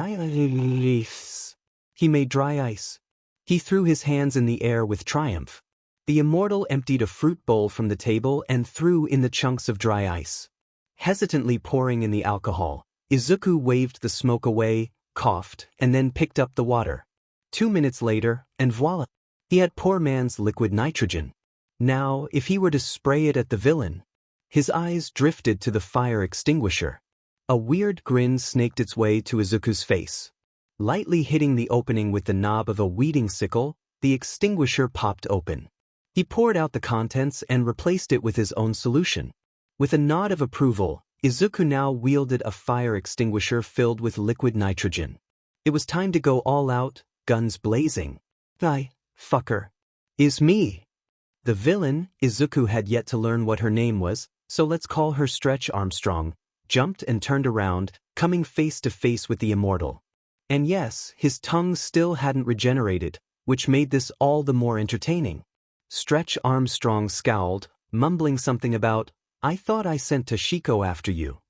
made dry ice. He threw his hands in the air with triumph. The immortal emptied a fruit bowl from the table and threw in the chunks of dry ice. Hesitantly pouring in the alcohol, Izuku waved the smoke away, coughed, and then picked up the water. 2 minutes later, and voila! He had poor man's liquid nitrogen. Now, if he were to spray it at the villain. His eyes drifted to the fire extinguisher. A weird grin snaked its way to Izuku's face. Lightly hitting the opening with the knob of a weeding sickle, the extinguisher popped open. He poured out the contents and replaced it with his own solution. With a nod of approval, Izuku now wielded a fire extinguisher filled with liquid nitrogen. It was time to go all out, guns blazing. Fucker. Is me. The villain, Izuku had yet to learn what her name was, so let's call her Stretch Armstrong, jumped and turned around, coming face to face with the immortal. And yes, his tongue still hadn't regenerated, which made this all the more entertaining. Stretch Armstrong scowled, mumbling something about, "I thought I sent Toshiko after you."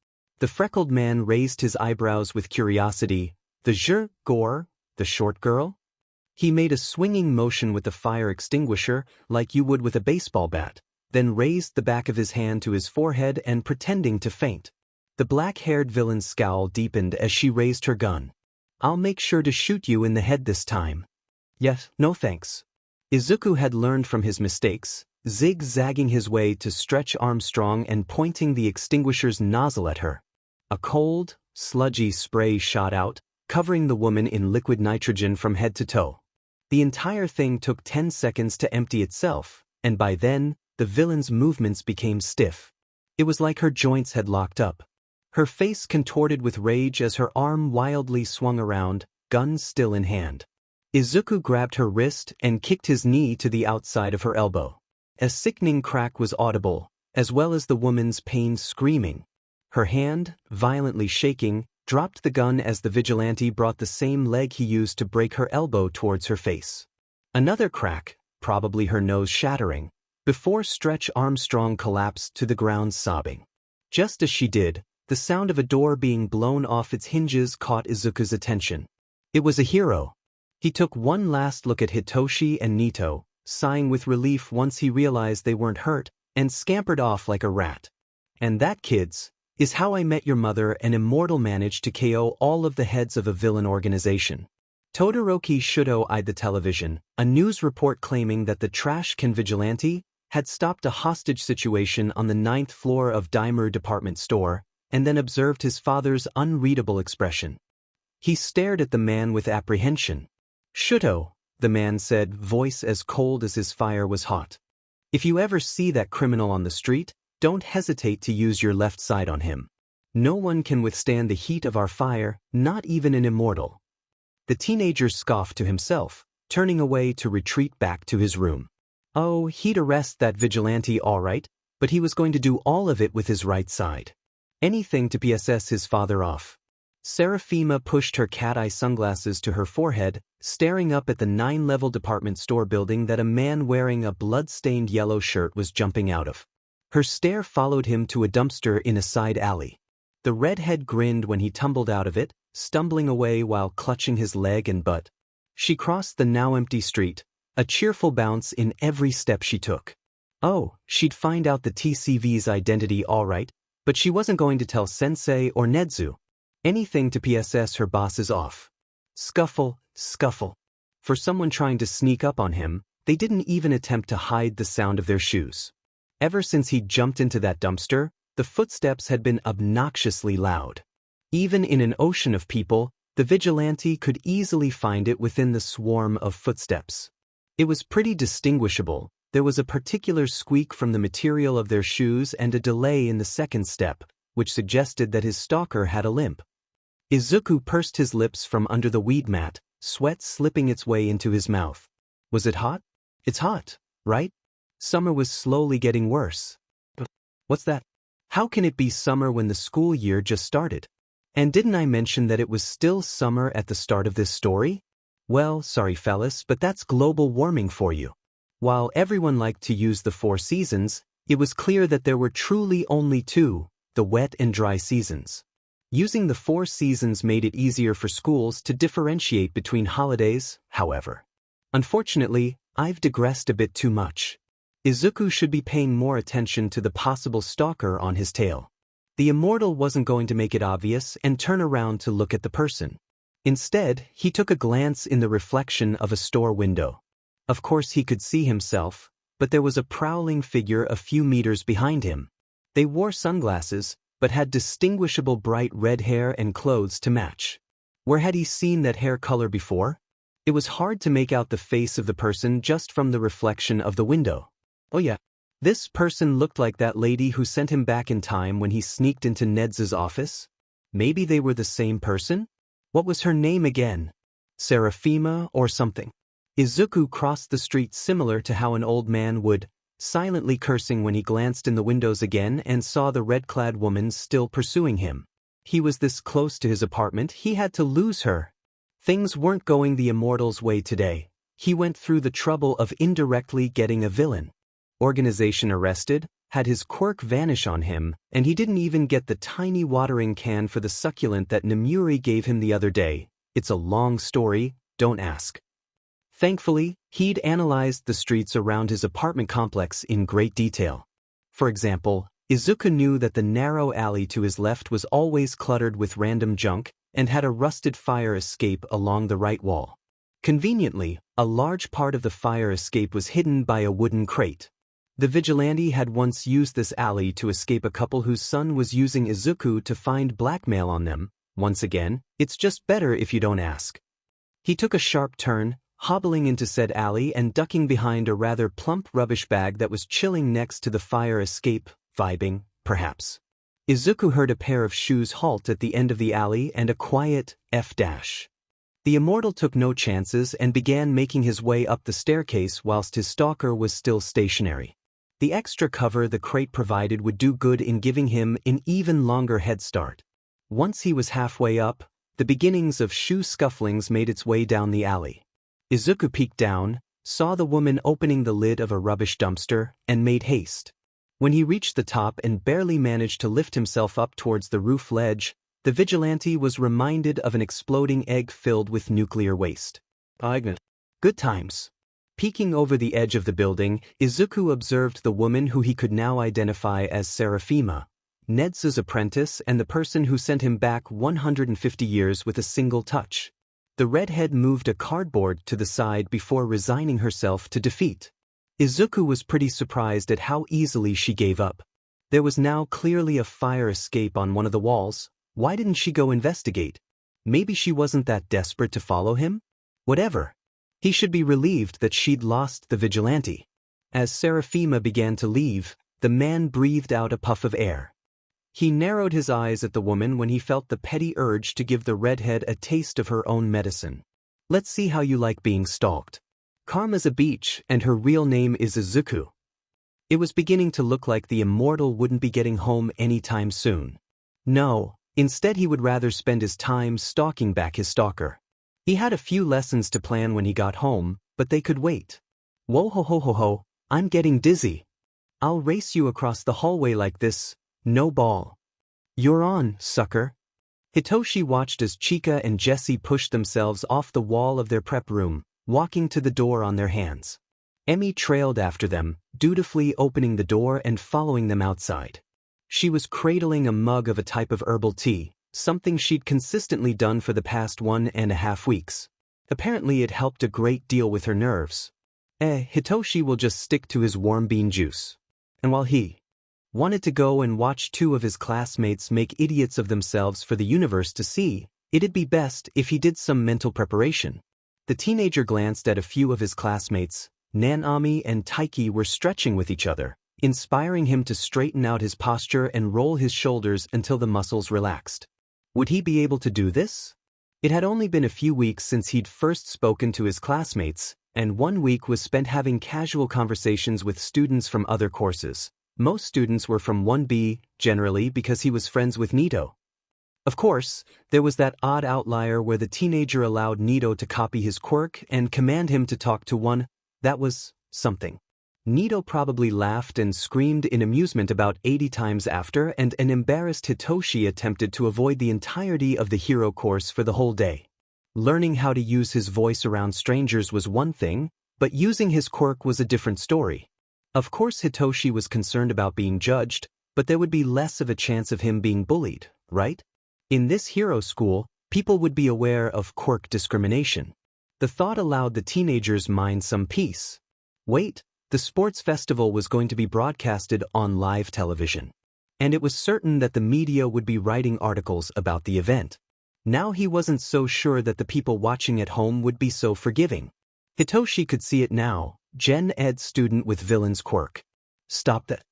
The freckled man raised his eyebrows with curiosity. The the short girl? He made a swinging motion with the fire extinguisher, like you would with a baseball bat, then raised the back of his hand to his forehead and pretending to faint. The black-haired villain's scowl deepened as she raised her gun. "I'll make sure to shoot you in the head this time." "Yes, no thanks." Izuku had learned from his mistakes, zigzagging his way to Stretch Armstrong and pointing the extinguisher's nozzle at her. A cold, sludgy spray shot out, covering the woman in liquid nitrogen from head to toe. The entire thing took 10 seconds to empty itself, and by then, the villain's movements became stiff. It was like her joints had locked up. Her face contorted with rage as her arm wildly swung around, gun still in hand. Izuku grabbed her wrist and kicked his knee to the outside of her elbow. A sickening crack was audible, as well as the woman's pained screaming. Her hand, violently shaking, dropped the gun as the vigilante brought the same leg he used to break her elbow towards her face. Another crack, probably her nose shattering, before Stretch Armstrong collapsed to the ground sobbing. Just as she did, the sound of a door being blown off its hinges caught Izuku's attention. It was a hero. He took one last look at Hitoshi and Nito, sighing with relief once he realized they weren't hurt, and scampered off like a rat. "And that, kids, is how I Met Your Mother, an immortal managed to KO all of the heads of a villain organization." Todoroki Shudo eyed the television, a news report claiming that the trash can vigilante had stopped a hostage situation on the 9th floor of Daimler department store, and then observed his father's unreadable expression. He stared at the man with apprehension. Shuto, the man said, voice as cold as his fire was hot. If you ever see that criminal on the street, don't hesitate to use your left side on him. No one can withstand the heat of our fire, not even an immortal. The teenager scoffed to himself, turning away to retreat back to his room. Oh, he'd arrest that vigilante all right, but he was going to do all of it with his right side. Anything to piss his father off. Seraphima pushed her cat-eye sunglasses to her forehead, staring up at the 9-level department store building that a man wearing a blood-stained yellow shirt was jumping out of. Her stare followed him to a dumpster in a side alley. The redhead grinned when he tumbled out of it, stumbling away while clutching his leg and butt. She crossed the now-empty street, a cheerful bounce in every step she took. Oh, she'd find out the TCV's identity all right, but she wasn't going to tell Sensei or Nedzu. Anything to piss her bosses off. Scuffle, scuffle. For someone trying to sneak up on him, they didn't even attempt to hide the sound of their shoes. Ever since he jumped into that dumpster, the footsteps had been obnoxiously loud. Even in an ocean of people, the vigilante could easily find it within the swarm of footsteps. It was pretty distinguishable. There was a particular squeak from the material of their shoes and a delay in the second step, which suggested that his stalker had a limp. Izuku pursed his lips from under the weed mat, sweat slipping its way into his mouth. Was it hot? It's hot, right? Summer was slowly getting worse. What's that? How can it be summer when the school year just started? And didn't I mention that it was still summer at the start of this story? Well, sorry fellas, but that's global warming for you. While everyone liked to use the 4 seasons, it was clear that there were truly only 2, the wet and dry seasons. Using the 4 seasons made it easier for schools to differentiate between holidays, however. Unfortunately, I've digressed a bit too much. Izuku should be paying more attention to the possible stalker on his tail. The immortal wasn't going to make it obvious and turn around to look at the person. Instead, he took a glance in the reflection of a store window. Of course he could see himself, but there was a prowling figure a few meters behind him. They wore sunglasses, but had distinguishable bright red hair and clothes to match. Where had he seen that hair color before? It was hard to make out the face of the person just from the reflection of the window. Oh yeah, this person looked like that lady who sent him back in time when he sneaked into Ned's office. Maybe they were the same person? What was her name again? Seraphima or something? Izuku crossed the street similar to how an old man would, silently cursing when he glanced in the windows again and saw the red-clad woman still pursuing him. He was this close to his apartment, he had to lose her. Things weren't going the immortal's way today. He went through the trouble of indirectly getting a villain. Organization arrested, had his quirk vanish on him, and he didn't even get the tiny watering can for the succulent that Nemuri gave him the other day. It's a long story, don't ask. Thankfully, he'd analyzed the streets around his apartment complex in great detail. For example, Izuku knew that the narrow alley to his left was always cluttered with random junk and had a rusted fire escape along the right wall. Conveniently, a large part of the fire escape was hidden by a wooden crate. The vigilante had once used this alley to escape a couple whose son was using Izuku to find blackmail on them. Once again, it's just better if you don't ask. He took a sharp turn, hobbling into said alley and ducking behind a rather plump rubbish bag that was chilling next to the fire escape, vibing, perhaps. Izuku heard a pair of shoes halt at the end of the alley and a quiet F-dash. The immortal took no chances and began making his way up the staircase whilst his stalker was still stationary. The extra cover the crate provided would do good in giving him an even longer head start. Once he was halfway up, the beginnings of shoe scufflings made its way down the alley. Izuku peeked down, saw the woman opening the lid of a rubbish dumpster, and made haste. When he reached the top and barely managed to lift himself up towards the roof ledge, the vigilante was reminded of an exploding egg filled with nuclear waste. Good times. Peeking over the edge of the building, Izuku observed the woman who he could now identify as Seraphima, Ned's apprentice and the person who sent him back 150 years with a single touch. The redhead moved a cardboard to the side before resigning herself to defeat. Izuku was pretty surprised at how easily she gave up. There was now clearly a fire escape on one of the walls. Why didn't she go investigate? Maybe she wasn't that desperate to follow him? Whatever. He should be relieved that she'd lost the vigilante. As Seraphima began to leave, the man breathed out a puff of air. He narrowed his eyes at the woman when he felt the petty urge to give the redhead a taste of her own medicine. Let's see how you like being stalked. Karma's a beach, and her real name is Izuku. It was beginning to look like the immortal wouldn't be getting home anytime soon. No, instead he would rather spend his time stalking back his stalker. He had a few lessons to plan when he got home, but they could wait. Whoa ho ho ho ho, I'm getting dizzy. I'll race you across the hallway like this, no ball. You're on, sucker. Hitoshi watched as Chika and Jessie pushed themselves off the wall of their prep room, walking to the door on their hands. Emi trailed after them, dutifully opening the door and following them outside. She was cradling a mug of a type of herbal tea, something she'd consistently done for the past 1.5 weeks. Apparently it helped a great deal with her nerves. Hitoshi will just stick to his warm bean juice. And while he wanted to go and watch 2 of his classmates make idiots of themselves for the universe to see, it'd be best if he did some mental preparation. The teenager glanced at a few of his classmates. Nanami and Taiki were stretching with each other, inspiring him to straighten out his posture and roll his shoulders until the muscles relaxed. Would he be able to do this? It had only been a few weeks since he'd first spoken to his classmates, and 1 week was spent having casual conversations with students from other courses. Most students were from 1B, generally because he was friends with Nito. Of course, there was that odd outlier where the teenager allowed Nito to copy his quirk and command him to talk to one. That was something. Nito probably laughed and screamed in amusement about 80 times after, and an embarrassed Hitoshi attempted to avoid the entirety of the hero course for the whole day. Learning how to use his voice around strangers was one thing, but using his quirk was a different story. Of course Hitoshi was concerned about being judged, but there would be less of a chance of him being bullied, right? In this hero school, people would be aware of quirk discrimination. The thought allowed the teenager's mind some peace. Wait, the sports festival was going to be broadcasted on live television. And it was certain that the media would be writing articles about the event. Now he wasn't so sure that the people watching at home would be so forgiving. Hitoshi could see it now, Gen Ed student with villain's quirk. Stop that.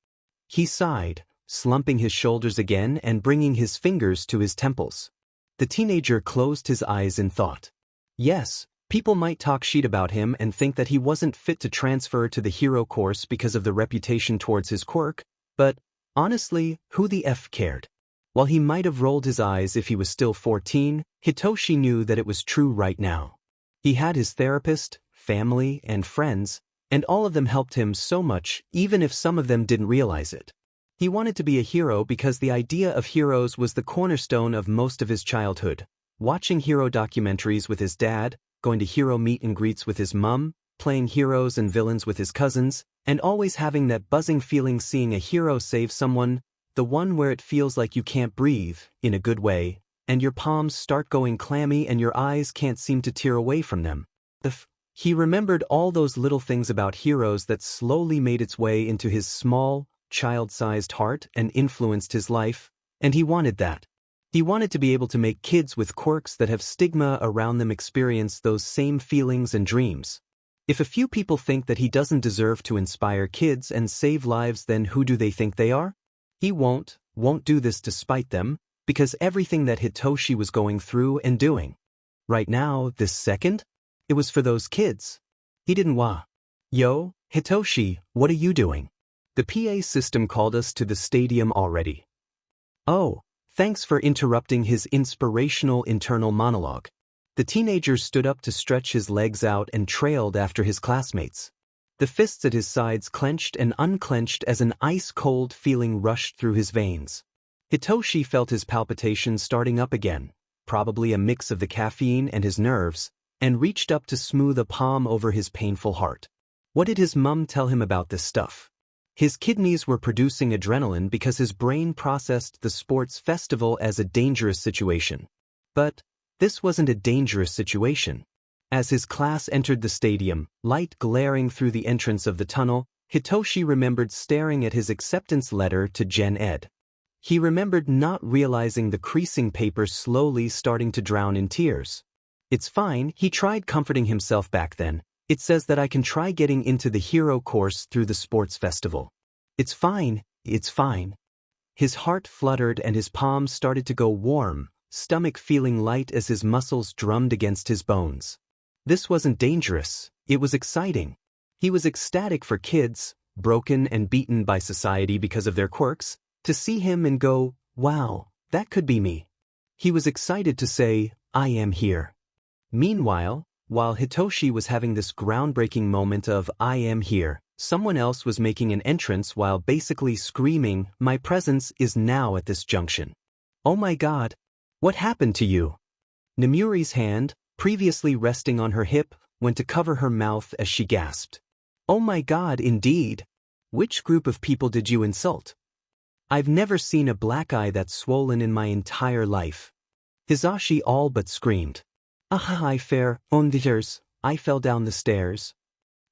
He sighed, slumping his shoulders again and bringing his fingers to his temples. The teenager closed his eyes in thought. Yes, people might talk shit about him and think that he wasn't fit to transfer to the hero course because of the reputation towards his quirk, but, honestly, who the F cared? While he might have rolled his eyes if he was still 14, Hitoshi knew that it was true right now. He had his therapist, family, and friends, and all of them helped him so much, even if some of them didn't realize it. He wanted to be a hero because the idea of heroes was the cornerstone of most of his childhood. Watching hero documentaries with his dad, going to hero meet and greets with his mum, playing heroes and villains with his cousins, and always having that buzzing feeling seeing a hero save someone, the one where it feels like you can't breathe, in a good way, and your palms start going clammy and your eyes can't seem to tear away from them. He remembered all those little things about heroes that slowly made its way into his small, child-sized heart and influenced his life, and he wanted that. He wanted to be able to make kids with quirks that have stigma around them experience those same feelings and dreams. If a few people think that he doesn't deserve to inspire kids and save lives, then who do they think they are? He won't do this to spite them, because everything that Hitoshi was going through and doing. Right now, this second, it was for those kids. He didn't Yo, Hitoshi, what are you doing? The PA system called us to the stadium already. Oh, thanks for interrupting his inspirational internal monologue. The teenager stood up to stretch his legs out and trailed after his classmates. The fists at his sides clenched and unclenched as an ice-cold feeling rushed through his veins. Hitoshi felt his palpitations starting up again, probably a mix of the caffeine and his nerves, and reached up to smooth a palm over his painful heart. What did his mum tell him about this stuff? His kidneys were producing adrenaline because his brain processed the sports festival as a dangerous situation. But this wasn't a dangerous situation. As his class entered the stadium, light glaring through the entrance of the tunnel, Hitoshi remembered staring at his acceptance letter to Gen Ed. He remembered not realizing the creasing paper slowly starting to drown in tears. It's fine, he tried comforting himself back then. It says that I can try getting into the hero course through the sports festival. It's fine, it's fine. His heart fluttered and his palms started to go warm, stomach feeling light as his muscles drummed against his bones. This wasn't dangerous, it was exciting. He was ecstatic for kids, broken and beaten by society because of their quirks, to see him and go, wow, that could be me. He was excited to say, I am here. Meanwhile, while Hitoshi was having this groundbreaking moment of I am here, someone else was making an entrance while basically screaming, my presence is now at this junction. Oh my god, what happened to you? Namuri's hand, previously resting on her hip, went to cover her mouth as she gasped. Oh my god, indeed. Which group of people did you insult? I've never seen a black eye that swollen in my entire life. Hisashi all but screamed. I fair, onditers, I fell down the stairs.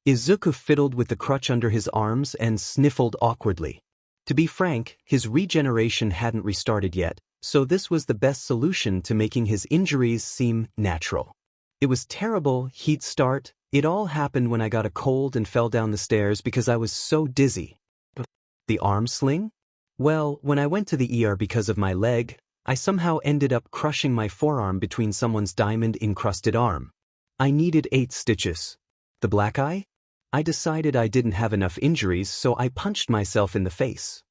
Izuku fiddled with the crutch under his arms and sniffled awkwardly. To be frank, his regeneration hadn't restarted yet, so this was the best solution to making his injuries seem natural. It was terrible, he'd start. It all happened when I got a cold and fell down the stairs because I was so dizzy. The arm sling? Well, when I went to the ER because of my leg, I somehow ended up crushing my forearm between someone's diamond-encrusted arm. I needed 8 stitches. The black eye? I decided I didn't have enough injuries, so I punched myself in the face.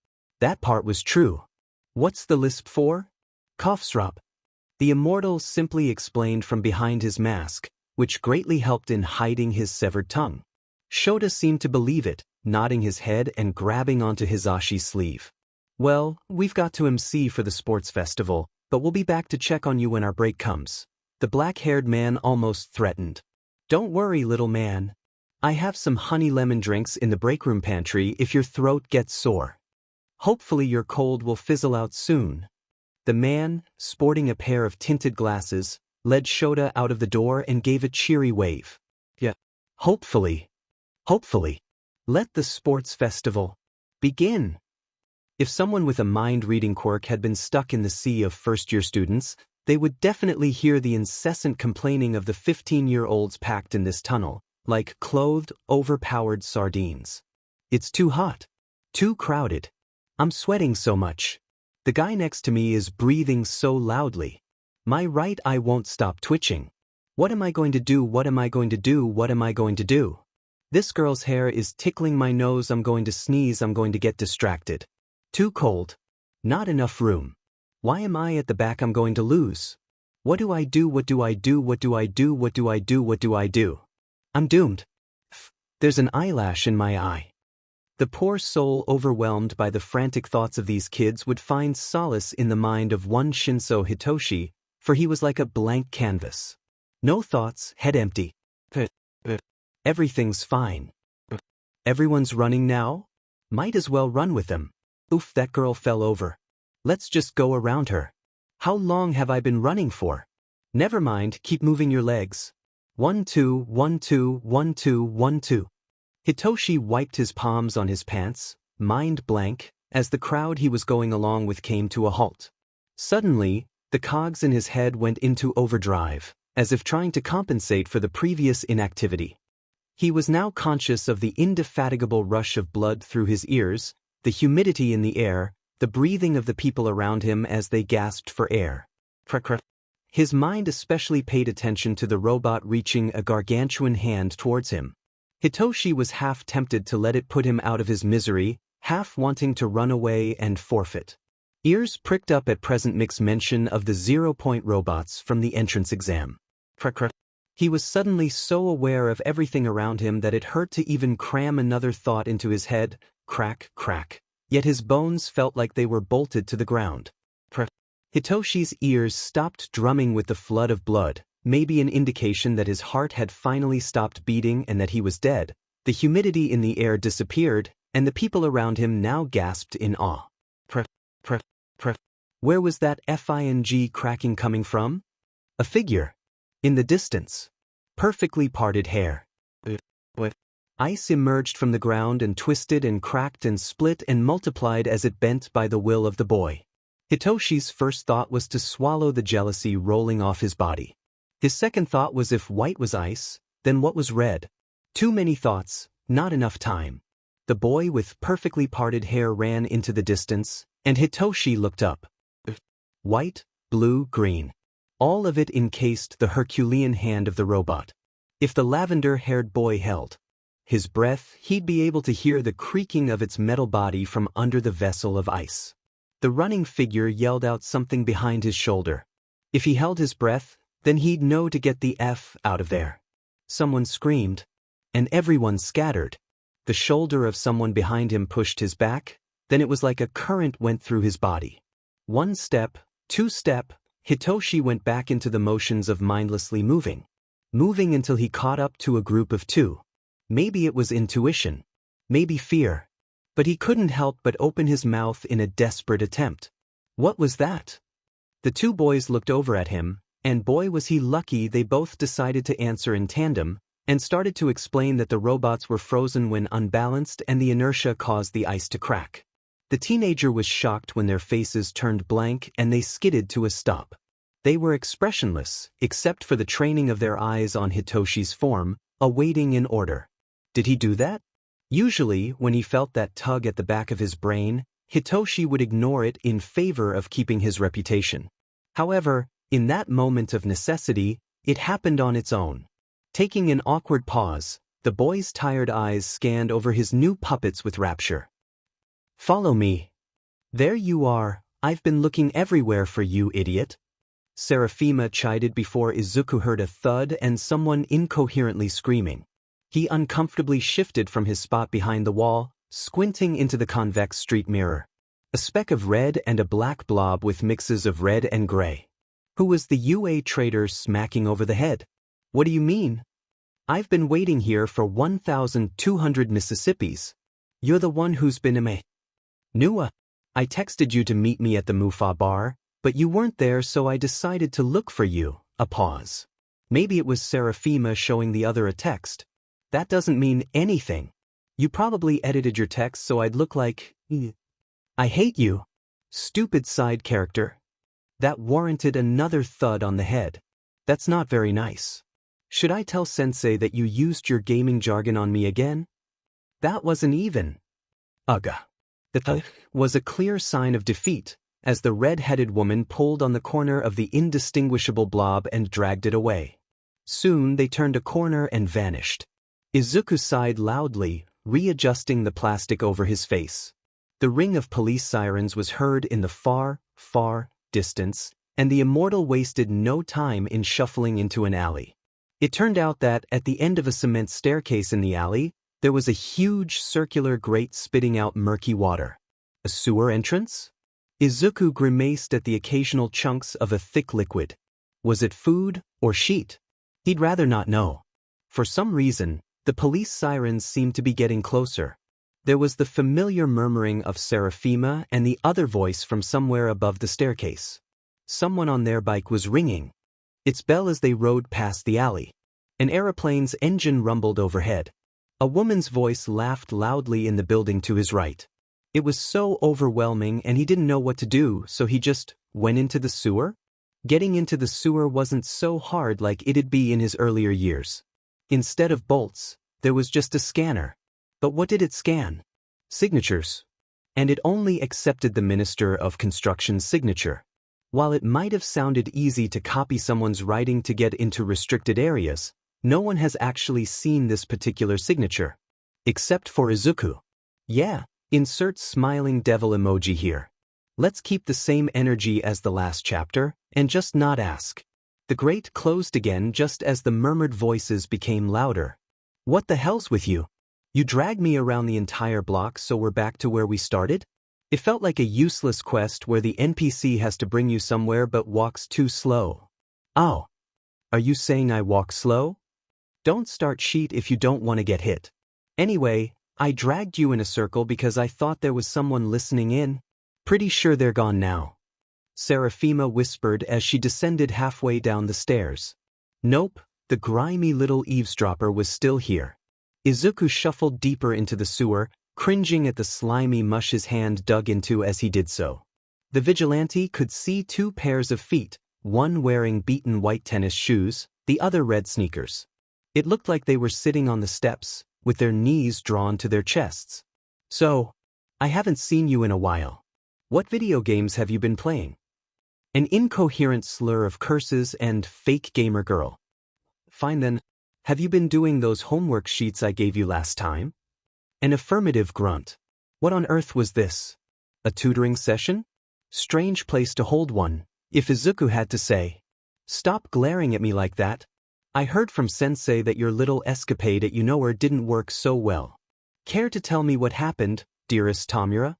That part was true. What's the lisp for? Coughsrop. The immortal simply explained from behind his mask, which greatly helped in hiding his severed tongue. Shota seemed to believe it, nodding his head and grabbing onto Hisashi's sleeve. Well, we've got to MC for the sports festival, but we'll be back to check on you when our break comes. The black-haired man almost threatened. Don't worry, little man. I have some honey lemon drinks in the breakroom pantry if your throat gets sore. Hopefully your cold will fizzle out soon. The man, sporting a pair of tinted glasses, led Shota out of the door and gave a cheery wave. Yeah. Hopefully. Let the sports festival begin. If someone with a mind-reading quirk had been stuck in the sea of first-year students, they would definitely hear the incessant complaining of the 15-year-olds packed in this tunnel, like clothed, overpowered sardines. It's too hot. Too crowded. I'm sweating so much. The guy next to me is breathing so loudly. My right eye won't stop twitching. What am I going to do? What am I going to do? What am I going to do? This girl's hair is tickling my nose. I'm going to sneeze. I'm going to get distracted. Too cold. Not enough room. Why am I at the back? I'm going to lose. What do I do? What do I do? What do I do? What do I do? What do I do? I'm doomed. There's an eyelash in my eye. The poor soul overwhelmed by the frantic thoughts of these kids would find solace in the mind of one Shinso Hitoshi, for he was like a blank canvas. No thoughts, head empty. Everything's fine. Everyone's running now? Might as well run with them. Oof, that girl fell over. Let's just go around her. How long have I been running for? Never mind, keep moving your legs. 1 2 1 2 1 2 1 2. Hitoshi wiped his palms on his pants, mind blank, as the crowd he was going along with came to a halt. Suddenly, the cogs in his head went into overdrive, as if trying to compensate for the previous inactivity. He was now conscious of the indefatigable rush of blood through his ears, the humidity in the air, the breathing of the people around him as they gasped for air. His mind especially paid attention to the robot reaching a gargantuan hand towards him. Hitoshi was half tempted to let it put him out of his misery, half wanting to run away and forfeit. Ears pricked up at present Mick's mention of the 0-point robots from the entrance exam. He was suddenly so aware of everything around him that it hurt to even cram another thought into his head. Crack, crack. Yet his bones felt like they were bolted to the ground. Hitoshi's ears stopped drumming with the flood of blood, maybe an indication that his heart had finally stopped beating and that he was dead. The humidity in the air disappeared, and the people around him now gasped in awe. Where was that FING cracking coming from? A figure. In the distance. Perfectly parted hair. Ice emerged from the ground and twisted and cracked and split and multiplied as it bent by the will of the boy. Hitoshi's first thought was to swallow the jealousy rolling off his body. His second thought was if white was ice, then what was red? Too many thoughts, not enough time. The boy with perfectly parted hair ran into the distance, and Hitoshi looked up. White, blue, green. All of it encased the Herculean hand of the robot. If the lavender-haired boy held his breath, he'd be able to hear the creaking of its metal body from under the vessel of ice. The running figure yelled out something behind his shoulder. If he held his breath, then he'd know to get the F out of there. Someone screamed, and everyone scattered. The shoulder of someone behind him pushed his back, then it was like a current went through his body. One step, two step, Hitoshi went back into the motions of mindlessly moving until he caught up to a group of two. Maybe it was intuition, maybe fear, but he couldn't help but open his mouth in a desperate attempt. What was that? The two boys looked over at him, and boy was he lucky they both decided to answer in tandem, and started to explain that the robots were frozen when unbalanced and the inertia caused the ice to crack. The teenager was shocked when their faces turned blank and they skidded to a stop. They were expressionless, except for the training of their eyes on Hitoshi's form, awaiting an order. Did he do that? Usually, when he felt that tug at the back of his brain, Hitoshi would ignore it in favor of keeping his reputation. However, in that moment of necessity, it happened on its own. Taking an awkward pause, the boy's tired eyes scanned over his new puppets with rapture. "Follow me." "There you are, I've been looking everywhere for you, idiot." Seraphima chided before Izuku heard a thud and someone incoherently screaming. He uncomfortably shifted from his spot behind the wall, squinting into the convex street mirror. A speck of red and a black blob with mixes of red and gray. Who was the UA trader smacking over the head? "What do you mean? I've been waiting here for 1,200 Mississippis. You're the one who's been Nua. I texted you to meet me at the Mufa bar, but you weren't there, so I decided to look for you." A pause. Maybe it was Seraphima showing the other a text. "That doesn't mean anything. You probably edited your text so I'd look like I hate you. Stupid side character." That warranted another thud on the head. "That's not very nice. Should I tell Sensei that you used your gaming jargon on me again?" "That wasn't even." Ugga. The thud was a clear sign of defeat, as the red-headed woman pulled on the corner of the indistinguishable blob and dragged it away. Soon they turned a corner and vanished. Izuku sighed loudly, readjusting the plastic over his face. The ring of police sirens was heard in the far, far distance, and the immortal wasted no time in shuffling into an alley. It turned out that, at the end of a cement staircase in the alley, there was a huge circular grate spitting out murky water. A sewer entrance? Izuku grimaced at the occasional chunks of a thick liquid. Was it food or sheet? He'd rather not know. For some reason, the police sirens seemed to be getting closer. There was the familiar murmuring of Seraphima and the other voice from somewhere above the staircase. Someone on their bike was ringing its bell as they rode past the alley. An aeroplane's engine rumbled overhead. A woman's voice laughed loudly in the building to his right. It was so overwhelming and he didn't know what to do, so he just went into the sewer? Getting into the sewer wasn't so hard like it'd be in his earlier years. Instead of bolts, there was just a scanner. But what did it scan? Signatures. And it only accepted the Minister of Construction's signature. While it might have sounded easy to copy someone's writing to get into restricted areas, no one has actually seen this particular signature. Except for Izuku. Yeah, insert smiling devil emoji here. Let's keep the same energy as the last chapter, and just not ask. The grate closed again just as the murmured voices became louder. "What the hell's with you? You dragged me around the entire block so we're back to where we started?" It felt like a useless quest where the NPC has to bring you somewhere but walks too slow. "Oh. Are you saying I walk slow? Don't start shit if you don't want to get hit. Anyway, I dragged you in a circle because I thought there was someone listening in. Pretty sure they're gone now." Seraphima whispered as she descended halfway down the stairs. Nope, the grimy little eavesdropper was still here. Izuku shuffled deeper into the sewer, cringing at the slimy mush his hand dug into as he did so. The vigilante could see two pairs of feet, one wearing beaten white tennis shoes, The other red sneakers. It looked like they were sitting on the steps, with their knees drawn to their chests. So, I haven't seen you in a while. What video games have you been playing? An incoherent slur of curses and fake gamer girl. Fine then. Have you been doing those homework sheets I gave you last time? An affirmative grunt. What on earth was this? A tutoring session? Strange place to hold one, if Izuku had to say. Stop glaring at me like that. I heard from Sensei that your little escapade at you-know-where didn't work so well. Care to tell me what happened, dearest Tamura?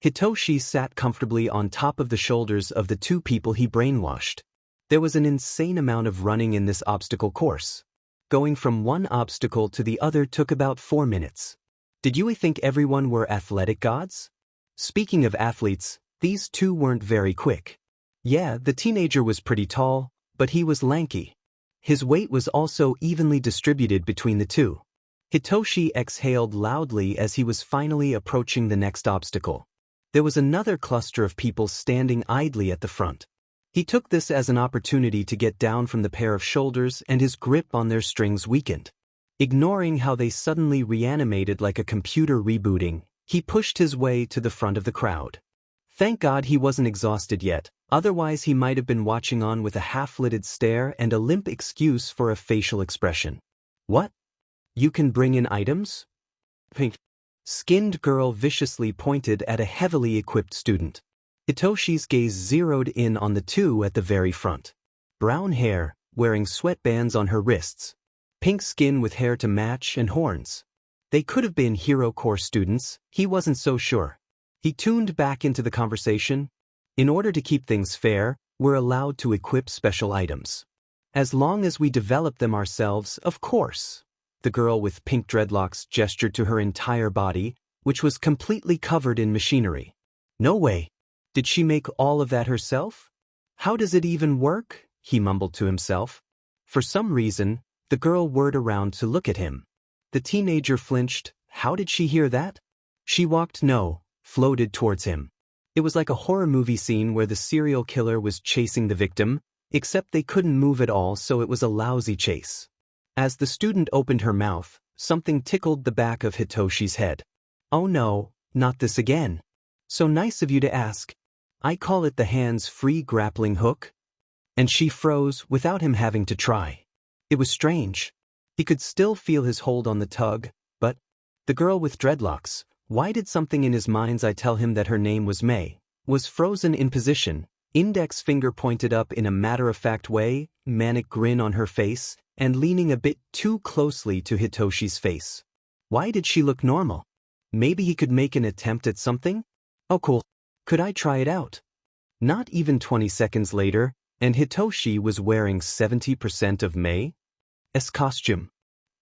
Hitoshi sat comfortably on top of the shoulders of the two people he brainwashed. There was an insane amount of running in this obstacle course. Going from one obstacle to the other took about 4 minutes. Did you think everyone were athletic gods? Speaking of athletes, these two weren't very quick. Yeah, the teenager was pretty tall, but he was lanky. His weight was also evenly distributed between the two. Hitoshi exhaled loudly as he was finally approaching the next obstacle. There was another cluster of people standing idly at the front. He took this as an opportunity to get down from the pair of shoulders, and his grip on their strings weakened. Ignoring how they suddenly reanimated like a computer rebooting, he pushed his way to the front of the crowd. Thank God he wasn't exhausted yet, otherwise he might have been watching on with a half-lidded stare and a limp excuse for a facial expression. What? You can bring in items? Pink-skinned girl viciously pointed at a heavily equipped student. Hitoshi's gaze zeroed in on the two at the very front. Brown hair, wearing sweatbands on her wrists. Pink skin with hair to match and horns. They could have been Hero Corps students, he wasn't so sure. He tuned back into the conversation. In order to keep things fair, we're allowed to equip special items. As long as we develop them ourselves, of course. The girl with pink dreadlocks gestured to her entire body, which was completely covered in machinery. No way. Did she make all of that herself? How does it even work? He mumbled to himself. For some reason, the girl whirled around to look at him. The teenager flinched. How did she hear that? She floated towards him. It was like a horror movie scene where the serial killer was chasing the victim, except they couldn't move at all, so it was a lousy chase. As the student opened her mouth, something tickled the back of Hitoshi's head. Oh no, not this again. So nice of you to ask. I call it the hands-free grappling hook. And she froze without him having to try. It was strange. He could still feel his hold on the tug, but the girl with dreadlocks, why did something in his mind's eye tell him that her name was May, was frozen in position, index finger pointed up in a matter-of-fact way, manic grin on her face, and leaning a bit too closely to Hitoshi's face. Why did she look normal? Maybe he could make an attempt at something? Oh cool. Could I try it out? Not even 20 seconds later, and Hitoshi was wearing 70% of May's costume.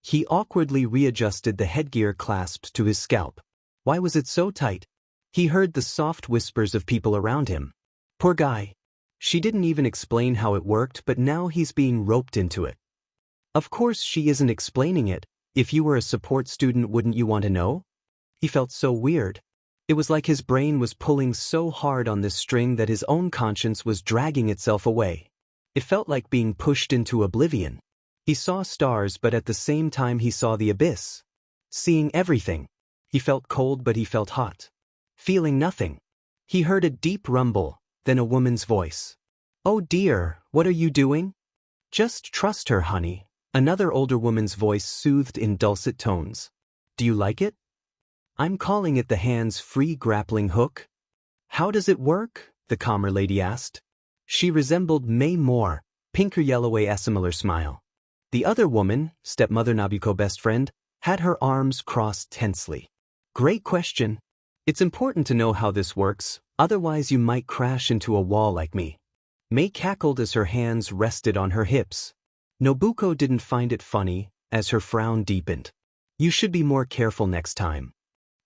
He awkwardly readjusted the headgear clasped to his scalp. Why was it so tight? He heard the soft whispers of people around him. Poor guy. She didn't even explain how it worked, but now he's being roped into it. Of course she isn't explaining it. If you were a support student, wouldn't you want to know? He felt so weird. It was like his brain was pulling so hard on this string that his own conscience was dragging itself away. It felt like being pushed into oblivion. He saw stars, but at the same time he saw the abyss. Seeing everything. He felt cold, but he felt hot. Feeling nothing. He heard a deep rumble, then a woman's voice. Oh dear, what are you doing? Just trust her, honey. Another older woman's voice soothed in dulcet tones. Do you like it? I'm calling it the hands-free grappling hook. How does it work? The calmer lady asked. She resembled May more, pink or yellow, a similar smile. The other woman, stepmother Nabuko best friend, had her arms crossed tensely. Great question. It's important to know how this works, otherwise you might crash into a wall like me. May cackled as her hands rested on her hips. Nobuko didn't find it funny, as her frown deepened. You should be more careful next time.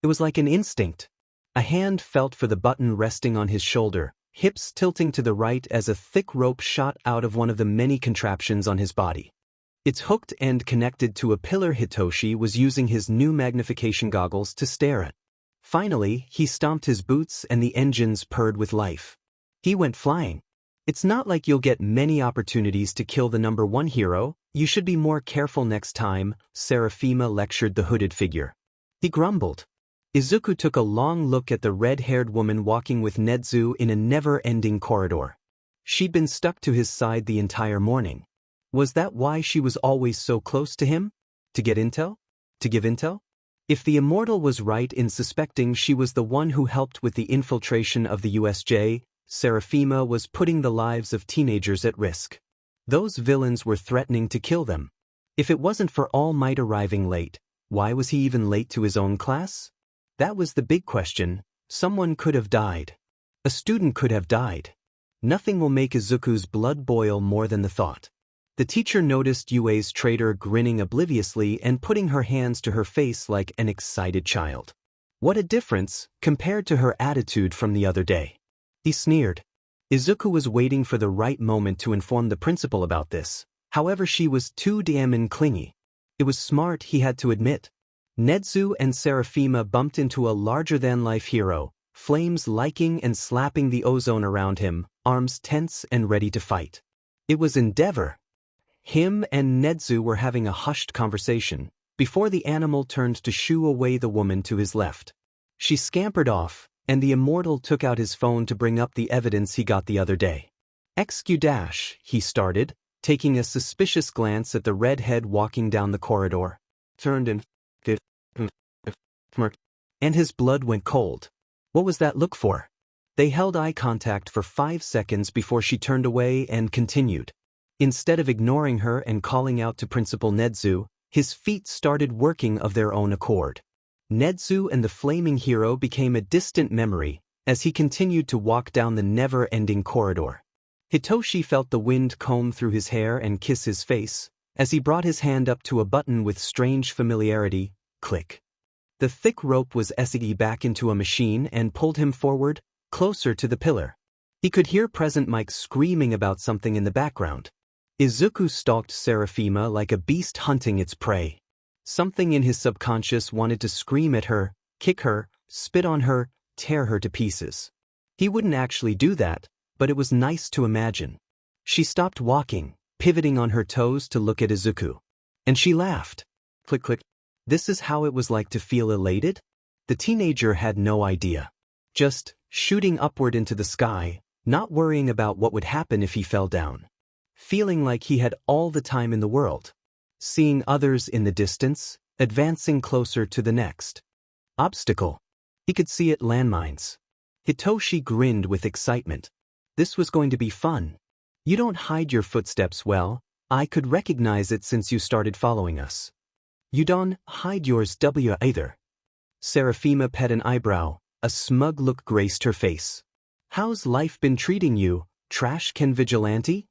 It was like an instinct. A hand felt for the button resting on his shoulder, hips tilting to the right as a thick rope shot out of one of the many contraptions on his body. Its hooked end connected to a pillar. Hitoshi was using his new magnification goggles to stare at. Finally, he stomped his boots and the engines purred with life. He went flying. It's not like you'll get many opportunities to kill the number one hero, you should be more careful next time, Seraphima lectured the hooded figure. He grumbled. Izuku took a long look at the red-haired woman walking with Nezu in a never-ending corridor. She'd been stuck to his side the entire morning. Was that why she was always so close to him? To get intel? To give intel? If the immortal was right in suspecting she was the one who helped with the infiltration of the USJ, Seraphima was putting the lives of teenagers at risk. Those villains were threatening to kill them. If it wasn't for All Might arriving late, why was he even late to his own class? That was the big question. Someone could have died. A student could have died. Nothing will make Izuku's blood boil more than the thought. The teacher noticed Yue's traitor grinning obliviously and putting her hands to her face like an excited child. What a difference, compared to her attitude from the other day. He sneered. Izuku was waiting for the right moment to inform the principal about this, however she was too damn clingy. It was smart, he had to admit. Nezu and Seraphima bumped into a larger-than-life hero, flames liking and slapping the ozone around him, arms tense and ready to fight. It was Endeavor. Him and Nezu were having a hushed conversation, before the animal turned to shoo away the woman to his left. She scampered off, and the immortal took out his phone to bring up the evidence he got the other day. XQ-, he started, taking a suspicious glance at the redhead walking down the corridor. Turned and and his blood went cold. What was that look for? They held eye contact for 5 seconds before she turned away and continued. Instead of ignoring her and calling out to Principal Nezu, his feet started working of their own accord. Nezu and the flaming hero became a distant memory as he continued to walk down the never-ending corridor. Hitoshi felt the wind comb through his hair and kiss his face as he brought his hand up to a button with strange familiarity. Click. The thick rope was essiggy back into a machine and pulled him forward, closer to the pillar. He could hear Present Mike screaming about something in the background. Izuku stalked Seraphima like a beast hunting its prey. Something in his subconscious wanted to scream at her, kick her, spit on her, tear her to pieces. He wouldn't actually do that, but it was nice to imagine. She stopped walking, pivoting on her toes to look at Izuku. And she laughed. Click click. This is how it was like to feel elated? The teenager had no idea. Just shooting upward into the sky, not worrying about what would happen if he fell down. Feeling like he had all the time in the world. Seeing others in the distance, advancing closer to the next obstacle. He could see it, landmines. Hitoshi grinned with excitement. This was going to be fun. You don't hide your footsteps well. I could recognize it since you started following us. You don't hide yours either. Seraphima pet an eyebrow. A smug look graced her face. How's life been treating you, trash can vigilante?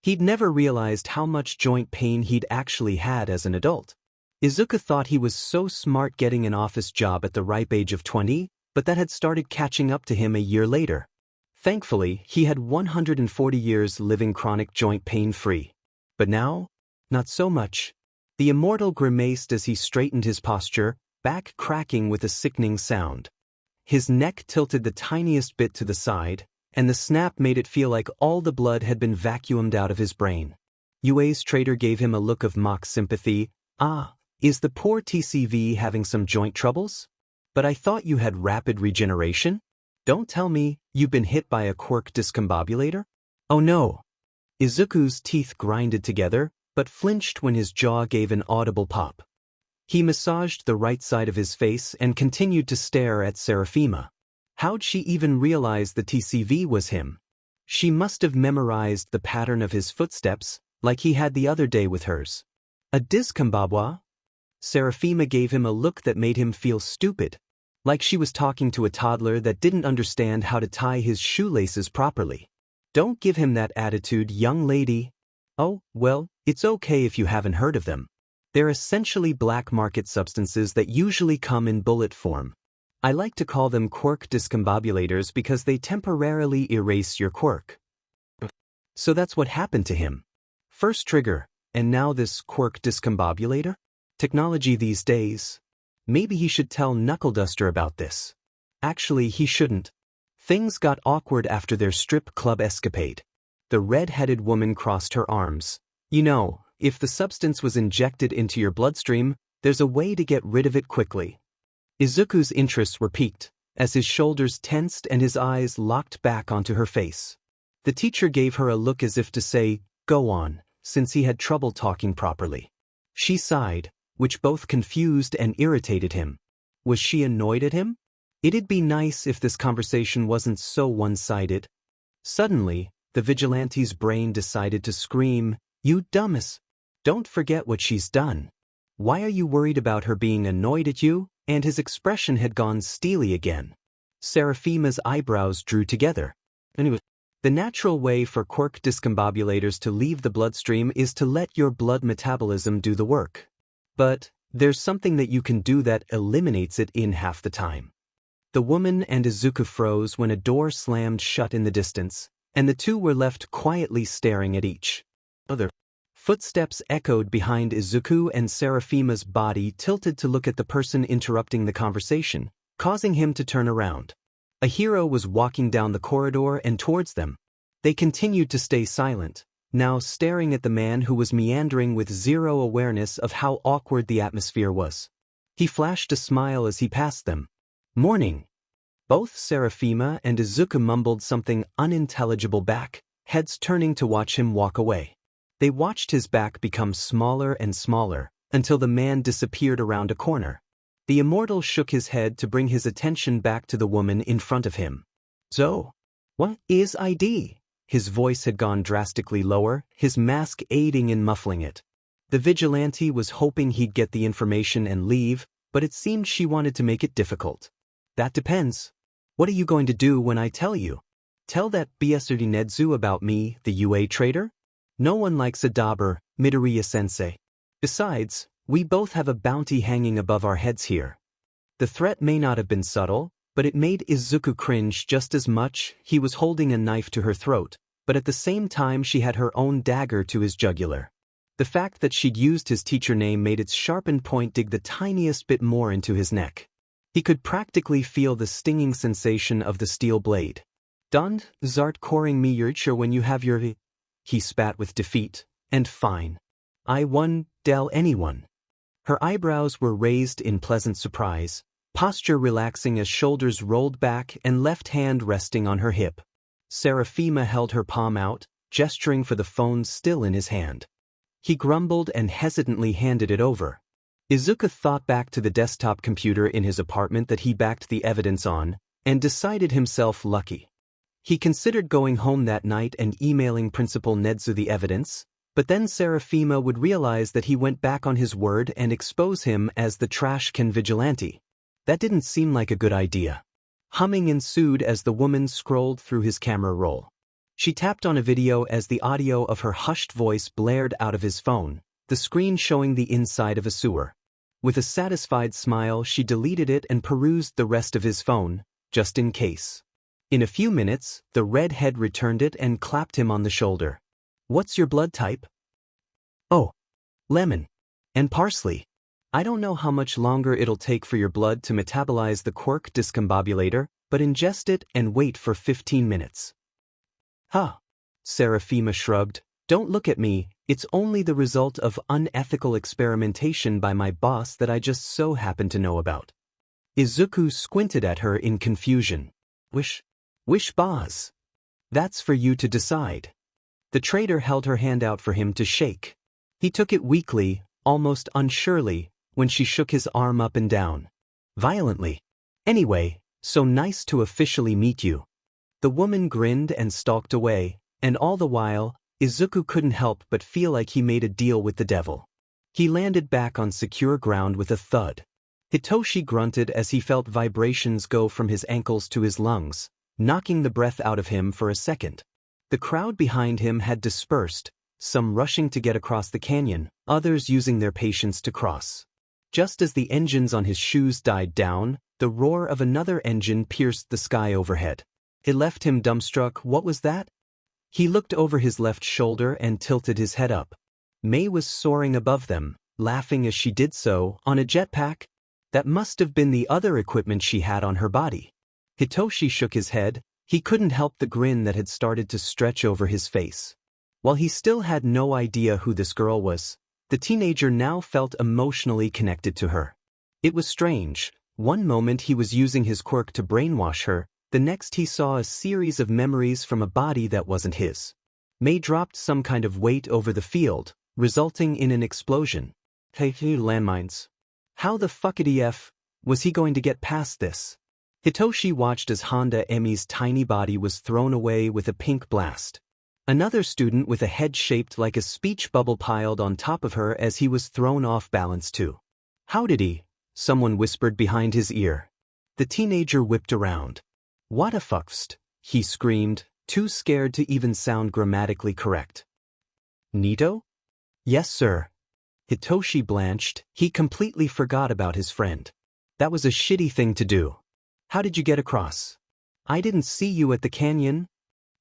He'd never realized how much joint pain he'd actually had as an adult. Izuku thought he was so smart getting an office job at the ripe age of 20, but that had started catching up to him a year later. Thankfully, he had 140 years living chronic joint pain-free. But now, not so much. The immortal grimaced as he straightened his posture, back cracking with a sickening sound. His neck tilted the tiniest bit to the side, and the snap made it feel like all the blood had been vacuumed out of his brain. Yue's traitor gave him a look of mock sympathy. Ah, is the poor TCV having some joint troubles? But I thought you had rapid regeneration? Don't tell me you've been hit by a quirk discombobulator? Oh no. Izuku's teeth grinded together, but flinched when his jaw gave an audible pop. He massaged the right side of his face and continued to stare at Seraphima. How'd she even realize the TCV was him? She must have memorized the pattern of his footsteps, like he had the other day with hers. A discombobwa? Seraphima gave him a look that made him feel stupid, like she was talking to a toddler that didn't understand how to tie his shoelaces properly. Don't give him that attitude, young lady. Oh, well, it's okay if you haven't heard of them. They're essentially black market substances that usually come in bullet form. I like to call them quirk discombobulators because they temporarily erase your quirk. So that's what happened to him. First trigger, and now this quirk discombobulator? Technology these days. Maybe he should tell Knuckleduster about this. Actually, he shouldn't. Things got awkward after their strip club escapade. The red-headed woman crossed her arms. You know, if the substance was injected into your bloodstream, there's a way to get rid of it quickly. Izuku's interests were piqued, as his shoulders tensed and his eyes locked back onto her face. The teacher gave her a look as if to say, "Go on," since he had trouble talking properly. She sighed, which both confused and irritated him. Was she annoyed at him? It'd be nice if this conversation wasn't so one-sided. Suddenly, the vigilante's brain decided to scream, "You dumbass! Don't forget what she's done. Why are you worried about her being annoyed at you?" And his expression had gone steely again. Seraphima's eyebrows drew together. Anyway, the natural way for quirk discombobulators to leave the bloodstream is to let your blood metabolism do the work. But there's something that you can do that eliminates it in half the time. The woman and Izuku froze when a door slammed shut in the distance, and the two were left quietly staring at each other. Footsteps echoed behind Izuku, and Seraphima's body tilted to look at the person interrupting the conversation, causing him to turn around. A hero was walking down the corridor and towards them. They continued to stay silent, now staring at the man who was meandering with zero awareness of how awkward the atmosphere was. He flashed a smile as he passed them. "Morning." Both Seraphima and Izuku mumbled something unintelligible back, heads turning to watch him walk away. They watched his back become smaller and smaller, until the man disappeared around a corner. The immortal shook his head to bring his attention back to the woman in front of him. "So, what is ID?" His voice had gone drastically lower, his mask aiding in muffling it. The vigilante was hoping he'd get the information and leave, but it seemed she wanted to make it difficult. "That depends. What are you going to do when I tell you? Tell that BSRD Nedzu about me, the UA trader? No one likes a dauber, Midoriya-sensei. Besides, we both have a bounty hanging above our heads here." The threat may not have been subtle, but it made Izuku cringe just as much. He was holding a knife to her throat, but at the same time she had her own dagger to his jugular. The fact that she'd used his teacher name made its sharpened point dig the tiniest bit more into his neck. He could practically feel the stinging sensation of the steel blade. "Don't start calling me your when you have your..." He spat with defeat. "And fine. I won't tell anyone." Her eyebrows were raised in pleasant surprise, posture relaxing as shoulders rolled back and left hand resting on her hip. Seraphima held her palm out, gesturing for the phone still in his hand. He grumbled and hesitantly handed it over. Izuku thought back to the desktop computer in his apartment that he backed the evidence on, and decided himself lucky. He considered going home that night and emailing Principal Nedzu the evidence, but then Seraphima would realize that he went back on his word and expose him as the trash can vigilante. That didn't seem like a good idea. Humming ensued as the woman scrolled through his camera roll. She tapped on a video as the audio of her hushed voice blared out of his phone, the screen showing the inside of a sewer. With a satisfied smile, she deleted it and perused the rest of his phone, just in case. In a few minutes, the redhead returned it and clapped him on the shoulder. "What's your blood type?" "Oh, lemon. And parsley. I don't know how much longer it'll take for your blood to metabolize the quirk discombobulator, but ingest it and wait for 15 minutes. "Huh." Seraphima shrugged. "Don't look at me, it's only the result of unethical experimentation by my boss that I just so happen to know about." Izuku squinted at her in confusion. Wish boss. That's for you to decide." The trader held her hand out for him to shake. He took it weakly, almost unsurely, when she shook his arm up and down. Violently. "Anyway, so nice to officially meet you." The woman grinned and stalked away, and all the while, Izuku couldn't help but feel like he made a deal with the devil. He landed back on secure ground with a thud. Hitoshi grunted as he felt vibrations go from his ankles to his lungs, knocking the breath out of him for a second. The crowd behind him had dispersed, some rushing to get across the canyon, others using their patience to cross. Just as the engines on his shoes died down, the roar of another engine pierced the sky overhead. It left him dumbstruck. What was that? He looked over his left shoulder and tilted his head up. May was soaring above them, laughing as she did so, on a jetpack. That must have been the other equipment she had on her body. Hitoshi shook his head. He couldn't help the grin that had started to stretch over his face. While he still had no idea who this girl was, the teenager now felt emotionally connected to her. It was strange. One moment he was using his quirk to brainwash her, the next he saw a series of memories from a body that wasn't his. May dropped some kind of weight over the field, resulting in an explosion. Hey, landmines. How the fuckity was he going to get past this? Hitoshi watched as Honda Emi's tiny body was thrown away with a pink blast. Another student with a head shaped like a speech bubble piled on top of her as he was thrown off balance too. How did he? Someone whispered behind his ear. The teenager whipped around. What a fuckst, he screamed, too scared to even sound grammatically correct. Nito? Yes, sir. Hitoshi blanched. He completely forgot about his friend. That was a shitty thing to do. How did you get across? I didn't see you at the canyon.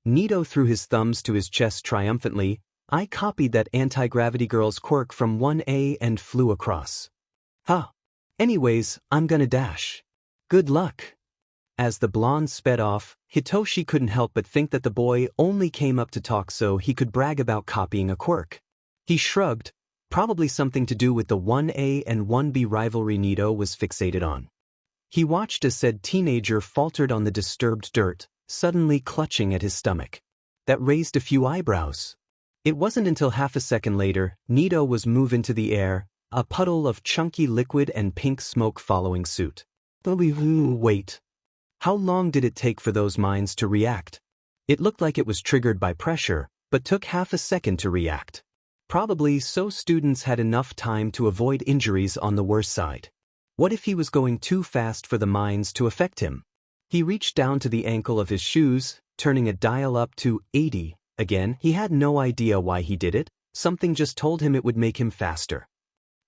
Nito threw his thumbs to his chest triumphantly. I copied that anti-gravity girl's quirk from 1A and flew across. Huh. Anyways, I'm gonna dash. Good luck. As the blonde sped off, Hitoshi couldn't help but think that the boy only came up to talk so he could brag about copying a quirk. He shrugged, probably something to do with the 1A and 1B rivalry Nito was fixated on. He watched as said teenager faltered on the disturbed dirt, suddenly clutching at his stomach. That raised a few eyebrows. It wasn't until half a second later, Nito was moved into the air, a puddle of chunky liquid and pink smoke following suit. Wait. How long did it take for those mines to react? It looked like it was triggered by pressure, but took half a second to react. Probably so students had enough time to avoid injuries on the worse side. What if he was going too fast for the mines to affect him? He reached down to the ankle of his shoes, turning a dial up to 80. Again, he had no idea why he did it. Something just told him it would make him faster.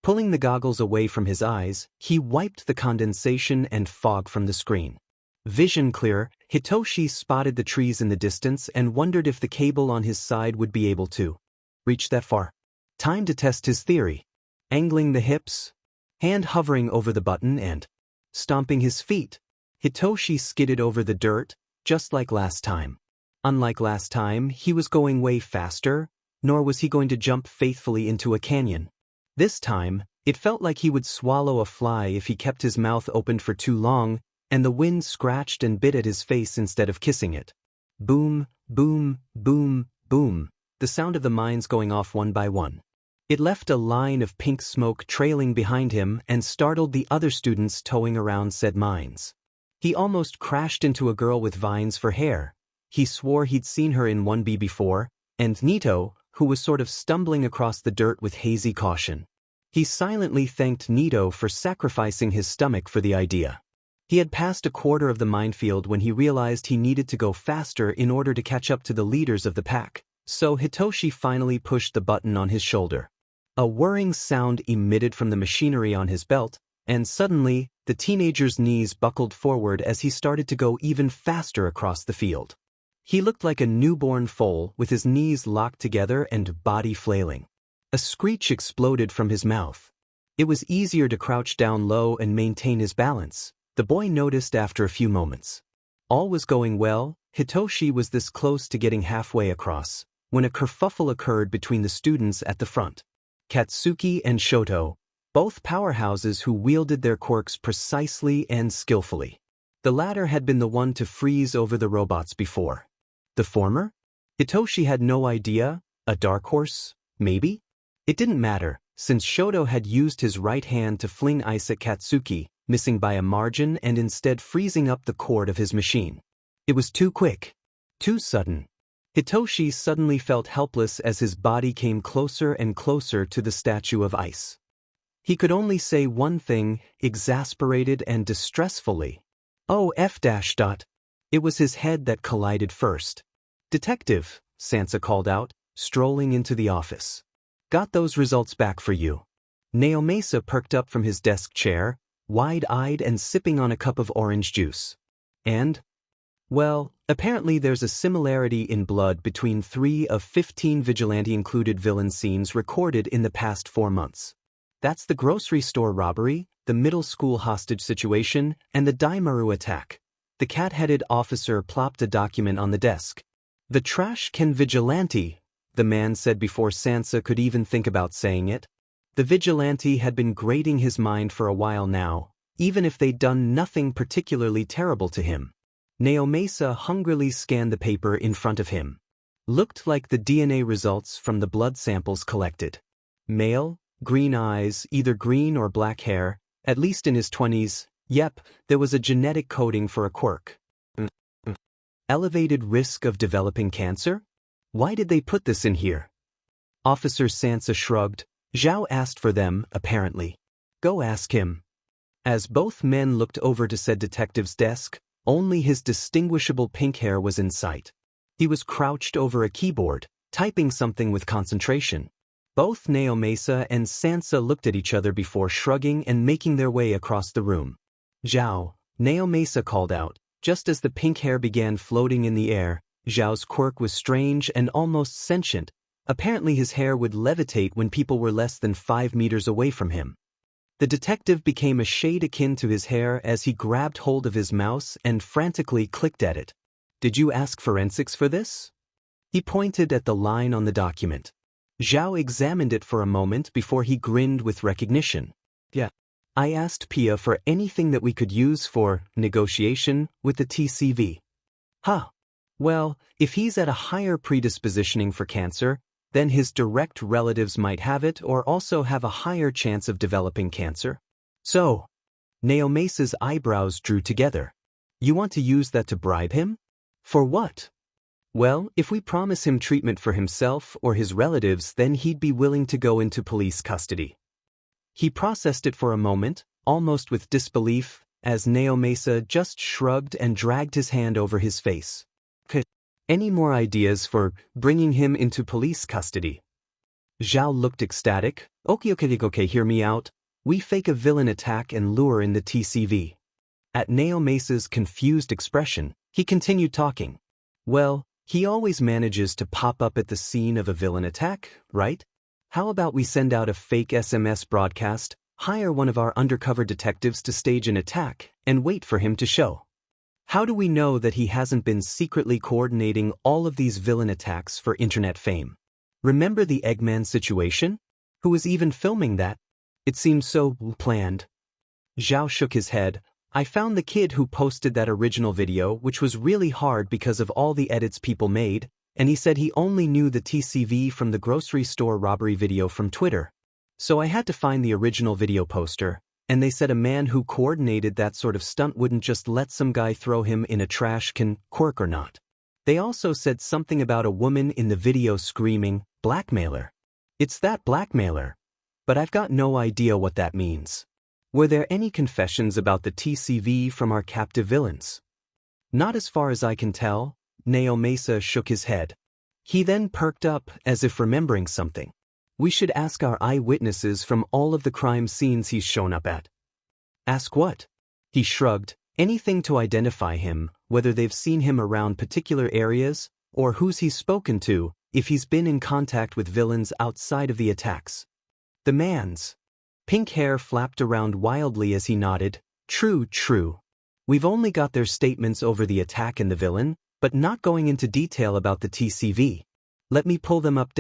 Pulling the goggles away from his eyes, he wiped the condensation and fog from the screen. Vision clear, Hitoshi spotted the trees in the distance and wondered if the cable on his side would be able to reach that far. Time to test his theory. Angling the hips, hand hovering over the button and stomping his feet, Hitoshi skidded over the dirt, just like last time. Unlike last time, he was going way faster, nor was he going to jump faithfully into a canyon. This time, it felt like he would swallow a fly if he kept his mouth open for too long, and the wind scratched and bit at his face instead of kissing it. Boom, boom, boom, boom, the sound of the mines going off one by one. It left a line of pink smoke trailing behind him and startled the other students towing around said mines. He almost crashed into a girl with vines for hair. He swore he'd seen her in 1B before, and Nito, who was sort of stumbling across the dirt with hazy caution. He silently thanked Nito for sacrificing his stomach for the idea. He had passed a quarter of the minefield when he realized he needed to go faster in order to catch up to the leaders of the pack, so Hitoshi finally pushed the button on his shoulder. A whirring sound emitted from the machinery on his belt, and suddenly, the teenager's knees buckled forward as he started to go even faster across the field. He looked like a newborn foal with his knees locked together and body flailing. A screech exploded from his mouth. It was easier to crouch down low and maintain his balance, the boy noticed after a few moments. All was going well. Hitoshi was this close to getting halfway across, when a kerfuffle occurred between the students at the front. Katsuki and Shoto, both powerhouses who wielded their quirks precisely and skillfully. The latter had been the one to freeze over the robots before. The former? Hitoshi had no idea. A dark horse, maybe? It didn't matter, since Shoto had used his right hand to fling ice at Katsuki, missing by a margin and instead freezing up the cord of his machine. It was too quick. Too sudden. Hitoshi suddenly felt helpless as his body came closer and closer to the statue of ice. He could only say one thing, exasperated and distressfully. Oh f-. It was his head that collided first. Detective, Sansa called out, strolling into the office. Got those results back for you. Naomasa perked up from his desk chair, wide-eyed and sipping on a cup of orange juice. And? Well, apparently there's a similarity in blood between 3 of 15 vigilante-included villain scenes recorded in the past 4 months. That's the grocery store robbery, the middle school hostage situation, and the Daimaru attack. The cat-headed officer plopped a document on the desk. The trash can vigilante, the man said before Sansa could even think about saying it. The vigilante had been grating his mind for a while now, even if they'd done nothing particularly terrible to him. Naomasa hungrily scanned the paper in front of him. Looked like the DNA results from the blood samples collected. Male, green eyes, either green or black hair, at least in his 20s, yep, there was a genetic coding for a quirk. Elevated risk of developing cancer? Why did they put this in here? Officer Sansa shrugged. Zhao asked for them, apparently. Go ask him. As both men looked over to said detective's desk, only his distinguishable pink hair was in sight. He was crouched over a keyboard, typing something with concentration. Both Naomasa and Sansa looked at each other before shrugging and making their way across the room. Zhao, Naomasa called out. Just as the pink hair began floating in the air, Zhao's quirk was strange and almost sentient. Apparently his hair would levitate when people were less than 5 meters away from him. The detective became a shade akin to his hair as he grabbed hold of his mouse and frantically clicked at it. Did you ask forensics for this? He pointed at the line on the document. Zhao examined it for a moment before he grinned with recognition. Yeah. I asked Pia for anything that we could use for negotiation with the TCV. Huh. Well, if he's at a higher predispositioning for cancer, then his direct relatives might have it or also have a higher chance of developing cancer. So, Naomasa's eyebrows drew together. You want to use that to bribe him? For what? Well, if we promise him treatment for himself or his relatives, then he'd be willing to go into police custody. He processed it for a moment, almost with disbelief, as Naomasa just shrugged and dragged his hand over his face. Any more ideas for bringing him into police custody? Zhao looked ecstatic. Okay, hear me out. We fake a villain attack and lure in the TCV. At Naomasa's confused expression, he continued talking. Well, he always manages to pop up at the scene of a villain attack, right? How about we send out a fake SMS broadcast, hire one of our undercover detectives to stage an attack, and wait for him to show? How do we know that he hasn't been secretly coordinating all of these villain attacks for internet fame? Remember the Eggman situation? Who was even filming that? It seemed so planned. Zhao shook his head. I found the kid who posted that original video, which was really hard because of all the edits people made, and he said he only knew the TCV from the grocery store robbery video from Twitter. So I had to find the original video poster, and they said a man who coordinated that sort of stunt wouldn't just let some guy throw him in a trash can, quirk or not. They also said something about a woman in the video screaming, blackmailer. It's that blackmailer. But I've got no idea what that means. Were there any confessions about the TCV from our captive villains? Not as far as I can tell. Naomasa shook his head. He then perked up as if remembering something. We should ask our eyewitnesses from all of the crime scenes he's shown up at. Ask what? He shrugged. Anything to identify him, whether they've seen him around particular areas, or who's he's spoken to, if he's been in contact with villains outside of the attacks. The man's pink hair flapped around wildly as he nodded. True. We've only got their statements over the attack and the villain, but not going into detail about the TCV. Let me pull them up.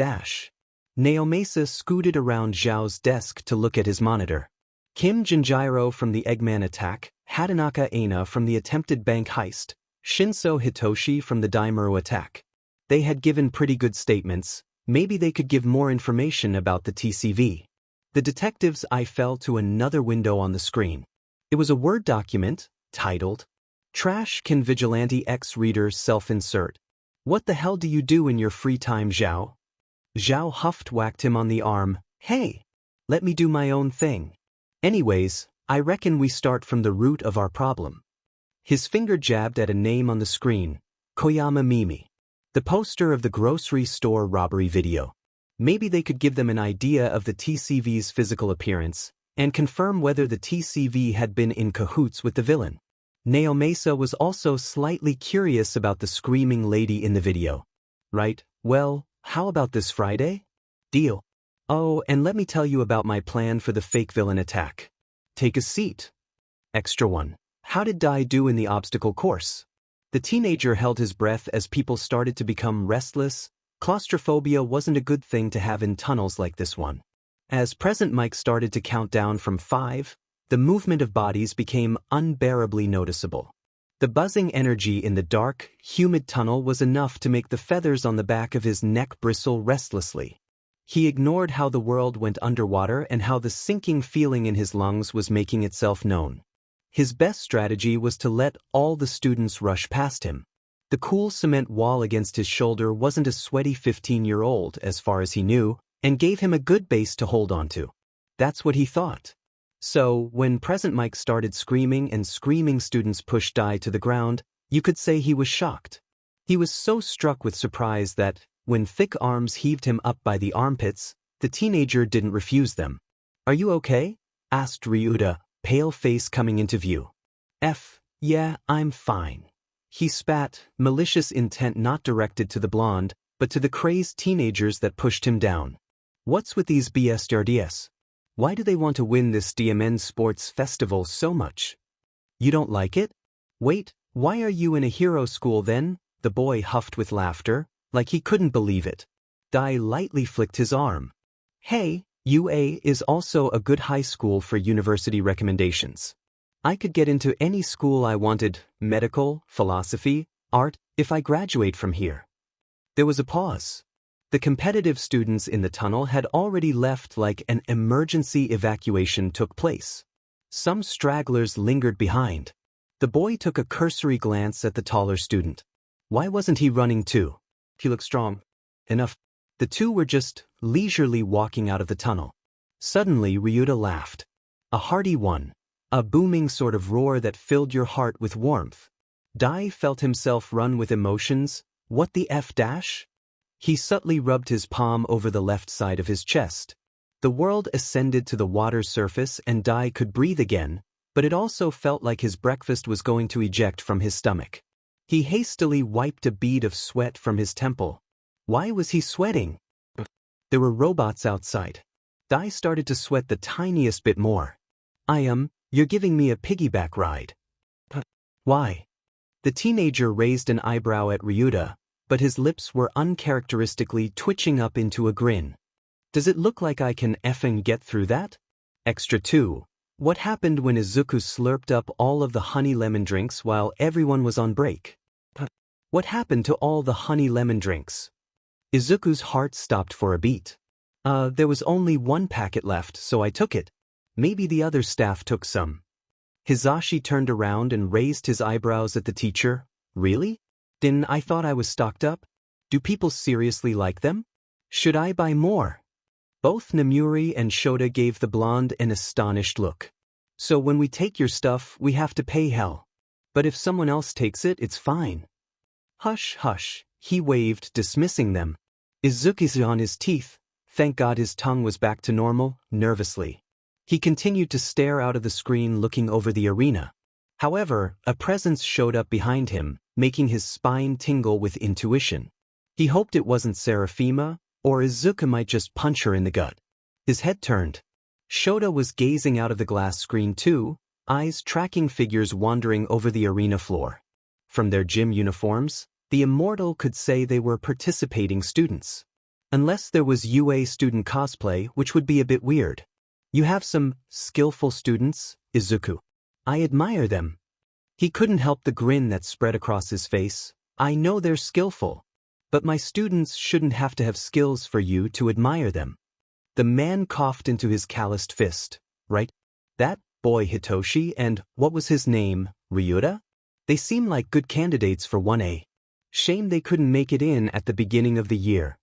Naomasa scooted around Zhao's desk to look at his monitor. Kim Jinjiro from the Eggman attack, Hatanaka Aina from the attempted bank heist, Shinso Hitoshi from the Daimaru attack. They had given pretty good statements. Maybe they could give more information about the TCV. The detective's eye fell to another window on the screen. It was a Word document, titled, Trash Can Vigilante X Reader Self-Insert. What the hell do you do in your free time, Zhao? Zhao huffed, whacked him on the arm. Hey, let me do my own thing. Anyways, I reckon we start from the root of our problem. His finger jabbed at a name on the screen, Koyama Mimi. The poster of the grocery store robbery video. Maybe they could give them an idea of the TCV's physical appearance, and confirm whether the TCV had been in cahoots with the villain. Naomasa was also slightly curious about the screaming lady in the video. Right, well, how about this Friday? Deal. Oh, and let me tell you about my plan for the fake villain attack. Take a seat. Extra one. how did Dai do in the obstacle course? The teenager held his breath as people started to become restless. Claustrophobia wasn't a good thing to have in tunnels like this one. As Present Mike started to count down from 5, the movement of bodies became unbearably noticeable. The buzzing energy in the dark, humid tunnel was enough to make the feathers on the back of his neck bristle restlessly. He ignored how the world went underwater and how the sinking feeling in his lungs was making itself known. His best strategy was to let all the students rush past him. The cool cement wall against his shoulder wasn't a sweaty 15-year-old, as far as he knew, and gave him a good base to hold on to. That's what he thought. So, when Present Mike started screaming and screaming students pushed Dai to the ground, you could say he was shocked. He was so struck with surprise that, when thick arms heaved him up by the armpits, the teenager didn't refuse them. "Are you okay?" asked Ryuta, pale face coming into view. Yeah, I'm fine." He spat, malicious intent not directed to the blonde, but to the crazed teenagers that pushed him down. "What's with these BSTRDS? Why do they want to win this DMN sports festival so much? You don't like it? Wait, why are you in a hero school then?" The boy huffed with laughter, like he couldn't believe it. Dai lightly flicked his arm. "Hey, UA is also a good high school for university recommendations. I could get into any school I wanted, medical, philosophy, art, if I graduate from here." There was a pause. The competitive students in the tunnel had already left like an emergency evacuation took place. Some stragglers lingered behind. The boy took a cursory glance at the taller student. Why wasn't he running too? He looked strong enough. The two were just leisurely walking out of the tunnel. Suddenly Ryuta laughed. A hearty one. A booming sort of roar that filled your heart with warmth. Dai felt himself run with emotions. What the F dash? He subtly rubbed his palm over the left side of his chest. The world ascended to the water's surface and Dai could breathe again, but it also felt like his breakfast was going to eject from his stomach. He hastily wiped a bead of sweat from his temple. Why was he sweating? There were robots outside. Dai started to sweat the tiniest bit more. You're giving me a piggyback ride." "Why?" The teenager raised an eyebrow at Ryuta, but his lips were uncharacteristically twitching up into a grin. "Does it look like I can effing get through that?" Extra 2. What happened when Izuku slurped up all of the honey lemon drinks while everyone was on break? What happened to all the honey lemon drinks? Izuku's heart stopped for a beat. There was only one packet left, so I took it. Maybe the other staff took some." Hizashi turned around and raised his eyebrows at the teacher. "Really? Then I thought I was stocked up? Do people seriously like them? Should I buy more?" Both Namuri and Shota gave the blonde an astonished look. "So when we take your stuff, we have to pay hell. But if someone else takes it, it's fine." "Hush, hush," he waved, dismissing them. Izuku's on his teeth. Thank God his tongue was back to normal, nervously. He continued to stare out of the screen looking over the arena. However, a presence showed up behind him, making his spine tingle with intuition. He hoped it wasn't Seraphima, or Izuku might just punch her in the gut. His head turned. Shota was gazing out of the glass screen too, eyes tracking figures wandering over the arena floor. From their gym uniforms, the immortal could say they were participating students. Unless there was UA student cosplay, which would be a bit weird. "You have some skillful students, Izuku. I admire them." He couldn't help the grin that spread across his face. "I know they're skillful. But my students shouldn't have to have skills for you to admire them." The man coughed into his calloused fist. "Right? That boy Hitoshi and what was his name, Ryuta? They seem like good candidates for 1A. Shame they couldn't make it in at the beginning of the year."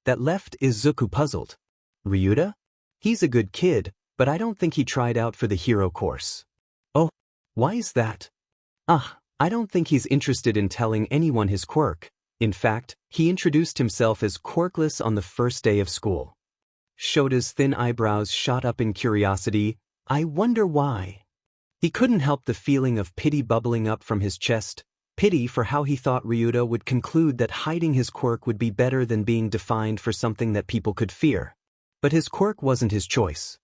That left Izuku puzzled. "Ryuta? He's a good kid, but I don't think he tried out for the hero course." "Oh, why is that?" I don't think he's interested in telling anyone his quirk. In fact, he introduced himself as quirkless on the first day of school." Shota's thin eyebrows shot up in curiosity. "I wonder why." He couldn't help the feeling of pity bubbling up from his chest, pity for how he thought Ryuta would conclude that hiding his quirk would be better than being defined for something that people could fear. But his quirk wasn't his choice.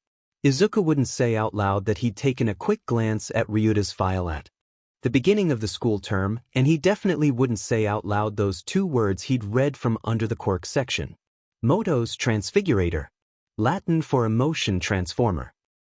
Izuku wouldn't say out loud that he'd taken a quick glance at Ryuta's file at the beginning of the school term, and he definitely wouldn't say out loud those 2 words he'd read from under the quirk section. Moto's Transfigurator. Latin for emotion transformer.